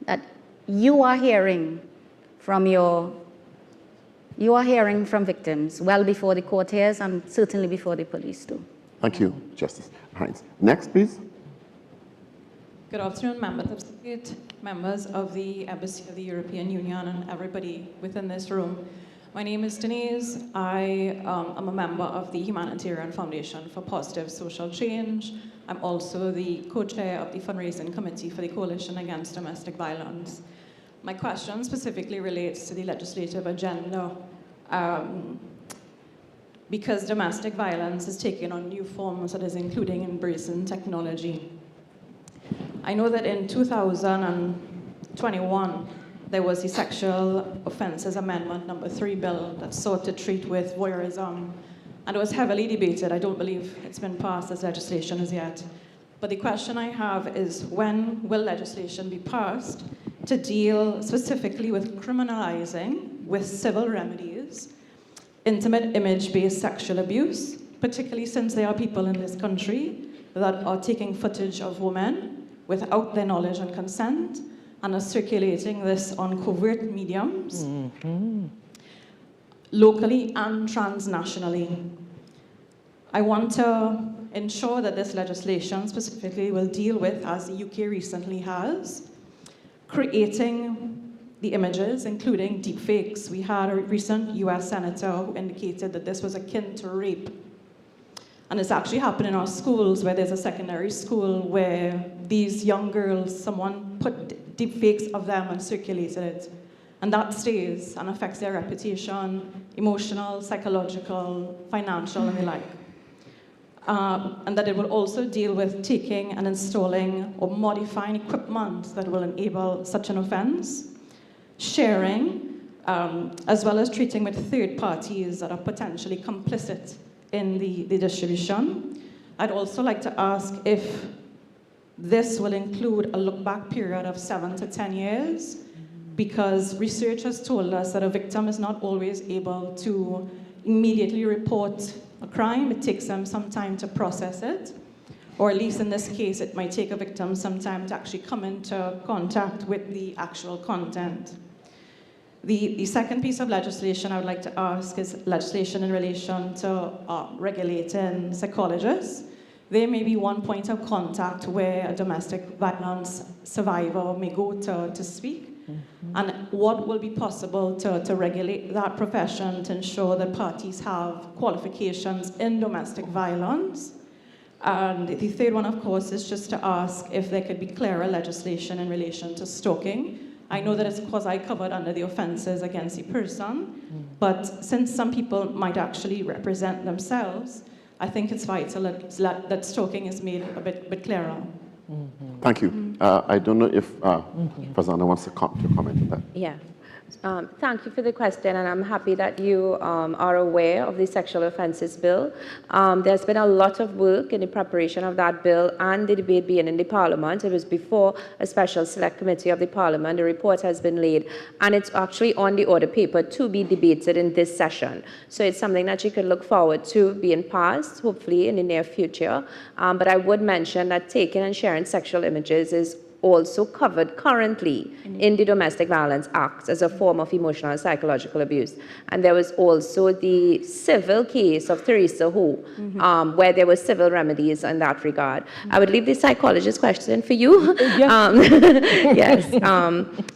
that you are hearing from victims well before the court hears and certainly before the police do. Thank you, Justice Hines. Next, please. Good afternoon, members of the State, members of the Embassy of the European Union, and everybody within this room. My name is Denise. I am a member of the Humanitarian Foundation for Positive Social Change. I'm also the co-chair of the fundraising committee for the Coalition Against Domestic Violence. My question specifically relates to the legislative agenda. Because domestic violence is taking on new forms that is including embracing technology. I know that in 2021, there was the Sexual Offences Amendment No. 3 bill that sought to treat with voyeurism, and it was heavily debated. I don't believe it's been passed as legislation as yet. But the question I have is, when will legislation be passed to deal specifically with criminalizing, with civil remedies, intimate image-based sexual abuse, particularly since there are people in this country that are taking footage of women without their knowledge and consent and are circulating this on covert mediums, locally and transnationally. I want to ensure that this legislation specifically will deal with, as the UK recently has, creating the images, including deepfakes. We had a recent US senator who indicated that this was akin to rape. And it's actually happened in our schools, where there's a secondary school where these young girls, someone put deepfakes of them and circulated it. And that stays and affects their reputation, emotional, psychological, financial, and the like. And that it will also deal with taking and installing or modifying equipment that will enable such an offense, sharing, as well as treating with third parties that are potentially complicit in the distribution. I'd also like to ask if this will include a look-back period of 7 to 10 years, because research has told us that a victim is not always able to immediately report a crime. It takes them some time to process it, or at least in this case, it might take a victim some time to actually come into contact with the actual content. The second piece of legislation I would like to ask is legislation in relation to regulating psychologists. There may be one point of contact where a domestic violence survivor may go to speak. And what will be possible to regulate that profession to ensure that parties have qualifications in domestic violence? And the third one, of course, is just to ask if there could be clearer legislation in relation to stalking. I know that it's quasi-covered under the offences against the person, but since some people might actually represent themselves, I think it's vital that stalking is made a bit clearer. Thank you. I don't know if Fazana wants to comment on that. Yeah. Thank you for the question, and I'm happy that you are aware of the Sexual Offences Bill. There's been a lot of work in the preparation of that bill and the debate being in the Parliament. It was before a special select committee of the Parliament. The report has been laid, and it's actually on the order paper to be debated in this session. So it's something that you could look forward to being passed, hopefully in the near future. But I would mention that taking and sharing sexual images is also covered currently in the Domestic Violence Act as a form of emotional and psychological abuse. And there was also the civil case of Teresa Ho, where there were civil remedies in that regard. I would leave the psychologist question for you. Yes.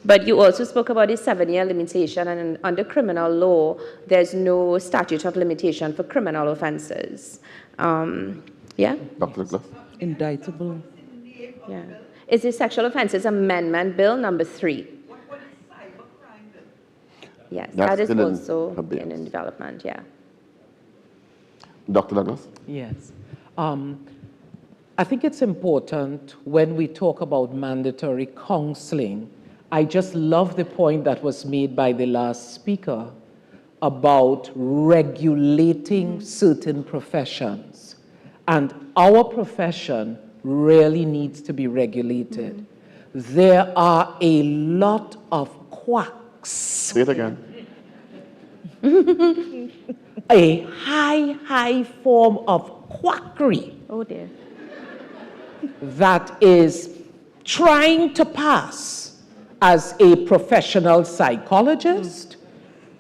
But you also spoke about the 7-year limitation, and under criminal law, there's no statute of limitation for criminal offenses. Yeah? Dr. Douglas? Indictable. Yeah. It's the Sexual Offences Amendment Bill number 3. Yes, That's that is still also in development, yeah. Dr. Douglas? Yes. I think it's important when we talk about mandatory counseling. I just love the point that was made by the last speaker about regulating certain professions. And our profession really needs to be regulated. There are a lot of quacks. Say it again. A high form of quackery. Oh dear. That is trying to pass as a professional psychologist,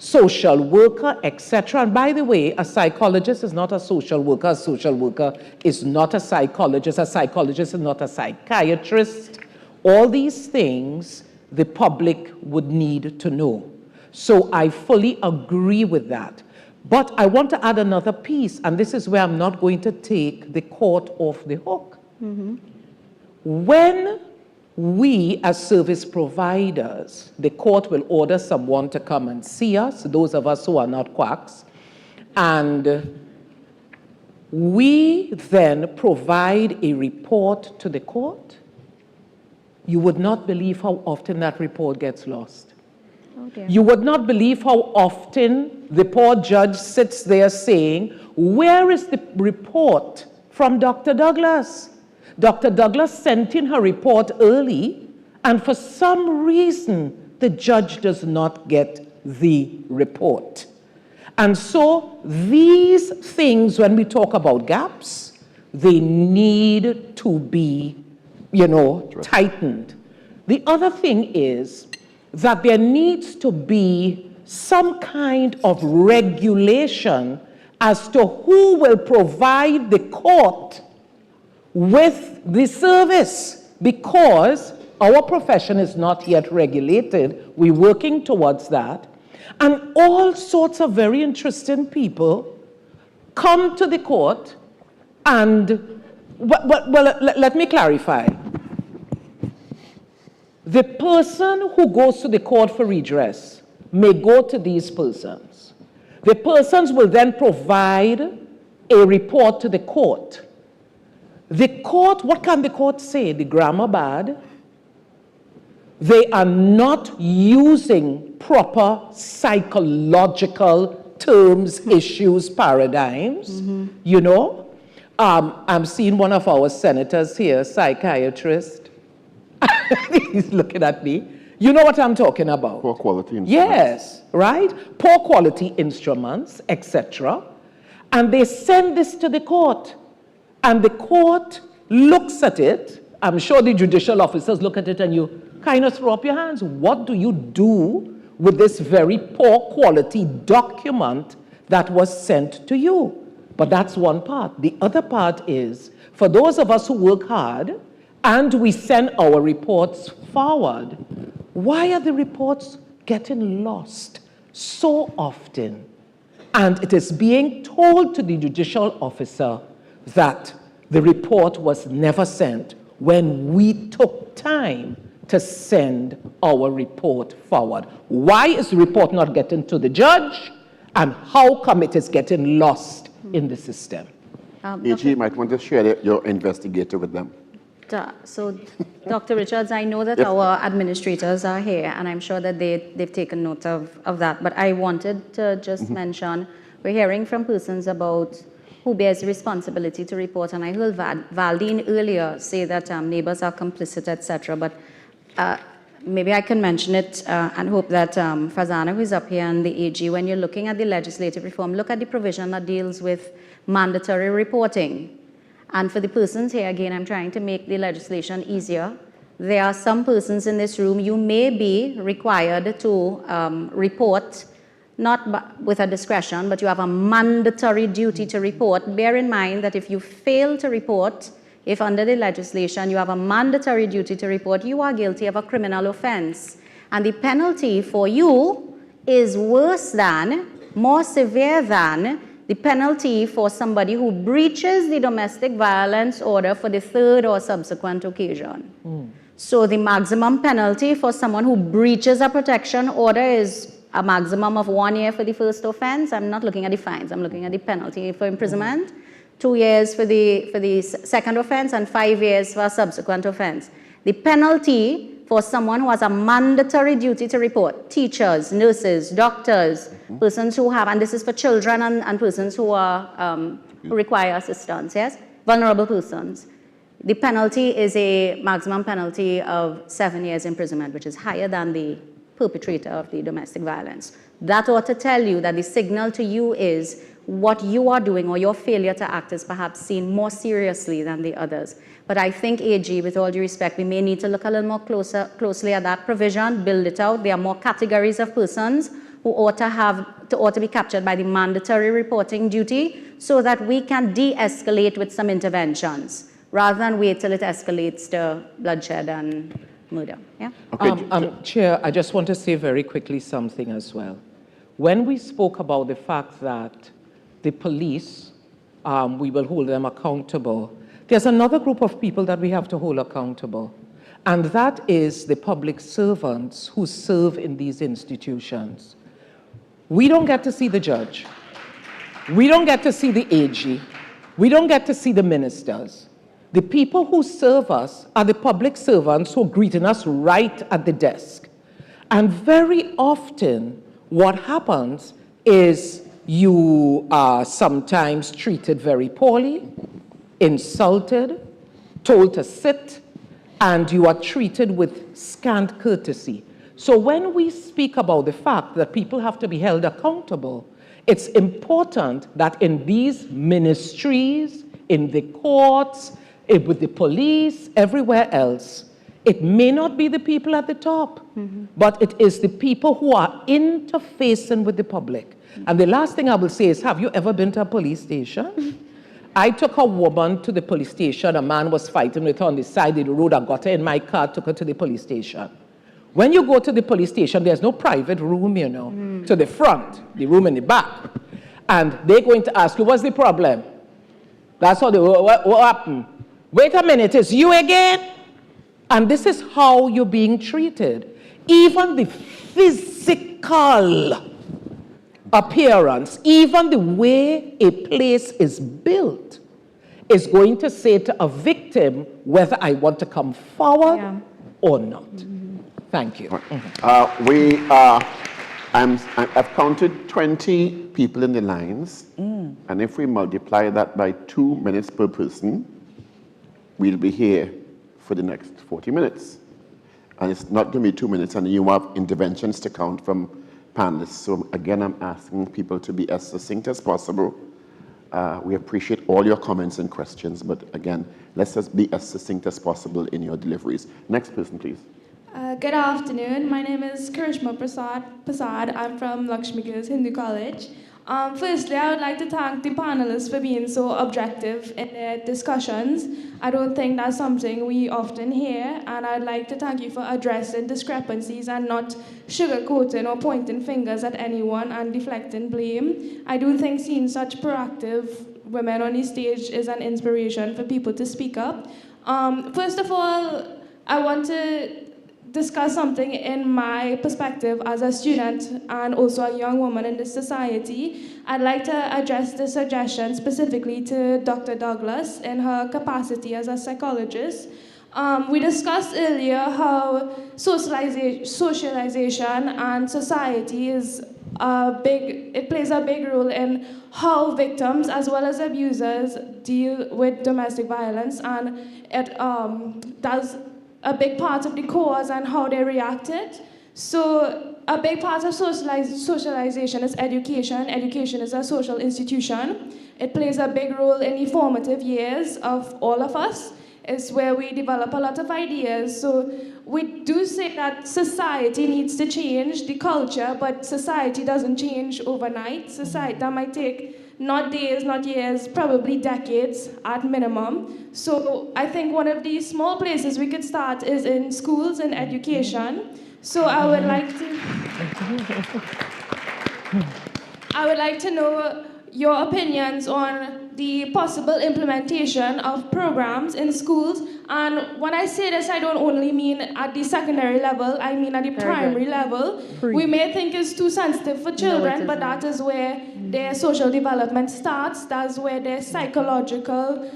social worker, etc. And by the way, a psychologist is not a social worker is not a psychologist is not a psychiatrist. All these things the public would need to know. So I fully agree with that. But I want to add another piece, and this is where I'm not going to take the court off the hook. When we, as service providers, the court will order someone to come and see us, those of us who are not quacks, and we then provide a report to the court. You would not believe how often that report gets lost. Oh dear. You would not believe how often the poor judge sits there saying, where is the report from Dr. Douglas? Dr. Douglas sent in her report early, and for some reason, the judge does not get the report. And so these things, when we talk about gaps, they need to be, tightened. The other thing is that there needs to be some kind of regulation as to who will provide the court with the service, because our profession is not yet regulated. We're working towards that. And all sorts of very interesting people come to the court and, let me clarify. The person who goes to the court for redress may go to these persons. The persons will then provide a report to the court. The court, what can the court say? The grammar bad. They are not using proper psychological terms, issues, paradigms, I'm seeing one of our senators here, psychiatrist. He's looking at me. You know what I'm talking about? Poor quality instruments. Yes, right? Poor quality instruments, etc. And they send this to the court. And the court looks at it. I'm sure the judicial officers look at it and you kind of throw up your hands. What do you do with this very poor quality document that was sent to you? But that's one part. The other part is, for those of us who work hard and we send our reports forward, why are the reports getting lost so often? And it is being told to the judicial officer that the report was never sent when we took time to send our report forward. Why is the report not getting to the judge? And how come it is getting lost in the system? AG, you might want to share your investigator with them. So, Dr. Richards, I know that Yes. our administrators are here, and I'm sure that they've taken note of that. But I wanted to just mention, we're hearing from persons about who bears responsibility to report, and I heard Valdine earlier say that neighbors are complicit, etc. But maybe I can mention it and hope that Fazana, who is up here, and the AG, when you're looking at the legislative reform, look at the provision that deals with mandatory reporting. And for the persons here, again, I'm trying to make the legislation easier. There are some persons in this room, you may be required to report, not with a discretion, but you have a mandatory duty to report. Bear in mind that if you fail to report, if under the legislation you have a mandatory duty to report, you are guilty of a criminal offense. And the penalty for you is worse than, more severe than, the penalty for somebody who breaches the domestic violence order for the third or subsequent occasion. So the maximum penalty for someone who breaches a protection order is a maximum of 1 year for the first offense. I'm not looking at the fines, I'm looking at the penalty for imprisonment. 2 years for the second offense and 5 years for a subsequent offense. The penalty for someone who has a mandatory duty to report, teachers, nurses, doctors, persons who have, and this is for children and persons who are who require assistance, yes? Vulnerable persons. The penalty is a maximum penalty of 7 years imprisonment, which is higher than the perpetrator of the domestic violence. That ought to tell you that the signal to you is what you are doing or your failure to act is perhaps seen more seriously than the others. But I think, AG, with all due respect, we may need to look a little more closely at that provision, build it out. There are more categories of persons who ought to be captured by the mandatory reporting duty so that we can de-escalate with some interventions rather than wait till it escalates to bloodshed and murder. Yeah? Okay. Chair, I just want to say very quickly something as well. When we spoke about the fact that the police, we will hold them accountable, there's another group of people that we have to hold accountable, and that is the public servants who serve in these institutions. We don't get to see the judge. We don't get to see the AG. We don't get to see the ministers. The people who serve us are the public servants who are greeting us right at the desk. And very often, what happens is you are sometimes treated very poorly, insulted, told to sit, and you are treated with scant courtesy. So when we speak about the fact that people have to be held accountable, it's important that in these ministries, in the courts, with the police, everywhere else, it may not be the people at the top, but it is the people who are interfacing with the public. And the last thing I will say is, have you ever been to a police station? I took a woman to the police station. A man was fighting with her on the side of the road. I got her in my car, took her to the police station. When you go to the police station, there's no private room, you know, to the front, the room in the back. And they're going to ask you, what's the problem? That's how they, what happened? Wait a minute, it's you again? And this is how you're being treated. Even the physical appearance, even the way a place is built, is going to say to a victim whether I want to come forward or not. Thank you. I've counted 20 people in the lines, and if we multiply that by 2 minutes per person, we'll be here for the next 40 minutes. And it's not going to be 2 minutes, and you have interventions to count from panelists. So again, I'm asking people to be as succinct as possible. We appreciate all your comments and questions, but again, let's just be as succinct as possible in your deliveries. Next person, please. Good afternoon. My name is Karishma Prasad. I'm from Lakshmi Girls Hindu College. Firstly, I would like to thank the panelists for being so objective in their discussions. I don't think that's something we often hear, and I'd like to thank you for addressing discrepancies and not sugarcoating or pointing fingers at anyone and deflecting blame. I do think seeing such proactive women on the stage is an inspiration for people to speak up. First of all, I want to discuss something in my perspective as a student and also a young woman in this society. I'd like to address the suggestion specifically to Dr. Douglas in her capacity as a psychologist. We discussed earlier how socialization and society is it plays a big role in how victims as well as abusers deal with domestic violence, and it does a big part of the cause and how they reacted. So a big part of socialization is education. Education is a social institution. It plays a big role in the formative years of all of us. It's where we develop a lot of ideas. So we do say that society needs to change the culture, but society doesn't change overnight. Society, that might take not days, not years, probably decades at minimum. So I think one of the small places we could start is in schools and education. So I would like to know your opinions on the possible implementation of programs in schools. And when I say this, I don't only mean at the secondary level, I mean at the primary level. We may think it's too sensitive for children, but that is where their social development starts. That's where their psychological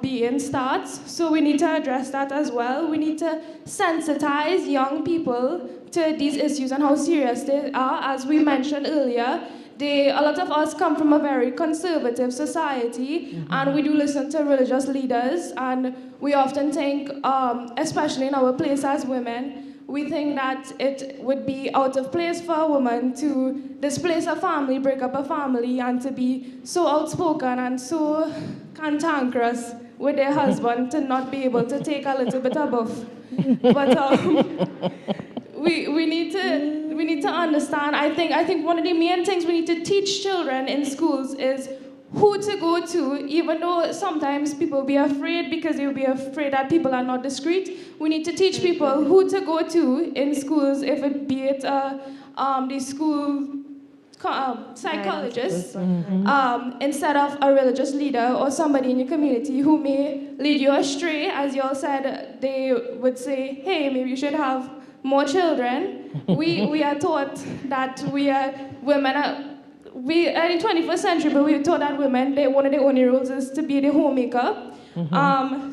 being starts. So we need to address that as well. We need to sensitize young people to these issues and how serious they are. As we mentioned earlier, a lot of us come from a very conservative society, and we do listen to religious leaders, and we often think, especially in our place as women, we think that it would be out of place for a woman to displace a family, break up a family, and to be so outspoken and so cantankerous with their husband to not be able to take a little bit above. But we need to understand. I think one of the main things we need to teach children in schools is who to go to, even though sometimes people will be afraid because they'll be afraid that people are not discreet. We need to teach people who to go to in schools, if it be it the school psychologist, instead of a religious leader or somebody in your community who may lead you astray. As you all said, they would say, hey, maybe you should have more children. We are taught that we are women. We are in the 21st century, but we were taught that women, one of their only roles is to be the homemaker.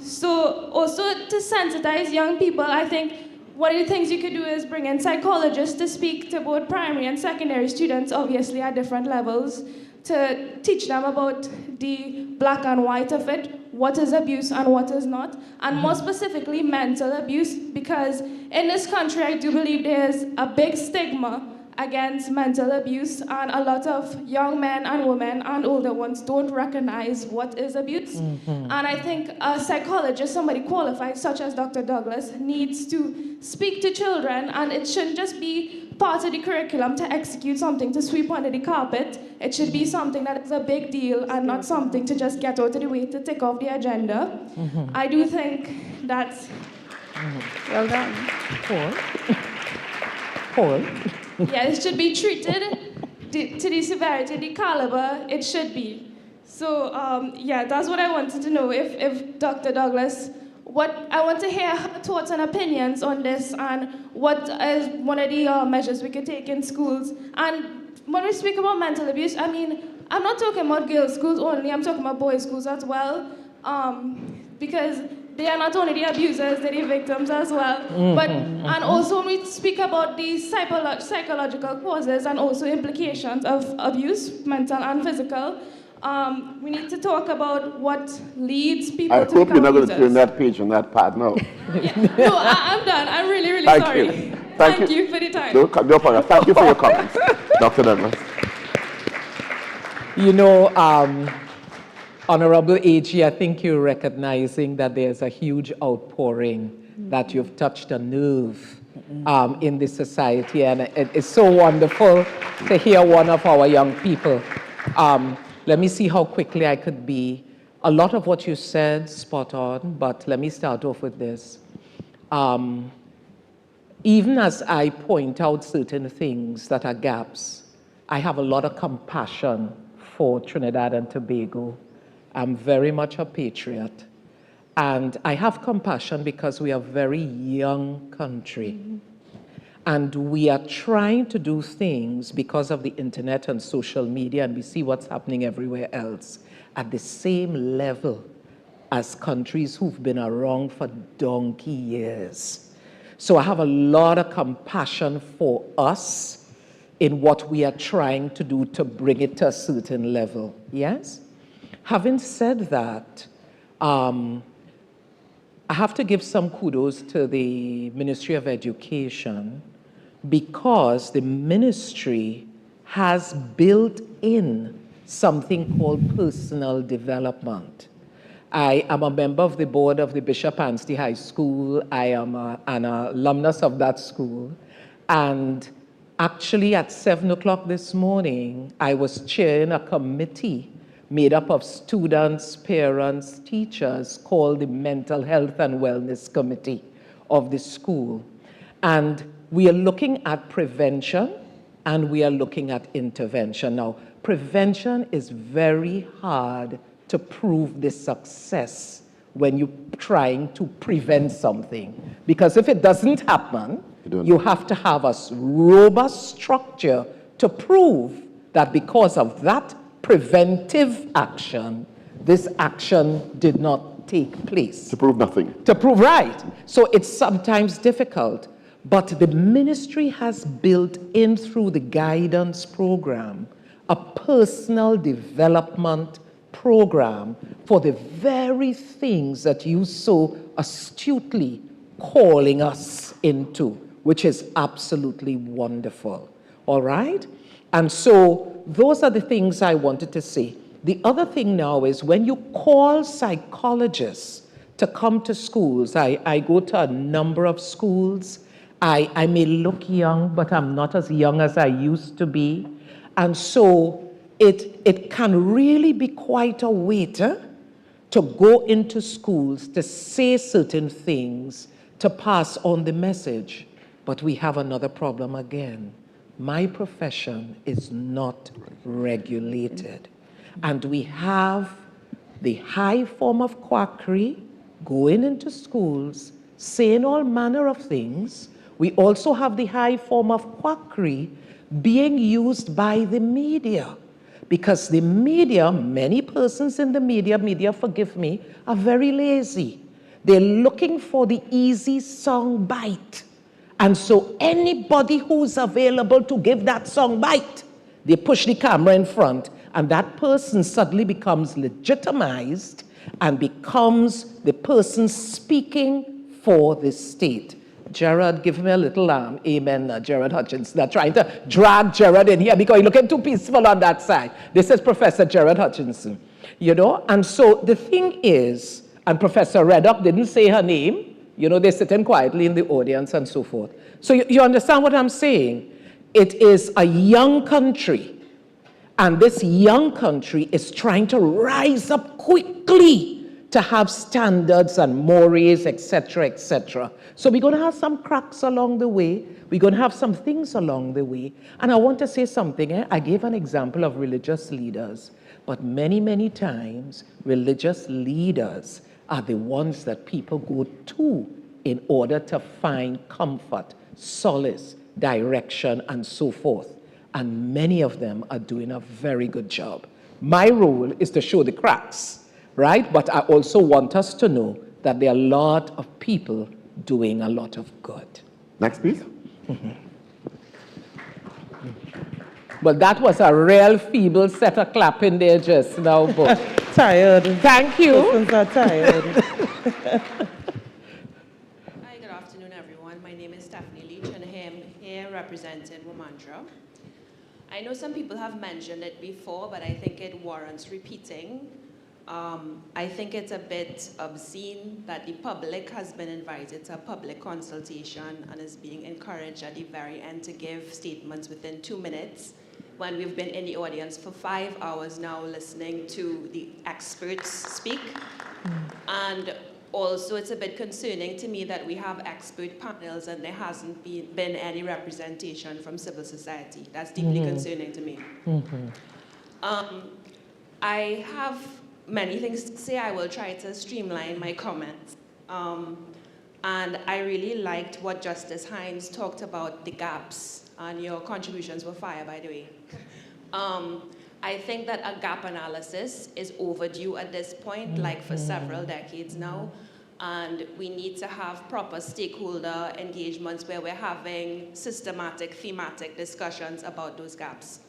So also to sensitize young people, I think one of the things you could do is bring in psychologists to speak to both primary and secondary students, obviously at different levels, to teach them about the black and white of it, what is abuse and what is not, and more specifically mental abuse, because in this country I do believe there's a big stigma against mental abuse, and a lot of young men and women and older ones don't recognize what is abuse. And I think a psychologist, somebody qualified such as Dr. Douglas, needs to speak to children, and it shouldn't just be part of the curriculum to execute something to sweep under the carpet. It should be something that is a big deal and not something to just get out of the way to tick off the agenda. I do think that's... Well done. Paul. Yeah, it should be treated to the severity, the caliber it should be. So, yeah, that's what I wanted to know. If Dr. Douglas, I want to hear her thoughts and opinions on this, and what is one of the measures we could take in schools. And when we speak about mental abuse, I mean, I'm not talking about girls' schools only, I'm talking about boys' schools as well, because they are not only the abusers, they're the victims as well. And also when we speak about the psychological causes and also implications of abuse, mental and physical, we need to talk about what leads people to become abusers. I hope you're not going to turn that page on that part now. No, I'm done. I'm really, really sorry. Thank you for the time. No problem. Thank you for your comments, Dr. Douglas. You know, Honorable AG, I think you're recognizing that there's a huge outpouring, that you've touched a nerve in this society, and it's so wonderful to hear one of our young people. Let me see how quickly I could be. A lot of what you said, spot on, but let me start off with this. Even as I point out certain things that are gaps, I have a lot of compassion for Trinidad and Tobago. I'm very much a patriot. And I have compassion because we are a very young country. And we are trying to do things because of the internet and social media, and we see what's happening everywhere else, at the same level as countries who've been around for donkey years. So I have a lot of compassion for us in what we are trying to do to bring it to a certain level, yes? Having said that, I have to give some kudos to the Ministry of Education because the ministry has built in something called personal development. I am a member of the board of the Bishop Anstey High School. I am an alumnus of that school. And actually at 7 o'clock this morning, I was chairing a committee made up of students, parents, teachers, called the Mental Health and Wellness Committee of the school. And we are looking at prevention and we are looking at intervention. Now, prevention is very hard to prove the success when you're trying to prevent something. Because if it doesn't happen, you have to have a robust structure to prove that because of that preventive action, this action did not take place. To prove nothing. To prove right. So it's sometimes difficult. But the ministry has built in through the guidance program a personal development program for the very things that you so astutely calling us into, which is absolutely wonderful. All right? And so those are the things I wanted to say. The other thing now is when you call psychologists to come to schools, I go to a number of schools. I may look young, but I'm not as young as I used to be. And so it can really be quite a weight to go into schools to say certain things, to pass on the message. But we have another problem again. My profession is not regulated. And we have the high form of quackery going into schools, saying all manner of things. We also have the high form of quackery being used by the media. Because the media, many persons in the media, forgive me, are very lazy. They're looking for the easy song bite. And so anybody who's available to give that song bite, they push the camera in front, and that person suddenly becomes legitimized and becomes the person speaking for the state. Gerard, give me a little amen, Gerard Hutchinson. They're trying to drag Gerard in here because you're looking too peaceful on that side. This is Professor Gerard Hutchinson, you know? And so the thing is, and Professor Reddock didn't say her name, you know, they're sitting quietly in the audience and so forth. So you understand what I'm saying? It is a young country, and this young country is trying to rise up quickly to have standards and mores, etc., etc. So we're going to have some cracks along the way. We're going to have some things along the way. And I want to say something. I gave an example of religious leaders, but many, many times, religious leaders are the ones that people go to in order to find comfort, solace, direction, and so forth. And many of them are doing a very good job. My role is to show the cracks, right? But I also want us to know that there are a lot of people doing a lot of good. Next, please. Well, that was a real feeble set of clapping there just now, but tired. Thank you. Persons are tired. Hi, good afternoon, everyone. My name is Stephanie Leach, and I'm here representing Womantra. I know some people have mentioned it before, but I think it warrants repeating. I think it's a bit obscene that the public has been invited to a public consultation and is being encouraged at the very end to give statements within 2 minutes when we've been in the audience for 5 hours now listening to the experts speak. And also it's a bit concerning to me that we have expert panels and there hasn't been any representation from civil society. That's deeply concerning to me. I have many things to say. I will try to streamline my comments. And I really liked what Justice Hines talked about, the gaps, and your contributions were fire, by the way. I think that a gap analysis is overdue at this point, like for several decades now. And we need to have proper stakeholder engagements where we're having systematic, thematic discussions about those gaps.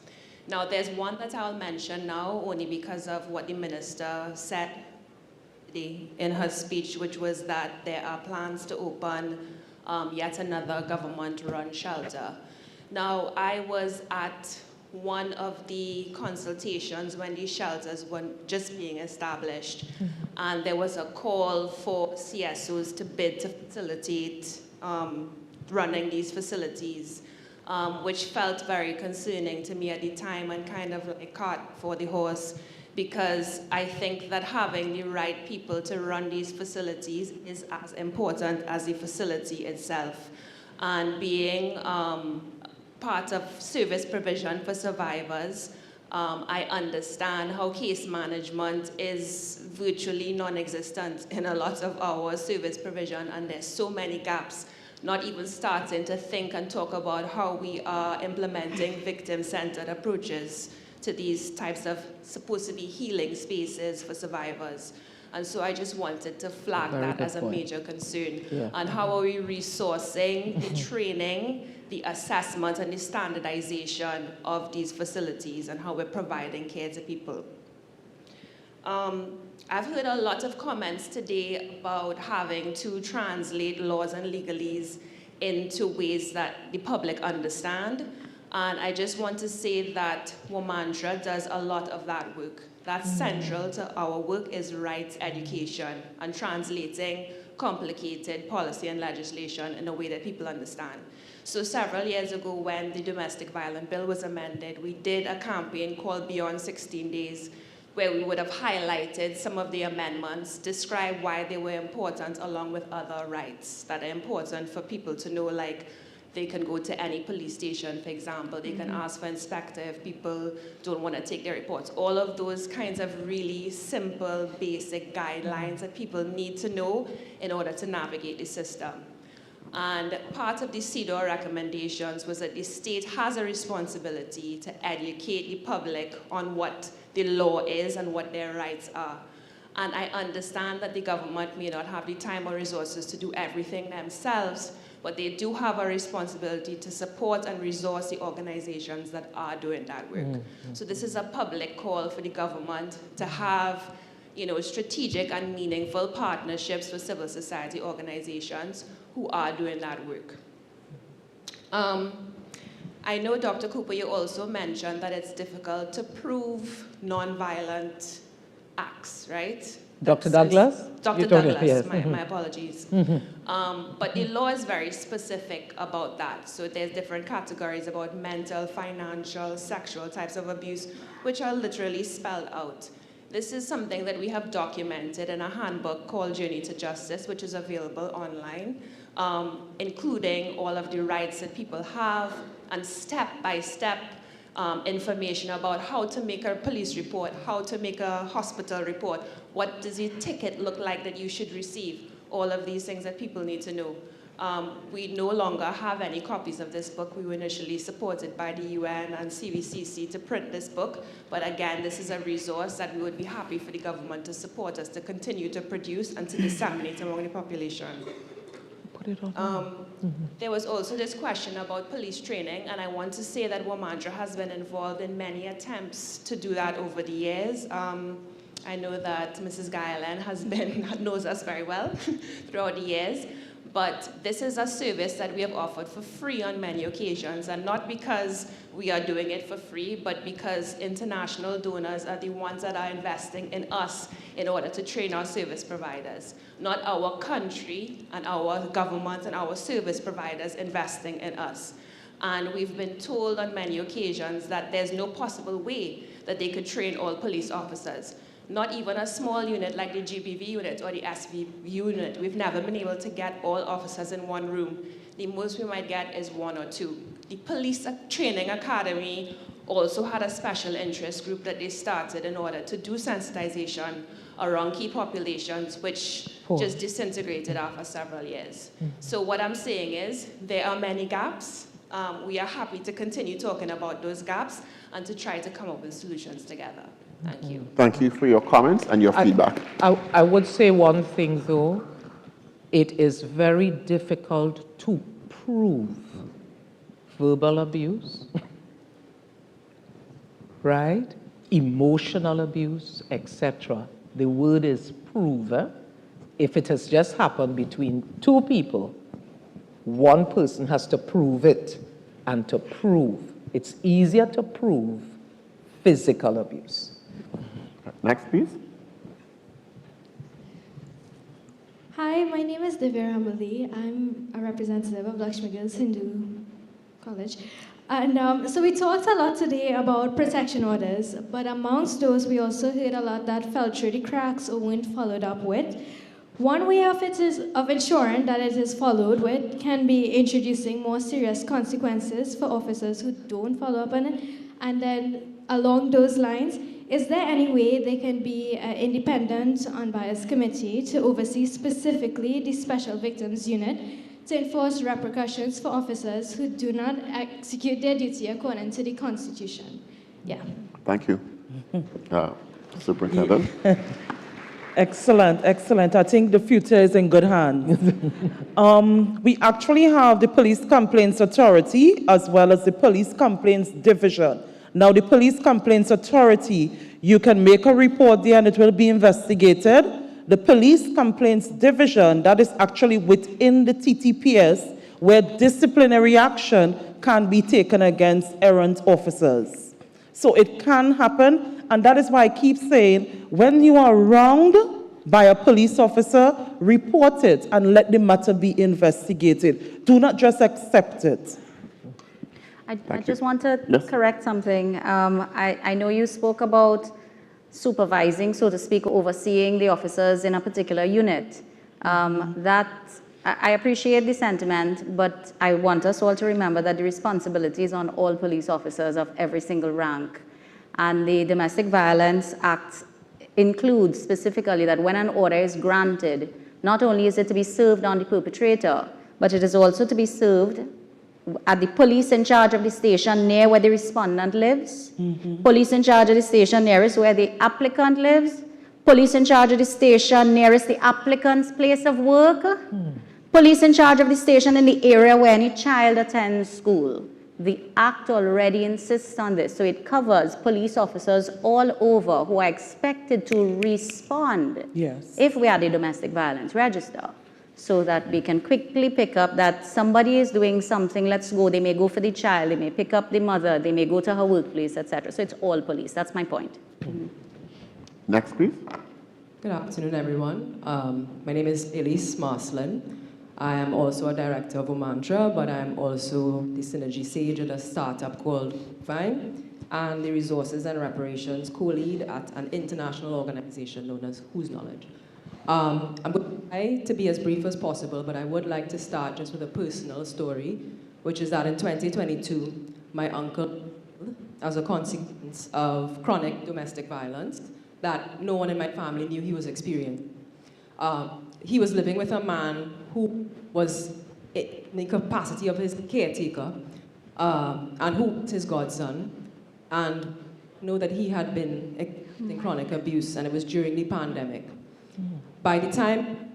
Now, there's one that I'll mention now only because of what the minister said in her speech, which was that there are plans to open yet another government-run shelter. Now, I was at one of the consultations when these shelters were just being established, and there was a call for CSOs to bid to facilitate running these facilities, which felt very concerning to me at the time and kind of like a cart for the horse, because I think that having the right people to run these facilities is as important as the facility itself. And being part of service provision for survivors, I understand how case management is virtually non-existent in a lot of our service provision, and there's so many gaps, not even starting to think and talk about how we are implementing victim-centered approaches to these types of supposed to be healing spaces for survivors. And so I just wanted to flag that as a major concern. Yeah. And how are we resourcing the training, the assessment, and the standardization of these facilities, and how we're providing care to people. I've heard a lot of comments today about having to translate laws and legalese into ways that the public understand. And I just want to say that Womandra does a lot of that work. That's central to our work, is rights education and translating complicated policy and legislation in a way that people understand. So several years ago, when the domestic violence bill was amended, we did a campaign called Beyond 16 Days, where we would have highlighted some of the amendments, describe why they were important, along with other rights that are important for people to know, like they can go to any police station, for example. They can ask for inspector if people don't want to take their reports. All of those kinds of really simple, basic guidelines that people need to know in order to navigate the system. And part of the CEDAW recommendations was that the state has a responsibility to educate the public on what the law is and what their rights are. And I understand that the government may not have the time or resources to do everything themselves, but they do have a responsibility to support and resource the organizations that are doing that work. So this is a public call for the government to have, strategic and meaningful partnerships with civil society organizations who are doing that work. I know, Dr. Cooper, you also mentioned that it's difficult to prove nonviolent acts, right? Dr. Douglas? Dr. Douglas, yes. my apologies. But the law is very specific about that. So there's different categories about mental, financial, sexual types of abuse, which are literally spelled out. This is something that we have documented in a handbook called Journey to Justice, which is available online, including all of the rights that people have and step-by-step information about how to make a police report, how to make a hospital report, what does your ticket look like that you should receive, all of these things that people need to know. We no longer have any copies of this book. We were initially supported by the UN and CVCC to print this book, but again, this is a resource that we would be happy for the government to support us to continue to produce and to disseminate among the population. There was also this question about police training, and I want to say that Womandra has been involved in many attempts to do that over the years. I know that Mrs. Guyland knows us very well throughout the years, but this is a service that we have offered for free on many occasions, and not because we are doing it for free, but because international donors are the ones that are investing in us in order to train our service providers, not our country and our government and our service providers investing in us. And we've been told on many occasions that there's no possible way that they could train all police officers. Not even a small unit like the GBV unit or the SV unit. We've never been able to get all officers in one room. The most we might get is 1 or 2. The Police Training Academy also had a special interest group that they started in order to do sensitization around key populations, which just disintegrated after several years. So what I'm saying is there are many gaps. we are happy to continue talking about those gaps and to try to come up with solutions together. Thank you. Thank you for your comments and your feedback. I would say one thing, though. It is very difficult to prove verbal abuse, right? Emotional abuse, etc. The word is prove. If it has just happened between two people, one person has to prove it. And to prove, it's easier to prove physical abuse. Next, please. Hi, my name is Divya Ramali. I'm a representative of Lakshmi Girls Hindu College. And so we talked a lot today about protection orders, but amongst those, we also heard a lot that fell through the cracks or weren't followed up with. One way of ensuring that it is followed with can be introducing more serious consequences for officers who don't follow up on it. And then along those lines, is there any way there can be an independent, unbiased committee to oversee specifically the Special Victims Unit to enforce repercussions for officers who do not execute their duty according to the Constitution? Yeah. Thank you. Superintendent. Excellent, excellent. I think the future is in good hands. We actually have the Police Complaints Authority as well as the Police Complaints Division. Now, the Police Complaints Authority, you can make a report there and it will be investigated. The Police Complaints Division, that is actually within the TTPS, where disciplinary action can be taken against errant officers. So it can happen, and that is why I keep saying, when you are wronged by a police officer, report it and let the matter be investigated. Do not just accept it. I just want to correct something. I know you spoke about supervising, so to speak, overseeing the officers in a particular unit. I appreciate the sentiment, but I want us all to remember that the responsibility is on all police officers of every single rank. And the Domestic Violence Act includes specifically that when an order is granted, not only is it to be served on the perpetrator, but it is also to be served at the police in charge of the station near where the respondent lives, police in charge of the station nearest where the applicant lives, police in charge of the station nearest the applicant's place of work, police in charge of the station in the area where any child attends school. The Act already insists on this, so it covers police officers all over who are expected to respond if we had a domestic violence register, so that we can quickly pick up that somebody is doing something, let's go, they may go for the child, they may pick up the mother, they may go to her workplace, etc. So it's all police, that's my point. Next, please. Good afternoon, everyone. My name is Elise Marsland. I am also a director of Omantra, but I'm also the synergy sage at a startup called Vine, and the resources and reparations co-lead at an international organization known as Whose Knowledge. I'm going to try to be as brief as possible, but I would like to start just with a personal story, which is that in 2022, my uncle, as a consequence of chronic domestic violence that no one in my family knew he was experiencing, he was living with a man who was in the capacity of his caretaker and who was his godson, and know that he had been in chronic abuse, and it was during the pandemic. By the time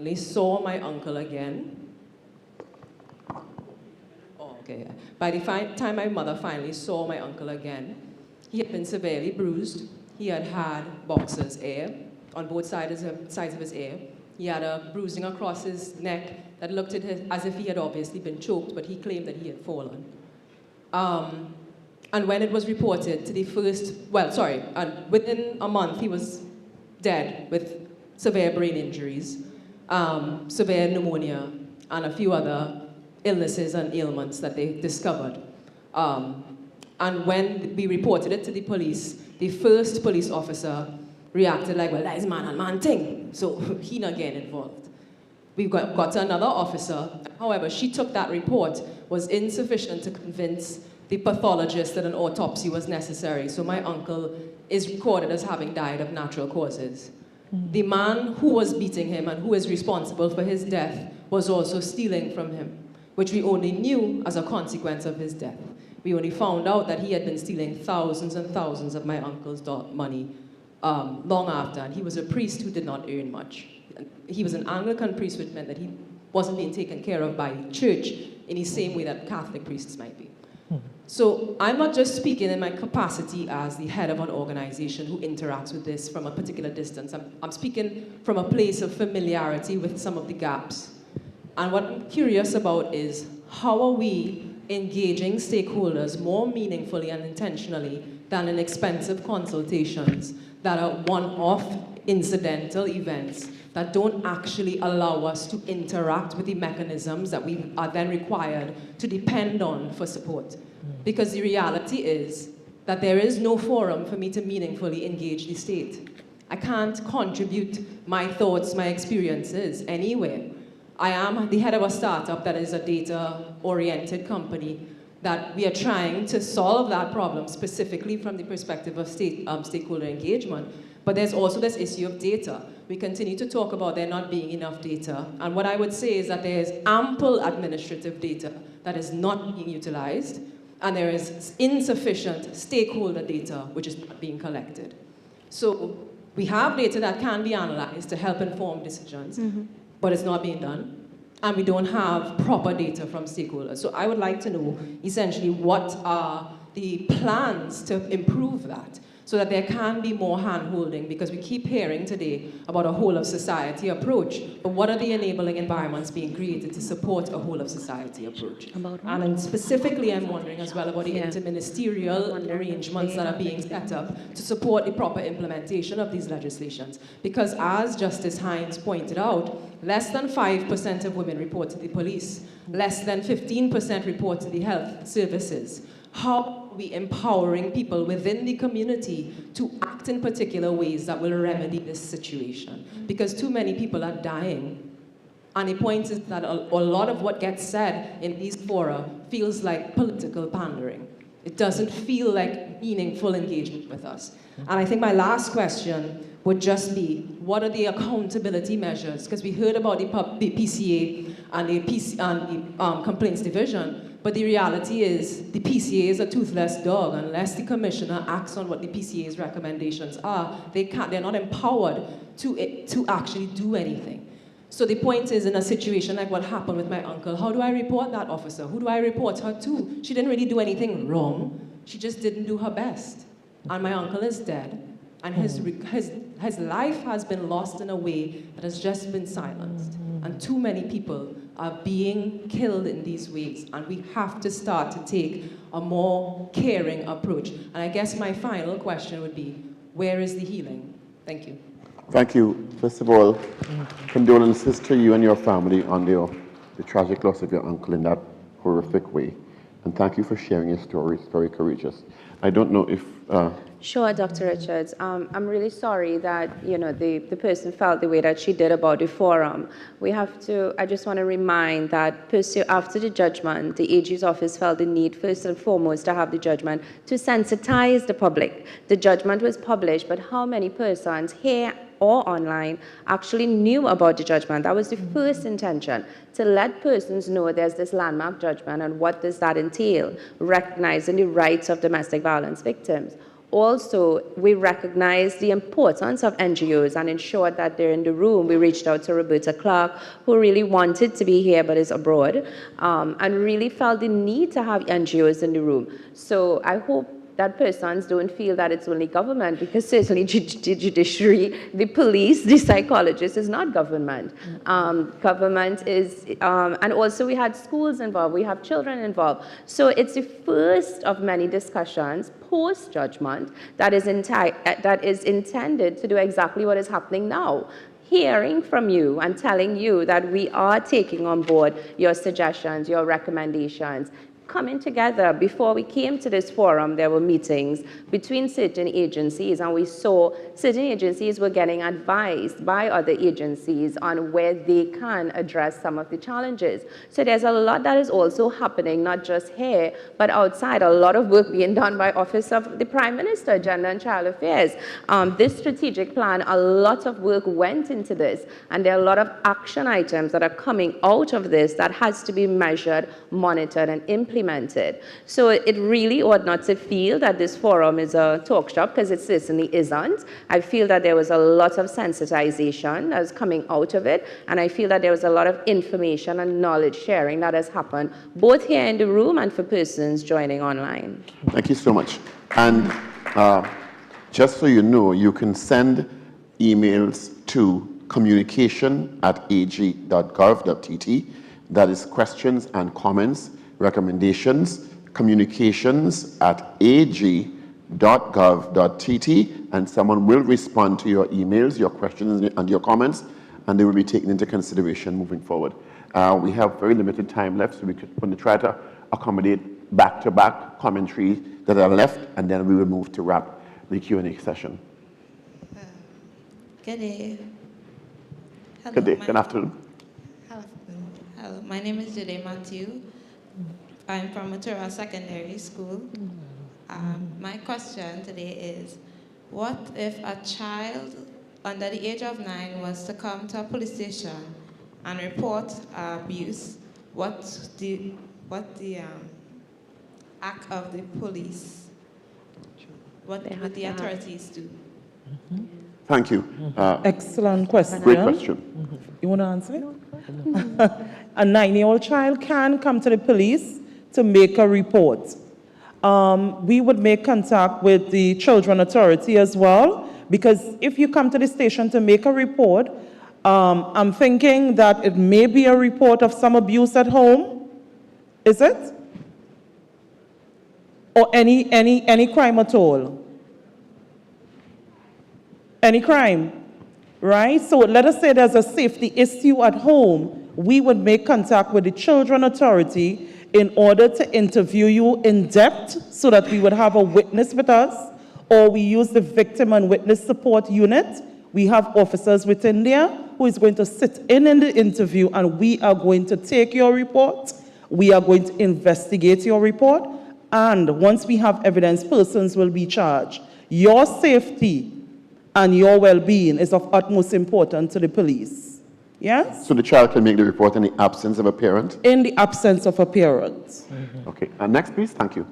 I saw my uncle again, by the time my mother finally saw my uncle again, he had been severely bruised. He had had boxer's ear on both sides of his ear. He had a bruising across his neck that looked at him as if he had obviously been choked, but he claimed that he had fallen. And when it was reported to the within a month he was dead with severe brain injuries, severe pneumonia, and a few other illnesses and ailments that they discovered. And when we reported it to the police, the first police officer reacted like, well, that is man and man thing, so he not getting involved. We got another officer, however, she took that report, was insufficient to convince the pathologist that an autopsy was necessary, so my uncle is recorded as having died of natural causes. The man who was beating him and who is responsible for his death was also stealing from him. which we only knew as a consequence of his death. We only found out that he had been stealing thousands and thousands of my uncle's money long after, and he was a priest who did not earn much. He was an Anglican priest, which meant that he wasn't being taken care of by the church in the same way that Catholic priests might be. So I'm not just speaking in my capacity as the head of an organization who interacts with this from a particular distance. I'm speaking from a place of familiarity with some of the gaps. And what I'm curious about is, how are we engaging stakeholders more meaningfully and intentionally than in expensive consultations that are one-off incidental events that don't actually allow us to interact with the mechanisms that we are then required to depend on for support. Because the reality is that there is no forum for me to meaningfully engage the state. I can't contribute my thoughts, my experiences anywhere. I am the head of a startup that is a data-oriented company that we are trying to solve that problem specifically from the perspective of stakeholder engagement. But there's also this issue of data. We continue to talk about there not being enough data. And what I would say is that there is ample administrative data that is not being utilized, and there is insufficient stakeholder data which is not being collected. So we have data that can be analyzed to help inform decisions, but it's not being done. And we don't have proper data from stakeholders. So I would like to know, essentially, what are the plans to improve that, so that there can be more hand-holding, because we keep hearing today about a whole-of-society approach, but what are the enabling environments being created to support a whole-of-society approach? And specifically, I'm wondering as well about the interministerial arrangements that are being set up to support the proper implementation of these legislations. Because as Justice Hines pointed out, less than 5% of women report to the police, less than 15% report to the health services. How are we empowering people within the community to act in particular ways that will remedy this situation? Because too many people are dying. And the point is that a lot of what gets said in these fora feels like political pandering. It doesn't feel like meaningful engagement with us. And I think my last question would just be, what are the accountability measures? Because we heard about the PCA and the Complaints Division, but the reality is the PCA is a toothless dog. Unless the commissioner acts on what the PCA's recommendations are, they're not empowered to actually do anything. So the point is, in a situation like what happened with my uncle, how do I report that officer? Who do I report her to? She didn't really do anything wrong. She just didn't do her best. And my uncle is dead. And his life has been lost in a way that has just been silenced. And too many people are being killed in these ways. And we have to start to take a more caring approach. And I guess my final question would be, where is the healing? Thank you. Thank you. First of all, condolences to you and your family on the tragic loss of your uncle in that horrific way. And thank you for sharing your story. It's very courageous. I don't know if... Sure, Dr. Richards. I'm really sorry that, the person felt the way that she did about the forum. I just want to remind that after the judgment, the AG's office felt the need, first and foremost, to have the judgment to sensitize the public. The judgment was published, but how many persons here or online actually knew about the judgment? That was the first intention, to let persons know there's this landmark judgment and what does that entail, recognizing the rights of domestic violence victims. Also, we recognize the importance of NGOs and ensured that they're in the room. We reached out to Roberta Clark, who really wanted to be here but is abroad, and really felt the need to have NGOs in the room. So I hope that persons don't feel that it's only government, because certainly the judiciary, the police, the psychologists is not government. Government is, and also we had schools involved, we have children involved. So it's the first of many discussions post-judgment that is intended to do exactly what is happening now. Hearing from you and telling you that we are taking on board your suggestions, your recommendations, coming together. Before we came to this forum, there were meetings between certain agencies, and we saw certain agencies were getting advised by other agencies on where they can address some of the challenges. So there's a lot that is also happening, not just here, but outside. A lot of work being done by Office of the Prime Minister, Gender and Child Affairs. This strategic plan, a lot of work went into this, and there are a lot of action items that are coming out of this that has to be measured, monitored, and implemented. So it really ought not to feel that this forum is a talk shop, because it certainly isn't. I feel that there was a lot of sensitization that is coming out of it, and I feel that there was a lot of information and knowledge sharing that has happened, both here in the room and for persons joining online. Thank you so much. And just so you know, you can send emails to communication@ag.gov.tt. That is questions and comments, recommendations, communications@ag.gov.tt, and someone will respond to your emails, your questions, and your comments, and they will be taken into consideration moving forward. We have very limited time left, so we're going to try to accommodate back-to-back commentary that are left, and then we will move to wrap the Q&A session. Good day. Hello, Good day. Good afternoon. Hello, my name is Jude Matthew. I'm from Matura Secondary School. My question today is, what if a child under the age of 9 was to come to a police station and report abuse? What the act of the police? What would the authorities do? Thank you. Excellent question. Great question. You want to answer it? A 9-year-old child can come to the police to make a report. We would make contact with the Children Authority as well, because if you come to the station to make a report, I'm thinking that it may be a report of some abuse at home. Is it? Or any crime at all? Any crime, right? So let us say there's a safety issue at home. We would make contact with the Children Authority in order to interview you in depth so that we would have a witness with us, or we use the Victim and Witness Support Unit. We have officers within there who is going to sit in the interview, and we are going to take your report. We are going to investigate your report, and once we have evidence, persons will be charged. Your safety and your well-being is of utmost importance to the police. Yes? So the child can make the report in the absence of a parent? In the absence of a parent. Okay. Next, please. Thank you.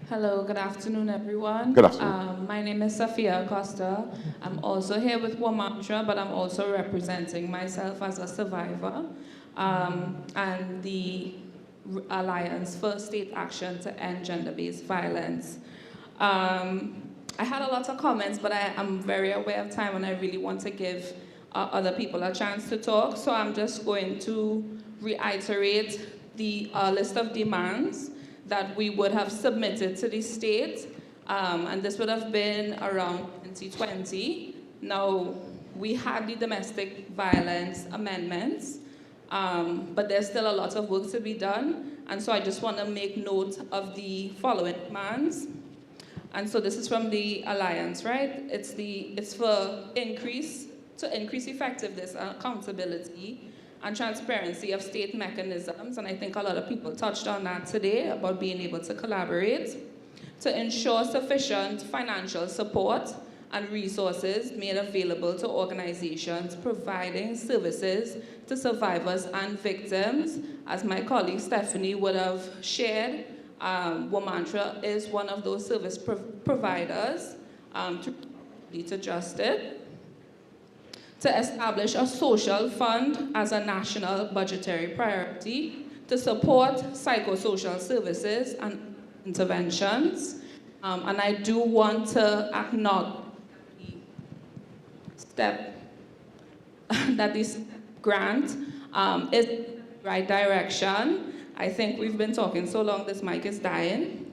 Hello, good afternoon, everyone. Good afternoon. My name is Safia Acosta. I'm also here with Womantra, but I'm also representing myself as a survivor and the Alliance for State Action to End Gender-Based Violence. I had a lot of comments, but I am very aware of time, and I really want to give other people a chance to talk. So I'm just going to reiterate the list of demands that we would have submitted to the state, and this would have been around 2020. Now, we had the domestic violence amendments, but there's still a lot of work to be done, and so I just want to make note of the following demands. And so this is from the Alliance, right? It's for increase effectiveness and accountability and transparency of state mechanisms, and I think a lot of people touched on that today about being able to collaborate, to ensure sufficient financial support and resources made available to organizations providing services to survivors and victims. As my colleague Stephanie would have shared, Womantra is one of those service providers to adjust it, to establish a social fund as a national budgetary priority, to support psychosocial services and interventions. And I do want to acknowledge that this grant is in the right direction. I think we've been talking so long, this mic is dying.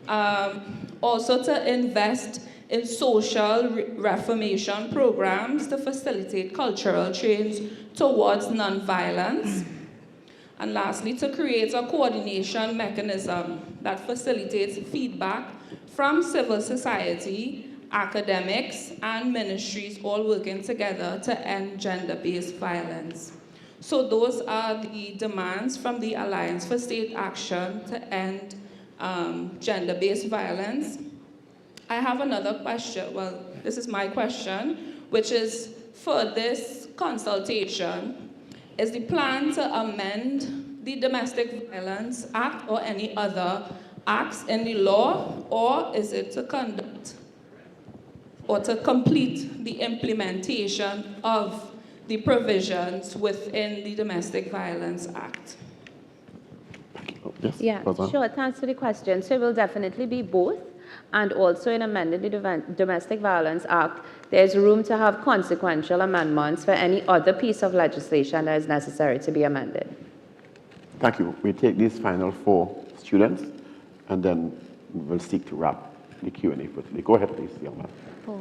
Also to invest in social reformation programs to facilitate cultural change towards nonviolence. And lastly, to create a coordination mechanism that facilitates feedback from civil society, academics, and ministries all working together to end gender-based violence. So those are the demands from the Alliance for State Action to end gender-based violence. I have another question. Well, this is my question, which is for this consultation, is the plan to amend the Domestic Violence Act or any other acts in the law, or is it to conduct or to complete the implementation of the provisions within the Domestic Violence Act? Yes, Yeah, sure. Thanks for the question. So it will definitely be both. And also in amending the Domestic Violence Act, there's room to have consequential amendments for any other piece of legislation that is necessary to be amended. Thank you. We take these final 4 students, and then we'll seek to wrap the Q&A for today. Go ahead, please, young man.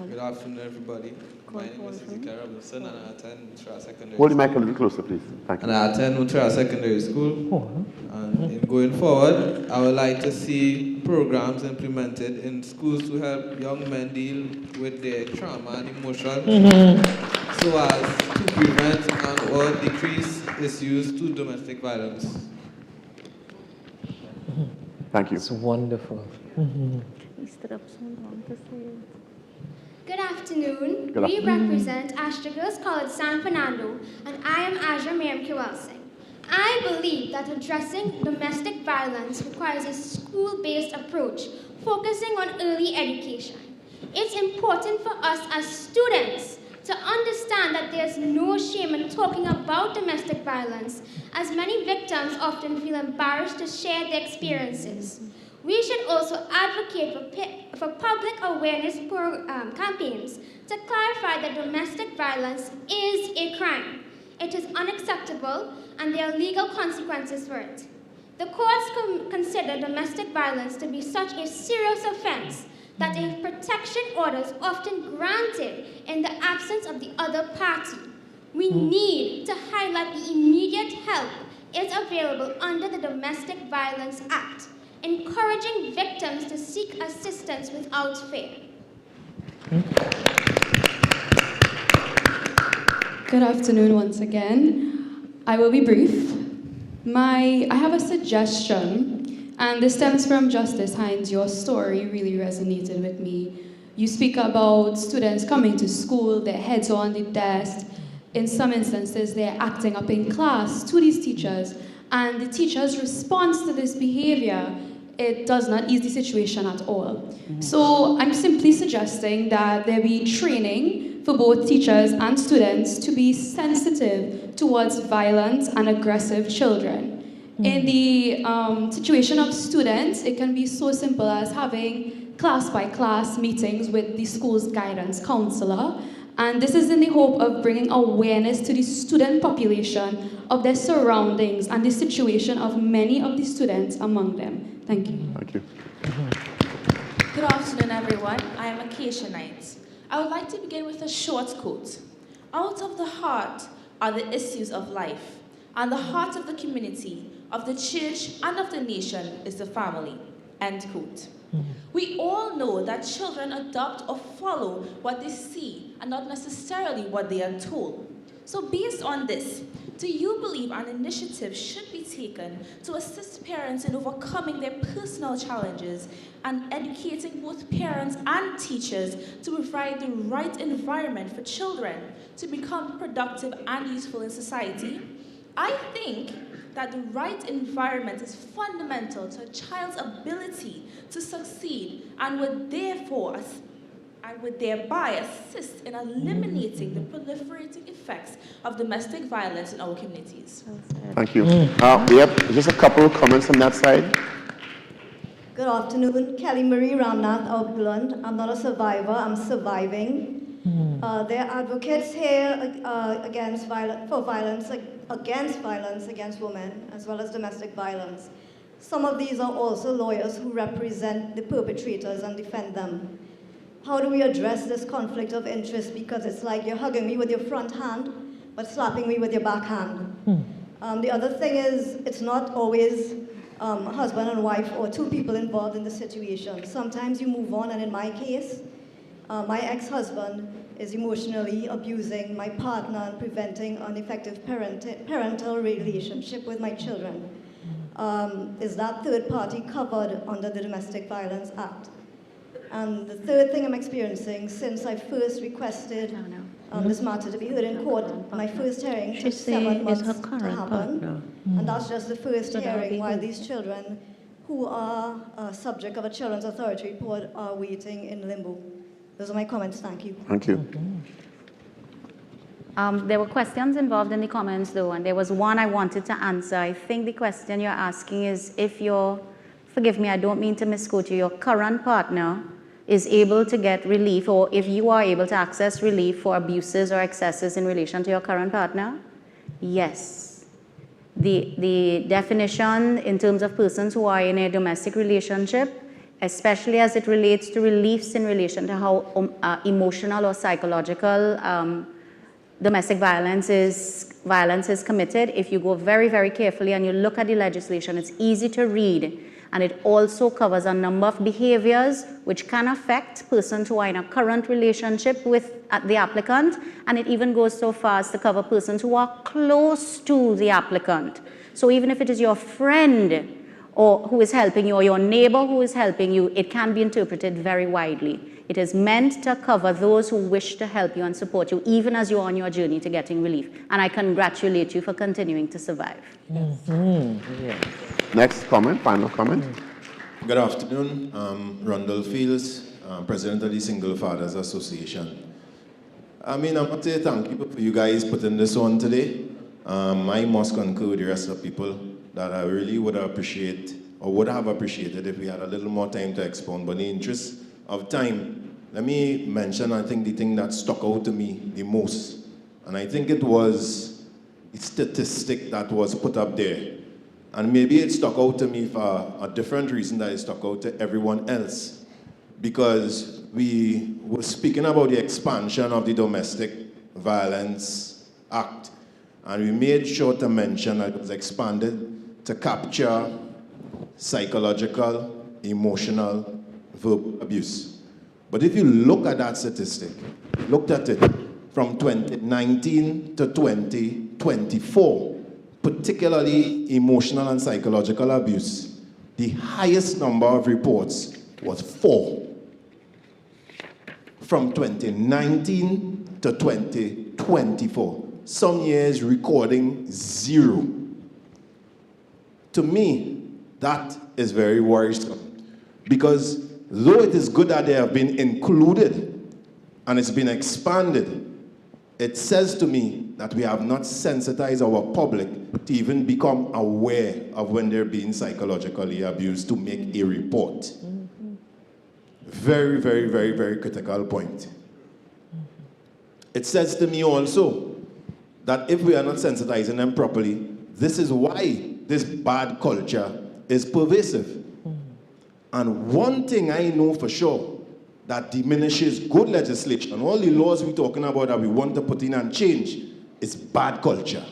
Good afternoon, everybody. My name is Ezekiel Robinson, and I attend Mutura Secondary Hold the School. mic a little closer, please. Thank you. And I attend Mutura Secondary School. And in going forward, I would like to see programs implemented in schools to help young men deal with their trauma and emotion, so as to prevent and or decrease issues to domestic violence. Thank you. It's wonderful. Good afternoon. Good We afternoon. represent Ashton Girls College San Fernando, and I am Aja Miriam Kiwelsing. I believe that addressing domestic violence requires a school-based approach, focusing on early education. It's important for us as students to understand that there's no shame in talking about domestic violence, as many victims often feel embarrassed to share their experiences. We should also advocate for public awareness campaigns to clarify that domestic violence is a crime. It is unacceptable, and there are legal consequences for it. The courts consider domestic violence to be such a serious offense that a protection order is often granted in the absence of the other party. We need to highlight the immediate help is available under the Domestic Violence Act, encouraging victims to seek assistance without fear. Good afternoon once again. I will be brief. I have a suggestion, and this stems from Justice Hines. Your story really resonated with me. You speak about students coming to school, their heads are on the desk. In some instances, they're acting up in class to these teachers, and the teacher's response to this behavior, it does not ease the situation at all. So I'm simply suggesting that there be training for both teachers and students to be sensitive towards violent and aggressive children. In the situation of students, it can be so simple as having class-by-class meetings with the school's guidance counselor, and this is in the hope of bringing awareness to the student population of their surroundings and the situation of many of the students among them. Thank you. Thank you. Good afternoon, everyone. I am Acacia Knight. I would like to begin with a short quote. Out of the heart are the issues of life, and the heart of the community, of the church, and of the nation is the family. End quote. We all know that children adopt or follow what they see and not necessarily what they are told. So based on this, do you believe an initiative should be taken to assist parents in overcoming their personal challenges and educating both parents and teachers to provide the right environment for children to become productive and useful in society? I think that the right environment is fundamental to a child's ability to succeed and would thereby assist in eliminating the proliferating effects of domestic violence in our communities. Thank you. Yep, just a couple of comments on that side. Good afternoon, Kelly Marie Ramnath Outland. I'm not a survivor, I'm surviving. There are advocates here against violence against women, as well as domestic violence. Some of these are also lawyers who represent the perpetrators and defend them. How do we address this conflict of interest? Because it's like you're hugging me with your front hand, but slapping me with your back hand. The other thing is, it's not always husband and wife or two people involved in the situation. Sometimes you move on, and in my case, my ex-husband is emotionally abusing my partner and preventing an effective parental relationship with my children. Is that third party covered under the Domestic Violence Act? And the third thing I'm experiencing, since I first requested this matter to be heard in court, my first hearing took 7 months to happen. And that's just the first hearing, while these children who are subject of a Children's Authority report are waiting in limbo. Those are my comments. Thank you. Thank you. There were questions involved in the comments, though, and there was one I wanted to answer. I think the question you're asking is if forgive me, I don't mean to misquote you, your current partner is able to get relief, or if you are able to access relief for abuses or excesses in relation to your current partner? Yes. The definition in terms of persons who are in a domestic relationship, especially as it relates to reliefs in relation to how emotional or psychological domestic violence is committed, if you go very, very carefully and you look at the legislation, it's easy to read. And it also covers a number of behaviors which can affect persons who are in a current relationship with the applicant, and it even goes so far as to cover persons who are close to the applicant. So even if it is your friend or who is helping you, or your neighbor who is helping you, it can be interpreted very widely. It is meant to cover those who wish to help you and support you, even as you're on your journey to getting relief. And I congratulate you for continuing to survive. Yes. Next comment, final comment. Good afternoon. Rundle Fields, President of the Single Fathers Association. I want to say thank you for you guys putting this on today. I must concur with the rest of the people that I really would appreciate, or would have appreciated if we had a little more time to expound. But in the interest of time, let me mention, I think, the thing that stuck out to me the most. And I think it was the statistic that was put up there. And maybe it stuck out to me for a different reason that it stuck out to everyone else. Because we were speaking about the expansion of the Domestic Violence Act. And we made sure to mention that it was expanded to capture psychological, emotional, verbal abuse. But if you look at that statistic, looked at it from 2019 to 2024, particularly emotional and psychological abuse, the highest number of reports was 4. From 2019 to 2024. Some years recording 0. To me, that is very worrisome. Because though it is good that they have been included and it's been expanded, it says to me that we have not sensitized our public to even become aware of when they're being psychologically abused to make a report. Very, very, very, very critical point. It says to me also that if we are not sensitizing them properly, this is why this bad culture is pervasive. And one thing I know for sure that diminishes good legislation, all the laws we're talking about that we want to put in and change, is bad culture.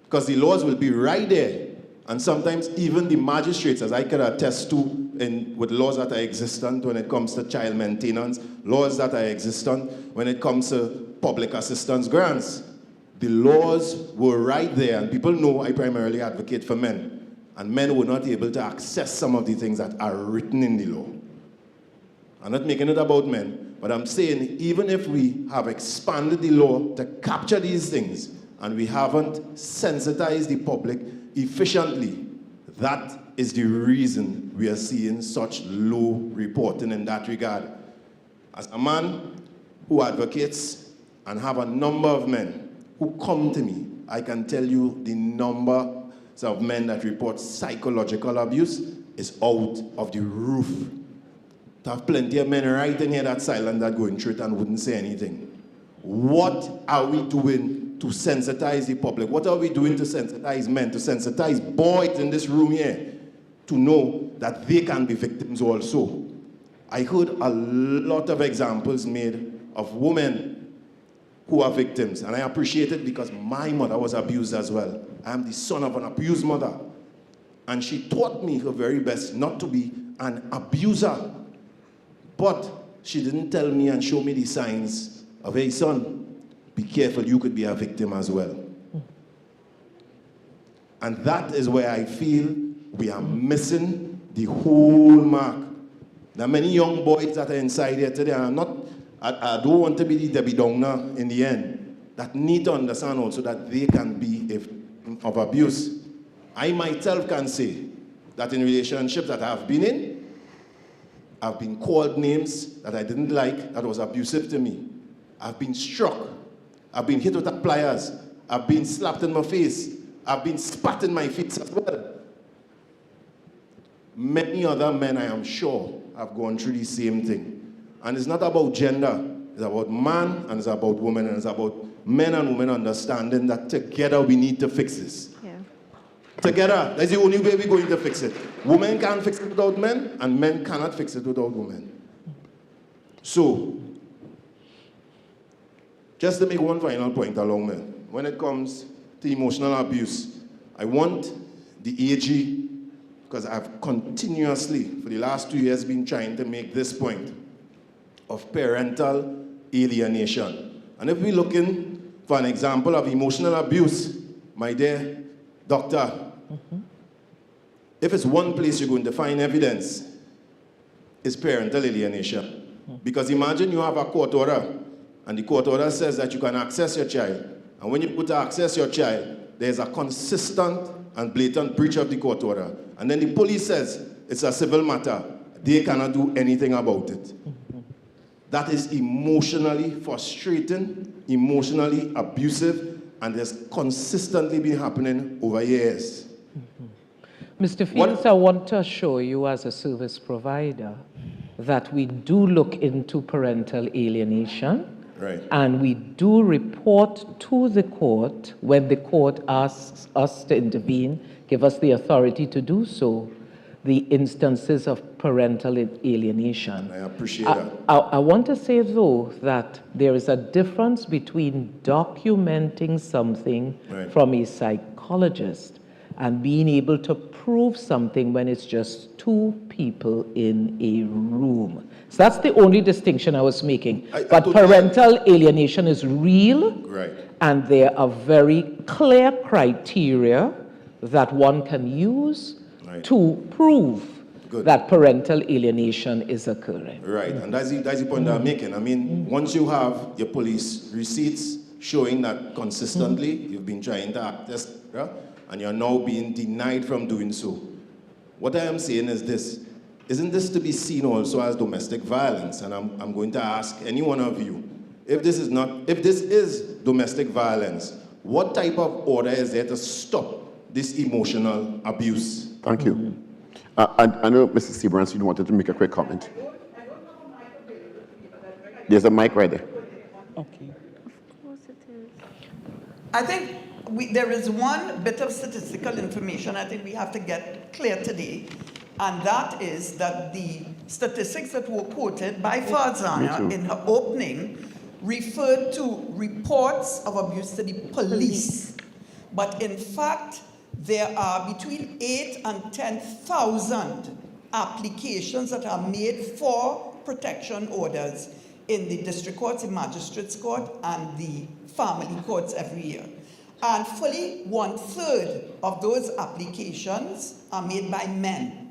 Because the laws will be right there. And sometimes even the magistrates, as I can attest to with laws that are existent when it comes to child maintenance, laws that are existent when it comes to public assistance grants, the laws were right there. And people know I primarily advocate for men. And men were not able to access some of the things that are written in the law. I'm not making it about men, but I'm saying even if we have expanded the law to capture these things and we haven't sensitized the public efficiently, that is the reason we are seeing such low reporting in that regard. As a man who advocates and have a number of men who come to me, I can tell you the number of men that report psychological abuse is out of the roof. I have plenty of men right in here that's silent, that going through it and wouldn't say anything. What are we doing to sensitize the public? What are we doing to sensitize men, to sensitize boys in this room here to know that they can be victims also? I heard a lot of examples made of women who are victims. And I appreciate it because my mother was abused as well. I am the son of an abused mother. And she taught me her very best not to be an abuser. But she didn't tell me and show me the signs of, hey son, be careful, you could be a victim as well. And that is where I feel we are missing the whole mark. There are many young boys that are inside here today, and I don't want to be the Debbie Downer in the end, that need to understand also that they can be a victim of abuse. I myself can say that in relationships that I've been in, I've been called names that I didn't like, that was abusive to me. I've been struck. I've been hit with pliers. I've been slapped in my face. I've been spat in my face as well. Many other men, I am sure, have gone through the same thing. And it's not about gender. It's about man and it's about woman, and it's about men and women understanding that together we need to fix this. Yeah. Together, that's the only way we're going to fix it. Women can't fix it without men, and men cannot fix it without women. So, just to make one final point along me, when it comes to emotional abuse, I want the AG, because I've continuously, for the last 2 years, been trying to make this point of parental alienation. And if we're looking for an example of emotional abuse, my dear doctor, if it's one place you're going to find evidence, it's parental alienation. Because imagine you have a court order, and the court order says that you can access your child. And when you put to access your child, there's a consistent and blatant breach of the court order. And then the police says it's a civil matter. They cannot do anything about it. That is emotionally frustrating, emotionally abusive, and has consistently been happening over years. Mr. Fields, I want to assure you as a service provider that we do look into parental alienation. Right. And we do report to the court when the court asks us to intervene, give us the authority to do so, the instances of parental alienation. I appreciate that. I want to say, though, that there is a difference between documenting something from a psychologist and being able to prove something when it's just two people in a room. So that's the only distinction I was making. But parental alienation is real, and there are very clear criteria that one can use to prove that parental alienation is occurring. Right, and that's the point that I'm making. I mean, once you have your police receipts showing that consistently you've been trying to access, and you're now being denied from doing so, what I am saying is this. Isn't this to be seen also as domestic violence? And I'm going to ask any one of you, if this is domestic violence, what type of order is there to stop this emotional abuse? Thank you. I know Mrs. Seabrance, you wanted to make a quick comment. There's a mic right there. Okay. I think there is one bit of statistical information I think we have to get clear today, and that is that the statistics that were quoted by Farzana in her opening referred to reports of abuse to the police. But in fact, there are between 8,000 and 10,000 applications that are made for protection orders in the district courts, the magistrates court, and the family courts every year. And fully 1/3 of those applications are made by men.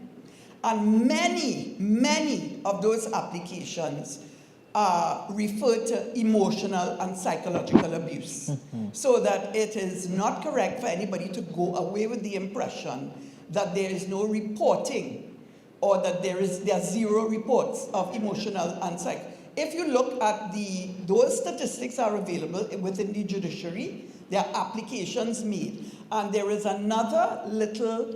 And many of those applications refer to emotional and psychological abuse. So that it is not correct for anybody to go away with the impression that there is no reporting or that there are zero reports of emotional and psychological. If you look at those statistics are available within the judiciary, there are applications made. And there is another little,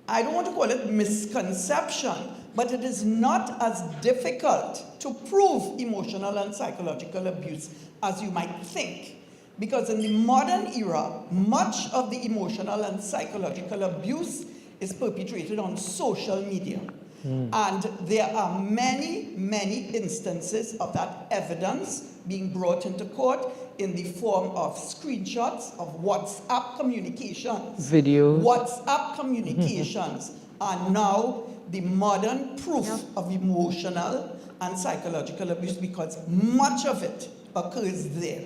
I don't want to call it misconception, but it is not as difficult to prove emotional and psychological abuse as you might think. Because in the modern era, much of the emotional and psychological abuse is perpetrated on social media. And there are many, many instances of that evidence being brought into court in the form of screenshots of WhatsApp communications. Videos. WhatsApp communications are now the modern proof of emotional and psychological abuse because much of it occurs there.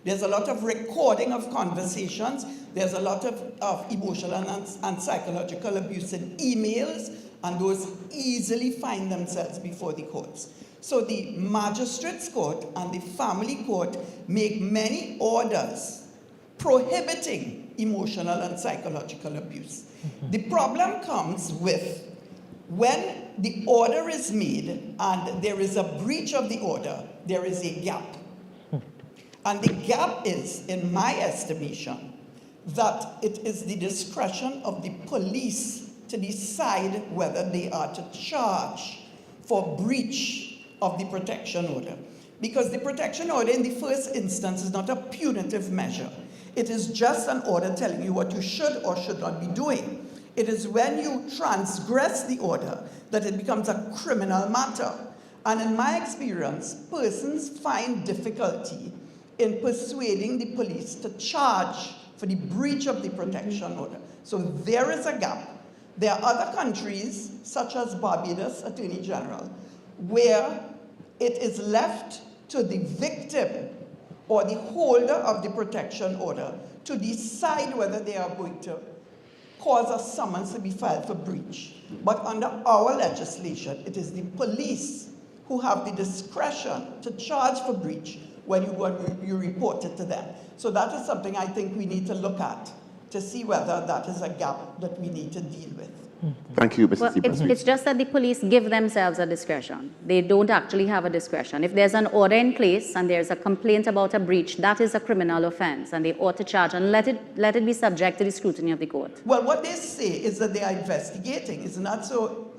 There's a lot of recording of conversations. There's a lot of emotional and psychological abuse in emails, and those easily find themselves before the courts. So the magistrates court and the family court make many orders prohibiting emotional and psychological abuse. The problem comes with when the order is made and there is a breach of the order, there is a gap. And the gap is, in my estimation, that it is the discretion of the police to decide whether they are to charge for breach of the protection order. Because the protection order in the first instance is not a punitive measure. It is just an order telling you what you should or should not be doing. It is when you transgress the order that it becomes a criminal matter. And in my experience, persons find difficulty in persuading the police to charge for the breach of the protection order. So there is a gap. There are other countries, such as Barbados Attorney General, where it is left to the victim or the holder of the protection order to decide whether they are going to cause a summons to be filed for breach. But under our legislation, it is the police who have the discretion to charge for breach when you report it to them. So that is something I think we need to look at to see whether that is a gap that we need to deal with. Thank you, Mrs. Well, Seaborn. it's just that the police give themselves a discretion. They don't actually have a discretion. If there's an order in place and there's a complaint about a breach, that is a criminal offense, and they ought to charge and let it be subject to the scrutiny of the court. Well, what they say is that they are investigating. Isn't that so,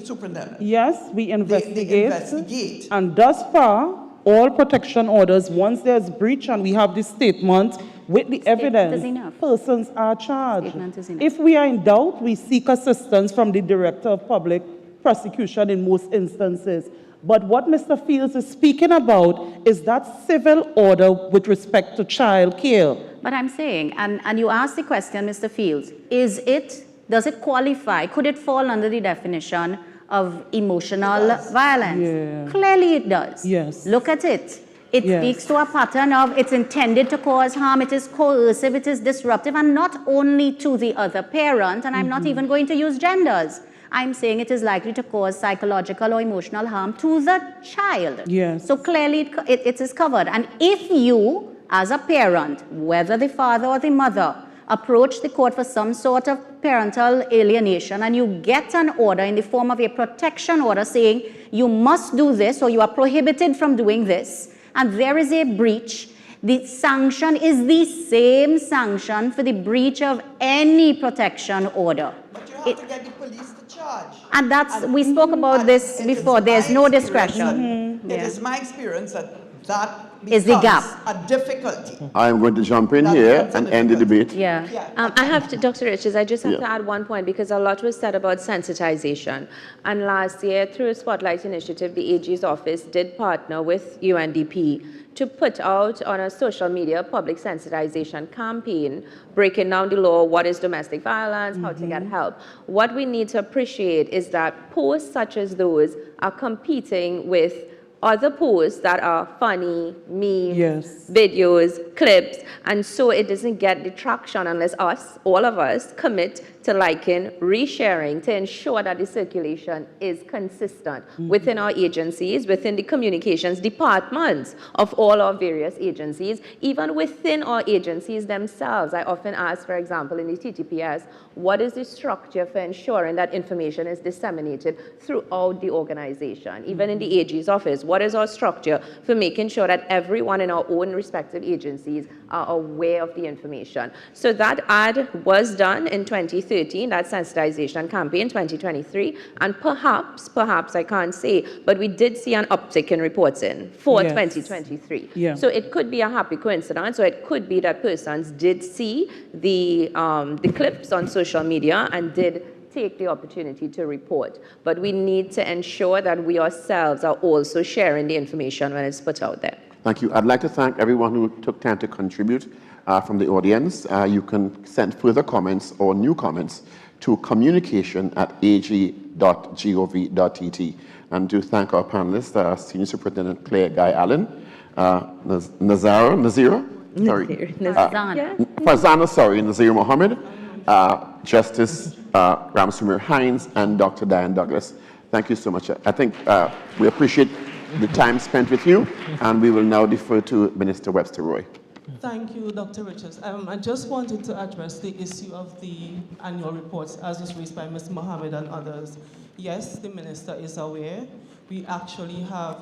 Superintendent? Yes, we investigate. They investigate. And thus far, all protection orders, once there's breach and we have the statement with the evidence, persons are charged. If we are in doubt, we seek assistance from the Director of Public Prosecution in most instances. But what Mr. Fields is speaking about is that civil order with respect to child care. But I'm saying, and you asked the question, Mr. Fields, does it qualify? Could it fall under the definition of emotional violence? Yeah. Clearly it does. Yes. Look at it. It speaks to a pattern of it's intended to cause harm, it is coercive, it is disruptive, and not only to the other parent, and I'm not even going to use genders. I'm saying it is likely to cause psychological or emotional harm to the child. Yes. So clearly it is covered. And if you, as a parent, whether the father or the mother, approach the court for some sort of parental alienation and you get an order in the form of a protection order saying you must do this or you are prohibited from doing this, and there is a breach, the sanction is the same sanction for the breach of any protection order. But you have to get the police to charge. And we spoke about this before, there's no discretion. It is my experience that is the gap. A difficulty. I'm going to jump in here and end the debate. I have to, Dr. Richards, I just have to add one point because a lot was said about sensitization. And last year, through a Spotlight initiative, the AG's office did partner with UNDP to put out on a social media public sensitization campaign, breaking down the law, what is domestic violence, how to get help. What we need to appreciate is that posts such as those are competing with other posts that are funny, memes, videos, clips, and so it doesn't get the traction unless all of us, commit to liking, resharing to ensure that the circulation is consistent within our agencies, within the communications departments of all our various agencies, even within our agencies themselves. I often ask, for example, in the TTPS, what is the structure for ensuring that information is disseminated throughout the organization? Even in the AG's office, what is our structure for making sure that everyone in our own respective agencies are aware of the information? So that ad was done in 2013, that sensitization campaign, 2023, and perhaps, I can't say, but we did see an uptick in reporting for 2023. Yeah. So it could be a happy coincidence, or it could be that persons did see the clips on social media and did take the opportunity to report. But we need to ensure that we ourselves are also sharing the information when it's put out there. Thank you. I'd like to thank everyone who took time to contribute from the audience. You can send further comments or new comments to communication@ag.gov.tt. And to thank our panelists, Senior Superintendent Claire Guy Allen, Nazira, Nazir Mohammed, Justice Ramsumir Hines, and Dr. Diane Douglas. Thank you so much. I think we appreciate the time spent with you, and we will now defer to Minister Webster Roy. Thank you, Dr. Richards. I just wanted to address the issue of the annual reports as was raised by Ms. Mohammed and others. Yes, the minister is aware. We actually have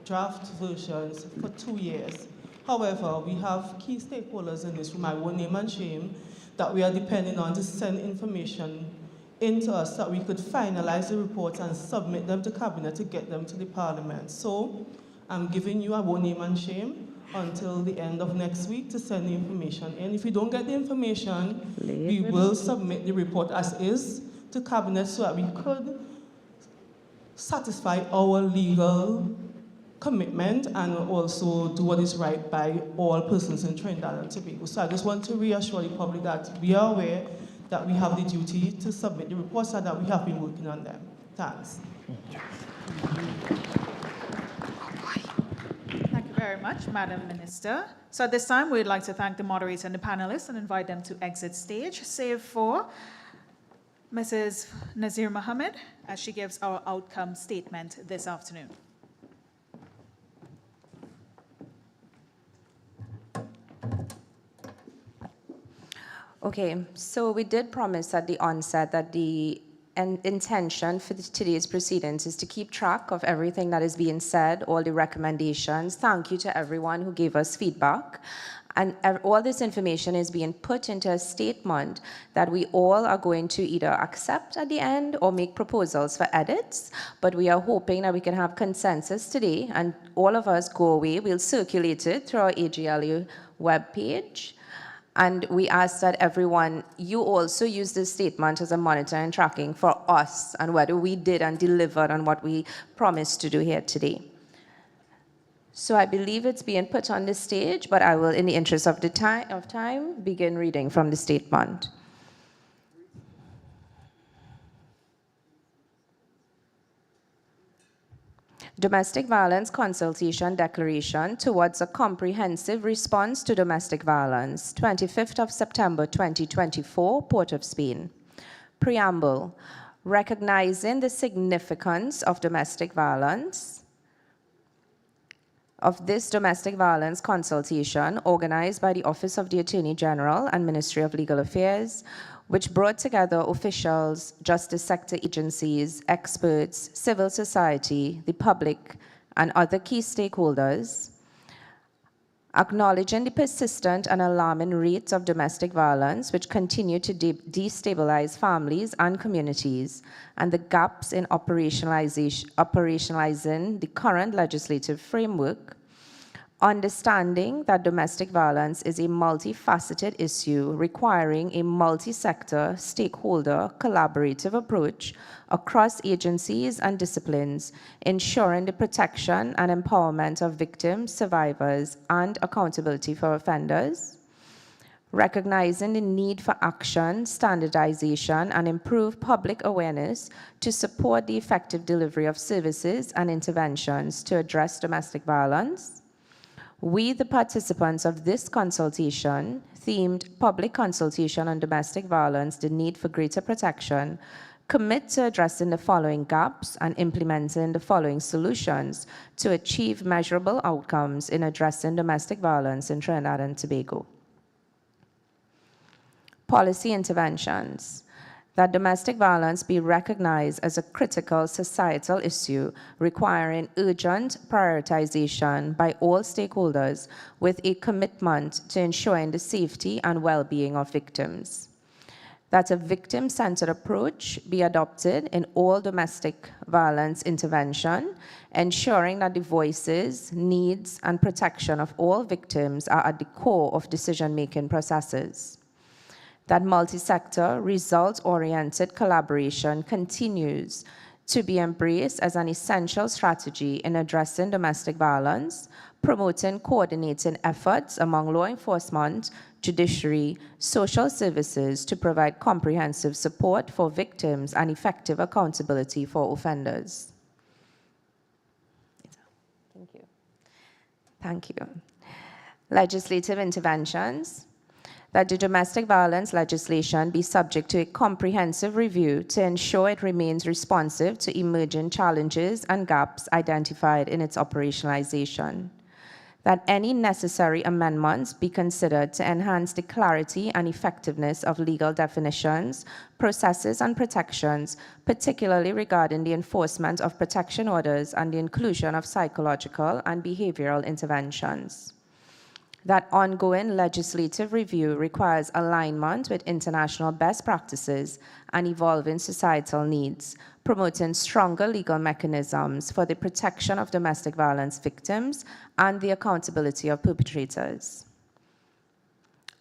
draft versions for 2 years. However, we have key stakeholders in this room, I won't name and shame, that we are depending on to send information into us that we could finalize the reports and submit them to Cabinet to get them to the Parliament. So I'm giving you, I won't name and shame, until the end of next week to send the information in. If we don't get the information, we will submit the report as is to Cabinet so that we could satisfy our legal commitment and also do what is right by all persons in Trinidad and Tobago. So I just want to reassure the public that we are aware that we have the duty to submit the reports and that we have been working on them. Thanks. Thank you very much, Madam Minister. So at this time, we'd like to thank the moderator and the panelists and invite them to exit stage, save for Mrs. Nazir Mohammed as she gives our outcome statement this afternoon. Okay, so we did promise at the onset that the intention for today's proceedings is to keep track of everything that is being said, all the recommendations. Thank you to everyone who gave us feedback. And all this information is being put into a statement that we all are going to either accept at the end or make proposals for edits. But we are hoping that we can have consensus today and all of us go away. We'll circulate it through our AGLU webpage. And we ask that everyone, you also use this statement as a monitor and tracking for us and whether we did and delivered on what we promised to do here today. So I believe it's being put on the stage, but I will, in the interest of time, begin reading from the statement. Domestic Violence Consultation Declaration towards a Comprehensive Response to Domestic Violence, 25th of September 2024, Port of Spain. Preamble, recognizing the significance of domestic violence, of this domestic violence consultation organized by the Office of the Attorney General and Ministry of Legal Affairs, which brought together officials, justice sector agencies, experts, civil society, the public, and other key stakeholders, acknowledging the persistent and alarming rates of domestic violence which continue to destabilize families and communities, and the gaps in operationalizing the current legislative framework, understanding that domestic violence is a multifaceted issue requiring a multi-sector, stakeholder, collaborative approach across agencies and disciplines, ensuring the protection and empowerment of victims, survivors, and accountability for offenders, recognizing the need for action, standardization, and improved public awareness to support the effective delivery of services and interventions to address domestic violence. We, the participants of this consultation, themed Public Consultation on Domestic Violence, the Need for Greater Protection, commit to addressing the following gaps and implementing the following solutions to achieve measurable outcomes in addressing domestic violence in Trinidad and Tobago. Policy interventions. That domestic violence be recognized as a critical societal issue requiring urgent prioritization by all stakeholders with a commitment to ensuring the safety and well-being of victims. That a victim-centered approach be adopted in all domestic violence intervention, ensuring that the voices, needs, and protection of all victims are at the core of decision-making processes. that multi-sector, results-oriented collaboration continues to be embraced as an essential strategy in addressing domestic violence, promoting coordinating efforts among law enforcement, judiciary, social services to provide comprehensive support for victims and effective accountability for offenders. Thank you. Thank you. Legislative interventions. That the domestic violence legislation be subject to a comprehensive review to ensure it remains responsive to emerging challenges and gaps identified in its operationalization. That any necessary amendments be considered to enhance the clarity and effectiveness of legal definitions, processes, and protections, particularly regarding the enforcement of protection orders and the inclusion of psychological and behavioral interventions. That ongoing legislative review requires alignment with international best practices and evolving societal needs, promoting stronger legal mechanisms for the protection of domestic violence victims and the accountability of perpetrators.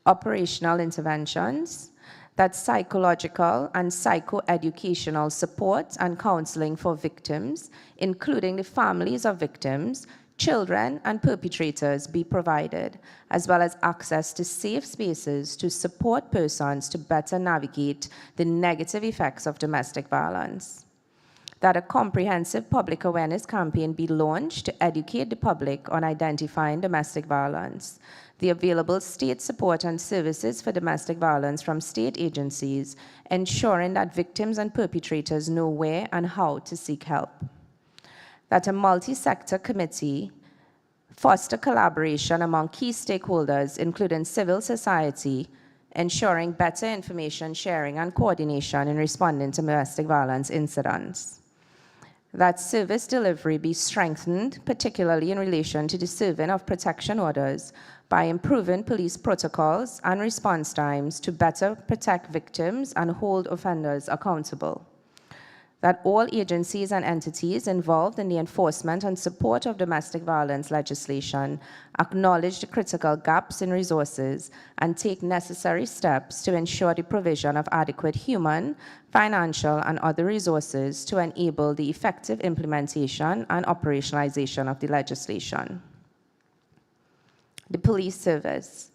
Operational interventions. That psychological and psychoeducational support and counseling for victims, including the families of victims, children, and perpetrators be provided, as well as access to safe spaces to support persons to better navigate the negative effects of domestic violence. That a comprehensive public awareness campaign be launched to educate the public on identifying domestic violence, the available state support and services for domestic violence from state agencies, ensuring that victims and perpetrators know where and how to seek help. That a multi-sector committee foster collaboration among key stakeholders, including civil society, ensuring better information sharing and coordination in responding to domestic violence incidents. That service delivery be strengthened, particularly in relation to the serving of protection orders, by improving police protocols and response times to better protect victims and hold offenders accountable. That all agencies and entities involved in the enforcement and support of domestic violence legislation acknowledge the critical gaps in resources and take necessary steps to ensure the provision of adequate human, financial, and other resources to enable the effective implementation and operationalization of the legislation. The police service.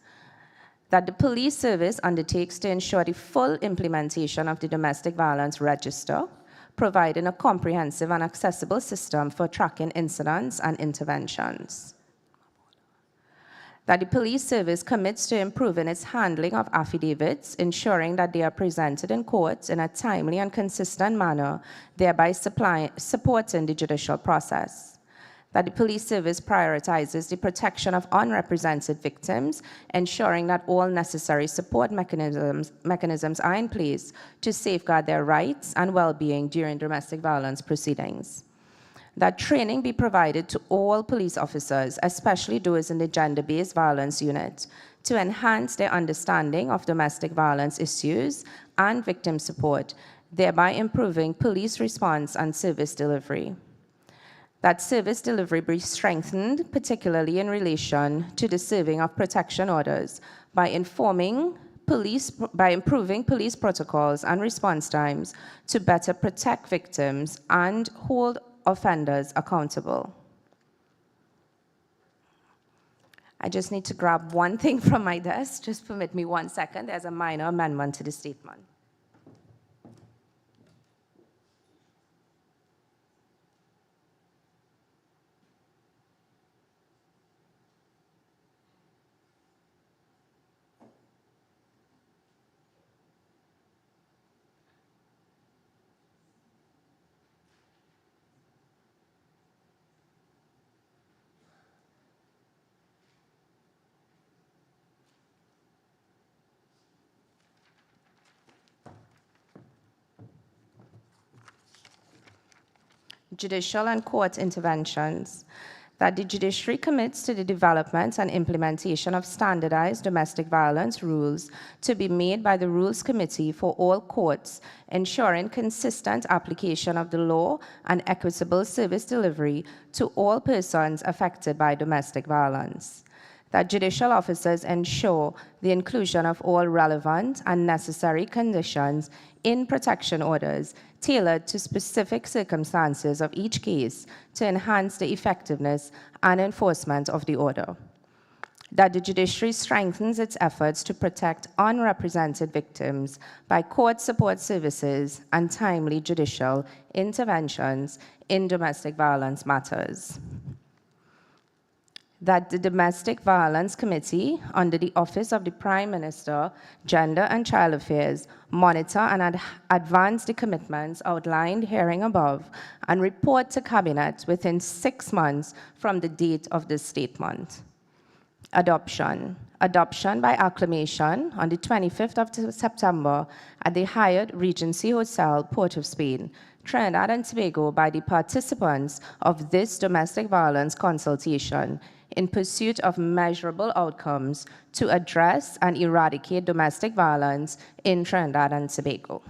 That the police service undertakes to ensure the full implementation of the domestic violence register, providing a comprehensive and accessible system for tracking incidents and interventions. That the police service commits to improving its handling of affidavits, ensuring that they are presented in court in a timely and consistent manner, thereby supporting the judicial process. That the police service prioritizes the protection of unrepresented victims, ensuring that all necessary support mechanisms are in place to safeguard their rights and well-being during domestic violence proceedings. That training be provided to all police officers, especially those in the gender-based violence unit, to enhance their understanding of domestic violence issues and victim support, thereby improving police response and service delivery. That service delivery be strengthened, particularly in relation to the serving of protection orders, by improving police protocols and response times to better protect victims and hold offenders accountable. I just need to grab one thing from my desk. Just permit me 1 second. There's a minor amendment to the statement. Judicial and court interventions. That the judiciary commits to the development and implementation of standardized domestic violence rules to be made by the Rules Committee for all courts, ensuring consistent application of the law and equitable service delivery to all persons affected by domestic violence. that judicial officers ensure the inclusion of all relevant and necessary conditions in protection orders tailored to specific circumstances of each case to enhance the effectiveness and enforcement of the order. That the judiciary strengthens its efforts to protect unrepresented victims by court support services and timely judicial interventions in domestic violence matters. That the Domestic Violence Committee, under the Office of the Prime Minister, Gender and Child Affairs, monitor and advance the commitments outlined herein above and report to Cabinet within 6 months from the date of this statement. Adoption. Adoption by acclamation on the 25th of September at the Hyatt Regency Hotel, Port of Spain, Trinidad and Tobago, by the participants of this domestic violence consultation in pursuit of measurable outcomes to address and eradicate domestic violence in Trinidad and Tobago.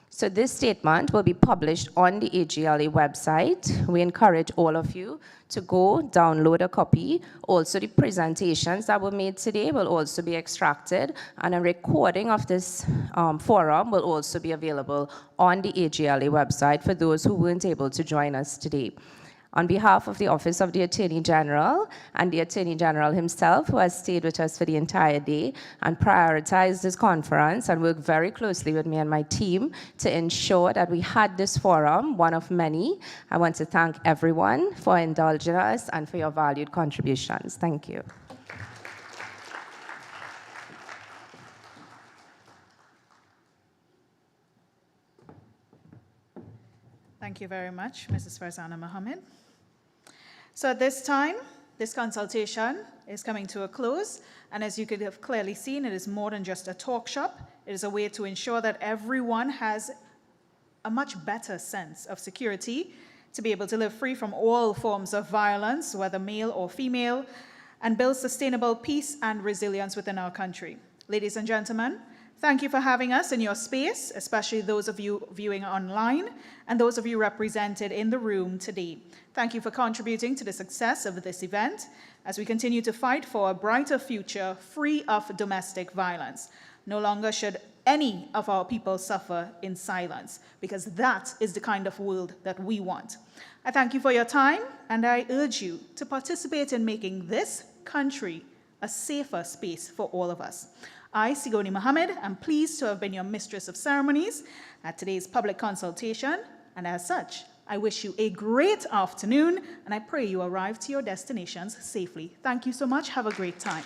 So this statement will be published on the AGLA website. We encourage all of you to go download a copy. Also, the presentations that were made today will also be extracted, and a recording of this forum will also be available on the AGLA website for those who weren't able to join us today. On behalf of the Office of the Attorney General and the Attorney General himself, who has stayed with us for the entire day and prioritized this conference and worked very closely with me and my team to ensure that we had this forum, one of many, I want to thank everyone for indulging us and for your valued contributions. Thank you. Thank you very much, Mrs. Farzana Mohammed. So at this time, this consultation is coming to a close, and as you could have clearly seen, it is more than just a talk shop. It is a way to ensure that everyone has a much better sense of security, to be able to live free from all forms of violence, whether male or female, and build sustainable peace and resilience within our country. Ladies and gentlemen, thank you for having us in your space, especially those of you viewing online and those of you represented in the room today. Thank you for contributing to the success of this event as we continue to fight for a brighter future free of domestic violence. No longer should any of our people suffer in silence, because that is the kind of world that we want. I thank you for your time, and I urge you to participate in making this country a safer space for all of us. I, Sigoni Mohammed, am pleased to have been your mistress of ceremonies at today's public consultation, and as such, I wish you a great afternoon, and I pray you arrive to your destinations safely. Thank you so much. Have a great time.